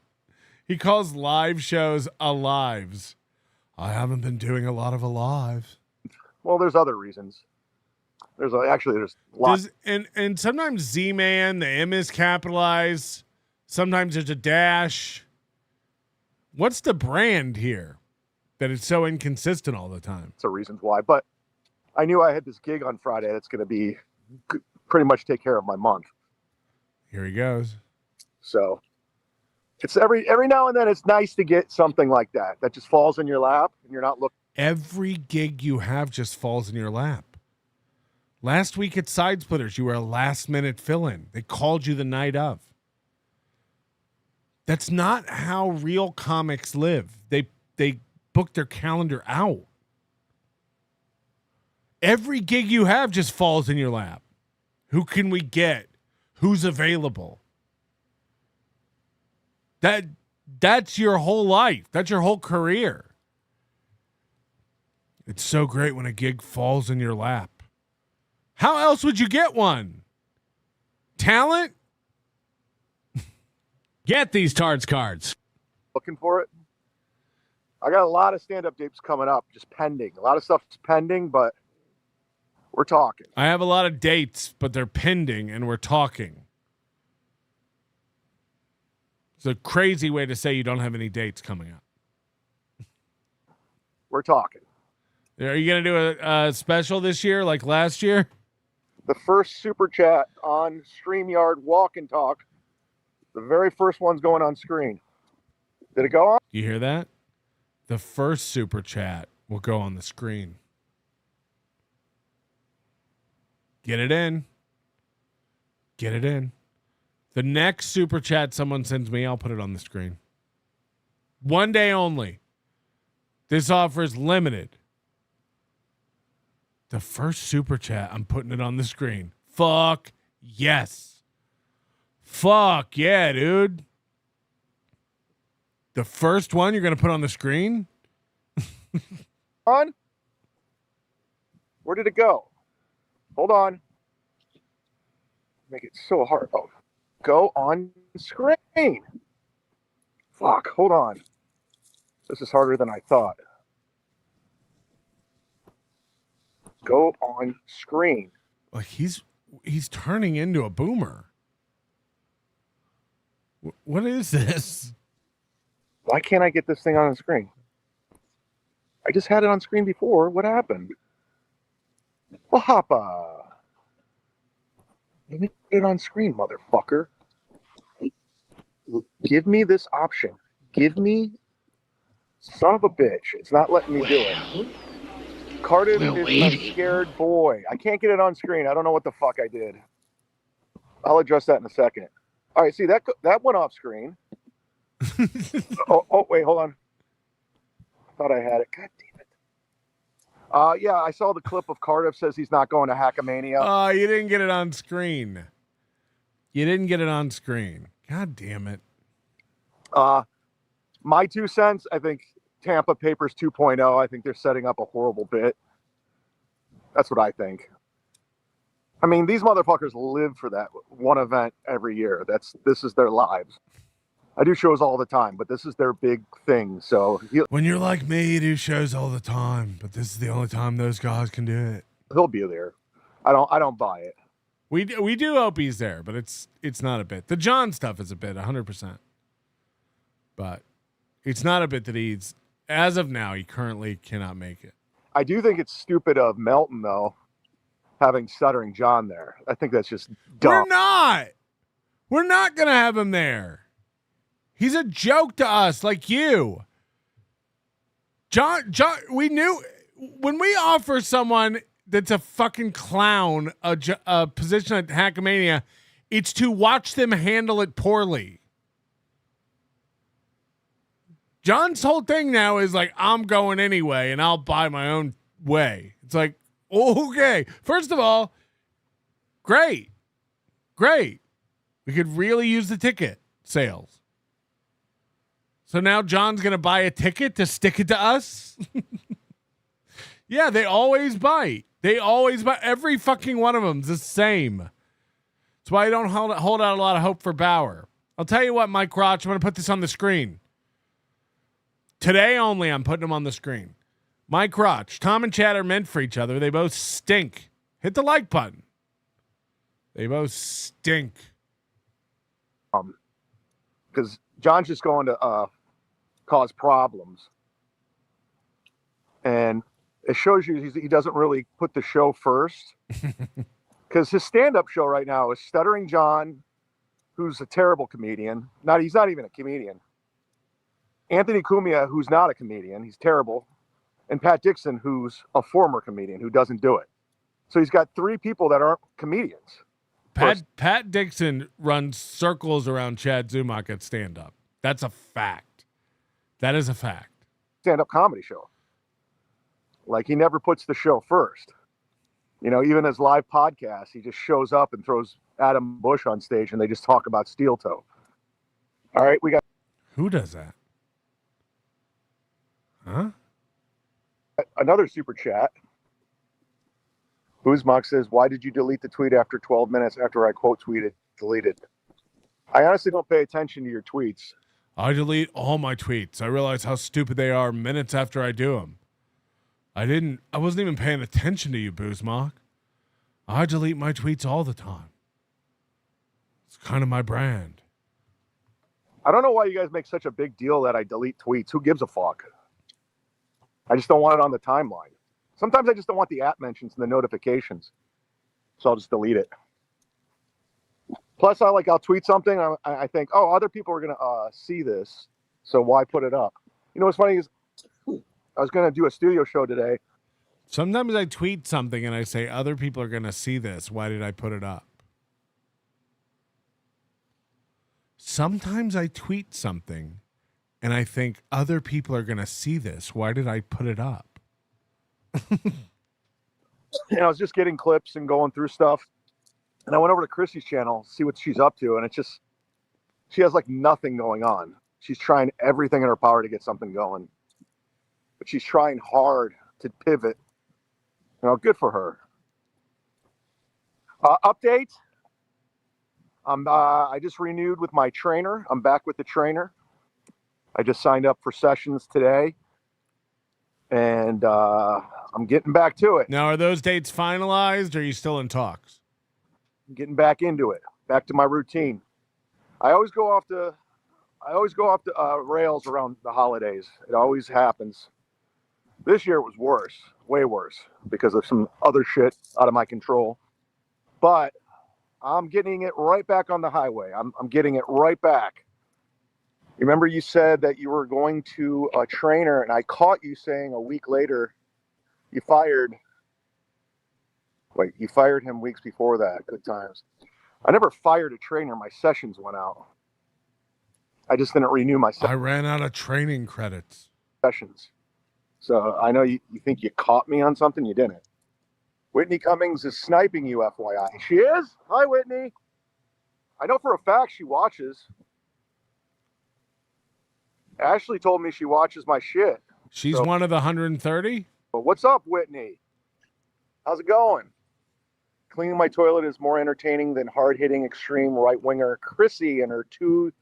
He calls live shows alives. I haven't been doing a lot of alives. Well, there's other reasons. There's lots. And sometimes Z-Man, the M is capitalized. Sometimes there's a dash. What's the brand here that it's so inconsistent all the time? It's a reasons why. But I knew I had this gig on Friday that's going to be pretty much take care of my month. Here he goes. So it's every now and then it's nice to get something like that just falls in your lap and you're not looking. Every gig you have just falls in your lap. Last week at Side Splitters, you were a last-minute fill-in. They called you the night of. That's not how real comics live. They book their calendar out. Every gig you have just falls in your lap. Who can we get? Who's available? That's your whole life. That's your whole career. It's so great when a gig falls in your lap. How else would you get one? Talent? Get these Tards cards. Looking for it. I got a lot of stand-up dates coming up, just pending. A lot of stuff's pending, but we're talking. I have a lot of dates, but they're pending, and we're talking. It's a crazy way to say you don't have any dates coming up. We're talking. Are you going to do a special this year like last year? The first super chat on StreamYard Walk and Talk. The very first one's going on screen. Did it go on? You hear that? The first super chat will go on the screen. Get it in. Get it in. The next super chat someone sends me, I'll put it on the screen. One day only. This offer is limited. The first super chat, I'm putting it on the screen. Fuck yes. Fuck yeah, dude. The first one you're going to put on the screen? On? Where did it go? Hold on. Make it so hard. Oh, go on screen. Fuck, hold on. This is harder than I thought. Go on screen. Like he's turning into a boomer. What is this? Why can't I get this thing on the screen? I just had it on screen before. What happened? Well, hoppa. Let me put it on screen, motherfucker. Give me this option. Give me... Son of a bitch. It's not letting me do it. Cardiff is a scared boy. I can't get it on screen. I don't know what the fuck I did. I'll address that in a second. All right, see, that went off screen. oh, wait, hold on. I thought I had it. God damn it. Yeah, I saw the clip of Cardiff says he's not going to Hackamania. Oh, you didn't get it on screen. You didn't get it on screen. God damn it. My 2 cents, I think Tampa Papers 2.0. I think they're setting up a horrible bit. That's what I think. I mean, these motherfuckers live for that one event every year. This is their lives. I do shows all the time, but this is their big thing. So When you're like me, you do shows all the time, but this is the only time those guys can do it. he'll be there. I don't buy it. We do hope he's there, but it's not a bit. The John stuff is a bit, 100%. But it's not a bit that he's, as of now, he currently cannot make it. I do think it's stupid of Melton, though, having Stuttering John there. I think that's just dumb. We're not going to have him there. He's a joke to us, like you. John, we knew when we offer someone that's a fucking clown a position at Hackamania, it's to watch them handle it poorly. John's whole thing now is like, I'm going anyway, and I'll buy my own way. It's like, okay. First of all, great. We could really use the ticket sales. So now John's going to buy a ticket to stick it to us? Yeah, they always bite. Every fucking one of them's the same. That's why I don't hold out a lot of hope for Bauer. I'll tell you what, Mike Crotch, I'm going to put this on the screen. Today only, I'm putting them on the screen. Mike Crotch, Tom and Chad are meant for each other. They both stink. Hit the like button. They both stink. Because John's just going to cause problems. And it shows you he doesn't really put the show first. Because his stand-up show right now is Stuttering John, who's a terrible comedian. He's not even a comedian. Anthony Cumia, who's not a comedian. He's terrible. And Pat Dixon, who's a former comedian who doesn't do it. So he's got three people that aren't comedians. Pat Dixon runs circles around Chad Zumock at stand-up. That's a fact. That is a fact. Stand-up comedy show. Like, he never puts the show first. You know, even his live podcast, he just shows up and throws Adam Bush on stage and they just talk about steel toe. All right, we got... Who does that? Huh? Another super chat. Zumock says, why did you delete the tweet after 12 minutes after I quote tweeted, deleted? I honestly don't pay attention to your tweets. I delete all my tweets. I realize how stupid they are minutes after I do them. I wasn't even paying attention to you, Zumock. I delete my tweets all the time. It's kind of my brand. I don't know why you guys make such a big deal that I delete tweets. Who gives a fuck? I just don't want it on the timeline. Sometimes I just don't want the app mentions and the notifications. So I'll just delete it. Plus, I'll tweet something. I think, other people are going to see this. So why put it up? You know what's funny is I was going to do a studio show today. Sometimes I tweet something and I say, other people are going to see this. Why did I put it up? Sometimes I tweet something and I think, other people are going to see this. Why did I put it up? And I was just getting clips and going through stuff. And I went over to Chrissy's channel, see what she's up to. And it's just, she has like nothing going on. She's trying everything in her power to get something going. But she's trying hard to pivot. You know, good for her. Update. I just renewed with my trainer. I'm back with the trainer. I just signed up for sessions today. And I'm getting back to it. Now, are those dates finalized or are you still in talks? I'm getting back into it, back to my routine. I always go off the rails around the holidays. It always happens. This year it was worse, way worse, because of some other shit out of my control. But I'm getting it right back on the highway. I'm getting it right back. Remember you said that you were going to a trainer, and I caught you saying a week later you fired him weeks before that. Good times. I never fired a trainer. My sessions went out. I just didn't renew my I ran out of training credits. Sessions. So I know you think you caught me on something. You didn't. Whitney Cummings is sniping you, FYI. She is? Hi, Whitney. I know for a fact she watches. Ashley told me she watches my shit. She's one of the 130? Well, what's up, Whitney? How's it going? Cleaning my toilet is more entertaining than hard-hitting extreme right-winger Chrissy and her 2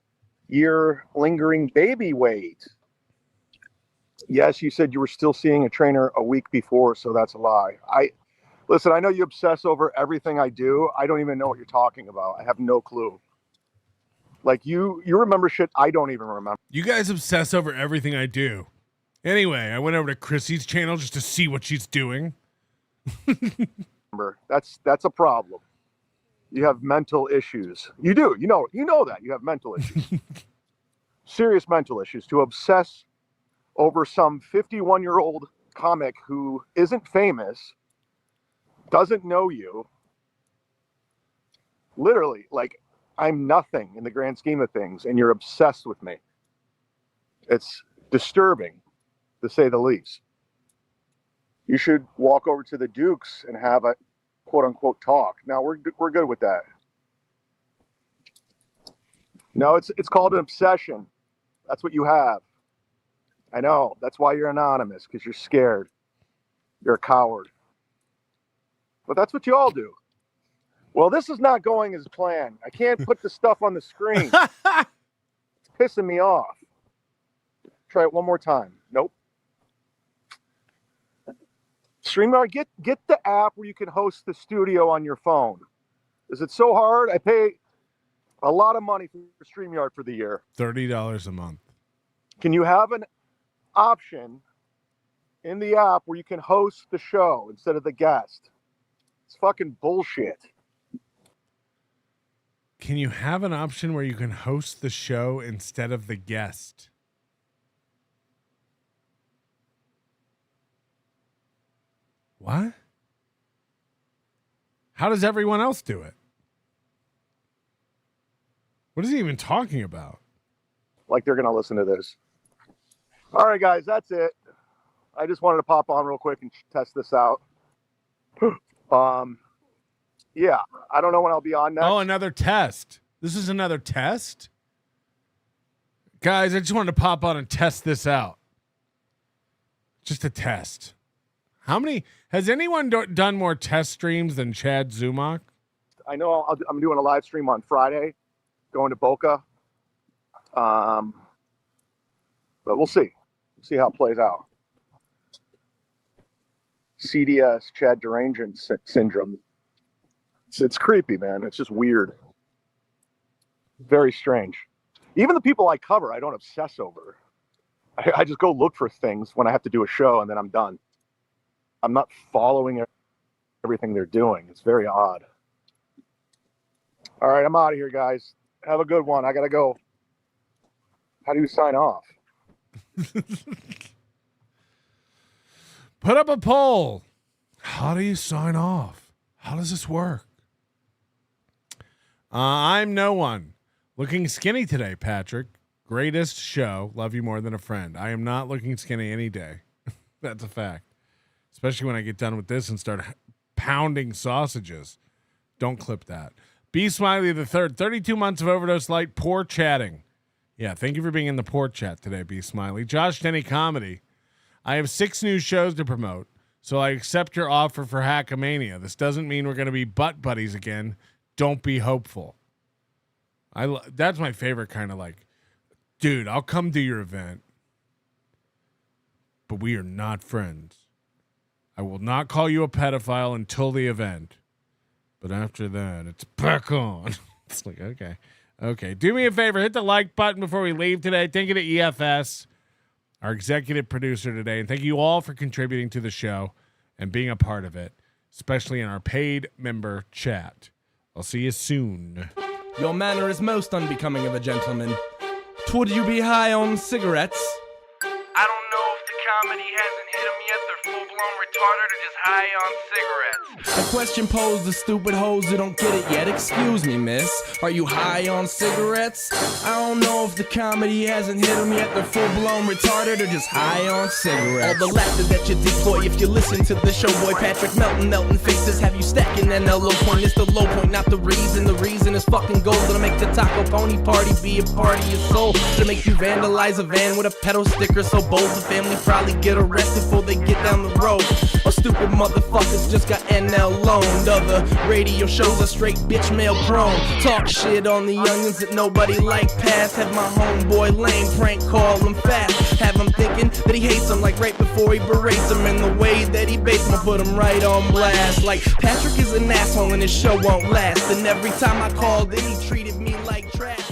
year lingering baby weight. Yes, you said you were still seeing a trainer a week before, so that's a lie. Listen, I know you obsess over everything I do. I don't even know what you're talking about. I have no clue. Like you remember shit I don't even remember. You guys obsess over everything I do. Anyway, I went over to Chrissy's channel just to see what she's doing. That's a problem. You have mental issues. You do. You know that. You have mental issues. Serious mental issues. To obsess over some 51-year-old comic who isn't famous, doesn't know you. Literally, like, I'm nothing in the grand scheme of things, and you're obsessed with me. It's disturbing, to say the least. You should walk over to the Dukes and have a quote-unquote talk. Now, we're good with that. No, it's called an obsession. That's what you have. I know. That's why you're anonymous, because you're scared. You're a coward. But that's what you all do. Well, this is not going as planned. I can't put the stuff on the screen. It's pissing me off. Try it one more time. Nope. StreamYard, get the app where you can host the studio on your phone. Is it so hard? I pay a lot of money for StreamYard for the year. $30 a month. Can you have an option in the app where you can host the show instead of the guest? It's fucking bullshit. Can you have an option where you can host the show instead of the guest? What? How does everyone else do it? What is he even talking about? Like they're going to listen to this. All right, guys, that's it. I just wanted to pop on real quick and test this out. Yeah, I don't know when I'll be on next. Oh, another test. This is another test? Guys, I just wanted to pop on and test this out. Just a test. How many? Has anyone done more test streams than Chad Zumock? I know I'm doing a live stream on Friday, going to Boca. But we'll see. See how it plays out. CDS, Chad Derangent syndrome. It's creepy, man. It's just weird. Very strange. Even the people I cover, I don't obsess over. I just go look for things when I have to do a show, and then I'm done. I'm not following everything they're doing. It's very odd. All right, I'm out of here, guys. Have a good one. I got to go. How do you sign off? Put up a poll. How do you sign off? How does this work? I'm no one. Looking skinny today, Patrick. Greatest show. Love you more than a friend. I am not looking skinny any day. That's a fact. Especially when I get done with this and start pounding sausages. Don't clip that. B. Smiley the third. 32 months of Overdose Light. Poor chatting. Yeah, thank you for being in the poor chat today, B. Smiley. Josh Denny Comedy. I have 6 new shows to promote, so I accept your offer for Hackamania. This doesn't mean we're going to be butt buddies again. Don't be hopeful. That's my favorite kind of like, dude, I'll come to your event, but we are not friends. I will not call you a pedophile until the event, but after that, it's back on. It's like, okay. Okay, do me a favor. Hit the like button before we leave today. Thank you to EFS, our executive producer today, and thank you all for contributing to the show and being a part of it, especially in our paid member chat. I'll see you soon. Your manner is most unbecoming of a gentleman. Would you be high on cigarettes? I don't know if the comedy hasn't hit them yet. They're full-blown retarded or just high on cigarettes. A question posed to stupid hoes who don't get it yet. Excuse me, miss. Are you high on cigarettes? I don't know if the comedy hasn't hit them yet. They're full-blown retarded or just high on cigarettes. All the laughter that you deploy if you listen to the show, boy. Patrick Melton faces have you stacking an low point. It's the low point, not the reason. The reason is fucking gold. Gonna make the taco pony party be a party of soul. To make you vandalize a van with a pedal sticker so bold the family probably get arrested before they get down the road. Or stupid motherfuckers just got NL loaned. Other radio shows are straight bitch mail prone. Talk shit on the youngins that nobody like past. Have my homeboy lame prank call him fast. Have him thinking that he hates him like right before he berates him. And the way that he baits him, I put him right on blast. Like Patrick is an asshole and his show won't last. And every time I called in, he treated me like trash.